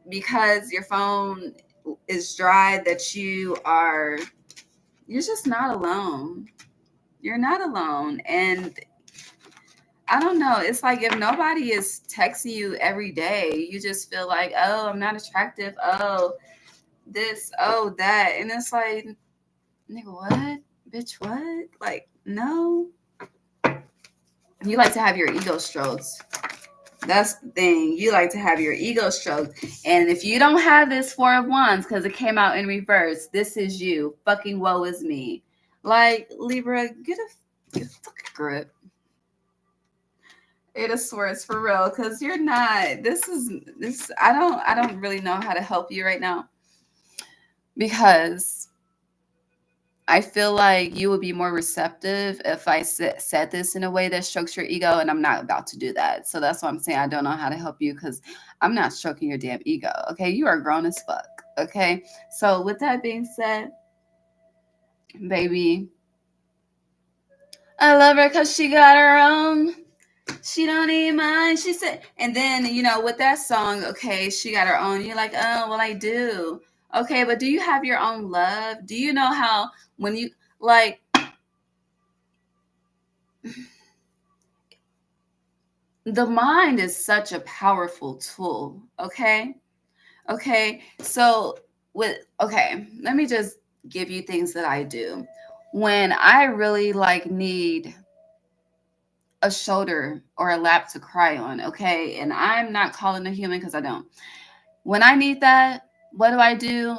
because your phone is dry that you're just not alone. You're not alone. And I don't know. It's like if nobody is texting you every day, you just feel like, oh, I'm not attractive. Oh, this, oh, that. And it's like, nigga, what? Bitch, what? Like, no. You like to have your ego strokes. That's the thing. You like to have your ego stroked. And if you don't have this Four of Wands, because it came out in reverse, this is you. Fucking woe is me. Like, Libra, get a fucking grip. Eight of Swords for real, because you're not. This. I don't really know how to help you right now because I feel like you would be more receptive if I said this in a way that strokes your ego, and I'm not about to do that. So that's why I'm saying I don't know how to help you because I'm not stroking your damn ego. Okay, you are grown as fuck. Okay, so with that being said, baby, I love her because she got her own. She don't need mine. She said, and then, with that song, okay, she got her own. You're like, oh, well, I do. Okay, but do you have your own love? Do you know how when you, like, the mind is such a powerful tool, okay? Okay, so let me just give you things that I do. When I really, like, need a shoulder or a lap to cry on, okay? And I'm not calling a human because I don't. When I need that, what do?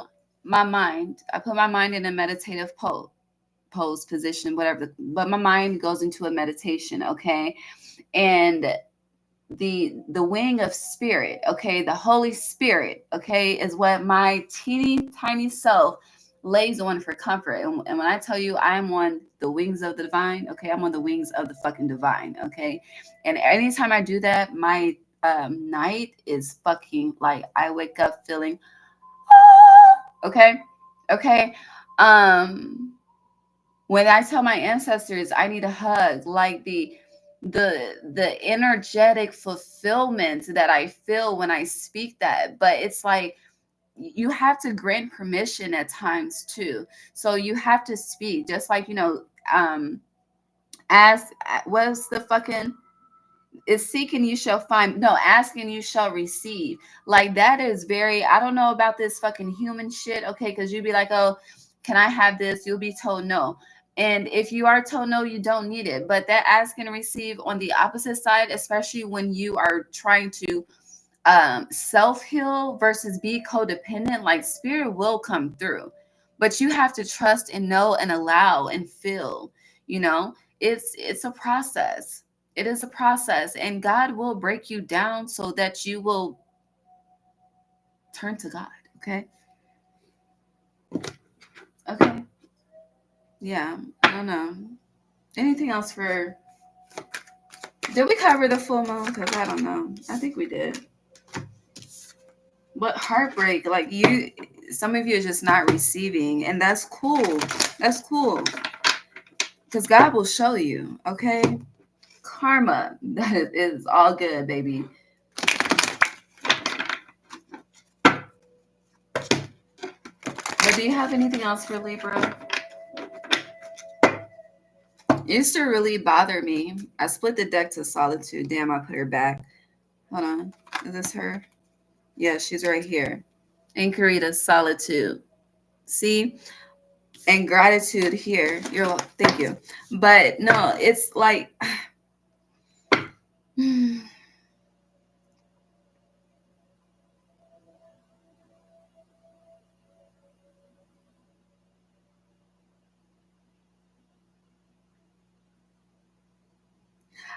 I put my mind in a meditative pose position, whatever. But my mind goes into a meditation, okay? And the wing of spirit, okay, the Holy Spirit, okay, is what my teeny tiny self lays on for comfort. And when I tell you I'm on the wings of the divine, okay, I'm on the wings of the fucking divine, okay. And anytime I do that, my night is fucking like I wake up feeling okay, okay. When I tell my ancestors I need a hug, like the energetic fulfillment that I feel when I speak that, but it's like you have to grant permission at times too. So you have to speak, just like ask. What's the fucking is seeking you shall find, no, asking you shall receive. Like that is very, I don't know about this fucking human shit, okay, because you'd be like, oh, can I have this? You'll be told no. And if you are told no, you don't need it. But that ask and receive on the opposite side, especially when you are trying to self-heal versus be codependent, like spirit will come through, but you have to trust and know and allow and feel. It's a process. It is a process, and God will break you down so that you will turn to God. Okay. Yeah, I don't know. Anything else for, did we cover the full moon? Because I don't know. I think we did. But heartbreak, like some of you are just not receiving, and that's cool. That's cool. Because God will show you, okay? Karma, that is all good, baby. But do you have anything else for Libra? It used to really bother me. I split the deck to Solitude. Damn, I put her back. Hold on. Is this her? Yeah, she's right here. Incarita, solitude. See? And gratitude here. Thank you. But no, it's like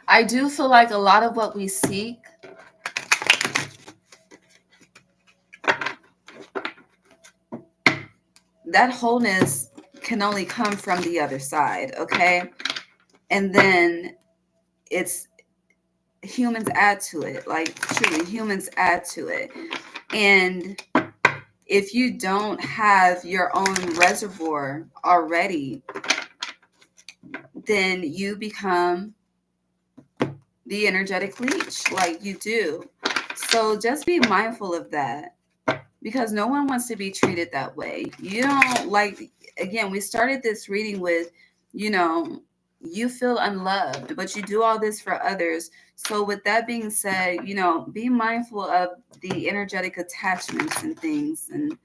I do feel like a lot of what we seek, that wholeness can only come from the other side, okay? And then it's humans add to it, like truly humans add to it. And if you don't have your own reservoir already, then you become the energetic leech, like you do. So just be mindful of that, because no one wants to be treated that way. You don't like, again, we started this reading with, you know, you feel unloved, but you do all this for others. So with that being said, be mindful of the energetic attachments and things, and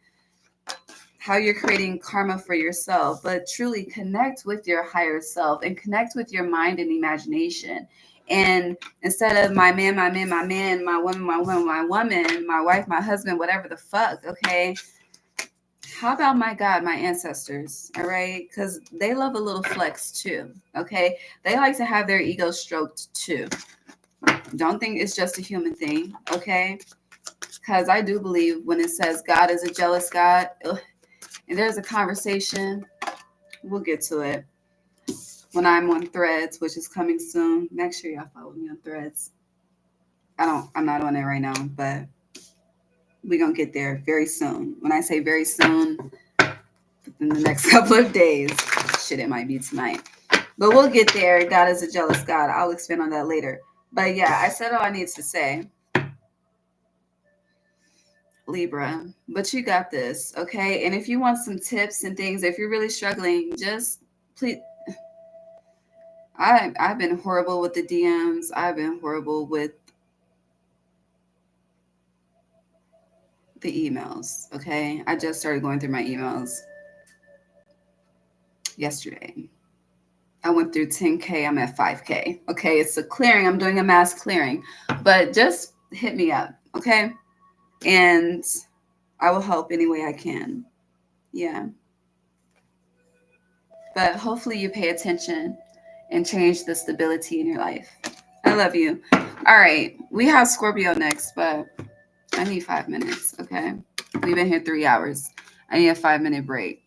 how you're creating karma for yourself, but truly connect with your higher self and connect with your mind and imagination. And instead of my man, my man, my man, my woman, my woman, my woman, my wife, my husband, whatever the fuck, okay? How about my God, my ancestors, all right? Because they love a little flex too, okay? They like to have their ego stroked too. Don't think it's just a human thing, okay? Because I do believe when it says God is a jealous God, and there's a conversation, we'll get to it when I'm on Threads, which is coming soon. Make sure y'all follow me on Threads. I'm not on it right now, but we're gonna get there very soon. When I say very soon, within the next couple of days. Shit, it might be tonight. But we'll get there. God is a jealous God. I'll expand on that later. But yeah, I said all I need to say. Libra, but you got this, okay? And if you want some tips and things, if you're really struggling, just please. I've been horrible with the DMs. I've been horrible with the emails, okay? I just started going through my emails yesterday. I went through 10K, I'm at 5K. Okay, it's a clearing. I'm doing a mass clearing. But just hit me up, okay? And I will help any way I can. Yeah. But hopefully you pay attention and change the stability in your life. I love you. All right, we have Scorpio next, but I need 5 minutes, okay? We've been here 3 hours. I need a 5-minute break.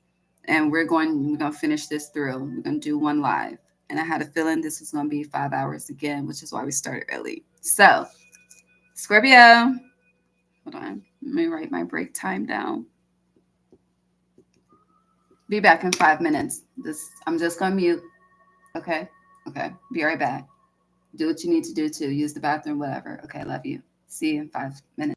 And we're gonna finish this through. We're gonna do one live. And I had a feeling this was gonna be 5 hours again, which is why we started early. So, Scorpio, hold on. Let me write my break time down. Be back in 5 minutes. I'm just gonna mute. Okay? Okay. Be right back. Do what you need to do to use the bathroom, whatever. Okay, love you. See you in 5 minutes.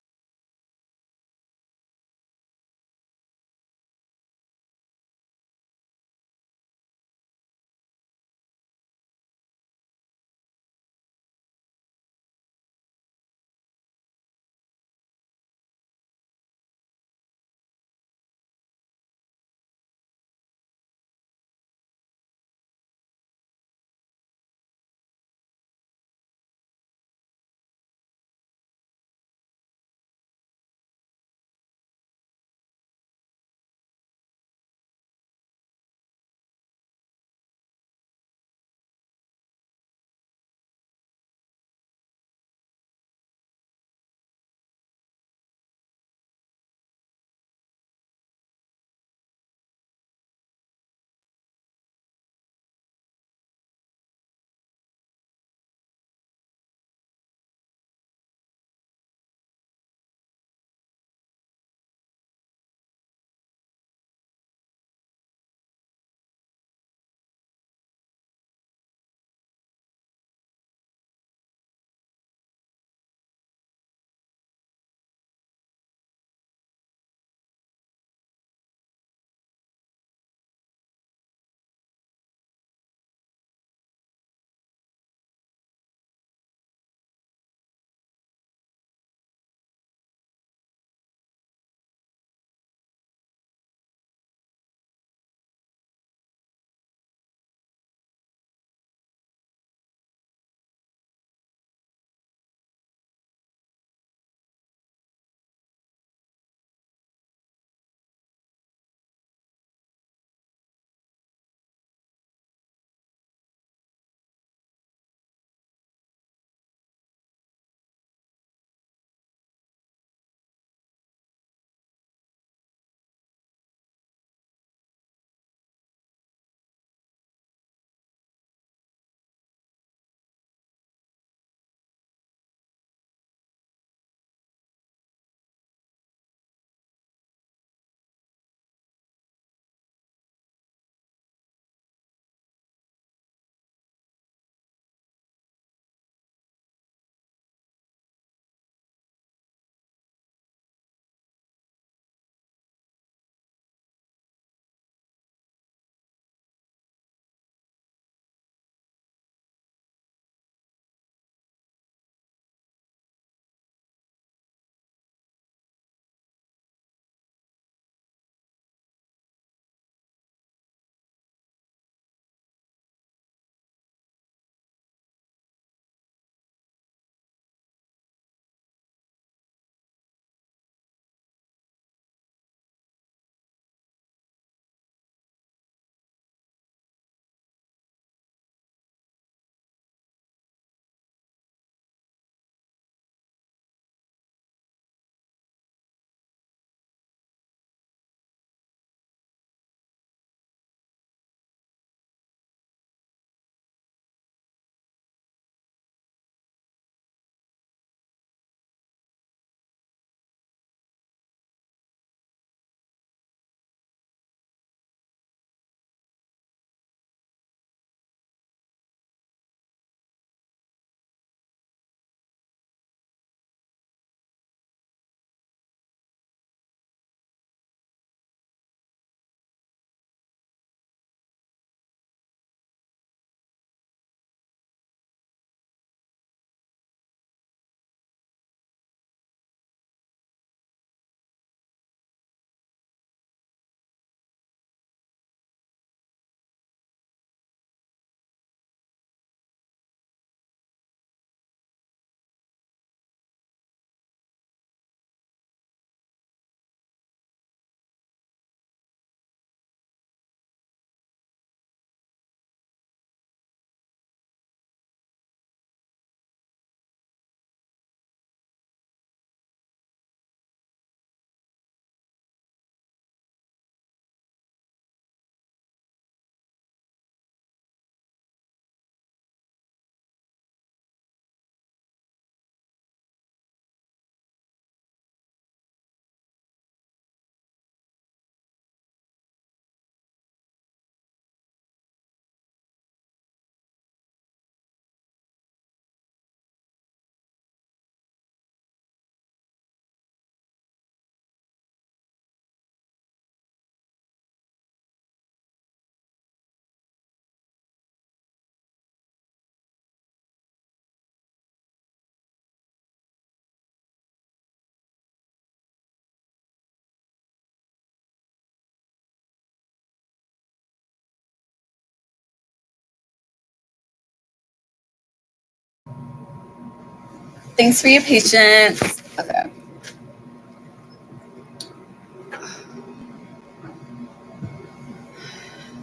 Thanks for your patience. Okay.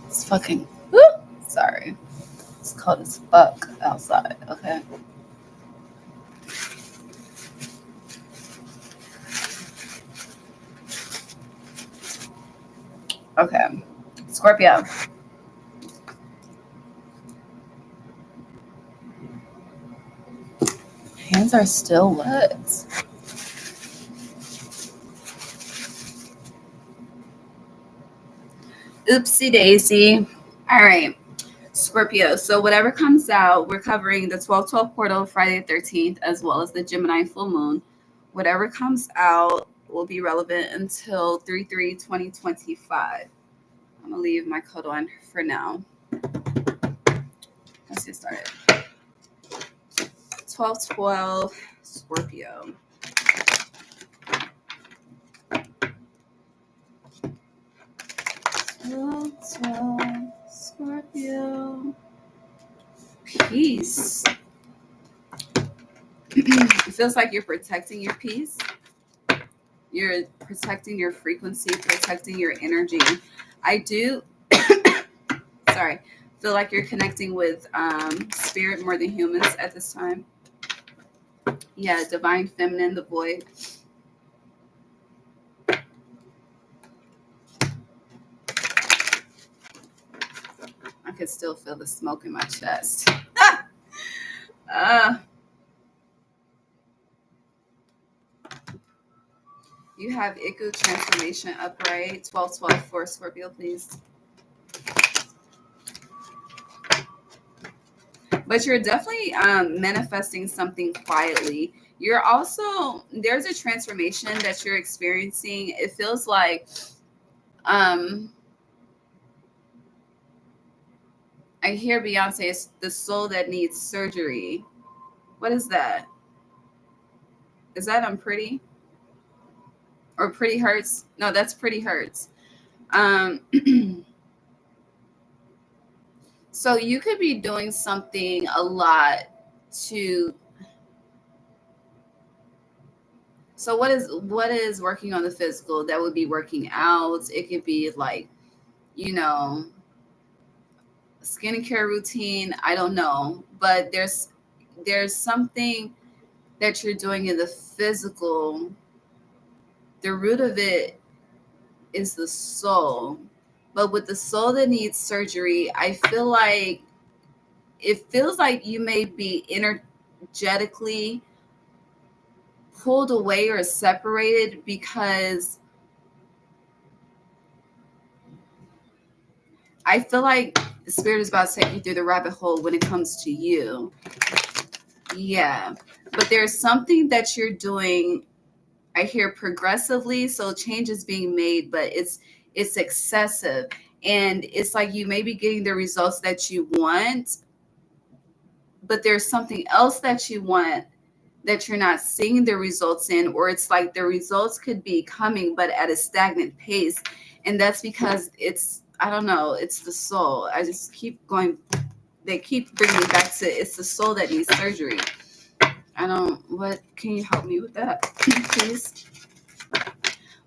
It's fucking. Woo, sorry. It's cold as fuck outside. Okay. Okay. Scorpio. Hands are still wet. Oopsie daisy. All right. Scorpio. So whatever comes out, we're covering the 12/12 portal Friday the 13th, as well as the Gemini full moon. Whatever comes out will be relevant until 3/3/2025. I'm going to leave my code on for now. Let's get started. 12/12 Scorpio. Scorpio. Peace. It feels like you're protecting your peace. You're protecting your frequency, protecting your energy. I do, sorry, feel like you're connecting with spirit more than humans at this time. Yeah, divine feminine, the void. I could still feel the smoke in my chest. You have Iku transformation upright. 12/12 for Scorpio, please. But you're definitely manifesting something quietly. You're also, there's a transformation that you're experiencing. It feels like I hear Beyonce, it's the soul that needs surgery. What is that? Is that Pretty? Or Pretty Hurts? No, that's Pretty Hurts. So you could be doing something a lot to. So what is working on the physical? That would be working out. It could be like, you know, skincare routine. I don't know, but there's something that you're doing in the physical. The root of it is the soul, but with the soul that needs surgery, I feel like it feels like you may be energetically pulled away or separated because I feel like the spirit is about to take you through the rabbit hole when it comes to you. Yeah. But there's something that you're doing, I hear progressively, so change is being made, but it's excessive. And it's like you may be getting the results that you want, but there's something else that you want that you're not seeing the results in, or it's like the results could be coming but at a stagnant pace. And that's because it's, I don't know, it's the soul. I just keep going, they keep bringing me back to it's the soul that needs surgery. What can you help me with that, please?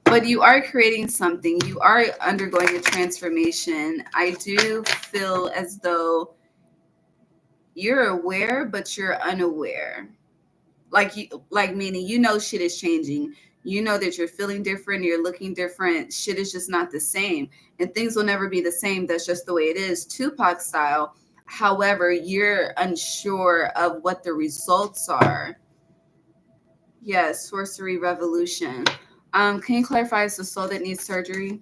But you are creating something, you are undergoing a transformation. I do feel as though you're aware but you're unaware. Like meaning, shit is changing. You know that you're feeling different, you're looking different. Shit is just not the same, and things will never be the same. That's just the way it is, Tupac style. However, you're unsure of what the results are. Yes, sorcery revolution. Can you clarify, it's the soul that needs surgery?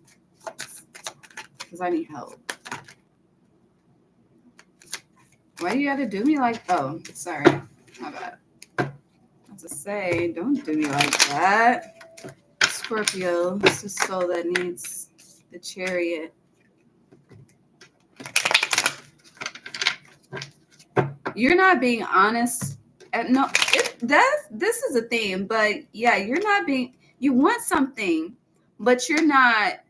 Because I need help. Why do you have to do me like? Oh, sorry, my bad. To say, don't do me like that. Scorpio, it's the soul that needs the Chariot. You're not being honest. No, this is a theme, but yeah, you're not being. You want something, but you're not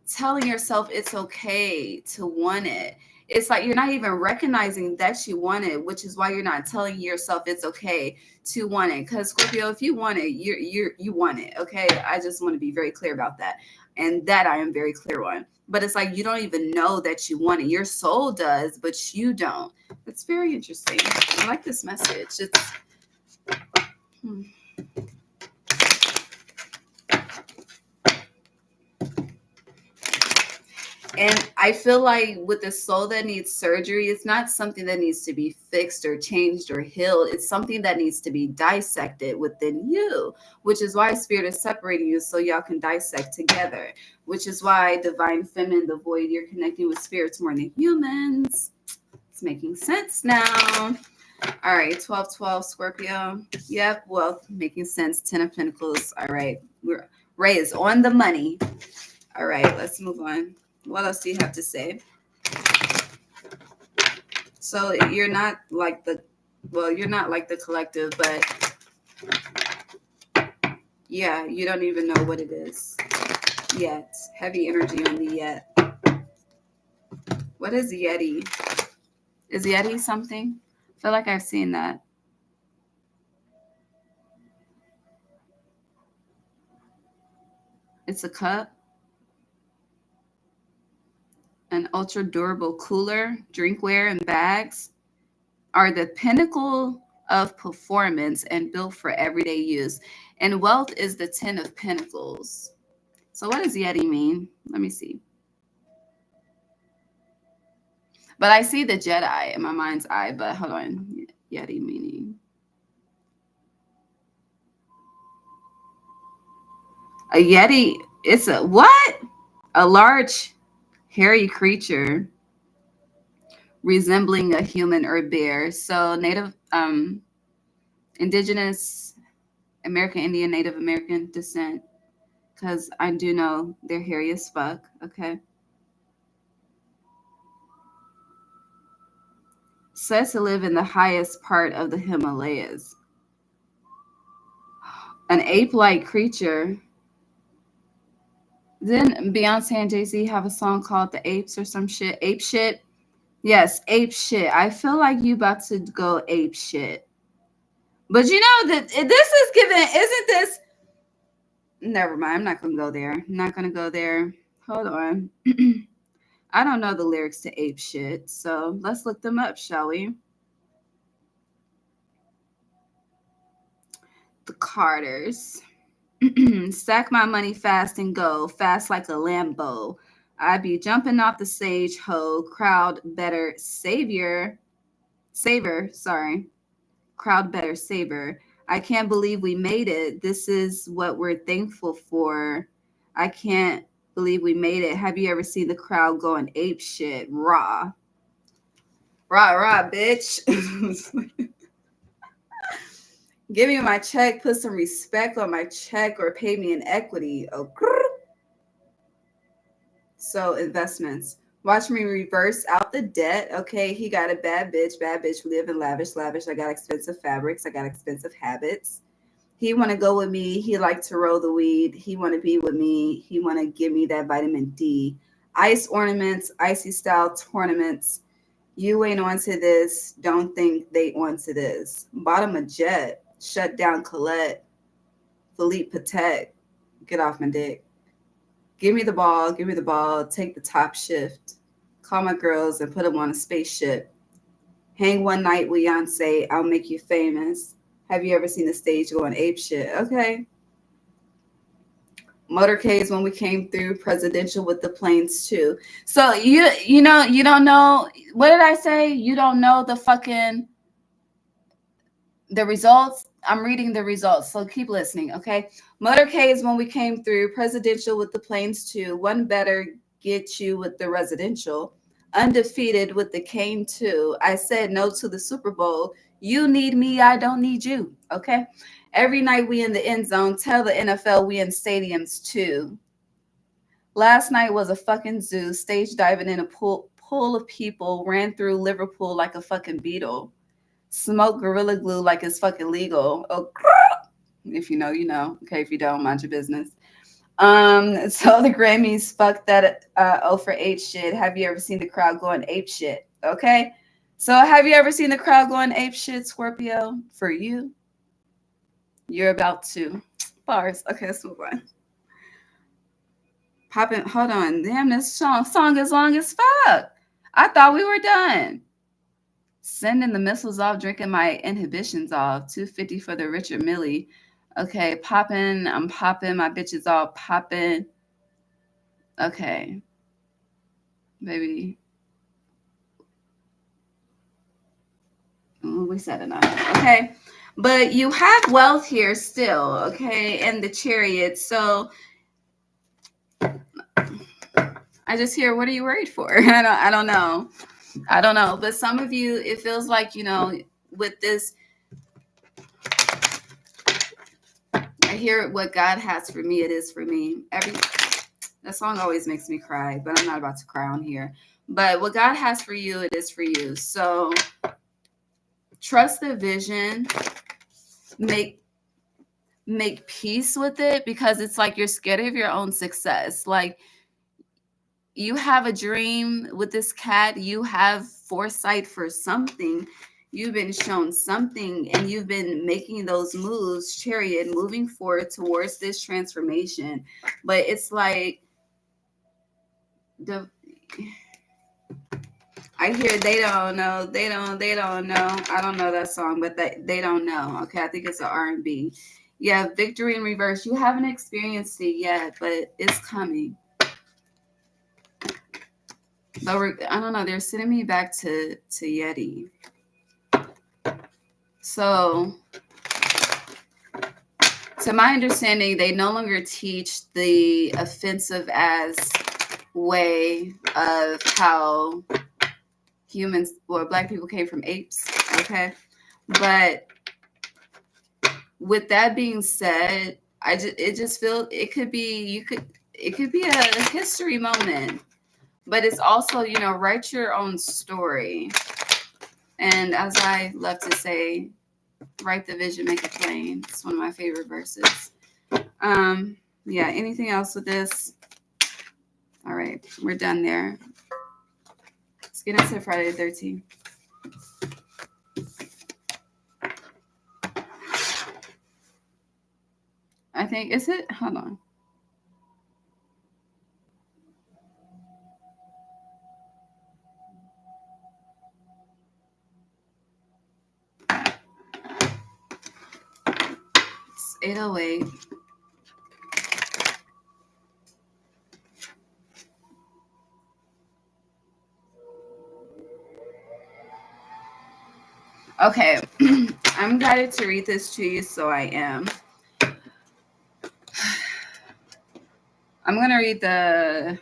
telling yourself it's okay to want it. It's like you're not even recognizing that you want it, which is why you're not telling yourself it's okay to want it. Because Scorpio, if you want it, you want it. Okay, I just want to be very clear about that, and that I am very clear on. But it's like you don't even know that you want it. Your soul does, but you don't. It's very interesting. I like this message. It's hmm. And I feel like with the soul that needs surgery, it's not something that needs to be fixed or changed or healed. It's something that needs to be dissected within you, which is why Spirit is separating you so y'all can dissect together, which is why Divine Feminine, the void, you're connecting with spirits more than humans. It's making sense now. All right, 1212 Scorpio. Yep, wealth, making sense. 10 of Pentacles. All right, Ray is on the money. All right, let's move on. What else do you have to say? So you're not like you're not like the collective, but yeah, you don't even know what it is yet. Heavy energy on the yet. What is Yeti? Is Yeti something? I feel like I've seen that. It's a cup. An ultra durable cooler, drinkware, and bags are the pinnacle of performance and built for everyday use. And wealth is the 10 of Pentacles. So what does Yeti mean? Let me see. But I see the Jedi in my mind's eye, but hold on. Yeti meaning. A Yeti, it's a what? A large, hairy creature resembling a human or bear. So native, indigenous, American Indian, Native American descent. Because I do know they're hairy as fuck. Okay. Said to live in the highest part of the Himalayas. An ape-like creature. Didn't Beyonce and Jay-Z have a song called The Apes or some shit? Ape shit? Yes, ape shit. I feel like you about to go ape shit. But you know that this is given, isn't this? Never mind. I'm not gonna go there. I'm not gonna go there. Hold on. I don't know the lyrics to ape shit, so let's look them up, shall we? The Carters. Stack my money fast and go, fast like a Lambo. I be jumping off the stage, ho, crowd better savor, crowd better savor. I can't believe we made it. This is what we're thankful for. I can't believe we made it. Have you ever seen the crowd going ape shit? Raw. Rah, bitch. Give me my check, put some respect on my check, or pay me in equity. Oh, so investments. Watch me reverse out the debt. Okay, he got a bad bitch. Bad bitch live in lavish. Lavish. I got expensive fabrics. I got expensive habits. He want to go with me. He like to roll the weed. He want to be with me. He want to give me that vitamin D. Ice ornaments, icy style tournaments. You ain't onto this. Don't think they onto this. Bottom of jet. Shut down Colette. Philippe Patek. Get off my dick. Give me the ball. Give me the ball. Take the top shift. Call my girls and put them on a spaceship. Hang one night with Beyonce. I'll make you famous. Have you ever seen the stage going ape shit? Okay. Motorcades when we came through, presidential with the planes too. So you don't know, what did I say? You don't know the results. I'm reading the results, so keep listening, okay? Motorcades when we came through, presidential with the planes too. One better get you with the residential. Undefeated with the cane too. I said no to the Super Bowl. You need me, I don't need you, okay? Every night we in the end zone. Tell the NFL we in stadiums too. Last night was a fucking zoo. Stage diving in a pool of people. Ran through Liverpool like a fucking beetle. Smoke Gorilla Glue like it's fucking legal. Oh, if you know, you know. Okay, if you don't, mind your business. So the Grammys, fuck that 0 for 8 shit. Have you ever seen the crowd going ape shit? Okay. So have you ever seen the crowd going ape shit, Scorpio? For you, you're about to. Bars. Okay, let's move on. Popping. Hold on. Damn, this song is long as fuck. I thought we were done. Sending the missiles off, drinking my inhibitions off. 250 for the Richard Millie. Okay, popping. I'm popping. My bitch is all popping. Okay, baby. We said enough. Okay. But you have wealth here still, okay, and the chariot. So I just hear, what are you worried for? I don't know. I don't know. But some of you, it feels like, with this, I hear what God has for me, it is for me. That song always makes me cry, but I'm not about to cry on here. But what God has for you, it is for you. So trust the vision. Make peace with it, because it's like you're scared of your own success. Like, you have a dream with this cat, you have foresight for something, you've been shown something, and you've been making those moves, chariot, moving forward towards this transformation. But it's like the I hear they don't know, they don't know. I don't know that song, but they don't know. Okay, I think it's an R&B. Yeah, victory in reverse. You haven't experienced it yet, but it's coming. But I don't know. They're sending me back to Yeti. So, to my understanding, they no longer teach the offensive as way of how humans or Black people came from apes. Okay, but with that being said, it just feels it could be a history moment, but it's also, write your own story. And as I love to say, write the vision, make it plain. It's one of my favorite verses. Yeah, anything else with this? All right, we're done there. Let's get into Friday the 13th. I think, is it? Hold on. It's 8:08. Okay, I'm guided to read this to you, so I am. I'm going to read the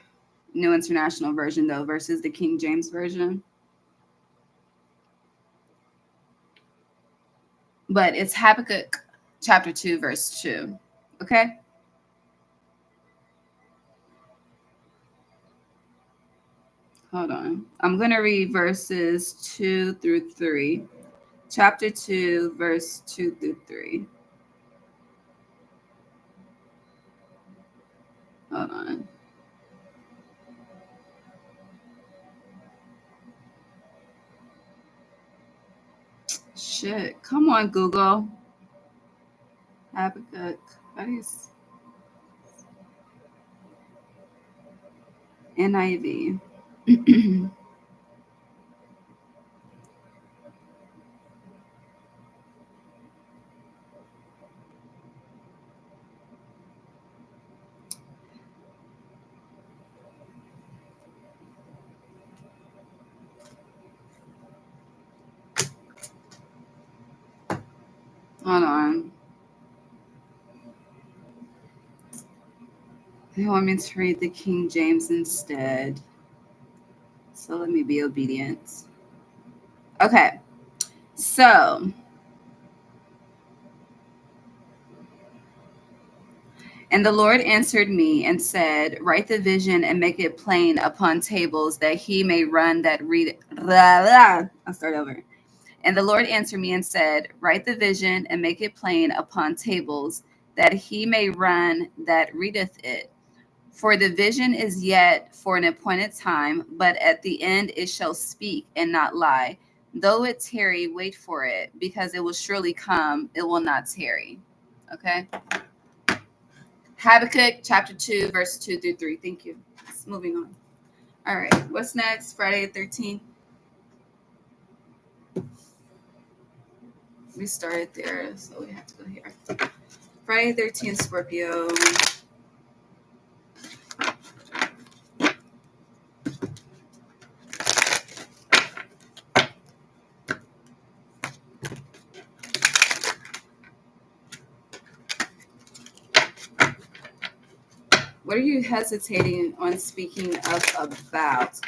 New International Version, though, versus the King James Version. But it's Habakkuk chapter 2, verse 2. Okay? Hold on. I'm going to read verses 2 through 3. Chapter 2, verse 2 through 3. Hold on. Shit. Come on, Google. Habakkuk. How do you... NIV. Hold on. They want me to read the King James instead. So let me be obedient. Okay. So, and the Lord answered me and said, write the vision and make it plain upon tables, that he may run that read. I'll start over. And the Lord answered me and said, write the vision and make it plain upon tables, that he may run that readeth it. For the vision is yet for an appointed time, but at the end it shall speak and not lie. Though it tarry, wait for it, because it will surely come, it will not tarry. Okay? Habakkuk chapter 2, verse 2 through 3. Thank you. Moving on. All right. What's next? Friday the 13th. We started there, so we have to go here. Friday the 13th, Scorpio. What are you hesitating on speaking of about?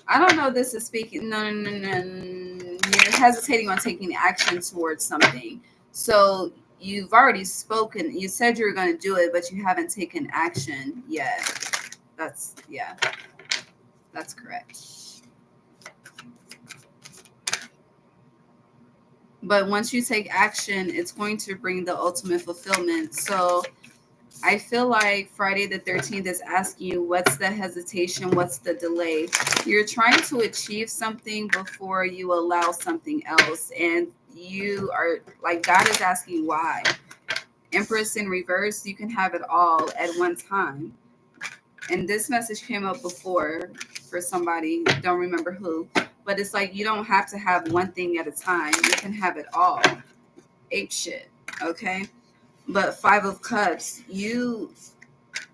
I don't know. This is speaking. No. You're hesitating on taking action towards something. So you've already spoken. You said you were going to do it, but you haven't taken action yet. That's correct. But once you take action, it's going to bring the ultimate fulfillment. So I feel like Friday the 13th is asking you, what's the hesitation? What's the delay? You're trying to achieve something before you allow something else. And you are like, God is asking why. Empress in reverse, you can have it all at one time. And this message came up before for somebody, don't remember who, but it's like, you don't have to have one thing at a time. You can have it all. Ape shit. Okay. But Five of Cups,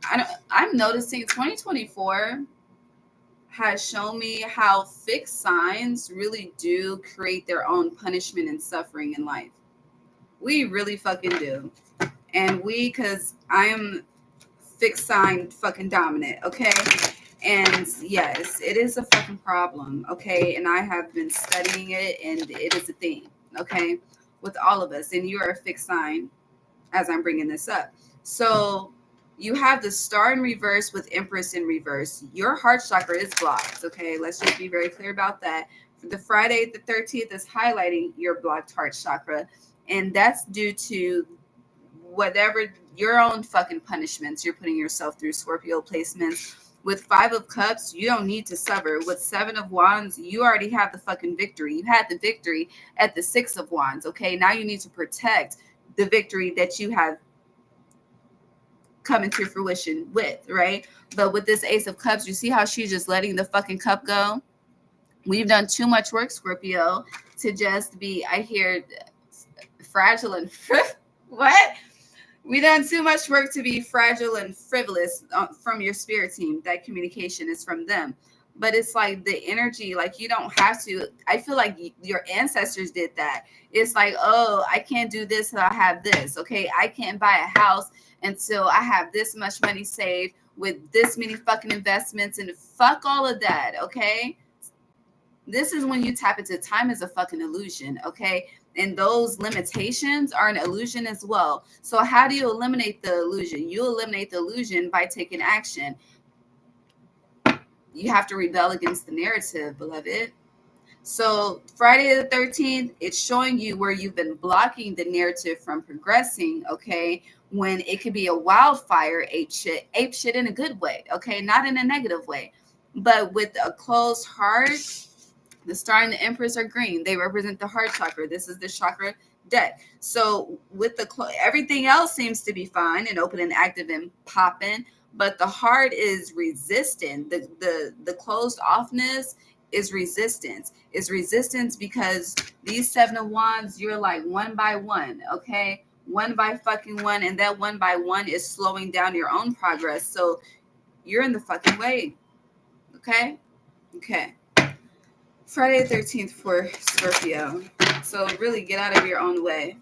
I'm noticing 2024 has shown me how fixed signs really do create their own punishment and suffering in life. We really fucking do. And because I am fixed sign fucking dominant, okay? And yes, it is a fucking problem, okay? And I have been studying it, and it is a thing, okay? With all of us. And you are a fixed sign as I'm bringing this up. So you have the star in reverse with Empress in reverse. Your heart chakra is blocked, okay? Let's just be very clear about that. The Friday the 13th is highlighting your blocked heart chakra, and that's due to whatever your own fucking punishments you're putting yourself through, Scorpio placements. With Five of Cups, you don't need to suffer. With Seven of Wands, you already have the fucking victory. You had the victory at the Six of Wands, okay? Now you need to protect the victory that you have come into fruition with, right? But with this Ace of Cups, you see how she's just letting the fucking cup go? We've done too much work, Scorpio, to just be, I hear, fragile and what? We done too much work to be fragile and frivolous from your spirit team. That communication is from them. But it's like the energy, like you don't have to. I feel like your ancestors did that. It's like, oh, I can't do this till I have this. Okay, I can't buy a house until I have this much money saved with this many fucking investments, and fuck all of that. Okay, this is when you tap into time as a fucking illusion. Okay, and those limitations are an illusion as well. So how do you eliminate the illusion? You eliminate the illusion by taking action. You have to rebel against the narrative, beloved. So Friday the 13th, it's showing you where you've been blocking the narrative from progressing, okay? When it could be a wildfire, ape shit in a good way, okay? Not in a negative way. But with a closed heart, the star and the Empress are green. They represent the heart chakra. This is the chakra deck. So with everything else seems to be fine and open and active and popping, but the heart is resistant. The closed offness is resistance. It's resistance because these Seven of Wands, you're like one by one, okay? One by fucking one, and that one by one is slowing down your own progress. So you're in the fucking way, okay? Okay. Friday the 13th for Scorpio. So really get out of your own way.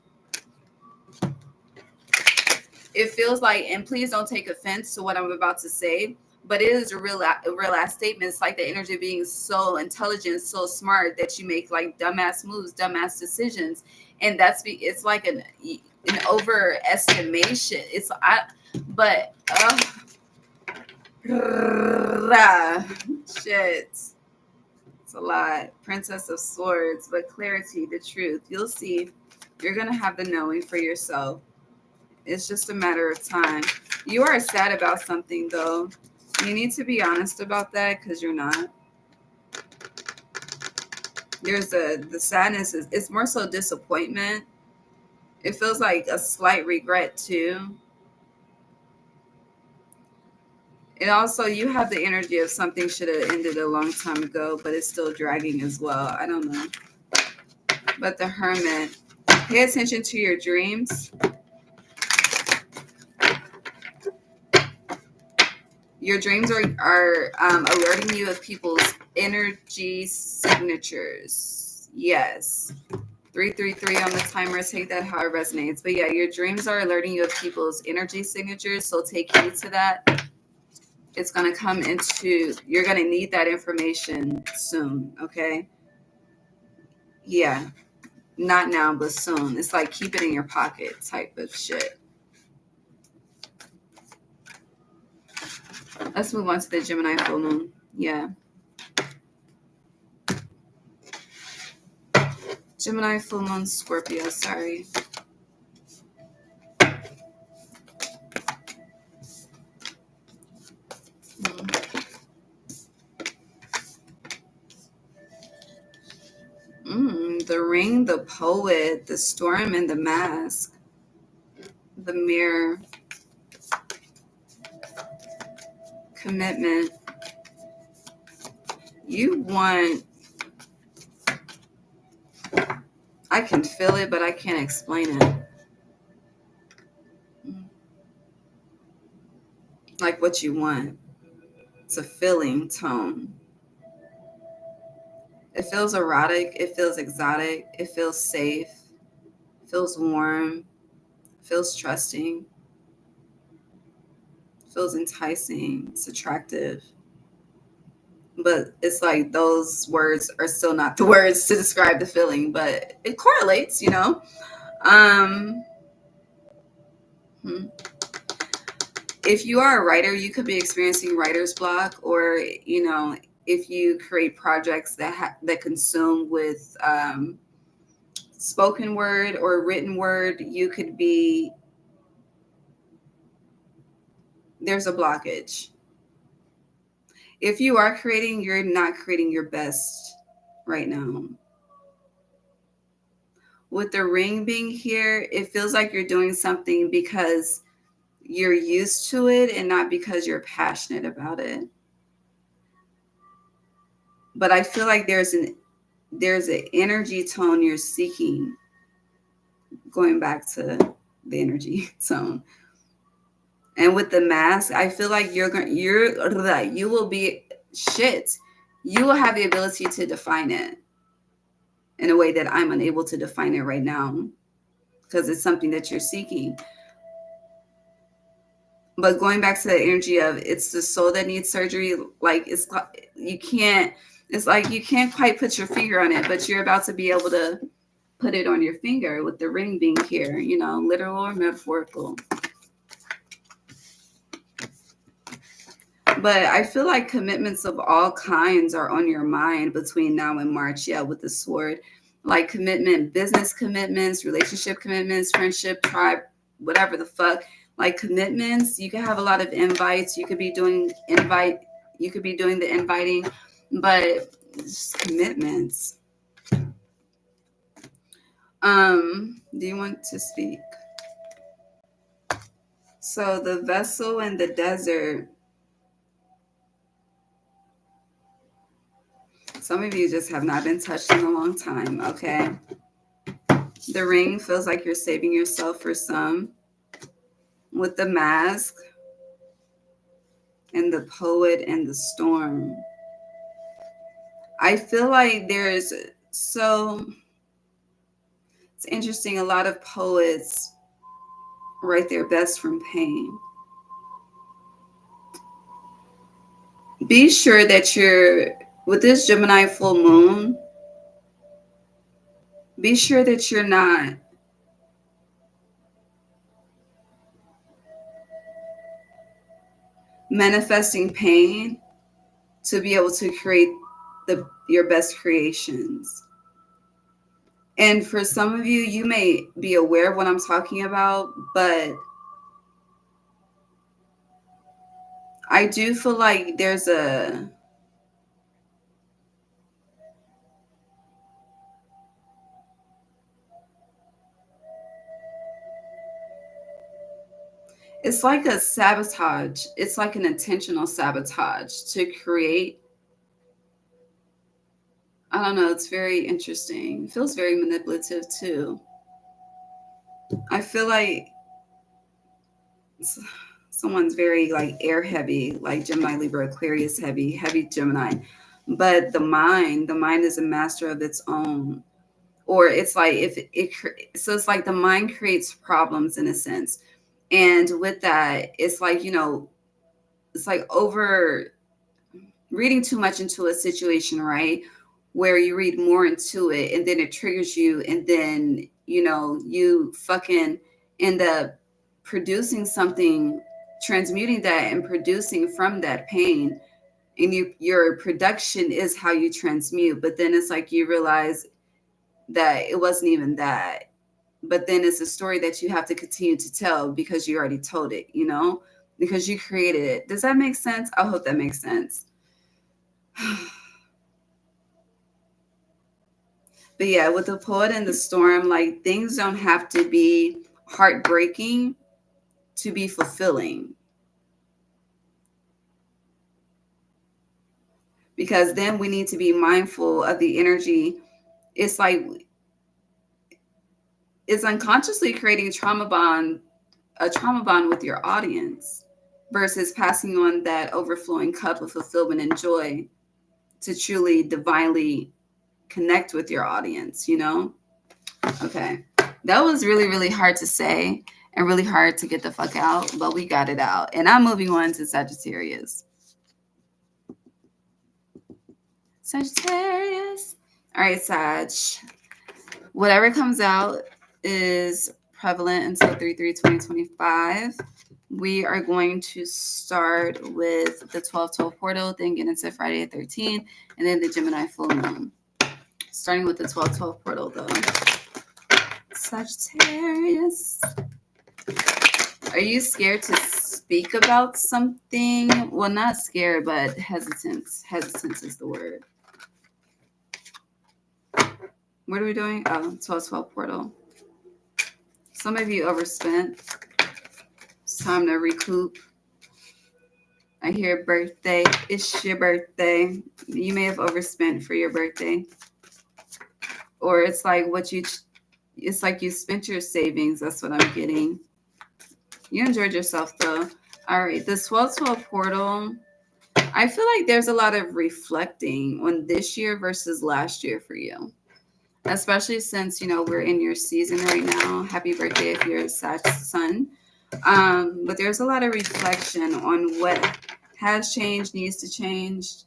It feels like, and please don't take offense to what I'm about to say, but it is a real ass statement. It's like the energy of being so intelligent, so smart that you make like dumbass moves, dumbass decisions. And it's like an overestimation. Shit. It's a lot. Princess of Swords, but clarity, the truth. You'll see. You're going to have the knowing for yourself. It's just a matter of time. You are sad about something, though. You need to be honest about that because you're not. The sadness is, it's more so disappointment. It feels like a slight regret too. And also, you have the energy of something should have ended a long time ago, but it's still dragging as well. I don't know. But the Hermit, pay attention to your dreams. Your dreams are alerting you of people's energy signatures. Yes. 333 on the timer. Take that how it resonates. But yeah, your dreams are alerting you of people's energy signatures. So take heed to that. It's going to come into, you're going to need that information soon. Okay. Yeah. Not now, but soon. It's like keep it in your pocket type of shit. Let's move on to the Gemini full moon. Yeah. Gemini full moon Scorpio. Sorry. The Ring, the Poet, the Storm, and the Mask. The Mirror. Commitment. You want, I can feel it, but I can't explain it. Like what you want. It's a feeling tone. It feels erotic. It feels exotic. It feels safe. It feels warm. It feels trusting. It feels enticing. It's attractive. But it's like those words are still not the words to describe the feeling, but it correlates, you know. If you are a writer, you could be experiencing writer's block, or you know, if you create projects that consume with spoken word or written word, you could be, there's a blockage. If you are creating, you're not creating your best right now. With the Ring being here, it feels like you're doing something because you're used to it and not because you're passionate about it. But I feel like there's an energy tone you're seeking. Going back to the energy tone. And with the Mask, I feel like you will be shit. You will have the ability to define it in a way that I'm unable to define it right now because it's something that you're seeking. But going back to the energy of it's the soul that needs surgery, like it's like you can't quite put your finger on it, but you're about to be able to put it on your finger with the ring being here, you know, literal or metaphorical. But I feel like commitments of all kinds are on your mind between now and March. Yeah, with the sword. Like commitment, business commitments, relationship commitments, friendship, tribe, whatever the fuck. Like commitments, you could have a lot of invites. You could be doing the inviting, but just commitments. Do you want to speak? So the vessel and the desert. Some of you just have not been touched in a long time, okay? The Ring feels like you're saving yourself for some. With the Mask and the Poet and the Storm. I feel like it's interesting, a lot of poets write their best from pain. Be sure that with this Gemini full moon, be sure that you're not manifesting pain to be able to create your best creations. And for some of you, you may be aware of what I'm talking about, but I do feel like there's a, it's like a sabotage. It's like an intentional sabotage to create. I don't know. It's very interesting. It feels very manipulative too. I feel like someone's very like air heavy, like Gemini, Libra, Aquarius heavy Gemini. But the mind is a master of its own. Or it's like so it's like the mind creates problems in a sense. And with that, it's like, it's like over reading too much into a situation, right? Where you read more into it and then it triggers you, and then, you fucking end up producing something, transmuting that and producing from that pain. And your production is how you transmute. But then it's like you realize that it wasn't even that. But then it's a story that you have to continue to tell because you already told it, because you created it. Does that make sense? I hope that makes sense. But yeah, with the poet and the storm, like things don't have to be heartbreaking to be fulfilling. Because then we need to be mindful of the energy. It's like it's unconsciously creating a trauma bond with your audience versus passing on that overflowing cup of fulfillment and joy to truly divinely connect with your audience, Okay. That was really, really hard to say and really hard to get the fuck out, but we got it out. And I'm moving on to Sagittarius. Sagittarius. All right, Sag. Whatever comes out is prevalent until 3/3/2025. We are going to start with the 12/12 portal, then get into Friday the 13th, and then the Gemini full moon. Starting with the 12/12 portal, though. Sagittarius. Are you scared to speak about something? Well, not scared, but hesitance. Hesitance is the word. What are we doing? Oh, 12/12 portal. Some of you overspent. It's time to recoup. I hear birthday. It's your birthday. You may have overspent for your birthday. Or it's like it's like you spent your savings. That's what I'm getting. You enjoyed yourself though. All right, the 12/12 portal. I feel like there's a lot of reflecting on this year versus last year for you. Especially since, we're in your season right now. Happy birthday if you're a Sag sun. But there's a lot of reflection on what has changed, needs to change,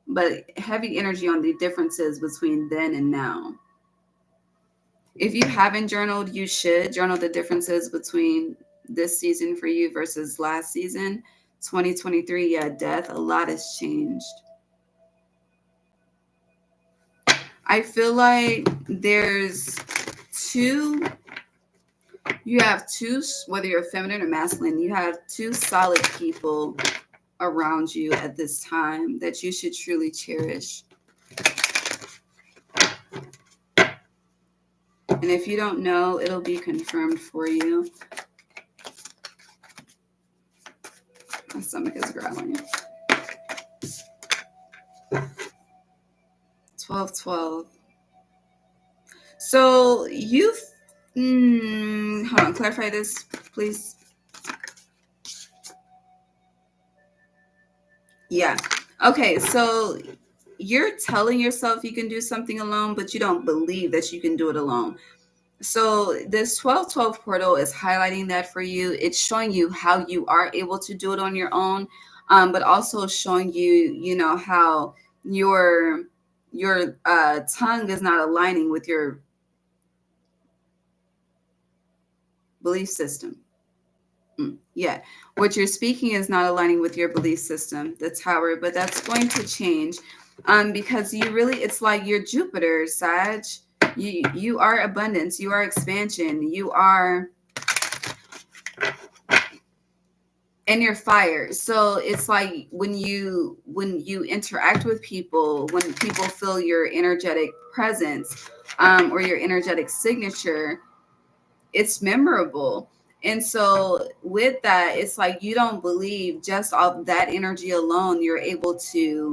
but heavy energy on the differences between then and now. If you haven't journaled, you should journal the differences between this season for you versus last season. 2023, yeah, death, a lot has changed. I feel like there's you have two, whether you're feminine or masculine, you have two solid people around you at this time that you should truly cherish. And if you don't know, it'll be confirmed for you. My stomach is growling. 12/12. So you've hold on, clarify this, please. Yeah. Okay, so you're telling yourself you can do something alone, but you don't believe that you can do it alone. So this 12/12 portal is highlighting that for you. It's showing you how you are able to do it on your own, but also showing you, how your tongue is not aligning with your belief system. Yeah, what you're speaking is not aligning with your belief system, the Tower, but that's going to change, because it's like you're Jupiter, Sag. You are abundance, you are expansion, you are and you're fire. So it's like when you interact with people, when people feel your energetic presence, or your energetic signature, it's memorable. And so with that, it's like you don't believe just off that energy alone, you're able to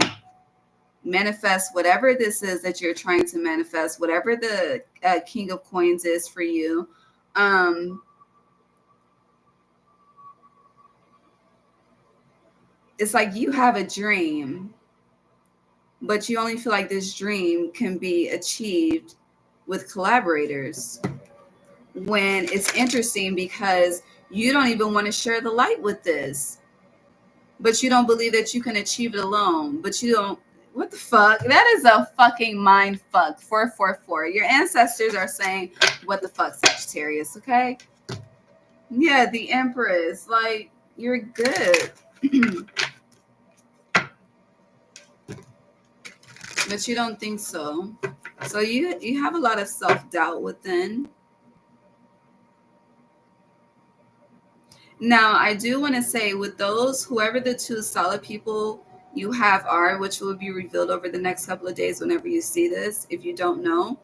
manifest whatever this is that you're trying to manifest, whatever the King of Coins is for you. Um, it's like you have a dream, but you only feel like this dream can be achieved with collaborators. When it's interesting because you don't even want to share the light with this, but you don't believe that you can achieve it alone. But you don't. What the fuck? That is a fucking mind fuck. 444. Your ancestors are saying, "What the fuck, Sagittarius?" Okay. Yeah, the Empress. Like you're good, but you don't think so. So you have a lot of self doubt within. Now, I do want to say with those, whoever the two solid people you have are, which will be revealed over the next couple of days whenever you see this, if you don't know,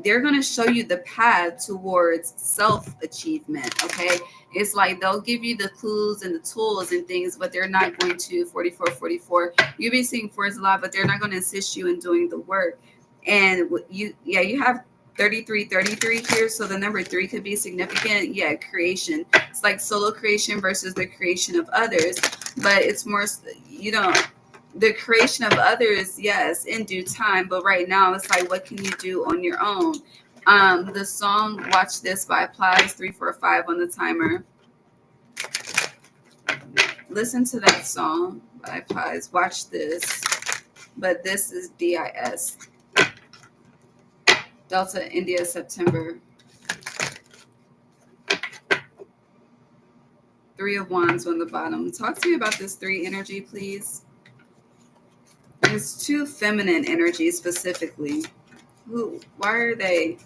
they're going to show you the path towards self achievement. Okay. It's like they'll give you the clues and the tools and things, but they're not going to 44. You'll be seeing fours a lot, but they're not going to assist you in doing the work. And you have 33 here. So the number 3 could be significant. Yeah, creation. It's like solo creation versus the creation of others, but it's more, you know, the creation of others, yes, in due time. But right now, it's like, what can you do on your own? The song "Watch This" by Plies 345 on the timer. Listen to that song by Plies. Watch this, but this is DIS. Delta India September. 3 of Wands on the bottom. Talk to me about this 3 energy, please. It's 2 feminine energy specifically. Why are they?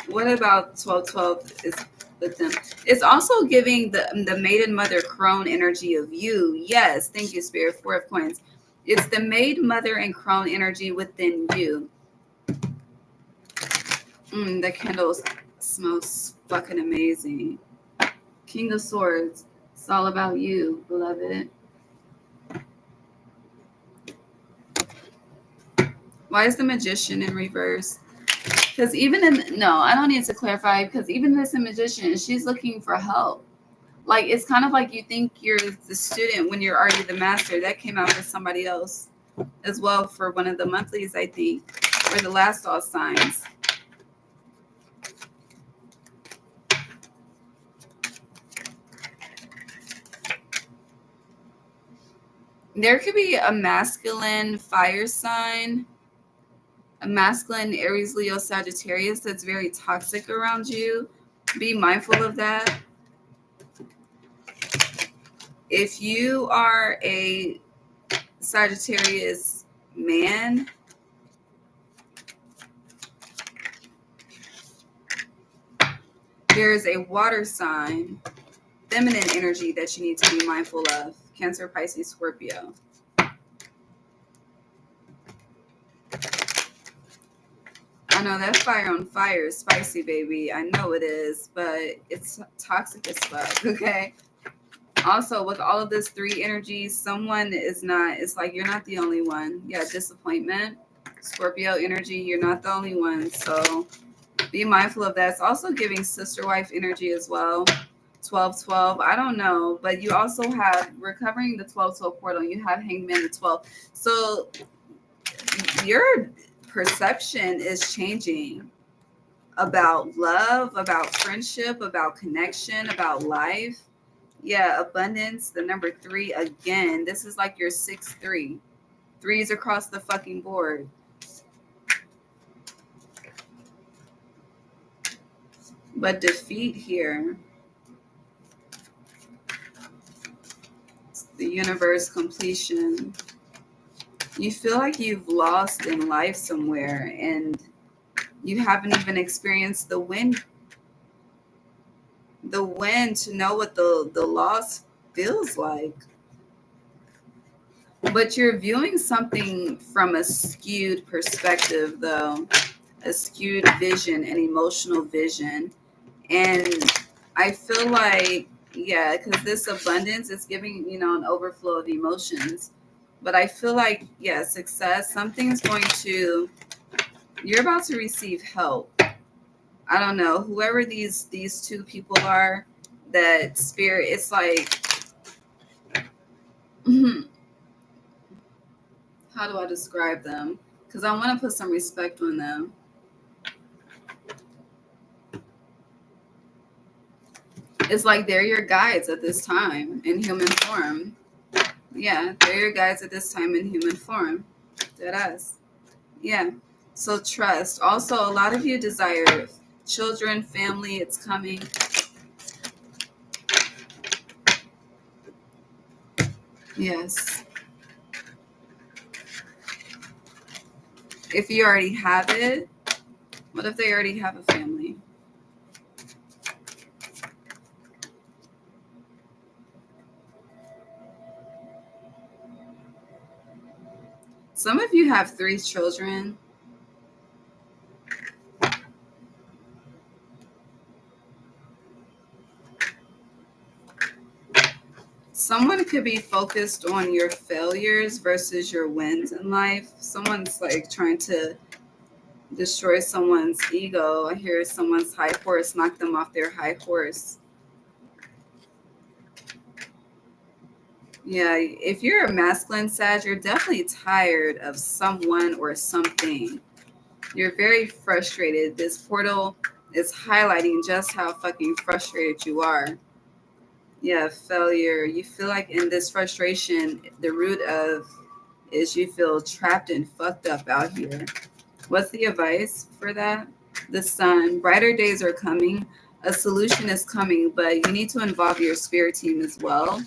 What about 1212 is with them? It's also giving the maiden mother crone energy of you. Yes, thank you, Spirit. 4 of Coins. It's the maid mother and crone energy within you. The candles smells fucking amazing. King of Swords. It's all about you, beloved. Why is the Magician in reverse? Because I don't need to clarify, because even this Magician, she's looking for help. Like, it's kind of like you think you're the student when you're already the master. That came out for somebody else as well, for one of the monthlies, I think, or the last all signs. There could be a masculine fire sign, a masculine Aries, Leo, Sagittarius that's very toxic around you. Be mindful of that. If you are a Sagittarius man, there is a water sign, feminine energy that you need to be mindful of. Cancer, Pisces, Scorpio. I know that fire on fire is spicy, baby. I know it is, but it's toxic as fuck, okay? Also, with all of this 3 energies, someone is not, it's like you're not the only one. Yeah, disappointment. Scorpio energy, you're not the only one. So be mindful of that. It's also giving sister wife energy as well. 1212, I don't know, but you also have recovering the 1212 portal. You have Hangman the 12. So your perception is changing about love, about friendship, about connection, about life. Yeah, abundance, the number 3 again. This is like your 6-3. 3s across the fucking board. But defeat here. It's the universe, completion. You feel like you've lost in life somewhere and you haven't even experienced the win to know what the loss feels like. But you're viewing something from a skewed perspective, though, a skewed vision, an emotional vision. And I feel like, yeah, because this abundance is giving, an overflow of emotions. But I feel like, yeah, success, something's going to, you're about to receive help. I don't know, whoever these two people are, that spirit, it's like, how do I describe them? Because I want to put some respect on them. It's like they're your guides at this time in human form. Yeah, they're your guides at this time in human form. Dead us. Yeah. So trust. Also, a lot of you desire children, family. It's coming. Yes. If you already have it, what if they already have a family? Some of you have 3 children. Someone could be focused on your failures versus your wins in life. Someone's like trying to destroy someone's ego. I hear someone's high horse, knock them off their high horse. Yeah, if you're a masculine Sag, you're definitely tired of someone or something. You're very frustrated. This portal is highlighting just how fucking frustrated you are. Yeah, failure. You feel like in this frustration, the root of is you feel trapped and fucked up out here. What's the advice for that? The sun. Brighter days are coming. A solution is coming, but you need to involve your spirit team as well.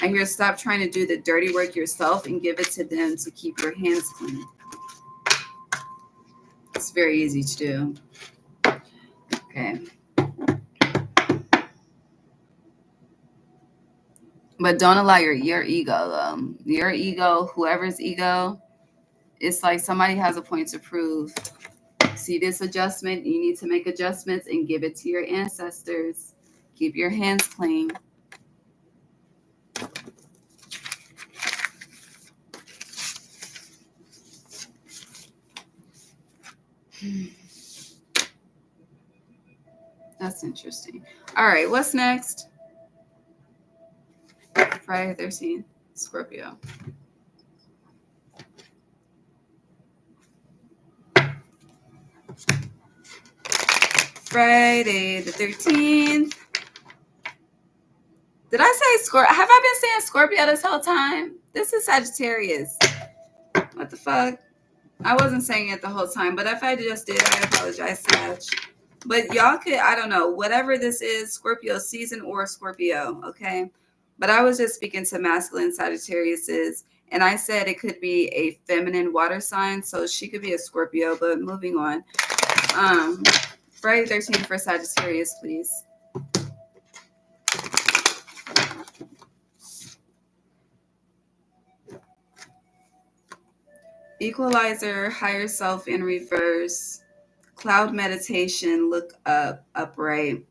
I hear stop trying to do the dirty work yourself and give it to them to keep your hands clean. It's very easy to do. Okay. But don't allow your ego, your ego, whoever's ego, it's like somebody has a point to prove. See this adjustment, you need to make adjustments and give it to your ancestors. Keep your hands clean. That's interesting. All right, what's next? Friday 13th, Scorpio. Friday the 13th. Did I say Scorpio? Have I been saying Scorpio this whole time? This is Sagittarius. What the fuck? I wasn't saying it the whole time, but if I just did, I apologize, Sag. But y'all could, I don't know, whatever this is, Scorpio season or Scorpio, okay? But I was just speaking to masculine Sagittariuses, and I said it could be a feminine water sign, so she could be a Scorpio, but moving on. Friday 13th for Sagittarius, please. Equalizer, higher self in reverse. Cloud meditation, look up, upright.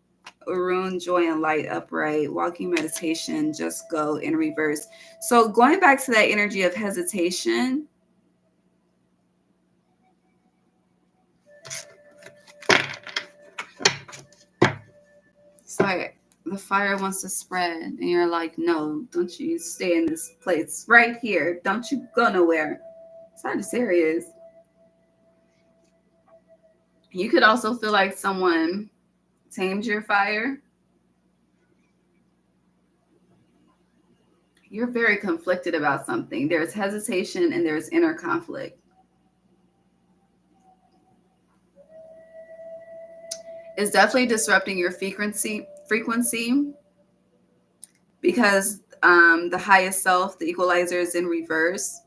Arun, joy and light, upright. Walking meditation, just go in reverse. So going back to that energy of hesitation. It's like the fire wants to spread, and you're like, no, don't you stay in this place right here. Don't you go nowhere. Sagittarius. You could also feel like someone tamed your fire. You're very conflicted about something. There's hesitation and there's inner conflict. It's definitely disrupting your frequency because the highest self, the equalizer, is in reverse.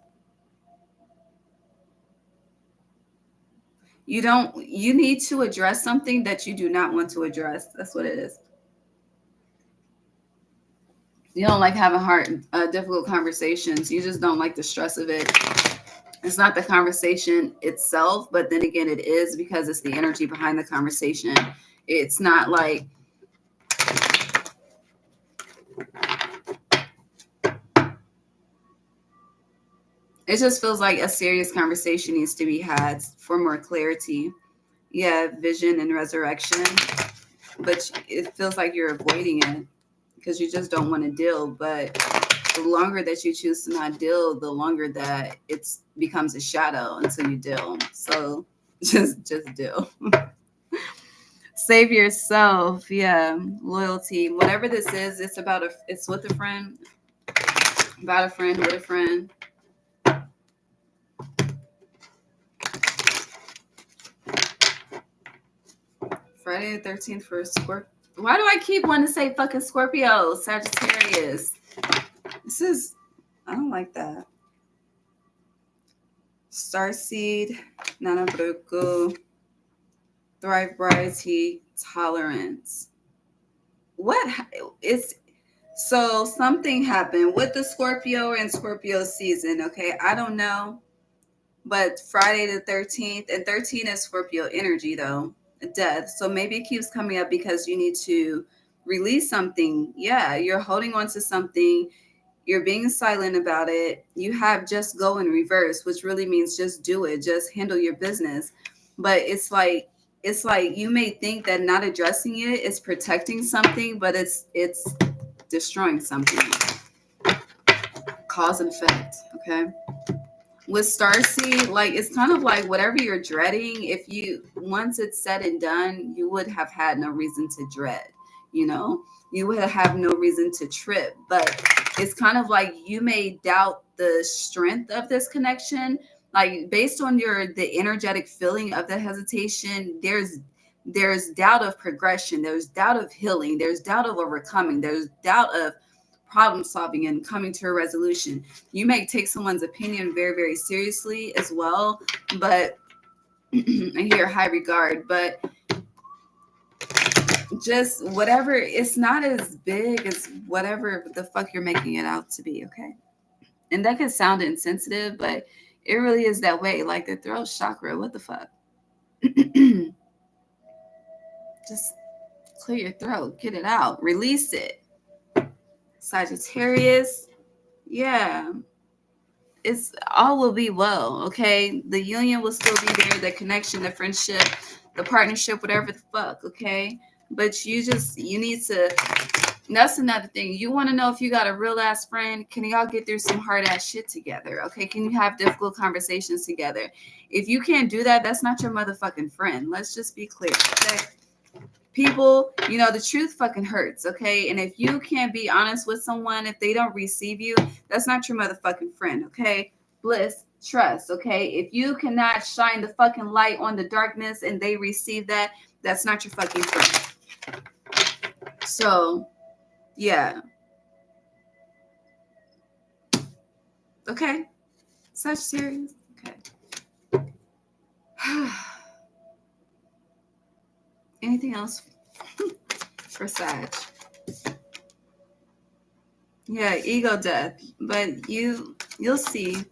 You need to address something that you do not want to address. That's what it is. You don't like having difficult conversations. You just don't like the stress of it. It's not the conversation itself, but then again, it is because it's the energy behind the conversation. It's not like it just feels like a serious conversation needs to be had for more clarity. Yeah, vision and resurrection, but it feels like you're avoiding it because you just don't want to deal. But the longer that you choose to not deal, the longer that it becomes a shadow until you deal. So just deal. Save yourself. Yeah, loyalty. Whatever this is, it's with a friend, about a friend, with a friend. Friday the 13th for Scorpio. Why do I keep wanting to say fucking Scorpio? Sagittarius. This is, I don't like that. Starseed, Nana Bruku, Thrive Variety, Tolerance. What is so something happened with the Scorpio and Scorpio season, okay? I don't know. But Friday the 13th, and 13 is Scorpio energy though, death. So maybe it keeps coming up because you need to release something. Yeah, you're holding on to something. You're being silent about it. You have just go in reverse, which really means just do it. Just handle your business. But it's like you may think that not addressing it is protecting something, but it's destroying something. Cause and effect. Okay. With Starseed, like it's kind of like whatever you're dreading, if you once it's said and done, you would have had no reason to dread, you know, you would have no reason to trip. But it's kind of like you may doubt the strength of this connection, like based on the energetic feeling of the hesitation. There's doubt of progression, there's doubt of healing, there's doubt of overcoming, there's doubt of problem solving and coming to a resolution. You may take someone's opinion very, very seriously as well, but I hear high regard, but just whatever, it's not as big as whatever the fuck you're making it out to be, okay? And that could sound insensitive, but it really is that way. Like the throat chakra, what the fuck? Just clear your throat, get it out, release it. Sagittarius, yeah, it's all will be well, okay? The union will still be there, the connection, the friendship, the partnership, whatever the fuck, okay? But you need to, that's another thing. You want to know if you got a real ass friend, can y'all get through some hard ass shit together, okay? Can you have difficult conversations together? If you can't do that, that's not your motherfucking friend. Let's just be clear, okay? People, the truth fucking hurts, okay? And if you can't be honest with someone, if they don't receive you, that's not your motherfucking friend, okay? Bliss, trust, okay? If you cannot shine the fucking light on the darkness and they receive that, that's not your fucking friend. So, yeah. Okay. Sagittarius. Okay. Anything else for Sag? Yeah, ego death. But you'll see.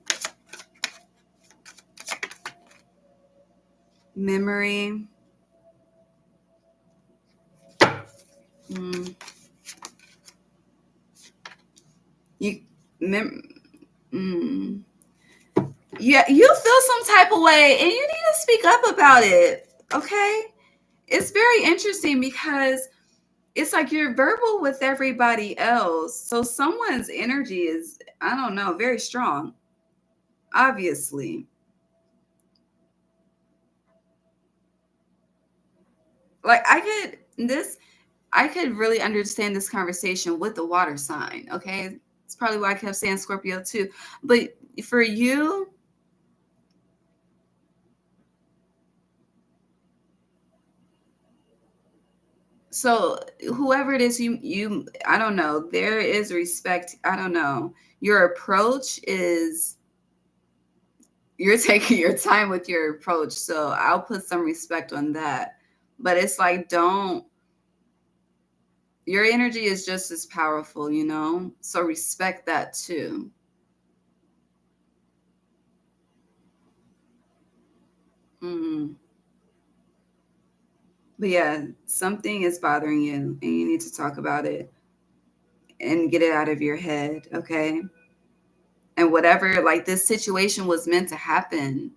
Memory. You Yeah, you feel some type of way and you need to speak up about it. Okay? It's very interesting because it's like you're verbal with everybody else. So someone's energy is, I don't know, very strong. Obviously. Like I could really understand this conversation with the water sign. Okay. It's probably why I kept saying Scorpio too. But for you, so whoever it is, you I don't know, there is respect. I don't know. Your approach is, you're taking your time with your approach. So I'll put some respect on that. But it's like, Your energy is just as powerful, you know? So respect that too. Mm. But yeah, something is bothering you and you need to talk about it and get it out of your head, okay? And whatever, like this situation was meant to happen.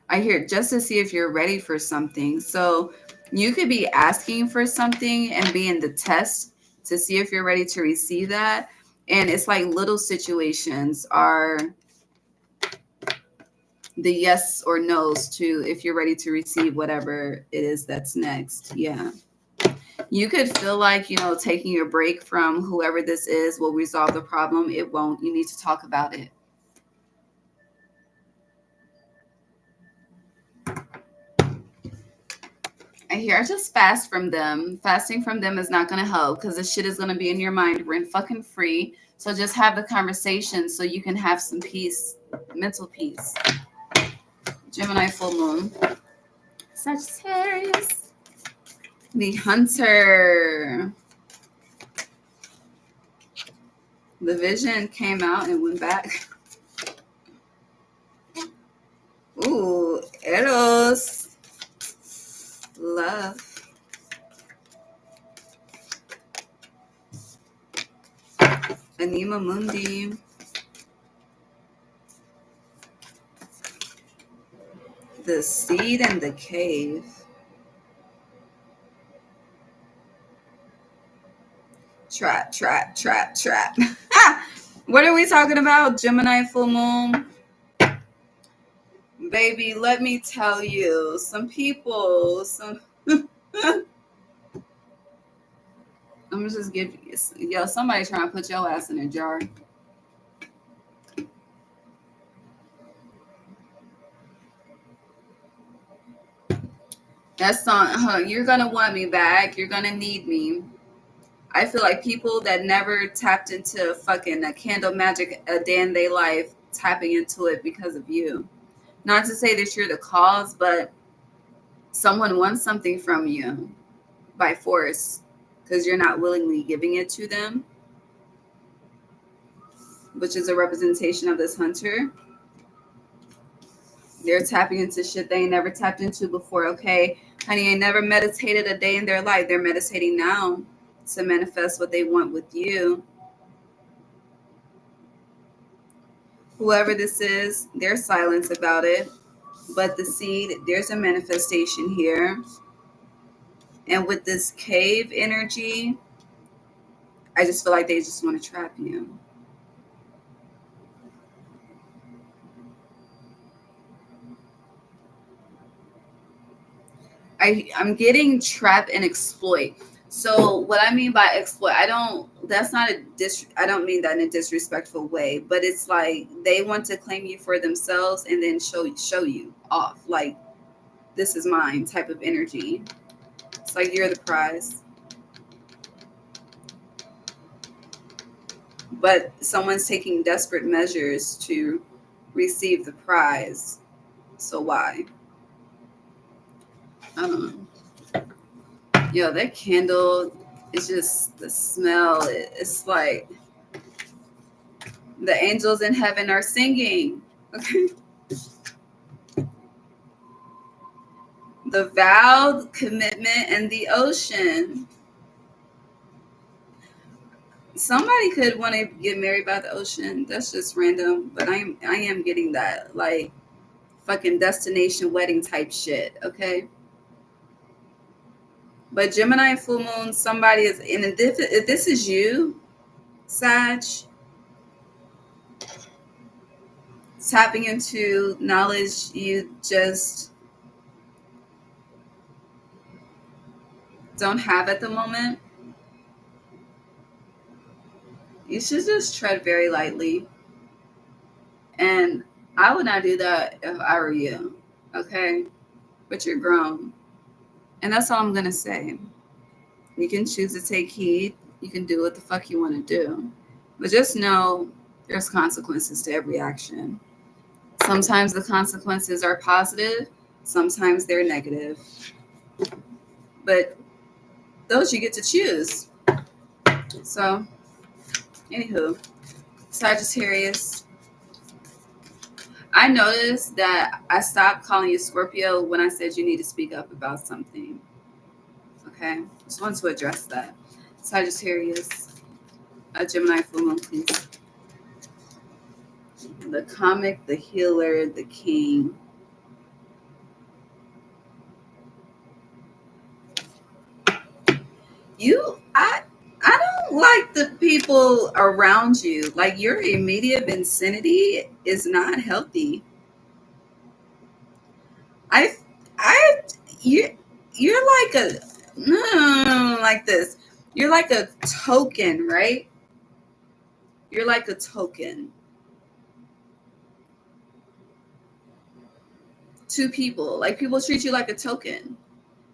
I hear just to see if you're ready for something. So you could be asking for something and be in the test to see if you're ready to receive that. And it's like little situations are the yes or no's to if you're ready to receive whatever it is that's next. Yeah. You could feel like, you know, taking a break from whoever this is will resolve the problem. It won't. You need to talk about it. I hear I just fast from them. Fasting from them is not going to help because the shit is going to be in your mind rent fucking free. So just have the conversation so you can have some peace, mental peace. Gemini full moon. Sagittarius. The hunter. The vision came out and went back. Ooh, Eros. Love. Anima Mundi. The seed and the cave. Trap. What are we talking about? Gemini full moon. Baby, let me tell you, some people, I'm gonna just give you, yo, somebody trying to put your ass in a jar. That song, you're gonna want me back. You're gonna need me. I feel like people that never tapped into fucking a candle magic a day in their life tapping into it because of you. Not to say that you're the cause, but someone wants something from you by force because you're not willingly giving it to them, which is a representation of this hunter. They're tapping into shit they ain't never tapped into before, okay? Honey, ain't never meditated a day in their life. They're meditating now to manifest what they want with you. Whoever this is, they're silent about it. But the seed, there's a manifestation here. And with this cave energy, I just feel like they just want to trap you. I'm getting trap and exploit. So what I mean by exploit, that's not I don't mean that in a disrespectful way, but it's like they want to claim you for themselves and then show you off. Like this is mine type of energy. It's like you're the prize. But someone's taking desperate measures to receive the prize. So why? I don't know. Yo, that candle is just the smell. It's like the angels in heaven are singing. Okay. The vow, commitment, and the ocean. Somebody could want to get married by the ocean. That's just random, but I am getting that like fucking destination wedding type shit. Okay. But Gemini full moon, somebody is in a if this is you, Sag, tapping into knowledge you just don't have at the moment, you should just tread very lightly. And I would not do that if I were you. Okay? But you're grown. And that's all I'm going to say. You can choose to take heed. You can do what the fuck you want to do. But just know there's consequences to every action. Sometimes the consequences are positive. Sometimes they're negative, but those you get to choose. So, anywho, Sagittarius, I noticed that I stopped calling you Scorpio when I said you need to speak up about something. Okay, just want to address that. Sagittarius, a Gemini full moon, please. The comic, the healer, the king. I don't like the people around you. Like your immediate vicinity is not healthy. I I you you're like a like this. You're like a token, right? You're like a token to people. Like people treat you like a token.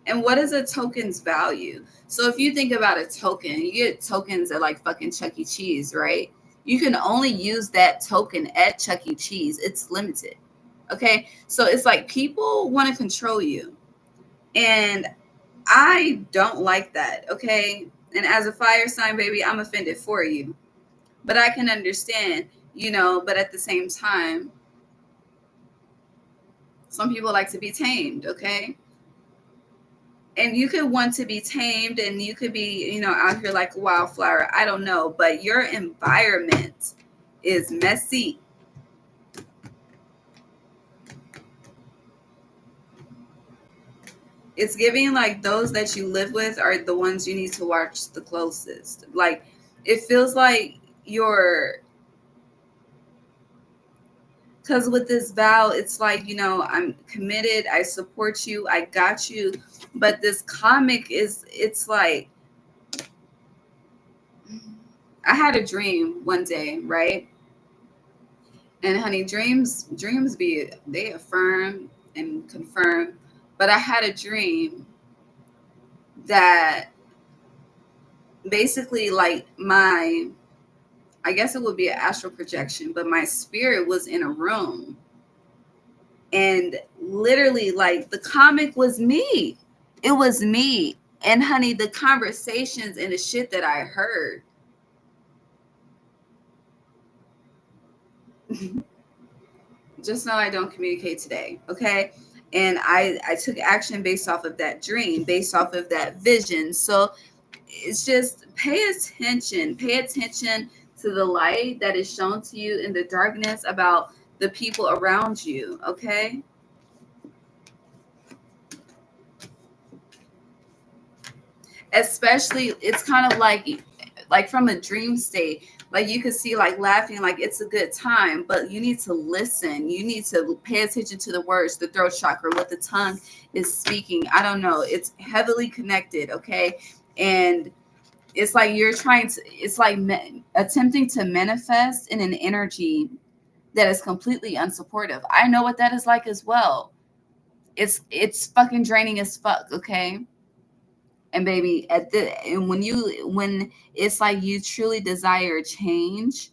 And what is a token's value? So if you think about a token, you get tokens at like fucking Chuck E. Cheese, right? You can only use that token at Chuck E. Cheese. It's limited. Okay. So it's like people want to control you. And I don't like that. Okay. And as a fire sign, baby, I'm offended for you. But I can understand, but at the same time, some people like to be tamed. Okay. And you could want to be tamed and you could be, out here like a wildflower. I don't know. But your environment is messy. It's giving like those that you live with are the ones you need to watch the closest. Like it feels like you're, because with this vow, it's like, I'm committed. I support you. I got you. But this comic it's like, I had a dream one day, right? And honey, dreams they affirm and confirm. But I had a dream that basically like I guess it would be an astral projection, but my spirit was in a room. And literally like the comic was me. It was me. And honey, the conversations and the shit that I heard. Just know I don't communicate today, okay? And I took action based off of that dream, based off of that vision. So it's just pay attention to the light that is shown to you in the darkness about the people around you, okay? Especially it's kind of like from a dream state, like you could see like laughing like it's a good time, but you need to listen, you need to pay attention to the words, the throat chakra, what the tongue is speaking. I don't know, it's heavily connected, okay? And it's like you're trying to, it's like attempting to manifest in an energy that is completely unsupportive. I know what that is like as well. It's fucking draining as fuck, okay? And baby, when it's like you truly desire change,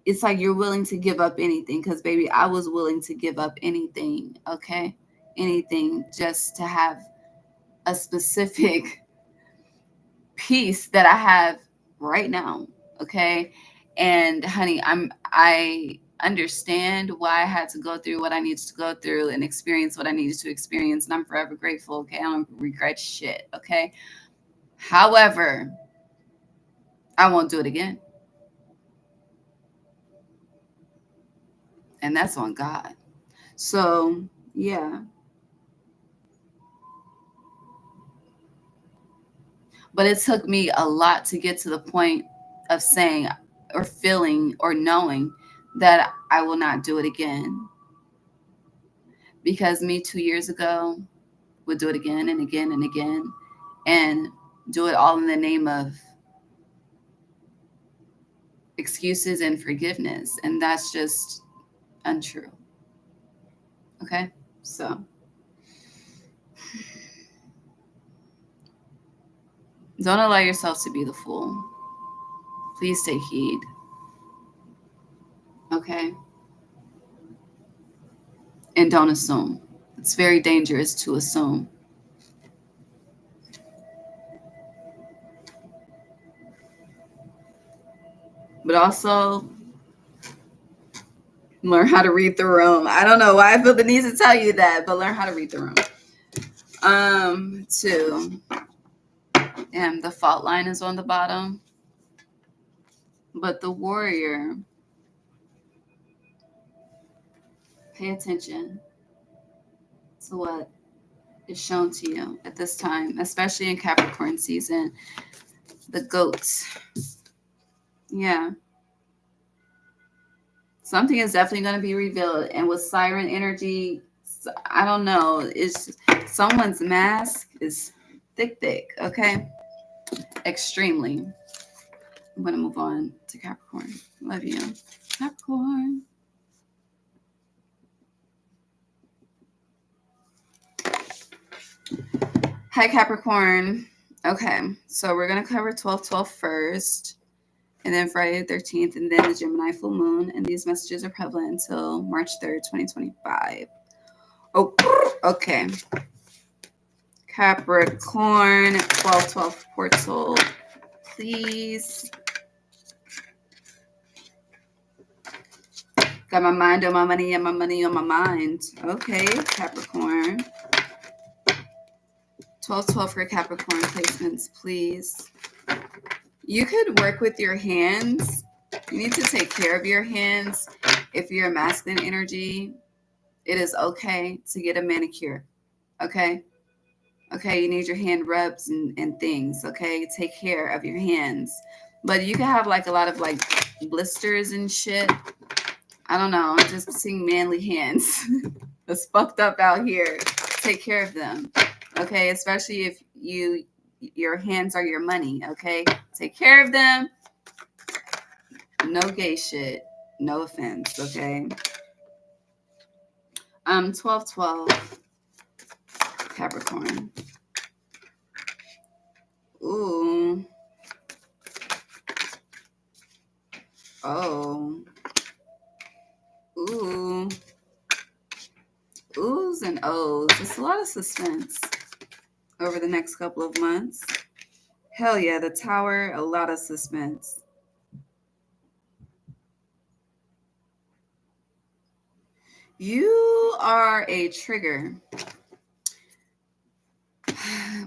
it's like you're willing to give up anything. Because baby, I was willing to give up anything, okay? Anything just to have a specific peace that I have right now, okay? And honey, I understand why I had to go through what I needed to go through and experience what I needed to experience, and I'm forever grateful, okay? I don't regret shit, okay? However, I won't do it again. And that's on God. So, yeah. But it took me a lot to get to the point of saying or feeling or knowing that I will not do it again. Because me 2 years ago would do it again and again and again and do it all in the name of excuses and forgiveness. And that's just untrue. Okay? So don't allow yourself to be the fool. Please take heed. Okay? And don't assume. It's very dangerous to assume. But also learn how to read the room. I don't know why I feel the need to tell you that, but learn how to read the room. Two. And the fault line is on the bottom. But the warrior, pay attention to what is shown to you at this time, especially in Capricorn season. The goat. Yeah. Something is definitely going to be revealed. And with siren energy, I don't know. It's someone's mask is thick, okay? Extremely. I'm going to move on to Capricorn. Love you. Capricorn. Hi, Capricorn. Okay, so we're going to cover 12/12 first, and then Friday the 13th, and then the Gemini full moon. And these messages are prevalent until March 3rd, 2025. Oh, okay. Capricorn, 12/12 portal, please. Got my mind on my money and my money on my mind. Okay, Capricorn. 12/12 for Capricorn placements, please. You could work with your hands. You need to take care of your hands. If you're a masculine energy, it is okay to get a manicure. Okay? Okay, you need your hand rubs and things. Okay? Take care of your hands. But you can have like a lot of like blisters and shit. I don't know. I'm just seeing manly hands. That's fucked up out here. Take care of them. Okay? Especially if your hands are your money. Okay? Take care of them. No gay shit. No offense, okay? 12/12 Capricorn. Ooh. Oh. Ooh. Oohs and O's. It's a lot of suspense over the next couple of months. Hell yeah, the Tower, a lot of suspense. You are a trigger.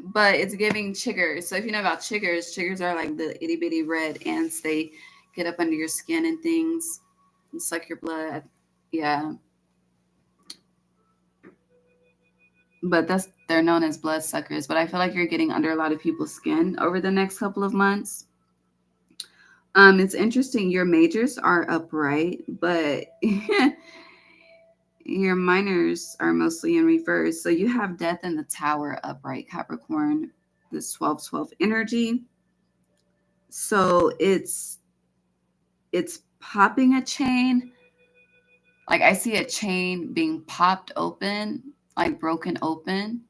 But it's giving chiggers. So if you know about chiggers are like the itty bitty red ants. They get up under your skin and things and suck your blood. Yeah. But they're known as blood suckers. But I feel like you're getting under a lot of people's skin over the next couple of months. It's interesting. Your majors are upright, but your minors are mostly in reverse. So you have death in the Tower upright, Capricorn, this 12/12 energy. So it's popping a chain. Like I see a chain being popped open, like broken open.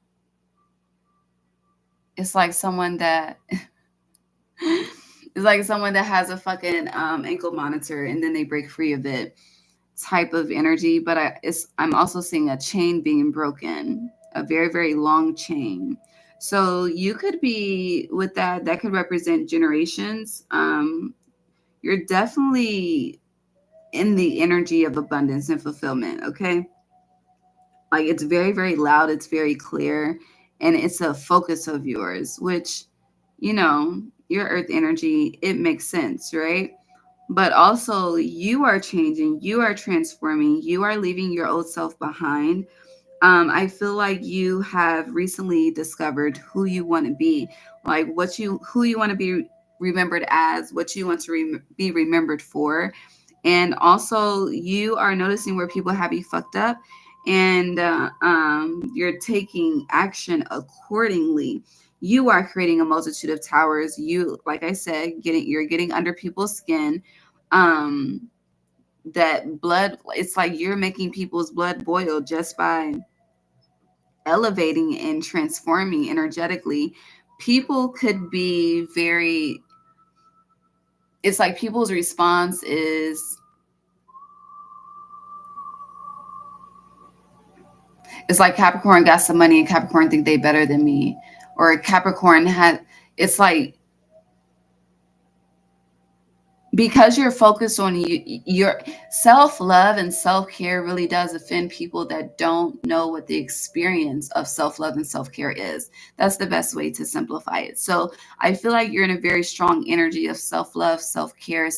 It's like someone that it's like someone that has a fucking ankle monitor and then they break free of it type of energy. But I'm also seeing a chain being broken, a very, very long chain. So you could be with that could represent generations. You're definitely in the energy of abundance and fulfillment, okay? Like it's very, very loud, it's very clear, and it's a focus of yours, which, your earth energy, it makes sense, right? But also, you are changing, you are transforming, you are leaving your old self behind. I feel like you have recently discovered who you want to be, like who you want to be remembered as, what you want to be remembered for. And also, you are noticing where people have you fucked up, and you're taking action accordingly. You are creating a multitude of towers. You, like I said, you're getting under people's skin. That blood, it's like you're making people's blood boil just by elevating and transforming energetically. People could be it's like people's response is It's like Capricorn got some money and Capricorn think they better than me. Or Capricorn had, it's like, because you're focused on your self-love and self-care really does offend people that don't know what the experience of self-love and self-care is. That's the best way to simplify it. So I feel like you're in a very strong energy of self-love, self-care,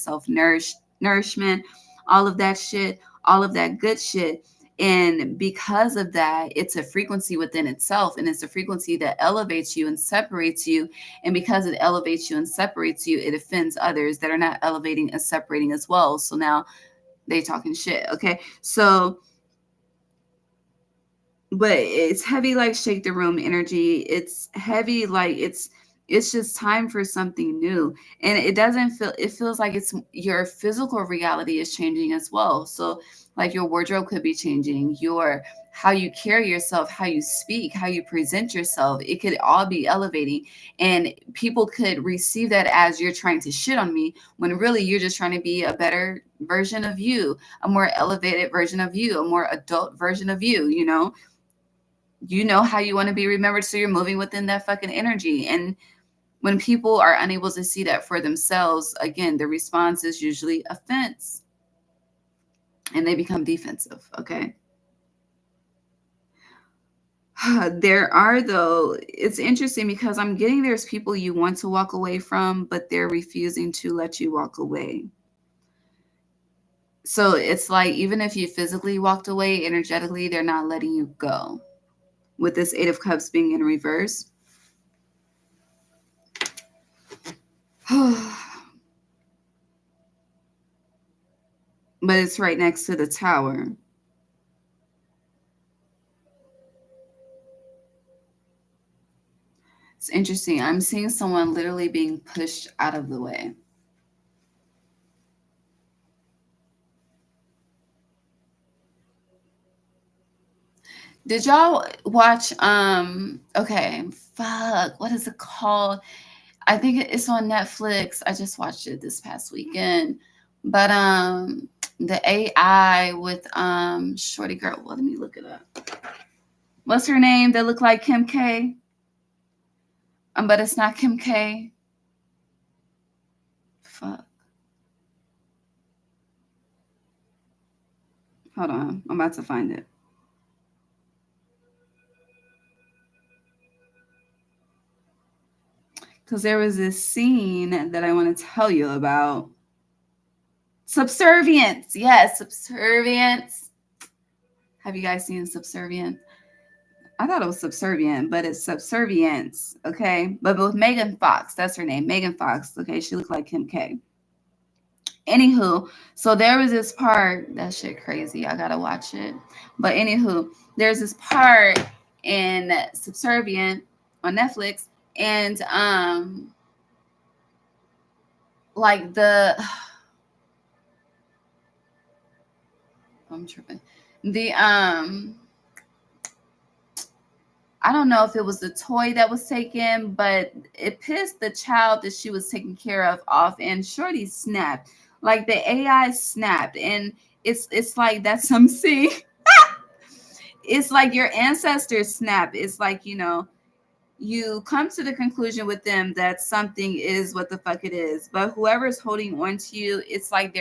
nourishment, all of that shit, all of that good shit. And because of that, it's a frequency within itself, and it's a frequency that elevates you and separates you. And because it elevates you and separates you, it offends others that are not elevating and separating as well. So now they talking shit. Okay. So, but it's heavy like shake the room energy. It's heavy like it's just time for something new. And it doesn't feel, it feels like it's your physical reality is changing as well. So like your wardrobe could be changing, your how you carry yourself, how you speak, how you present yourself. It could all be elevating. And people could receive that as you're trying to shit on me, when really you're just trying to be a better version of you, a more elevated version of you, a more adult version of you, you know how you want to be remembered, so you're moving within that fucking energy. And when people are unable to see that for themselves, again, the response is usually offense, and they become defensive. Okay. There are, though, it's interesting because I'm getting there's people you want to walk away from, but they're refusing to let you walk away. So it's like, even if you physically walked away, energetically, they're not letting you go. With this Eight of Cups being in reverse. But it's right next to the Tower. It's interesting. I'm seeing someone literally being pushed out of the way. Did y'all watch okay, fuck, what is it called? I think it's on Netflix. I just watched it this past weekend. But the AI with Shorty Girl. Well, let me look it up. What's her name that looked like Kim K? But it's not Kim K. Fuck. Hold on. I'm about to find it. Because there was this scene that I want to tell you about. Subservience. Yes, Subservience. Have you guys seen Subservient? I thought it was Subservient, but it's Subservience. Okay. But with Megan Fox. That's her name. Megan Fox. Okay. She looked like Kim K. Anywho, so there was this part, that shit crazy. I gotta watch it. But anywho, there's this part in Subservient on Netflix, and like the I'm tripping. The I don't know if it was the toy that was taken, but it pissed the child that she was taking care of off, and Shorty snapped. Like the AI snapped, and it's like that's some see. It's like your ancestors snap. It's like, you come to the conclusion with them that something is what the fuck it is. But whoever's holding on to you, it's like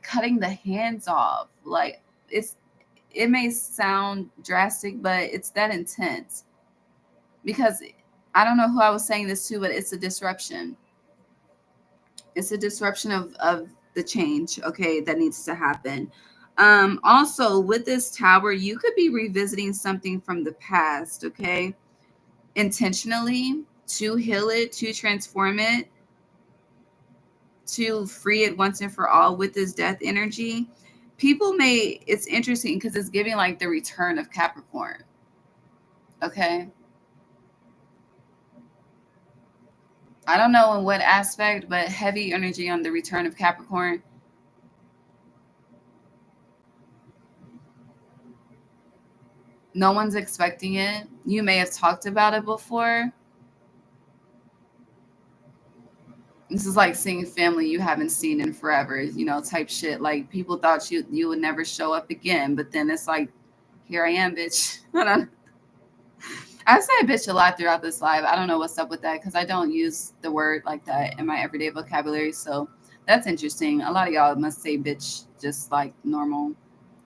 cutting the hands off. Like it may sound drastic, but it's that intense. Because I don't know who I was saying this to, but it's a disruption. It's a disruption of the change, okay, that needs to happen. Also, with this Tower, you could be revisiting something from the past, okay, intentionally, to heal it, to transform it, to free it once and for all. With this death energy, it's interesting because it's giving like the return of Capricorn, okay. I don't know in what aspect, but heavy energy on the return of Capricorn. No one's expecting it. You may have talked about it before. This is like seeing family you haven't seen in forever, type shit. Like people thought you would never show up again, but then it's like here I am, bitch. I say bitch a lot throughout this live. I don't know what's up with that because I don't use the word like that in my everyday vocabulary. So that's interesting. A lot of y'all must say bitch just like normal.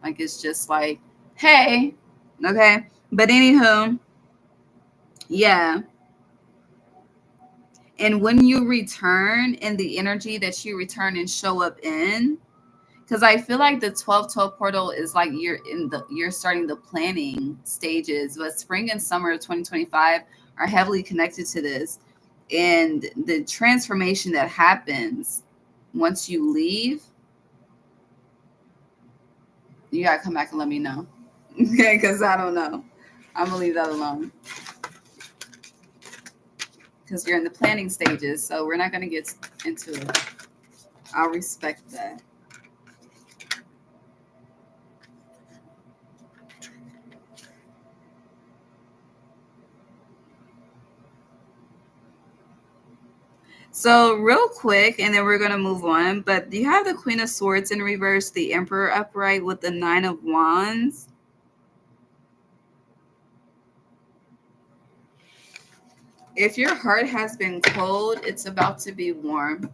Like it's just like, hey, okay. But anywho, yeah. And when you return and the energy that you return and show up in, because I feel like the 1212 portal is like you're starting the planning stages, but spring and summer of 2025 are heavily connected to this. And the transformation that happens once you leave, you gotta come back and let me know. Okay, because I don't know. I'm gonna leave that alone. Because you're in the planning stages, so we're not gonna get into it. I'll respect that. So real quick, and then we're going to move on, but you have the Queen of Swords in reverse, the Emperor upright with the Nine of Wands. If your heart has been cold, it's about to be warm,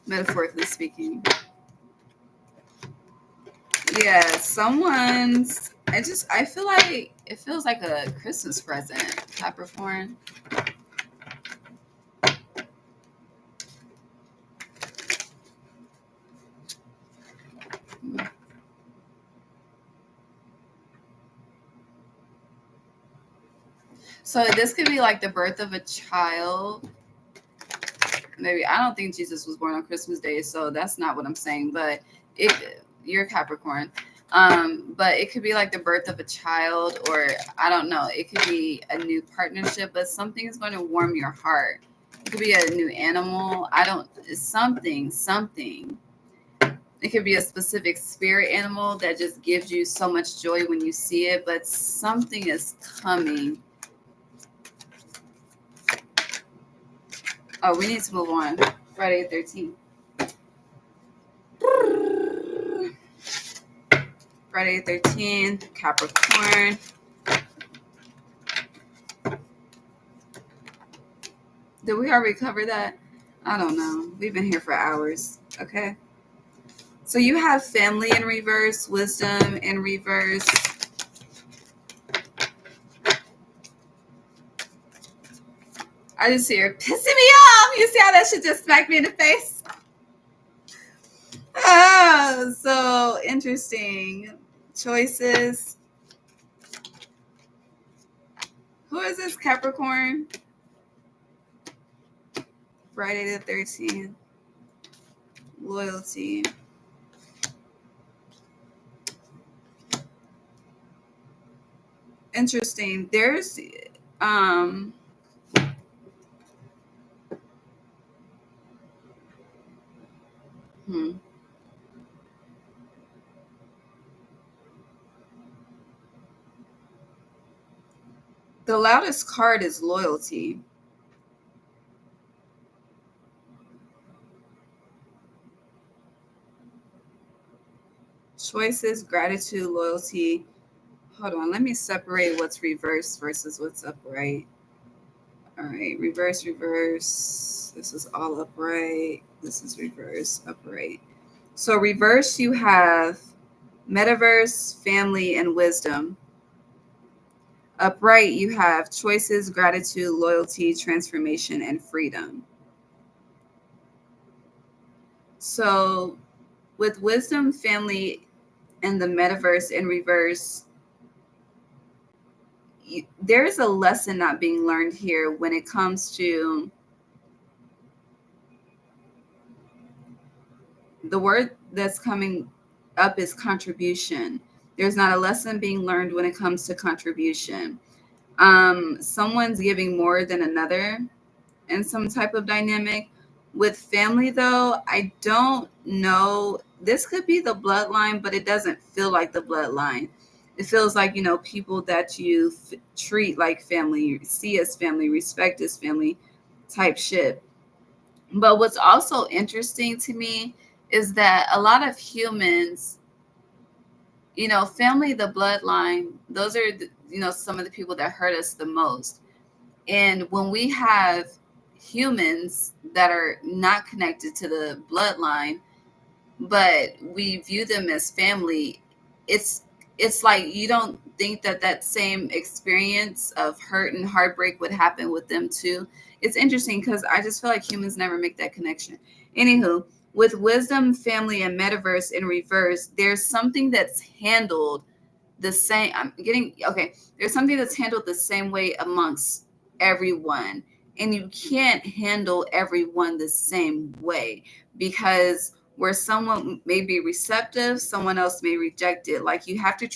metaphorically speaking. Yeah, I feel like it feels like a Christmas present, Capricorn. So this could be like the birth of a child. Maybe I don't think Jesus was born on Christmas Day, so that's not what I'm saying. But you're Capricorn. But it could be like the birth of a child, or I don't know. It could be a new partnership, but something is going to warm your heart. It could be a new animal. Something. It could be a specific spirit animal that just gives you so much joy when you see it, but something is coming. Oh, we need to move on. Friday the 13th. Friday the 13th, Capricorn. Did we already cover that? I don't know. We've been here for hours. Okay. So you have family in reverse, wisdom in reverse. I just see her pissing me off. You see how that shit just smacked me in the face? Oh, so interesting. Choices. Who is this Capricorn? Friday the 13th. Loyalty. Interesting. There's the loudest card is loyalty. Choices, gratitude, loyalty. Hold on, let me separate what's reverse versus what's upright. All right, reverse. This is all upright. This is reverse, upright. So reverse, you have metaverse, family, and wisdom. Upright, you have choices, gratitude, loyalty, transformation, and freedom. So with wisdom, family, and the metaverse in reverse, there's a lesson not being learned here when it comes to the word that's coming up is contribution. There's not a lesson being learned when it comes to contribution. Someone's giving more than another in some type of dynamic. With family, though, I don't know. This could be the bloodline, but it doesn't feel like the bloodline. It feels like, people that you treat like family, see as family, respect as family type shit. But what's also interesting to me is that a lot of humans Family, the bloodline, those are, some of the people that hurt us the most. And when we have humans that are not connected to the bloodline, but we view them as family, it's it's like you don't think that that same experience of hurt and heartbreak would happen with them too. It's interesting because I just feel like humans never make that connection. Anywho, with wisdom, family, and metaverse in reverse, there's something that's handled the same. I'm getting okay. There's something that's handled the same way amongst everyone, and you can't handle everyone the same way, because where someone may be receptive, someone else may reject it. Like, you have to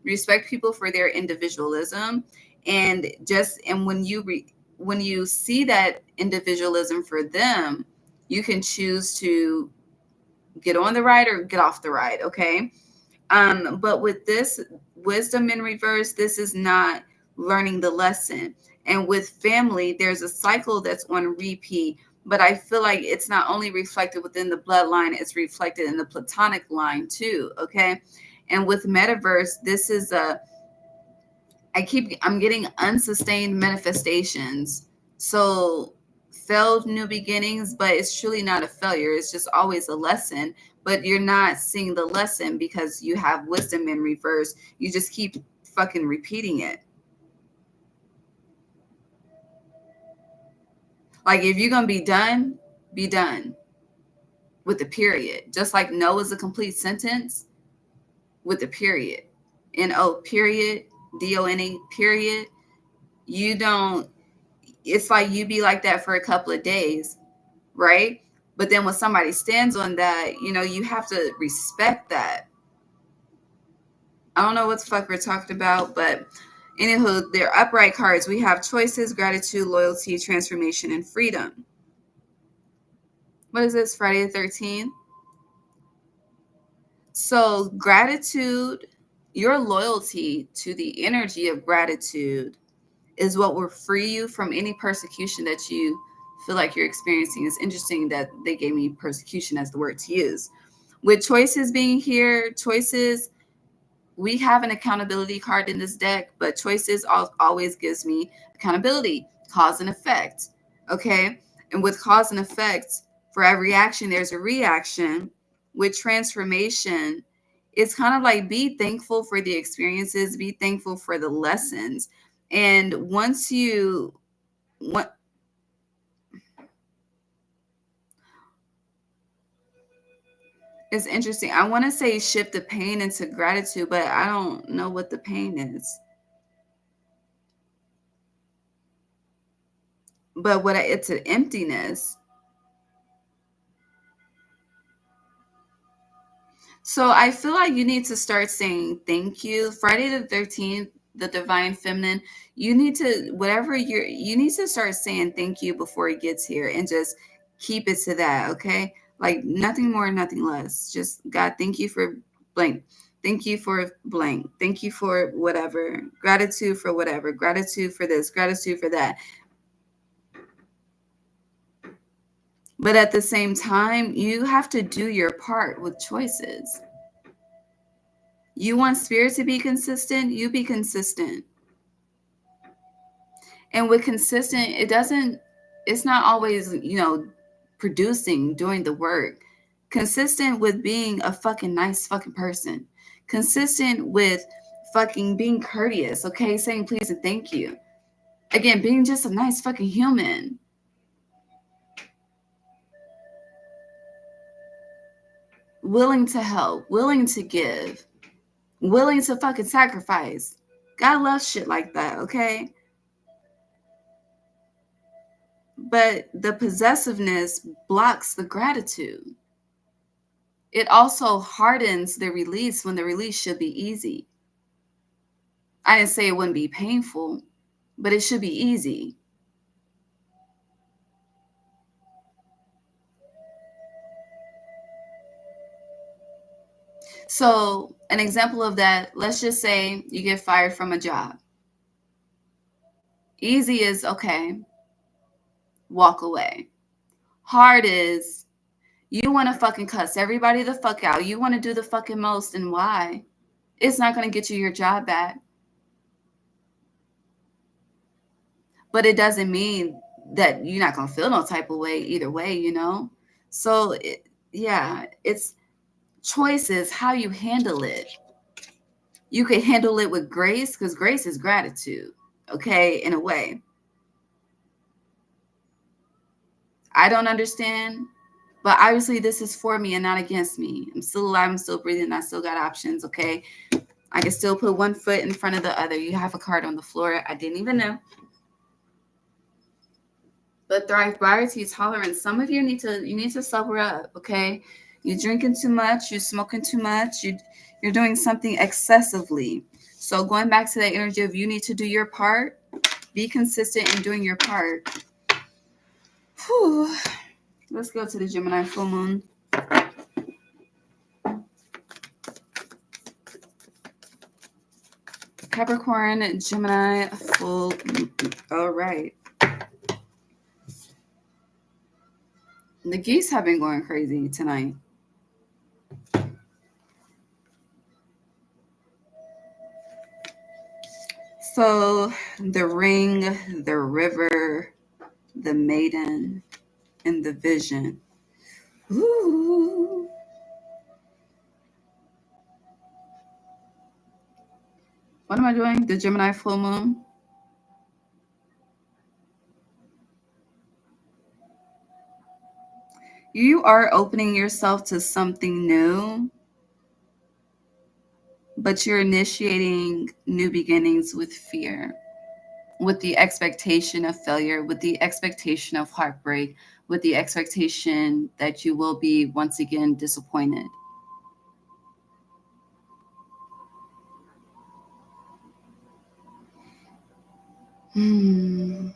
respect people for their individualism, and when you see that individualism for them, you can choose to get on the ride or get off the ride. Okay. But with this wisdom in reverse, this is not learning the lesson. And with family, there's a cycle that's on repeat. But I feel like it's not only reflected within the bloodline, it's reflected in the platonic line too. Okay. And with metaverse, this is I'm getting unsustained manifestations. So failed new beginnings, but it's truly not a failure. It's just always a lesson. But you're not seeing the lesson because you have wisdom in reverse. You just keep fucking repeating it. Like, if you're gonna be done with the period. Just like no is a complete sentence with the period. N-O period, D-O-N-E period. You don't It's like you be like that for a couple of days, right? But then when somebody stands on that, you have to respect that. I don't know what the fuck we're talking about, but anywho, they're upright cards. We have choices, gratitude, loyalty, transformation, and freedom. What is this? Friday the 13th? So, gratitude, your loyalty to the energy of gratitude is what will free you from any persecution that you feel like you're experiencing. It's interesting that they gave me persecution as the word to use. With choices being here, choices, we have an accountability card in this deck, but choices always gives me accountability, cause and effect. Okay. And with cause and effect, for every action, there's a reaction. With transformation, it's kind of like, be thankful for the experiences, be thankful for the lessons. And once you, what, it's interesting. I want to say shift the pain into gratitude, but I don't know what the pain is. But it's an emptiness. So I feel like you need to start saying thank you. Friday the 13th, the divine feminine, you need to, you need to start saying thank you before it gets here, and just keep it to that. Okay. Like, nothing more, nothing less. Just, God, thank you for blank. Thank you for blank. Thank you for whatever. Gratitude for whatever. Gratitude for this. Gratitude for that. But at the same time, you have to do your part with choices. You want spirit to be consistent, you be consistent. And with consistent, it's not always, producing, doing the work. Consistent with being a fucking nice fucking person. Consistent with fucking being courteous, okay? Saying please and thank you. Again, being just a nice fucking human. Willing to help, willing to give, willing to fucking sacrifice. God loves shit like that, okay? But the possessiveness blocks the gratitude. It also hardens the release when the release should be easy. I didn't say it wouldn't be painful, but it should be easy. So, an example of that, let's just say you get fired from a job. Easy is, okay, walk away. Hard is, you want to fucking cuss everybody the fuck out. You want to do the fucking most, and why? It's not going to get you your job back. But it doesn't mean that you're not going to feel no type of way either way, you know? So, it's choices, how you handle it. You can handle it with grace, because grace is gratitude, okay, in a way. I don't understand, but obviously this is for me and not against me. I'm still alive, I'm still breathing, I still got options, okay? I can still put one foot in front of the other. You have a card on the floor. I didn't even know. But thrive variety tolerance. Some of you need to sober up, okay? You're drinking too much, you're smoking too much, you're doing something excessively. So going back to that energy of you need to do your part, be consistent in doing your part. Whew. Let's go to the Gemini full moon. Capricorn, Gemini full moon. All right. The geese have been going crazy tonight. So the ring, the river, the maiden, and the vision. Ooh. What am I doing? The Gemini full moon. You are opening yourself to something new, but you're initiating new beginnings with fear, with the expectation of failure, with the expectation of heartbreak, with the expectation that you will be once again disappointed. Hmm.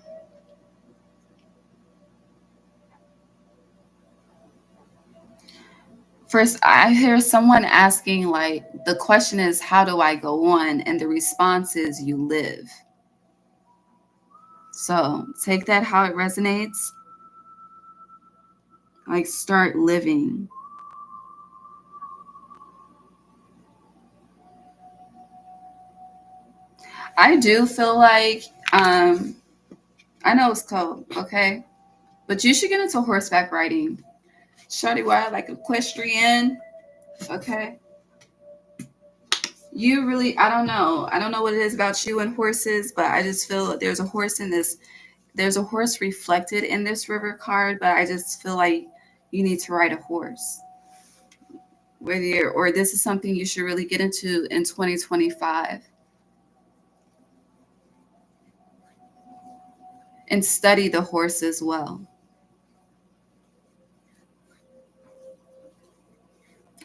First, I hear someone asking, like, the question is, how do I go on? And the response is, you live. So take that how it resonates. Like, start living. I do feel like, I know it's cold, okay? But you should get into horseback riding. Shorty wild, like equestrian, okay? You really, I don't know. I don't know what it is about you and horses, but I just feel there's a horse in this. There's a horse reflected in this river card, but I just feel like you need to ride a horse. Whether you're, or this is something you should really get into in 2025 and study the horse as well.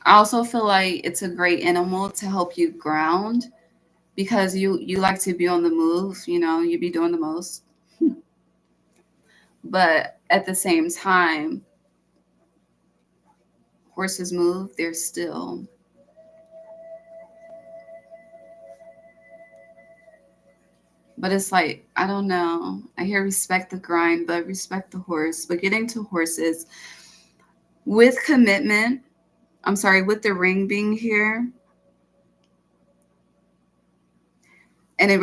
I also feel like it's a great animal to help you ground because you like to be on the move, you know, you be doing the most. But at the same time, horses move, they're still. But it's like, I don't know. I hear respect the grind, but respect the horse. But getting to horses with commitment, I'm sorry, with the ring being here, and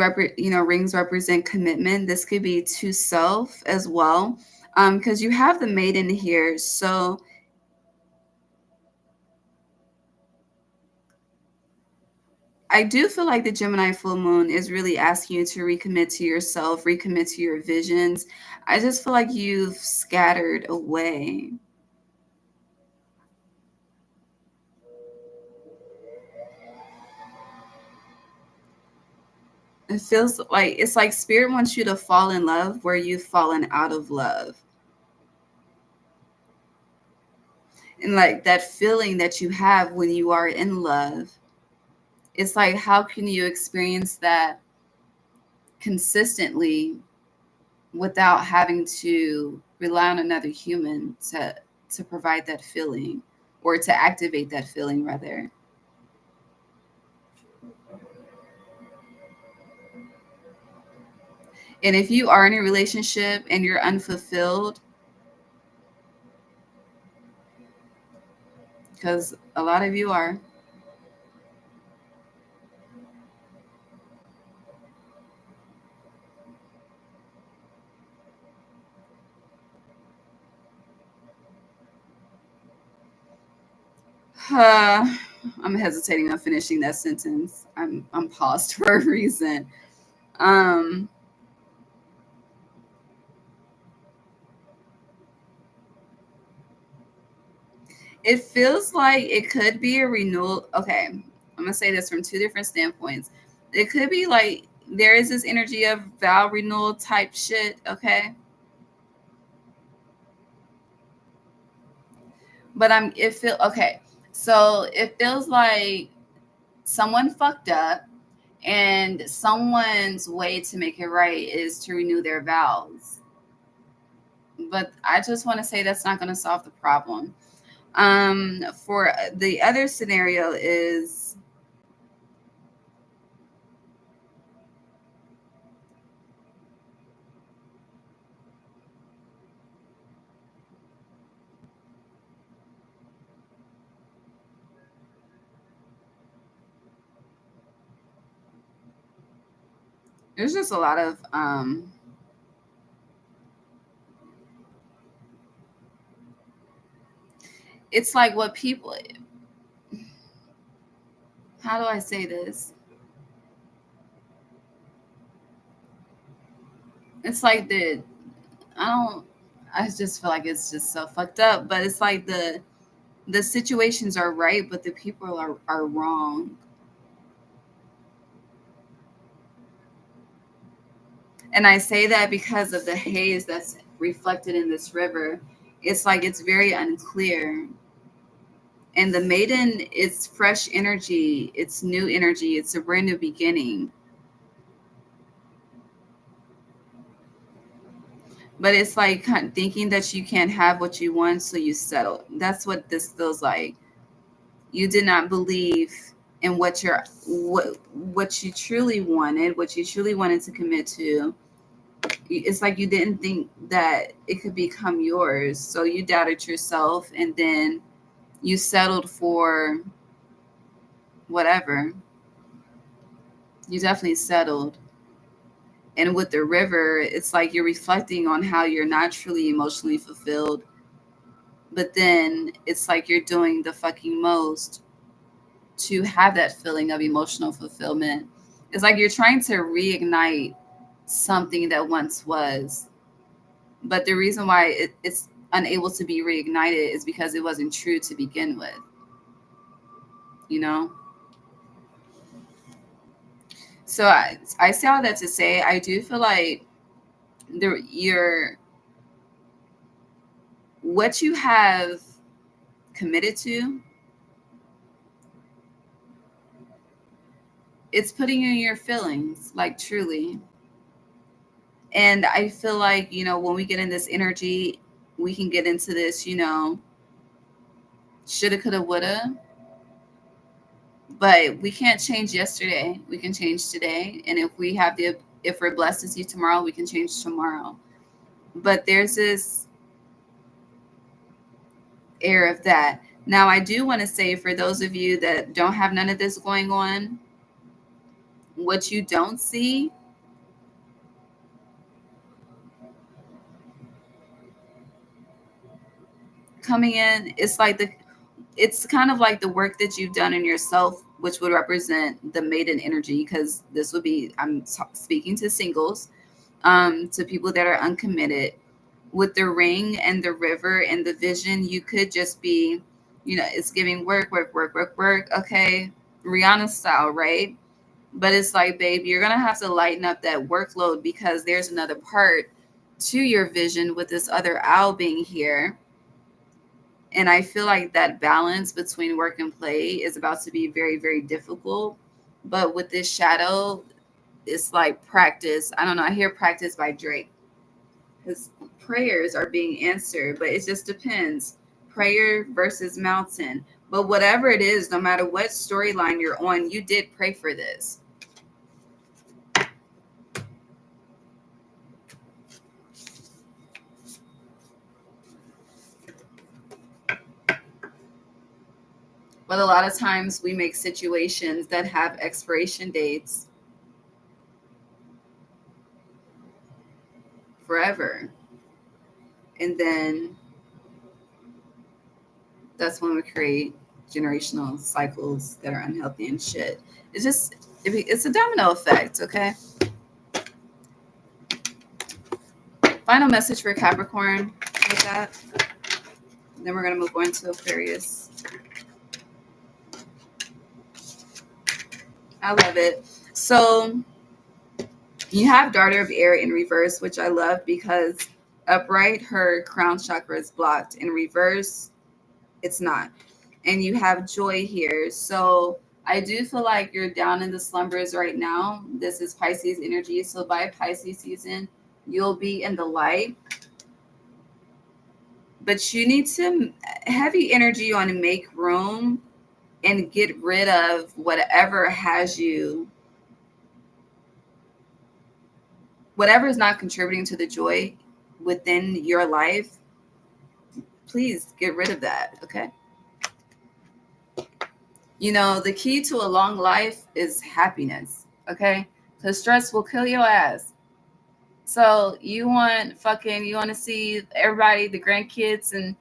rings represent commitment. This could be to self as well, because you have the maiden here. So I do feel like the Gemini full moon is really asking you to recommit to yourself, recommit to your visions. I just feel like you've scattered away. It feels like it's like spirit wants you to fall in love where you've fallen out of love. And like that feeling that you have when you are in love, it's like, how can you experience that consistently without having to rely on another human to provide that feeling or to activate that feeling rather. And if you are in a relationship and you're unfulfilled, because a lot of you are, I'm hesitating on finishing that sentence. I'm paused for a reason. Um, it feels like it could be a renewal. Okay, I'm gonna say this from two different standpoints. It could be like there is this energy of vow renewal type shit. Okay, but it feel okay. So it feels like someone fucked up, and someone's way to make it right is to renew their vows. But I just want to say that's not going to solve the problem. For the other scenario is there's just a lot of it's like what people, how do I say this? It's like I don't I just feel like it's just so fucked up, but it's like the situations are right, but the people are wrong. And I say that because of the haze that's reflected in this river. It's like it's very unclear. And the maiden, it's fresh energy, it's new energy, it's a brand new beginning. But it's like thinking that you can't have what you want, so you settle. That's what this feels like. You did not believe in what you truly wanted, what you truly wanted to commit to. It's like you didn't think that it could become yours, so you doubted yourself, and then you settled for whatever. You definitely settled. And with the river, it's like you're reflecting on how you're not truly emotionally fulfilled, but then it's like you're doing the fucking most to have that feeling of emotional fulfillment. It's like you're trying to reignite something that once was, but the reason why it's unable to be reignited is because it wasn't true to begin with, you know? So I say all that to say I do feel like your what you have committed to, it's putting you in your feelings, like truly. And I feel like, when we get in this energy, we can get into this, shoulda, coulda, woulda. But we can't change yesterday. We can change today. And if we're blessed to see tomorrow, we can change tomorrow. But there's this air of that. Now, I do want to say for those of you that don't have none of this going on, what you don't see coming in, it's kind of like the work that you've done in yourself, which would represent the maiden energy, because this would be, speaking to singles, to people that are uncommitted. With the ring and the river and the vision, you could just be, it's giving work, work, work, work, work. Okay, Rihanna style, right? But it's like, babe, you're gonna have to lighten up that workload, because there's another part to your vision with this other owl being here. And I feel like that balance between work and play is about to be very, very difficult. But with this shadow, it's like practice. I don't know. I hear practice by Drake. His prayers are being answered, but it just depends. Prayer versus mountain. But whatever it is, no matter what storyline you're on, you did pray for this. But a lot of times we make situations that have expiration dates forever. And then that's when we create generational cycles that are unhealthy and shit. It's just, it's a domino effect, okay? Final message for Capricorn with that. Then we're going to move on to Aquarius. I love it. So you have Daughter of Air in reverse, which I love because upright, her crown chakra is blocked. In reverse, it's not. And you have Joy here. So I do feel like you're down in the slumbers right now. This is Pisces energy. So by Pisces season, you'll be in the light. But you need to heavy energy on make room and get rid of whatever has you, whatever is not contributing to the joy within your life. Please get rid of that, okay? You know, the key to a long life is happiness, okay? Because stress will kill your ass. So you want to see everybody, the grandkids and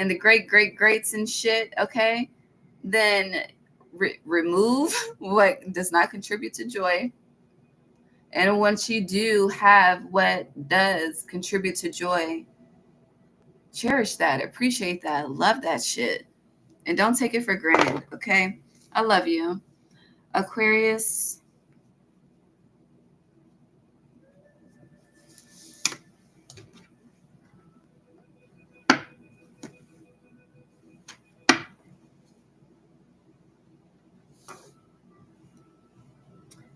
the greats and shit, okay? Then remove what does not contribute to joy. And once you do have what does contribute to joy, cherish that, appreciate that, love that shit. And don't take it for granted, okay? I love you. Aquarius.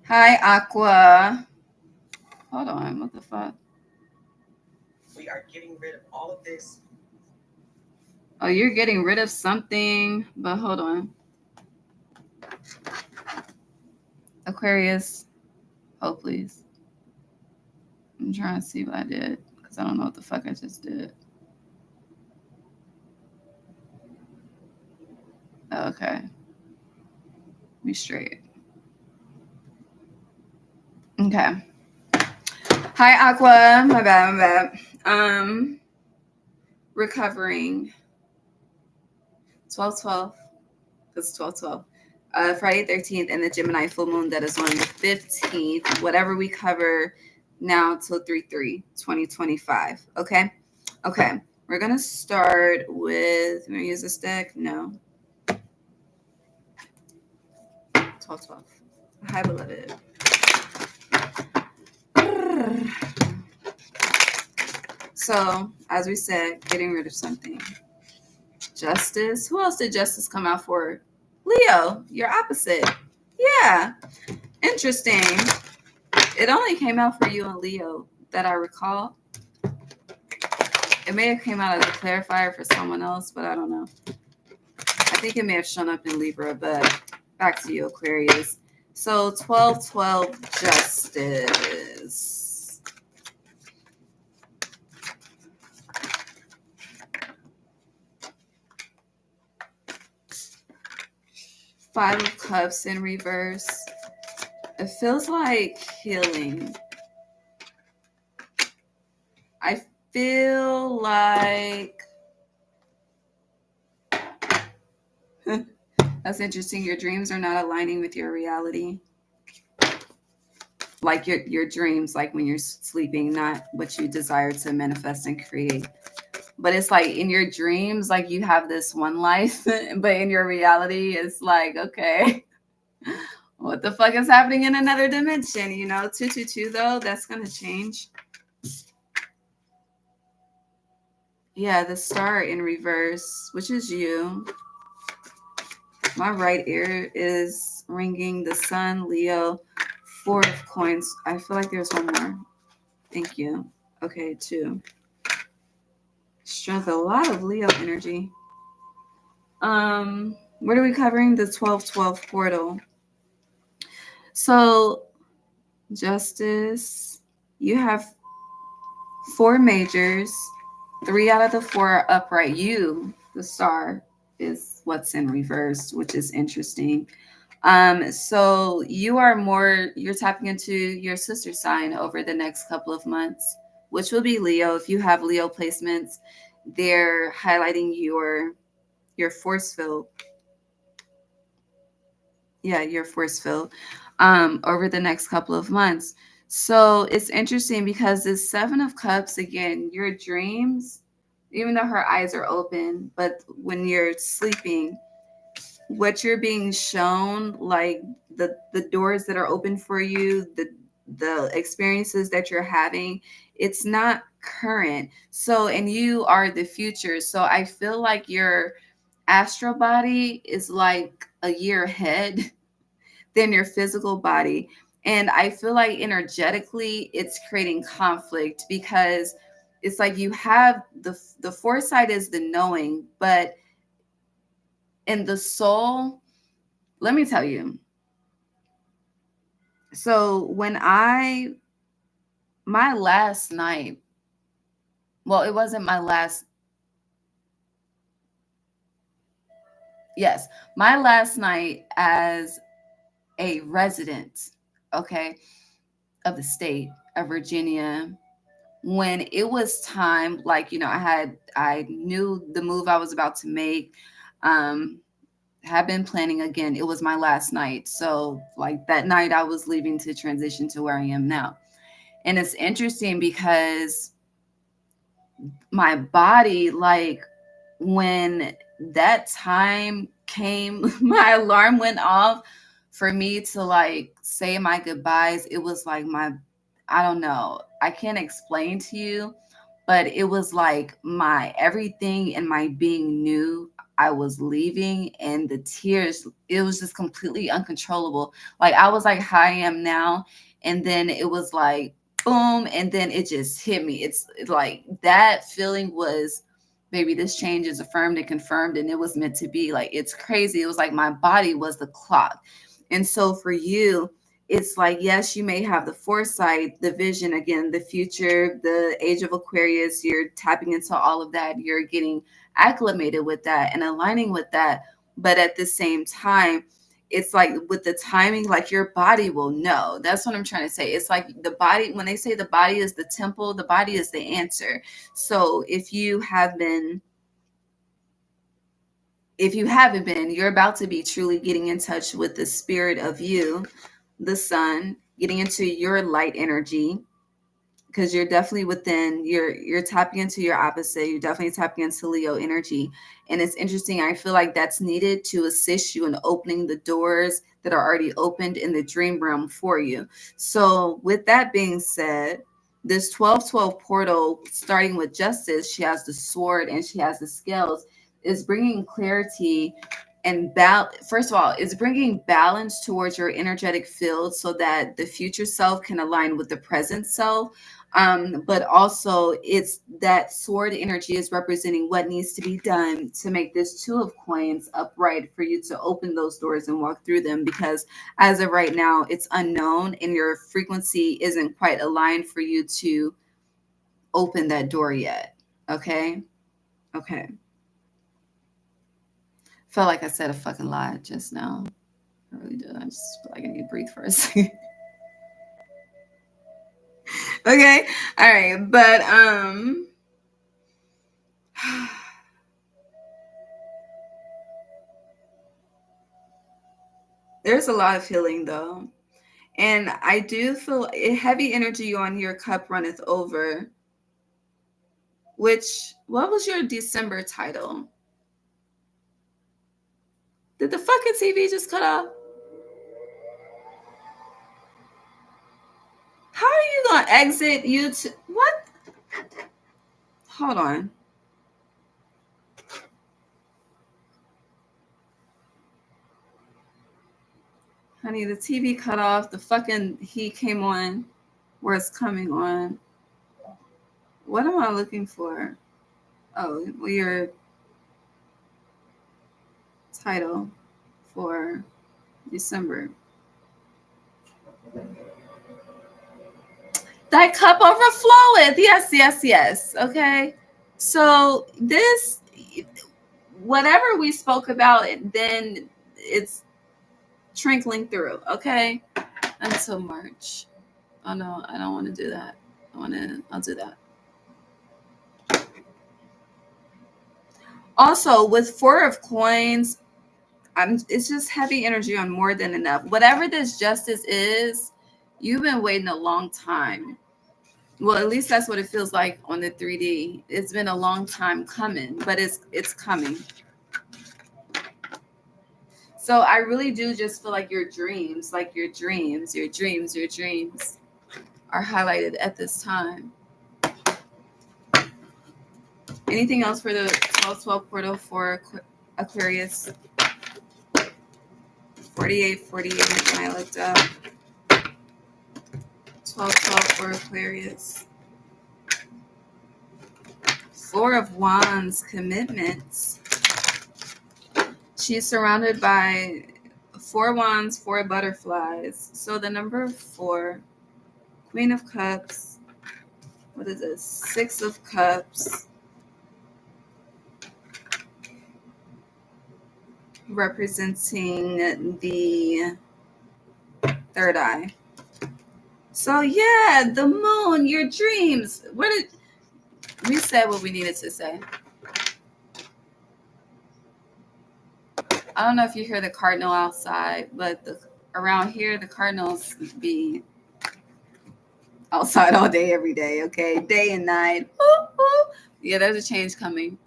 Hi, Aqua. Hold on, what the fuck? We are getting rid of all of this. Oh, you're getting rid of something, but hold on. Aquarius, hold please. I'm trying to see what I did because I don't know what the fuck I just did. Okay. Be straight. Okay. Hi, Aqua. My bad. Recovering. 12/12. That's 12/12. Friday 13th and the Gemini full moon that is on the 15th. Whatever we cover now till 3/3/2025. Okay. Okay. We're gonna start with. I'm gonna use this deck. No. 12/12. Hi, beloved. So, as we said, getting rid of something. Justice. Who else did Justice come out for? Leo, your opposite. Yeah. Interesting. It only came out for you and Leo that I recall. It may have came out as a clarifier for someone else, but I don't know. I think it may have shown up in Libra, but back to you, Aquarius. So 12/12 Justice. Five of Cups in reverse. It feels like healing. I feel like that's interesting. Your dreams are not aligning with your reality. Like your dreams, like when you're sleeping, not what you desire to manifest and create. But it's like in your dreams, like you have this one life, but in your reality, it's like, okay, what the fuck is happening in another dimension? You know, 222 though, that's gonna change. Yeah, the star in reverse, which is you. My right ear is ringing. The sun, Leo, 4 of coins. I feel like there's one more. Thank you. Okay, 2. Strength, a lot of Leo energy. What are we covering? The 12/12 portal. So, Justice, you have 4 majors. 3 out of the 4 are upright. You, the star, is what's in reverse, which is interesting. So you're tapping into your sister sign over the next couple of months, which will be Leo. If you have Leo placements, they're highlighting your force field. Yeah, your force field over the next couple of months. So it's interesting because this Seven of Cups, again, your dreams, even though her eyes are open, but when you're sleeping, what you're being shown, like the doors that are open for you, the experiences that you're having, it's not current. So, and you are the future. So I feel like your astral body is like a year ahead than your physical body. And I feel like energetically it's creating conflict because it's like you have the foresight is the knowing, but in the soul, let me tell you. So when my last night, well, it wasn't my last, yes, my last night as a resident, okay, of the state of Virginia, when it was time, like, I knew the move I was about to make, um, had been planning again. It was my last night. So, like, that night I was leaving to transition to where I am now. And it's interesting because my body, like, when that time came, my alarm went off for me to like say my goodbyes. It was like I don't know, I can't explain to you, but it was like my everything and my being knew I was leaving, and the tears, it was just completely uncontrollable. Like I was like how I am now, and then it was like boom, and then it just hit me. It's like that feeling was, baby, this change is affirmed and confirmed, and it was meant to be. Like it's crazy. It was like my body was the clock. And so for you, it's like, yes, you may have the foresight, the vision, again, the future, the age of Aquarius, you're tapping into all of that, you're getting acclimated with that and aligning with that. But at the same time, it's like with the timing, like your body will know. That's what I'm trying to say. It's like the body, when they say the body is the temple, the body is the answer. So if you haven't been, you're about to be truly getting in touch with the spirit of you, the sun, getting into your light energy, because you're definitely within, you're tapping into your opposite, you're definitely tapping into Leo energy. And it's interesting, I feel like that's needed to assist you in opening the doors that are already opened in the dream realm for you. So with that being said, this 1212 portal, starting with Justice, she has the sword and she has the scales, is bringing clarity and first of all, it's bringing balance towards your energetic field so that the future self can align with the present self. But also it's that sword energy is representing what needs to be done to make this Two of Coins upright for you to open those doors and walk through them, because as of right now it's unknown and your frequency isn't quite aligned for you to open that door yet. Okay. Okay. Felt like I said a fucking lot just now. I really did. I just feel like I need to breathe for a second. Okay. All right. But there's a lot of healing though. And I do feel a heavy energy on your cup runneth over. Which, what was your December title? Did the fucking TV just cut off? How are you gonna exit YouTube? What? Hold on. Honey, the TV cut off. The fucking heat came on where it's coming on. What am I looking for? Oh, well, your title for December. Thy cup overfloweth. Yes, yes, yes. Okay. So this, whatever we spoke about, then it's trickling through. Okay. Until March. Oh no, I don't want to do that. I'll do that. Also, with Four of Coins, It's just heavy energy on more than enough. Whatever this justice is, you've been waiting a long time. Well, at least that's what it feels like on the 3D. It's been a long time coming, but it's coming. So I really do just feel like your dreams, your dreams are highlighted at this time. Anything else for the 1212 portal for Aquarius? 4848 when I looked up. 1212 for Aquarius. Four of Wands, commitments. She's surrounded by 4 wands, 4 butterflies. So the number 4, Queen of Cups. What is this? 6 of Cups. Representing the third eye. So yeah, the moon, your dreams. What did we said what we needed to say? I don't know if you hear the cardinal outside, but around here the cardinals be outside all day, every day. Okay, day and night. Ooh, ooh. Yeah, there's a change coming.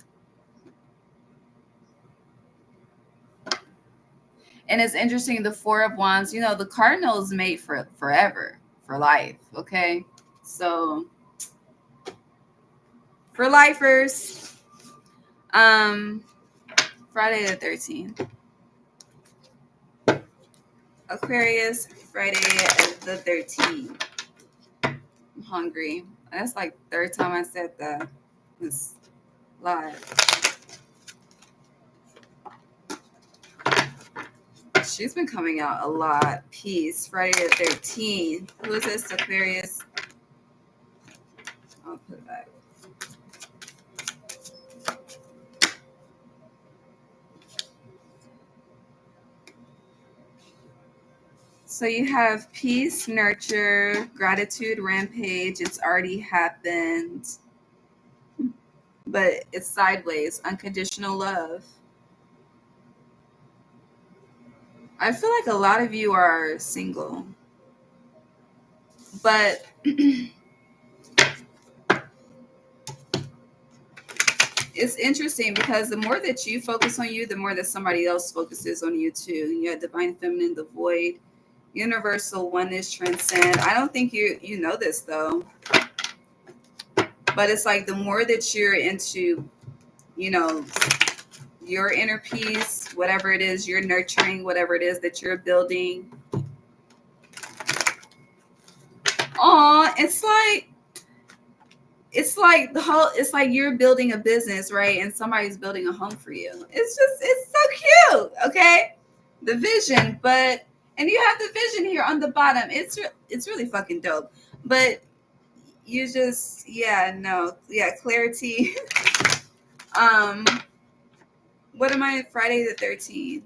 And it's interesting, the 4 of Wands, the cardinals mate for forever, for life. Okay, so for lifers, Friday the 13th. Aquarius, Friday the 13th. I'm hungry. That's like third time I said that. It's live. She's been coming out a lot. Peace. Friday the 13th. Who is this? Aquarius. I'll put it back. So you have peace, nurture, gratitude, rampage. It's already happened. But it's sideways. Unconditional love. I feel like a lot of you are single. But it's interesting because the more that you focus on you, the more that somebody else focuses on you too. You have divine feminine, the void, universal oneness, transcend. I don't think you know this though, but it's like the more that you're into, your inner peace, whatever it is you're nurturing, whatever it is that you're building. It's like you're building a business, right? And somebody's building a home for you. It's so cute. Okay. The vision, and you have the vision here on the bottom. It's really fucking dope. But you just, clarity. What am I? Friday the 13th.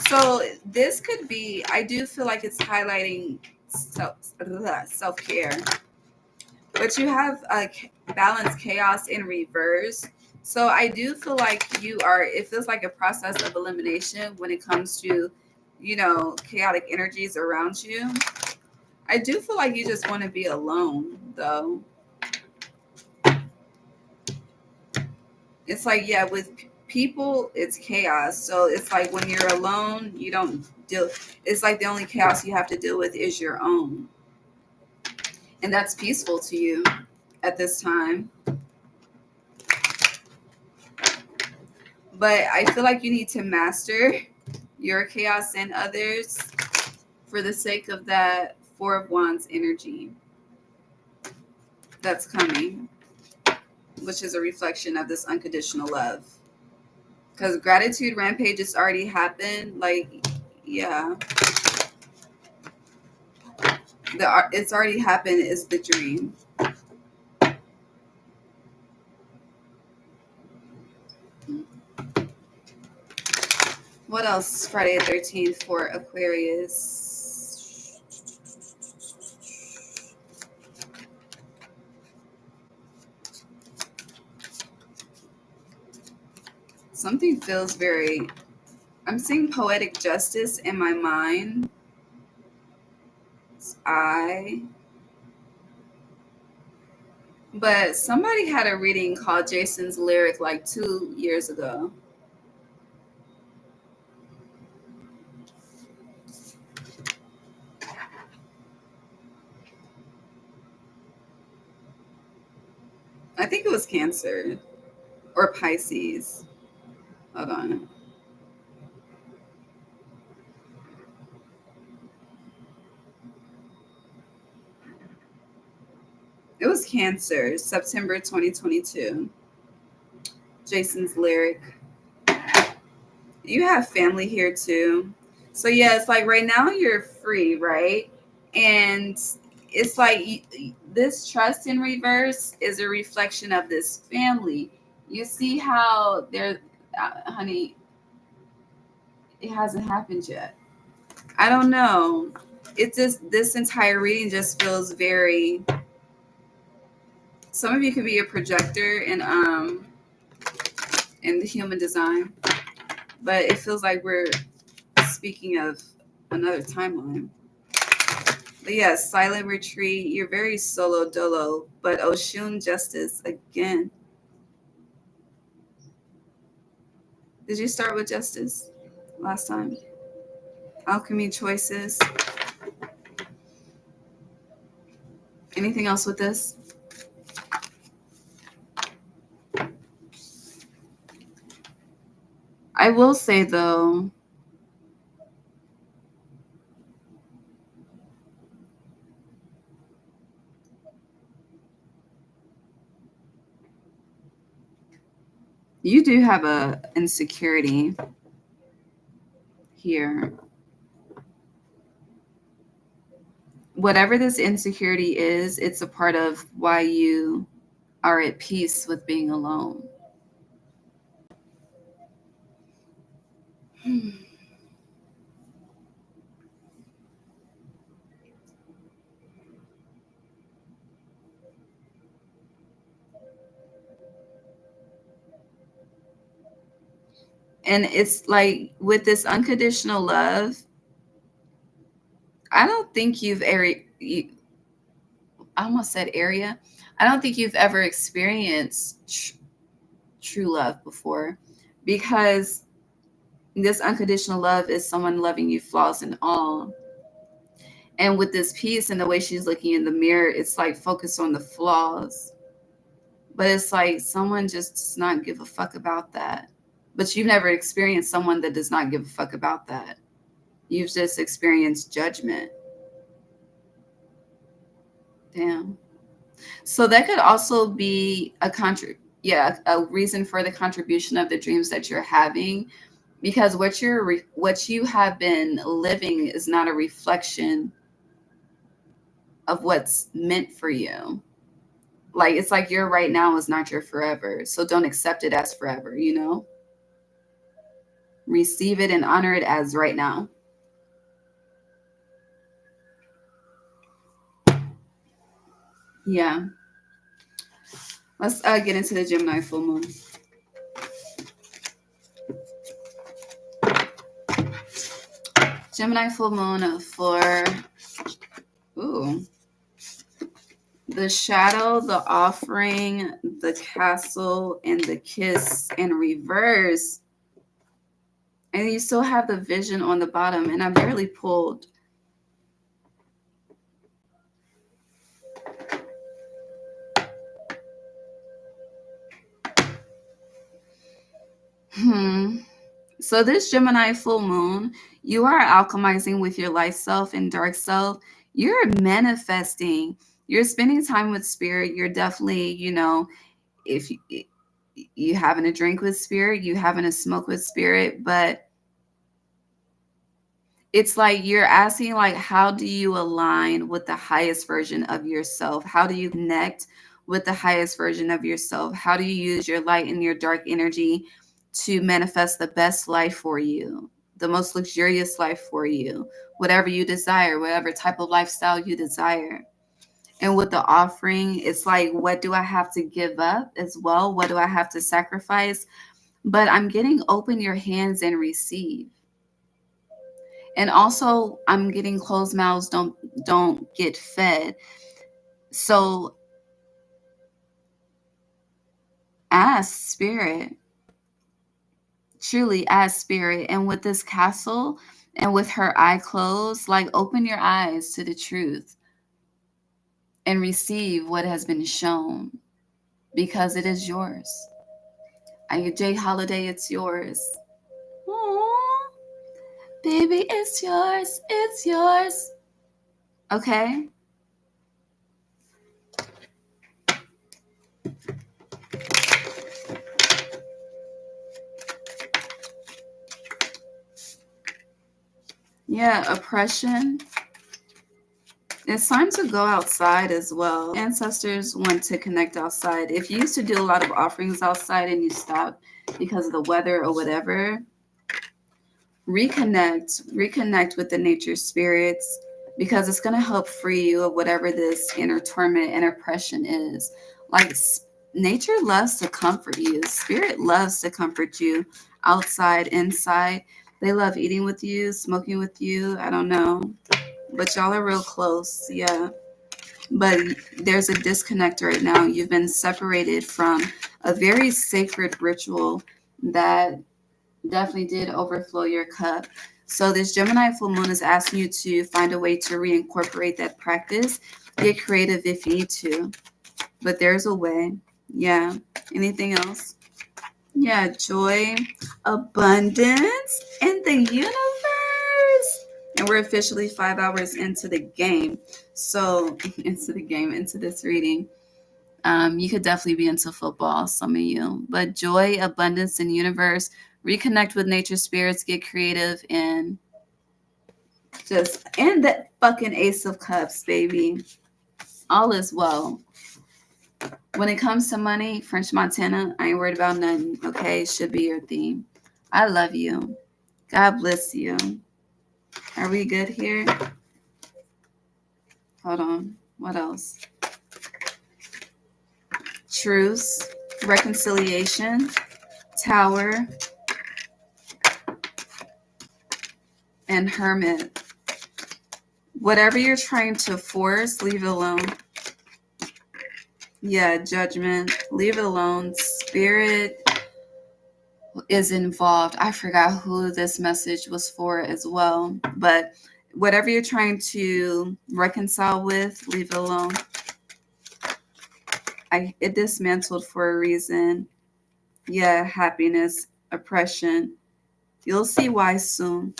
So this could be, I do feel like it's highlighting self-care. But you have balance, chaos in reverse. So I do feel like it feels like a process of elimination when it comes to, chaotic energies around you. I do feel like you just want to be alone, though. It's like, yeah, with people, it's chaos. So it's like when you're alone, you don't deal. It's like the only chaos you have to deal with is your own. And that's peaceful to you at this time. But I feel like you need to master your chaos and others for the sake of that 4 of Wands energy that's coming, which is a reflection of this unconditional love. Because gratitude rampage has already happened. Like, yeah. It's already happened is the dream. What else? Friday the 13th for Aquarius. Something feels very. I'm seeing poetic justice in my mind. I. But somebody had a reading called Jason's Lyric like 2 years ago. I think it was Cancer or Pisces. Hold on. It was Cancer, September 2022. Jason's Lyric. You have family here too. So yeah, it's like right now you're free, right? And it's like this trust in reverse is a reflection of this family. You see how they're, honey, it hasn't happened yet. I don't know. It's just this entire reading just feels very. Some of you could be a projector in the human design, but it feels like we're speaking of another timeline. But yes, silent retreat. You're very solo dolo, but Oshun justice again. Did you start with justice last time? Alchemy choices. Anything else with this? I will say though, you do have a insecurity here. Whatever this insecurity is, it's a part of why you are at peace with being alone. And it's like with this unconditional love, I don't think I almost said area. I don't think you've ever experienced true love before, because this unconditional love is someone loving you flaws and all. And with this piece and the way she's looking in the mirror, it's like focused on the flaws. But it's like someone just does not give a fuck about that. But you've never experienced someone that does not give a fuck about that. You've just experienced judgment. Damn. So that could also be a reason for the contribution of the dreams that you're having, because what you have been living is not a reflection of what's meant for you. Like it's like your right now is not your forever. So don't accept it as forever, you know? Receive it and honor it as right now. Yeah. Let's get into the Gemini full moon. Gemini full moon for ooh, the shadow, the offering, the castle, and the kiss in reverse. And you still have the vision on the bottom, and I barely pulled. So this Gemini full moon, you are alchemizing with your light self and dark self. You're manifesting. You're spending time with spirit. You're definitely, if you having a drink with spirit, you having a smoke with spirit, but it's like you're asking, like, how do you align with the highest version of yourself? How do you connect with the highest version of yourself? How do you use your light and your dark energy to manifest the best life for you, the most luxurious life for you, whatever you desire, whatever type of lifestyle you desire? And with the offering, it's like, what do I have to give up as well? What do I have to sacrifice? But I'm getting open your hands and receive. And also I'm getting closed mouths don't get fed. So ask spirit, truly ask spirit. And with this castle and with her eye closed, like open your eyes to the truth and receive what has been shown because it is yours. Jay Holiday, it's yours. Aww, baby, it's yours. It's yours. Okay? Yeah, oppression. It's time to go outside as well. Ancestors want to connect outside. If you used to do a lot of offerings outside and you stopped because of the weather or whatever, reconnect with the nature spirits because it's going to help free you of whatever this inner torment and oppression is. Like nature loves to comfort you. Spirit loves to comfort you outside, inside. They love eating with you, smoking with you. I don't know. But y'all are real close. Yeah. But there's a disconnect right now. You've been separated from a very sacred ritual that definitely did overflow your cup. So this Gemini full moon is asking you to find a way to reincorporate that practice. Get creative if you need to, but there's a way. Yeah. Anything else? Yeah, joy, abundance in the universe. And we're officially 5 hours into the game. So, into this reading. You could definitely be into football, some of you. But joy, abundance in universe, reconnect with nature spirits, get creative, and that fucking Ace of Cups, baby. All is well. When it comes to money, French Montana, I ain't worried about nothing. Okay, should be your theme. I love you. God bless you. Are we good here? Hold on. What else? Truce, reconciliation, Tower, and Hermit. Whatever you're trying to force, leave it alone. Yeah, Judgment, leave it alone. Spirit is involved. I forgot who this message was for as well. But whatever you're trying to reconcile with, leave it alone. It dismantled for a reason. Yeah, happiness, oppression. You'll see why soon.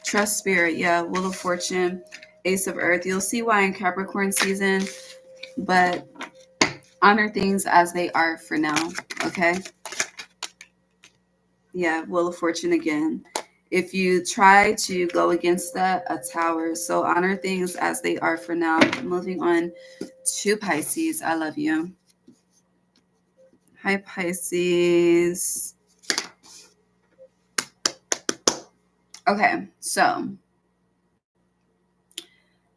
Trust spirit, yeah, Wheel of Fortune, Ace of Earth. You'll see why in Capricorn season, but honor things as they are for now, okay? Yeah, Wheel of Fortune again. If you try to go against that, a Tower. So honor things as they are for now. Moving on to Pisces. I love you. Hi, Pisces. Okay, so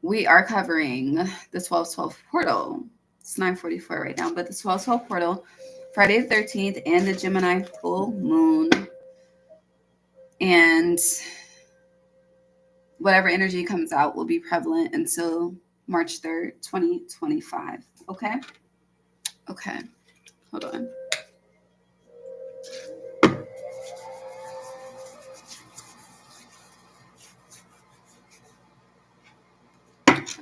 we are covering the 12/12 portal. It's 9:44 right now, but the 12/12 portal, Friday the 13th, and the Gemini full moon. And whatever energy comes out will be prevalent until March 3rd, 2025. Okay? Okay. Hold on.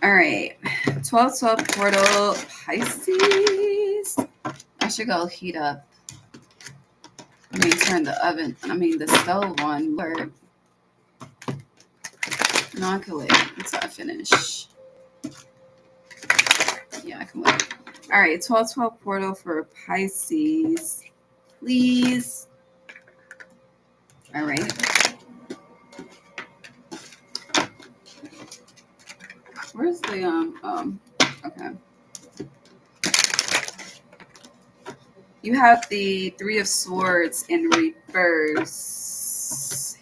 All right. 12/12 portal, Pisces. I should go heat up. Let me turn the stove on. Word. No, I can wait until I finish. Yeah, I can wait. All right, 12/12 portal for Pisces, please. All right. Where's the okay. You have the Three of Swords in reverse.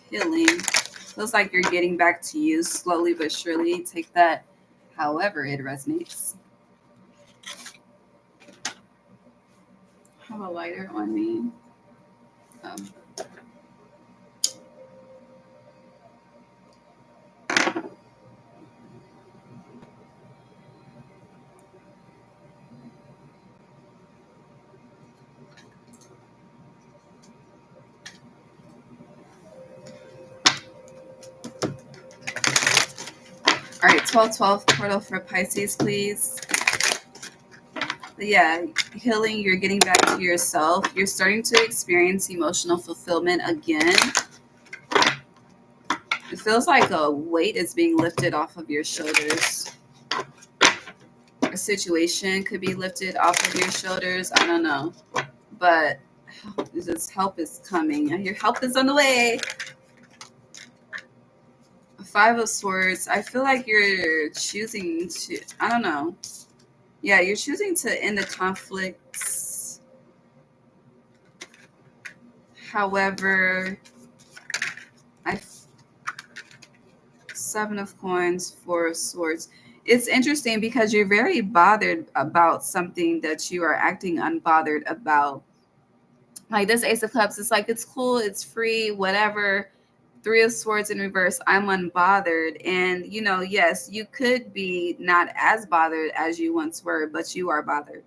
Healing. Feels like you're getting back to you slowly but surely. Take that however it resonates. have a lighter on me. All right, 1212 portal for Pisces, please. Yeah, healing, you're getting back to yourself. You're starting to experience emotional fulfillment again. It feels like a weight is being lifted off of your shoulders. A situation could be lifted off of your shoulders. I don't know. But this help is coming. Your help is on the way. Five of Swords. I feel like you're choosing to, I don't know. Yeah, you're choosing to end the conflicts. However, Seven of Coins, Four of Swords. It's interesting because you're very bothered about something that you are acting unbothered about. Like this Ace of Cups, it's like it's cool, it's free, whatever. Three of Swords in reverse, I'm unbothered. And, yes, you could be not as bothered as you once were, but you are bothered.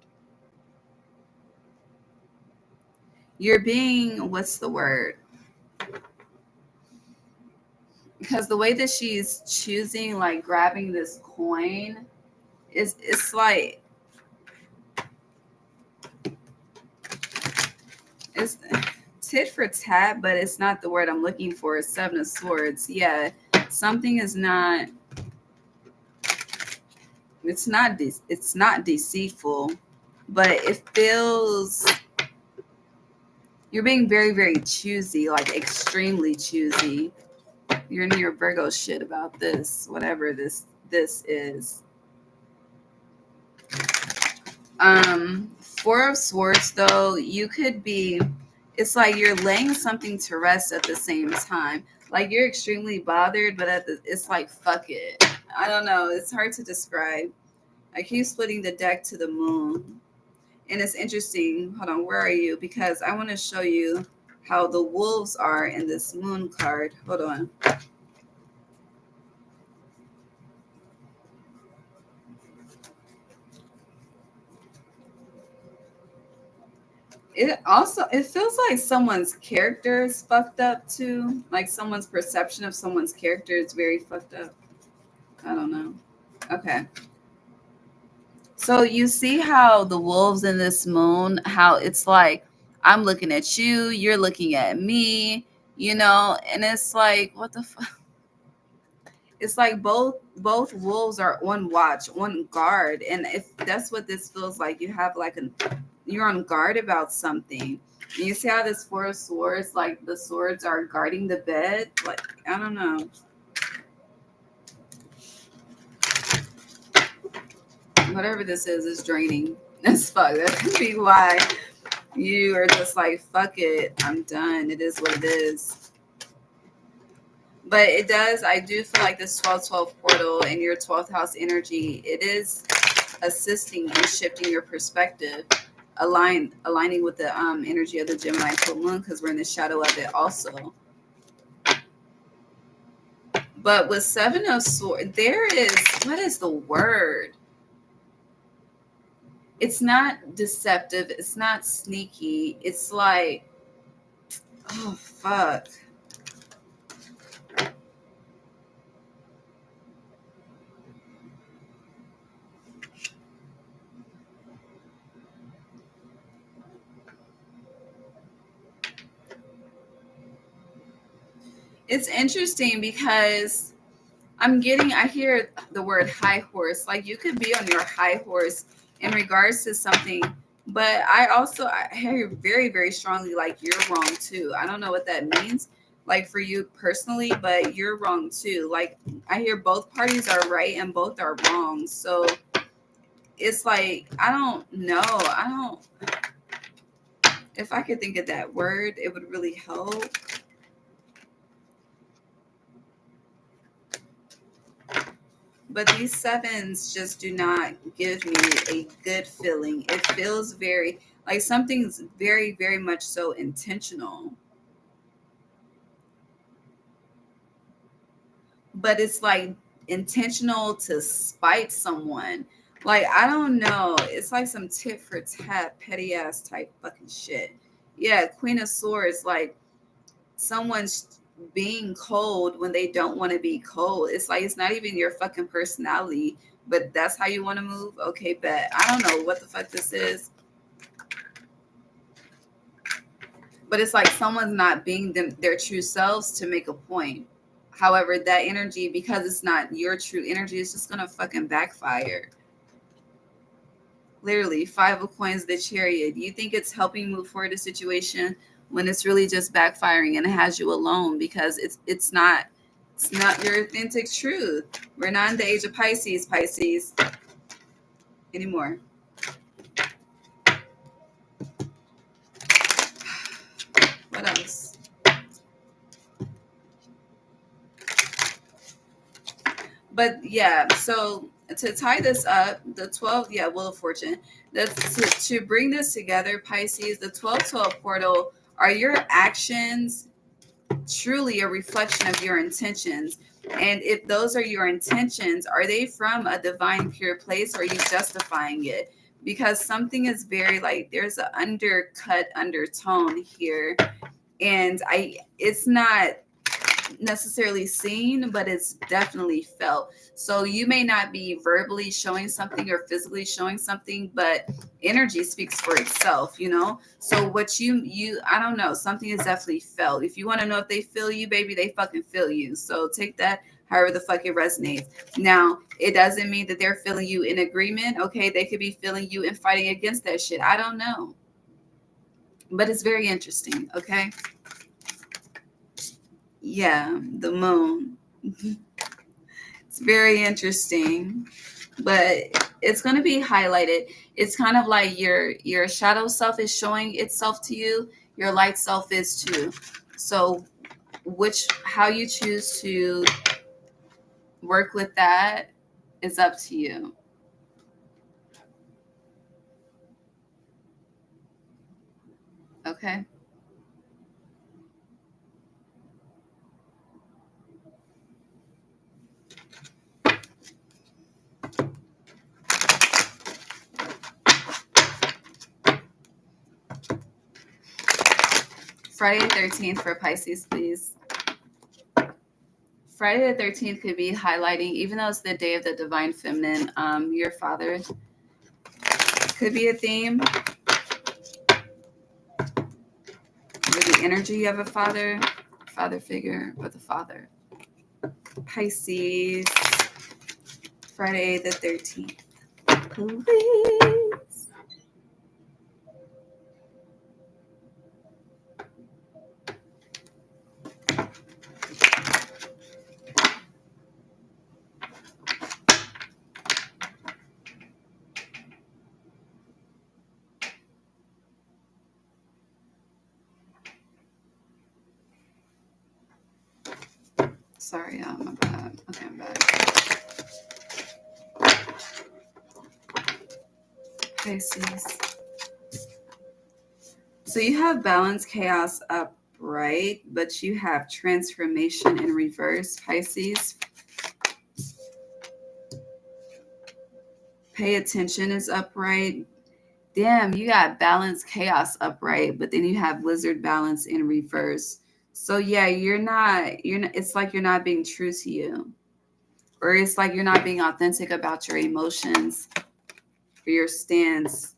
You're being, what's the word? Because the way that she's choosing, like grabbing this coin, it's like, it's tit for tat, but it's not the word I'm looking for. It's Seven of Swords. Yeah, something is not. It's not deceitful, but it feels you're being very, very choosy, like extremely choosy. You're in your Virgo shit about this, whatever this is. Four of Swords, though, you could be. It's like you're laying something to rest at the same time. Like you're extremely bothered, but it's like fuck it. I don't know. It's hard to describe. I keep splitting the deck to the moon. And it's interesting. Hold on, where are you? Because I want to show you how the wolves are in this moon card. Hold on. It feels like someone's character is fucked up too. Like someone's perception of someone's character is very fucked up. I don't know. Okay. So you see how the wolves in this moon, how it's like I'm looking at you, you're looking at me, and it's like what the fuck? It's like both wolves are on watch, on guard, and if that's what this feels like, you have like you're on guard about something. And you see how this Four of Swords, like the swords are guarding the bed, like I don't know. Whatever this is draining as fuck. That could be why you are just like, fuck it, I'm done. It is what it is. But it does, I do feel like this 12-12 portal and your 12th house energy, it is assisting in shifting your perspective, aligning with the energy of the Gemini full moon, because we're in the shadow of it also. But with Seven of Swords, there is, what is the word? It's not deceptive. It's not sneaky. It's like, oh, fuck. It's interesting because I hear the word high horse. Like you could be on your high horse in regards to something, but I hear very, very strongly like you're wrong too. I don't know what that means, like for you personally, but you're wrong too. Like I hear both parties are right and both are wrong. So it's like, I don't know. If I could think of that word, it would really help. But these sevens just do not give me a good feeling. It feels very Like something's very, very much so intentional. But it's like intentional to spite someone. Like, I don't know. It's like some tit for tat, petty ass type fucking shit. Yeah, Queen of Swords, like someone's being cold when they don't want to be cold. It's like it's not even your fucking personality, but that's how you want to move. Okay, bet. I don't know what the fuck this is, but it's like someone's not being their true selves to make a point. However, that energy, because it's not your true energy, it's just gonna fucking backfire. Literally, 5 of Coins, the Chariot. You think it's helping move forward a situation when it's really just backfiring and it has you alone because it's not your authentic truth. We're not in the age of Pisces anymore. What else? But yeah, so to tie this up, the 12, yeah, Wheel of Fortune. To bring this together, Pisces, the 1212 portal are your actions truly a reflection of your intentions? And if those are your intentions, are they from a divine pure place, or are you justifying it? Because something is very like there's an undercut undertone here, and it's not necessarily seen, but it's definitely felt. So you may not be verbally showing something or physically showing something, but energy speaks for itself, you know? So what you I don't know, something is definitely felt. If you want to know if they feel you, baby, they fucking feel you. So take that however the fuck it resonates. Now, it doesn't mean that they're feeling you in agreement. Okay, they could be feeling you and fighting against that shit. I don't know. But it's very interesting, okay? Yeah, the moon. It's very interesting, but it's going to be highlighted. It's kind of like your shadow self is showing itself to you, your light self is too. So how you choose to work with that is up to you. Okay? Friday the 13th for Pisces, please. Friday the 13th could be highlighting, even though it's the day of the divine feminine, your father could be a theme with the energy of a father figure, or the father. Pisces, Friday the 13th. Please. Sorry, my bad. Okay, I'm back. Pisces. So you have balance, chaos upright, but you have transformation in reverse, Pisces. Pay attention is upright. Damn, you got balance, chaos upright, but then you have wizard balance in reverse. So yeah, you're not, it's like you're not being true to you. Or it's like you're not being authentic about your emotions or your stance.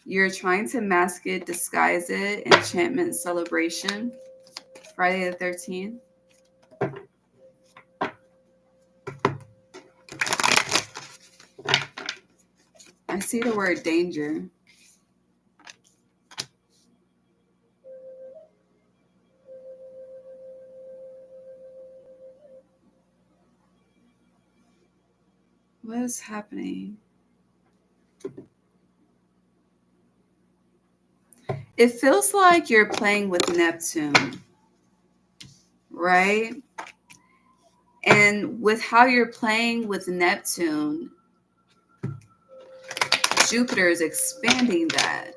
You're trying to mask it, disguise it, enchantment, celebration. Friday the 13th. I see the word danger. What is happening? It feels like you're playing with Neptune, right? And with how you're playing with Neptune, Jupiter is expanding that.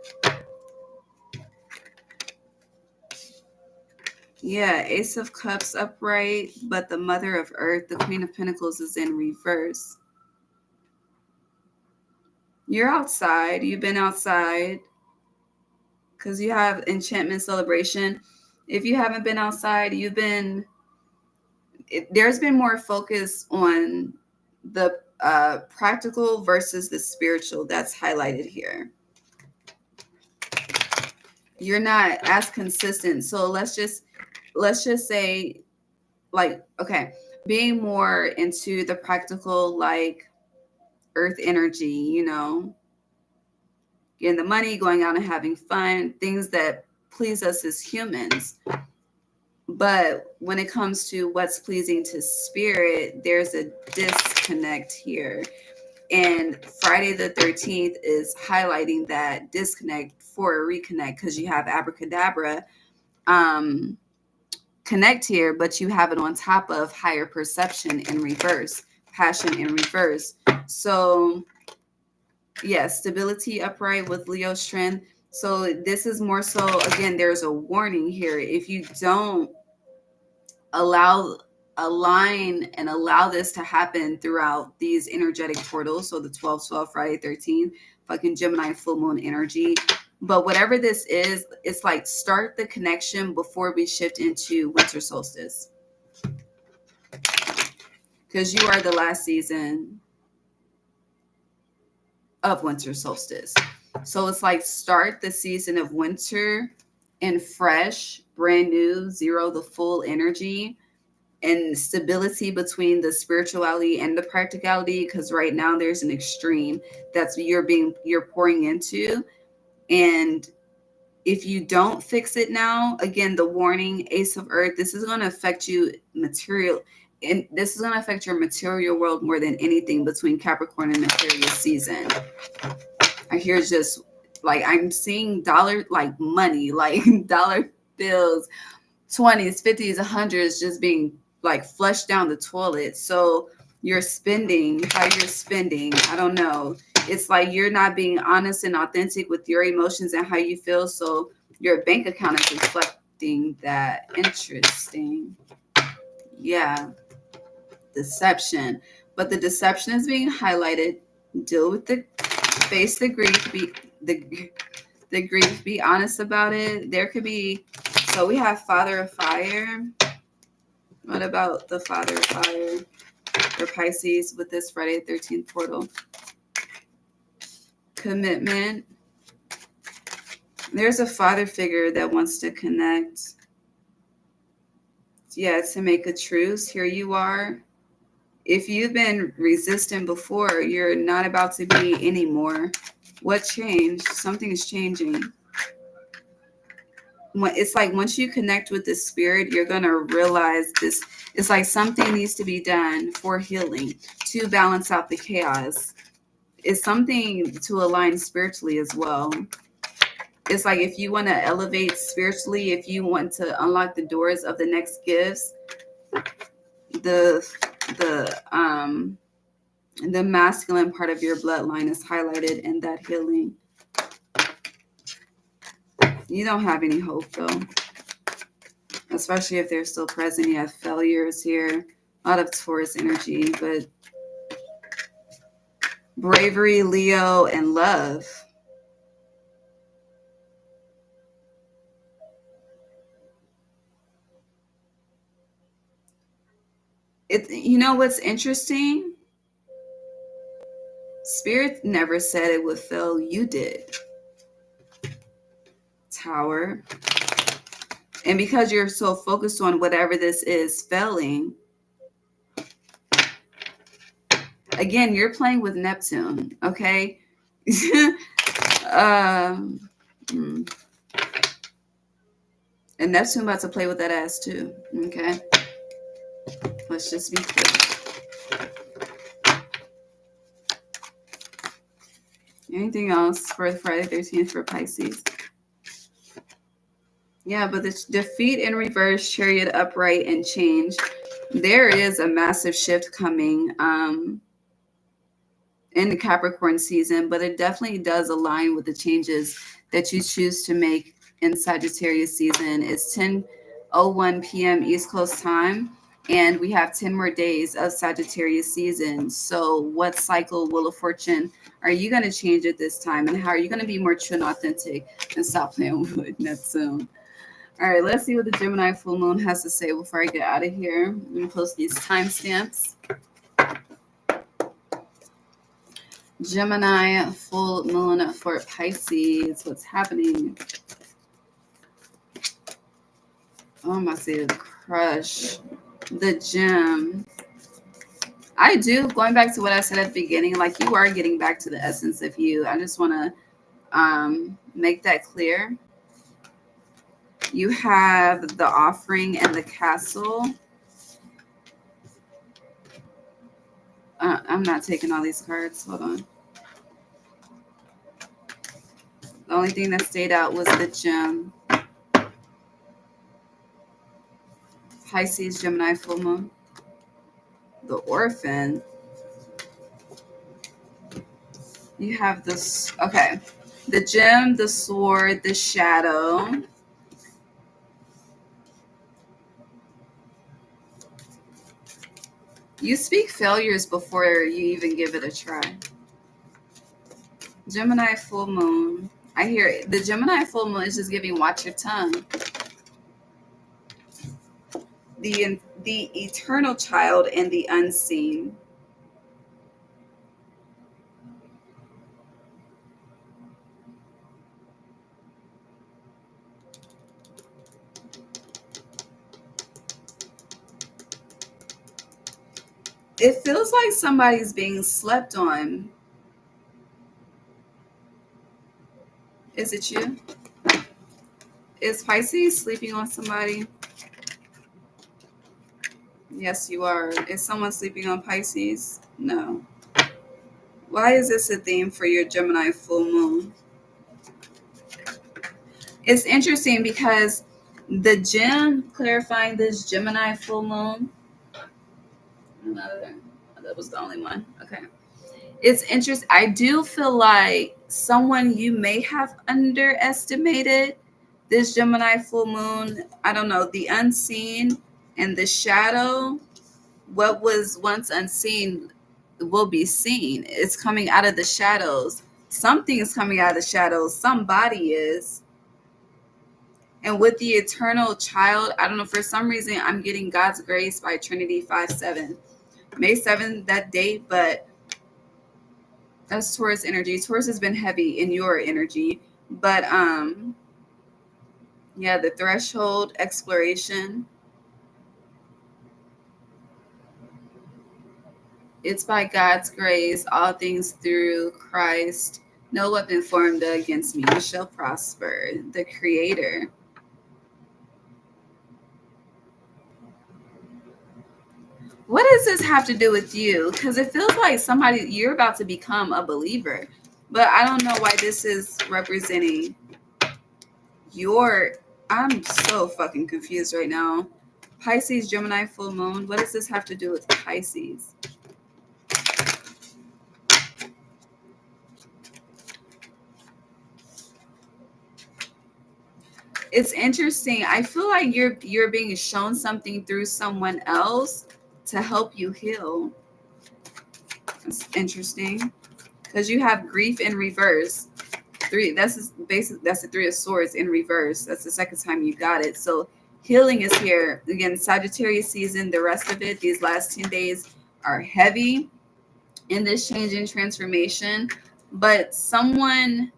Yeah, Ace of Cups upright, but the Mother of Earth, the Queen of Pentacles, is in reverse. You're outside. You've been outside because you have enchantment celebration. If you haven't been outside, there's been more focus on the practical versus the spiritual. That's highlighted here. You're not as consistent. So let's just say, like, okay, being more into the practical, like earth energy, getting the money, going out and having fun, things that please us as humans. But when it comes to what's pleasing to spirit, there's a disconnect here. And Friday the 13th is highlighting that disconnect for a reconnect, because you have abracadabra um, connect here, but you have it on top of higher perception in reverse, passion in reverse. So, yes, stability upright with Leo strength. So, this is more so, again, there's a warning here. If you don't allow align and allow this to happen throughout these energetic portals, so the 12/12, Friday 13th, fucking Gemini full moon energy, but whatever this is, it's like start the connection before we shift into winter solstice, because you are the last season of winter solstice. So it's like start the season of winter in fresh, brand new, zero the full energy and stability between the spirituality and the practicality, because right now there's an extreme that's you're pouring into. And if you don't fix it now, again, the warning, Ace of Earth, this is going to affect you material, and this is going to affect your material world more than anything between Capricorn and Aquarius season. I hear just like I'm seeing dollar, like money, like dollar bills, 20s, 50s, 100s just being like flushed down the toilet. So you're spending, how you're spending, I don't know. It's like you're not being honest and authentic with your emotions and how you feel. So your bank account is reflecting that. Interesting. Yeah, deception. But the deception is being highlighted. Deal with face the grief, the grief, be honest about it. There could be, so we have Father of Fire. What about the Father of Fire for Pisces with this Friday 13th portal? Commitment. There's a father figure that wants to connect. Yeah, to make a truce. Here you are. If you've been resistant before, you're not about to be anymore. What changed? Something's changing. It's like once you connect with the spirit, you're going to realize this. It's like something needs to be done for healing, to balance out the chaos. It's something to align spiritually as well. It's like if you want to elevate spiritually, if you want to unlock the doors of the next gifts, the the masculine part of your bloodline is highlighted in that healing. You don't have any hope though, especially if they're still present. You have failures here, a lot of Taurus energy, but bravery, Leo, and love. You know what's interesting? Spirit never said it would fail. You did. Tower. And because you're so focused on whatever this is failing, again, you're playing with Neptune, okay? um, and Neptune about to play with that ass too, okay? Let's just be clear. Anything else for Friday 13th for Pisces? Yeah, but the defeat in reverse, chariot upright, and change. There is a massive shift coming in the Capricorn season, but it definitely does align with the changes that you choose to make in Sagittarius season. It's 10 01 p.m. East Coast time. And we have 10 more days of Sagittarius season. So, what cycle, wheel of fortune, are you going to change at this time? And how are you going to be more true and authentic and stop playing with Neptune? All right, let's see what the Gemini full moon has to say before I get out of here. I'm going to post these timestamps. Gemini full moon for Pisces. What's happening? Oh, I'm about to say the crush. The gem. I do, going back to what I said at the beginning, like you are getting back to the essence of you. I just want to make that clear. You have the offering and the castle. I'm not taking all these cards. Hold on. The only thing that stayed out was the gem. Pisces, Gemini, full moon. The orphan. You have this. Okay. The gem, the sword, the shadow. You speak failures before you even give it a try. Gemini full moon. I hear it. The Gemini full moon is just giving watch your tongue. The eternal child and the unseen. It feels like somebody's being slept on. Is it you? Is Pisces sleeping on somebody? Yes, you are. Is someone sleeping on Pisces? No. Why is this a theme for your Gemini full moon? It's interesting because the gem, clarifying this Gemini full moon. Another. That was the only one. Okay. It's interesting. I do feel like someone you may have underestimated this Gemini full moon. I don't know, the unseen and the shadow. What was once unseen will be seen. It's coming out of the shadows. Something is coming out of the shadows. Somebody is. And with the eternal child, I don't know, for some reason, I'm getting God's Grace by Trinity 5-7. May 7th, that date, but that's Taurus energy. Taurus has been heavy in your energy. But yeah, the threshold, exploration. It's by God's grace, all things through Christ. No weapon formed against me shall prosper. The Creator. What does this have to do with you? Because it feels like somebody, you're about to become a believer. But I don't know why this is representing your. I'm so fucking confused right now. Pisces, Gemini, full moon. What does this have to do with Pisces? It's interesting. I feel like you're being shown something through someone else to help you heal. It's interesting because you have grief in reverse. That's basically that's the Three of Swords in reverse. That's the second time you got it. So healing is here again. Sagittarius season. The rest of it, these last 10 days are heavy in this change and transformation. But someone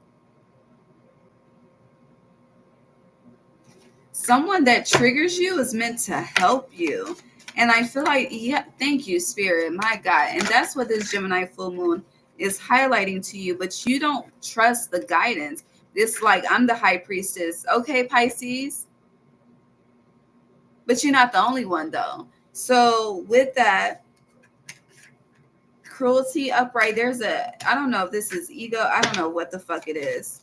that triggers you is meant to help you. And I feel like, yeah, thank you, Spirit, my God. And that's what this Gemini full moon is highlighting to you, but you don't trust the guidance. It's like, I'm the high priestess. Okay, Pisces. But you're not the only one, though. So with that, cruelty upright, I don't know if this is ego. I don't know what the fuck it is.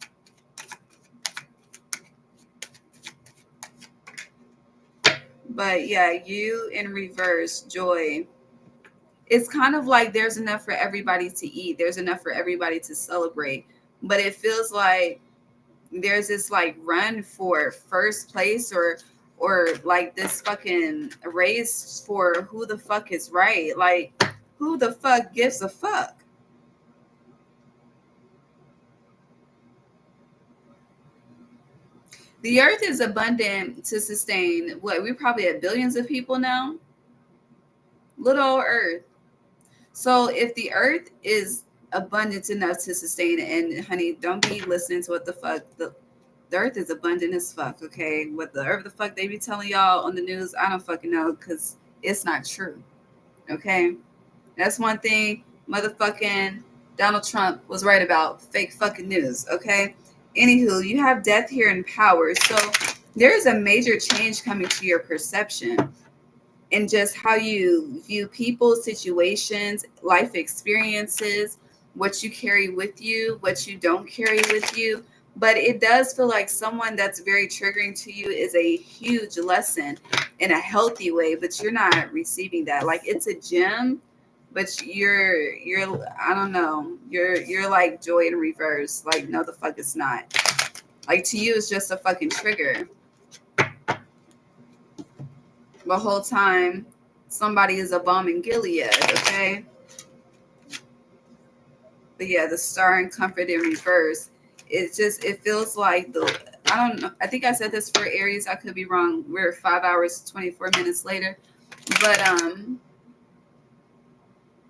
But yeah, you in reverse, joy. It's kind of like there's enough for everybody to eat. There's enough for everybody to celebrate. But it feels like there's this like run for first place or like this fucking race for who the fuck is right. Like, who the fuck gives a fuck? The earth is abundant to sustain what, we probably have billions of people now. Little old earth. So if the earth is abundant enough to sustain it, and honey, don't be listening to what the fuck the earth is abundant as fuck, okay? What the earth the fuck they be telling y'all on the news, I don't fucking know, because it's not true. Okay? That's one thing motherfucking Donald Trump was right about. Fake fucking news, okay? Anywho, you have death here in power. So there is a major change coming to your perception and just how you view people, situations, life experiences, what you carry with you, what you don't carry with you. But it does feel like someone that's very triggering to you is a huge lesson in a healthy way, but you're not receiving that. Like, it's a gem, but you're I don't know, you're like joy in reverse. Like, no, the fuck it's not. Like, to you it's just a fucking trigger. The whole time somebody is a bomb in Gilead, okay? But yeah, the star and comfort in reverse. It feels like I don't know. I think I said this for Aries. I could be wrong. We're 5 hours 24 minutes later. But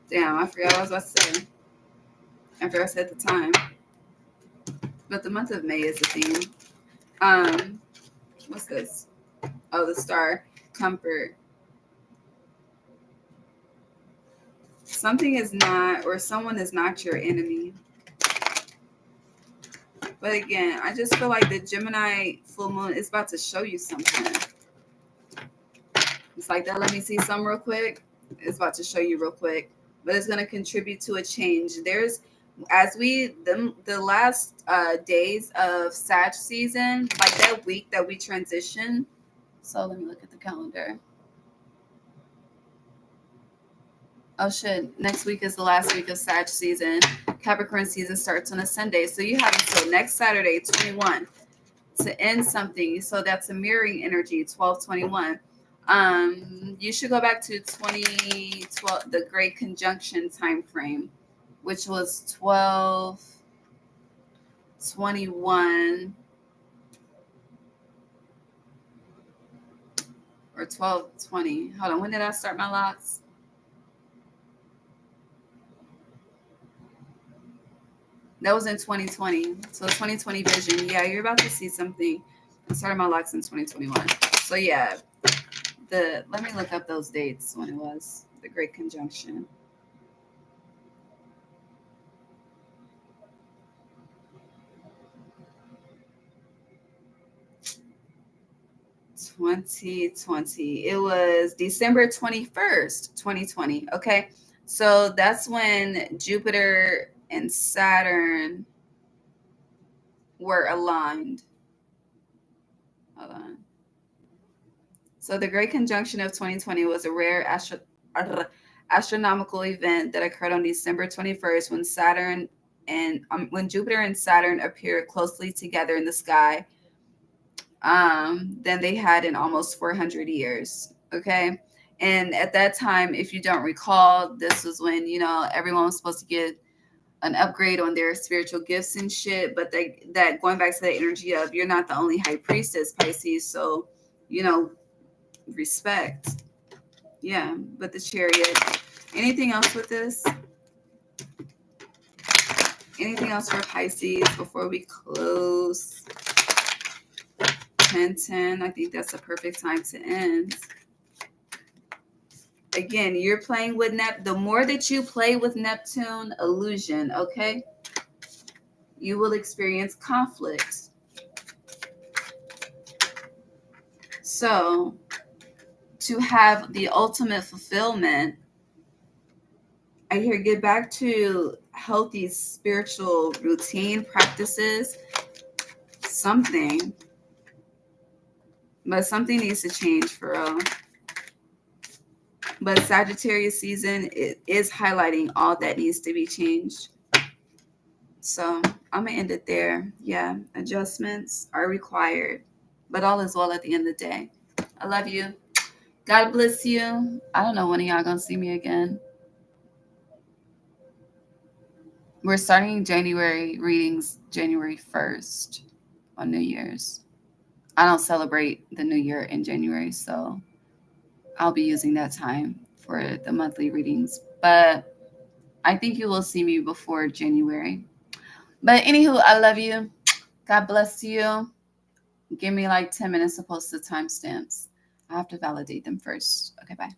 damn, I forgot what I was about to say. After I said the time. But the month of May is the theme. What's this? Oh, the star. Comfort. Something is not, or someone is not your enemy. But again, I just feel like the Gemini full moon is about to show you something. It's like that. Let me see some real quick. It's about to show you real quick. But it's going to contribute to a change. There's, as we, the last days of Sag season, like that week that we transition. So let me look at the calendar. Oh shit, next week is the last week of Sag season. Capricorn season starts on a Sunday. So you have until next Saturday, 21, to end something. So that's a mirroring energy, 12/21. You should go back to 2012, the Great Conjunction time frame, which was 12/21 or 12/20. Hold on, when did I start my locks? That was in 2020. So 2020 vision. Yeah, you're about to see something. I started my locks in 2021. So yeah, let me look up those dates when it was the Great Conjunction. 2020. It was December 21st, 2020. Okay. So that's when Jupiter and Saturn were aligned. Hold on. So the Great Conjunction of 2020 was a rare astronomical event that occurred on December 21st when when Jupiter and Saturn appeared closely together in the sky than they had in almost 400 years. Okay. And at that time, if you don't recall, this was when, everyone was supposed to get an upgrade on their spiritual gifts and shit. But that going back to the energy of, you're not the only high priestess, Pisces. So, respect. Yeah. But the Chariot. Anything else with this? Anything else for Pisces before we close? 10:10. I think that's a perfect time to end. Again, you're playing with the more that you play with Neptune illusion, okay, you will experience conflict. So to have the ultimate fulfillment, I hear get back to healthy spiritual routine practices, something, but something needs to change for real. But Sagittarius season is highlighting all that needs to be changed. So I'm going to end it there. Yeah, adjustments are required, but all is well at the end of the day. I love you. God bless you. I don't know when y'all gonna see me again. We're starting January readings January 1st on New Year's. I don't celebrate the new year in January, so I'll be using that time for the monthly readings. But I think you will see me before January. But anywho, I love you. God bless you. Give me like 10 minutes to post the timestamps. I have to validate them first. Okay, bye.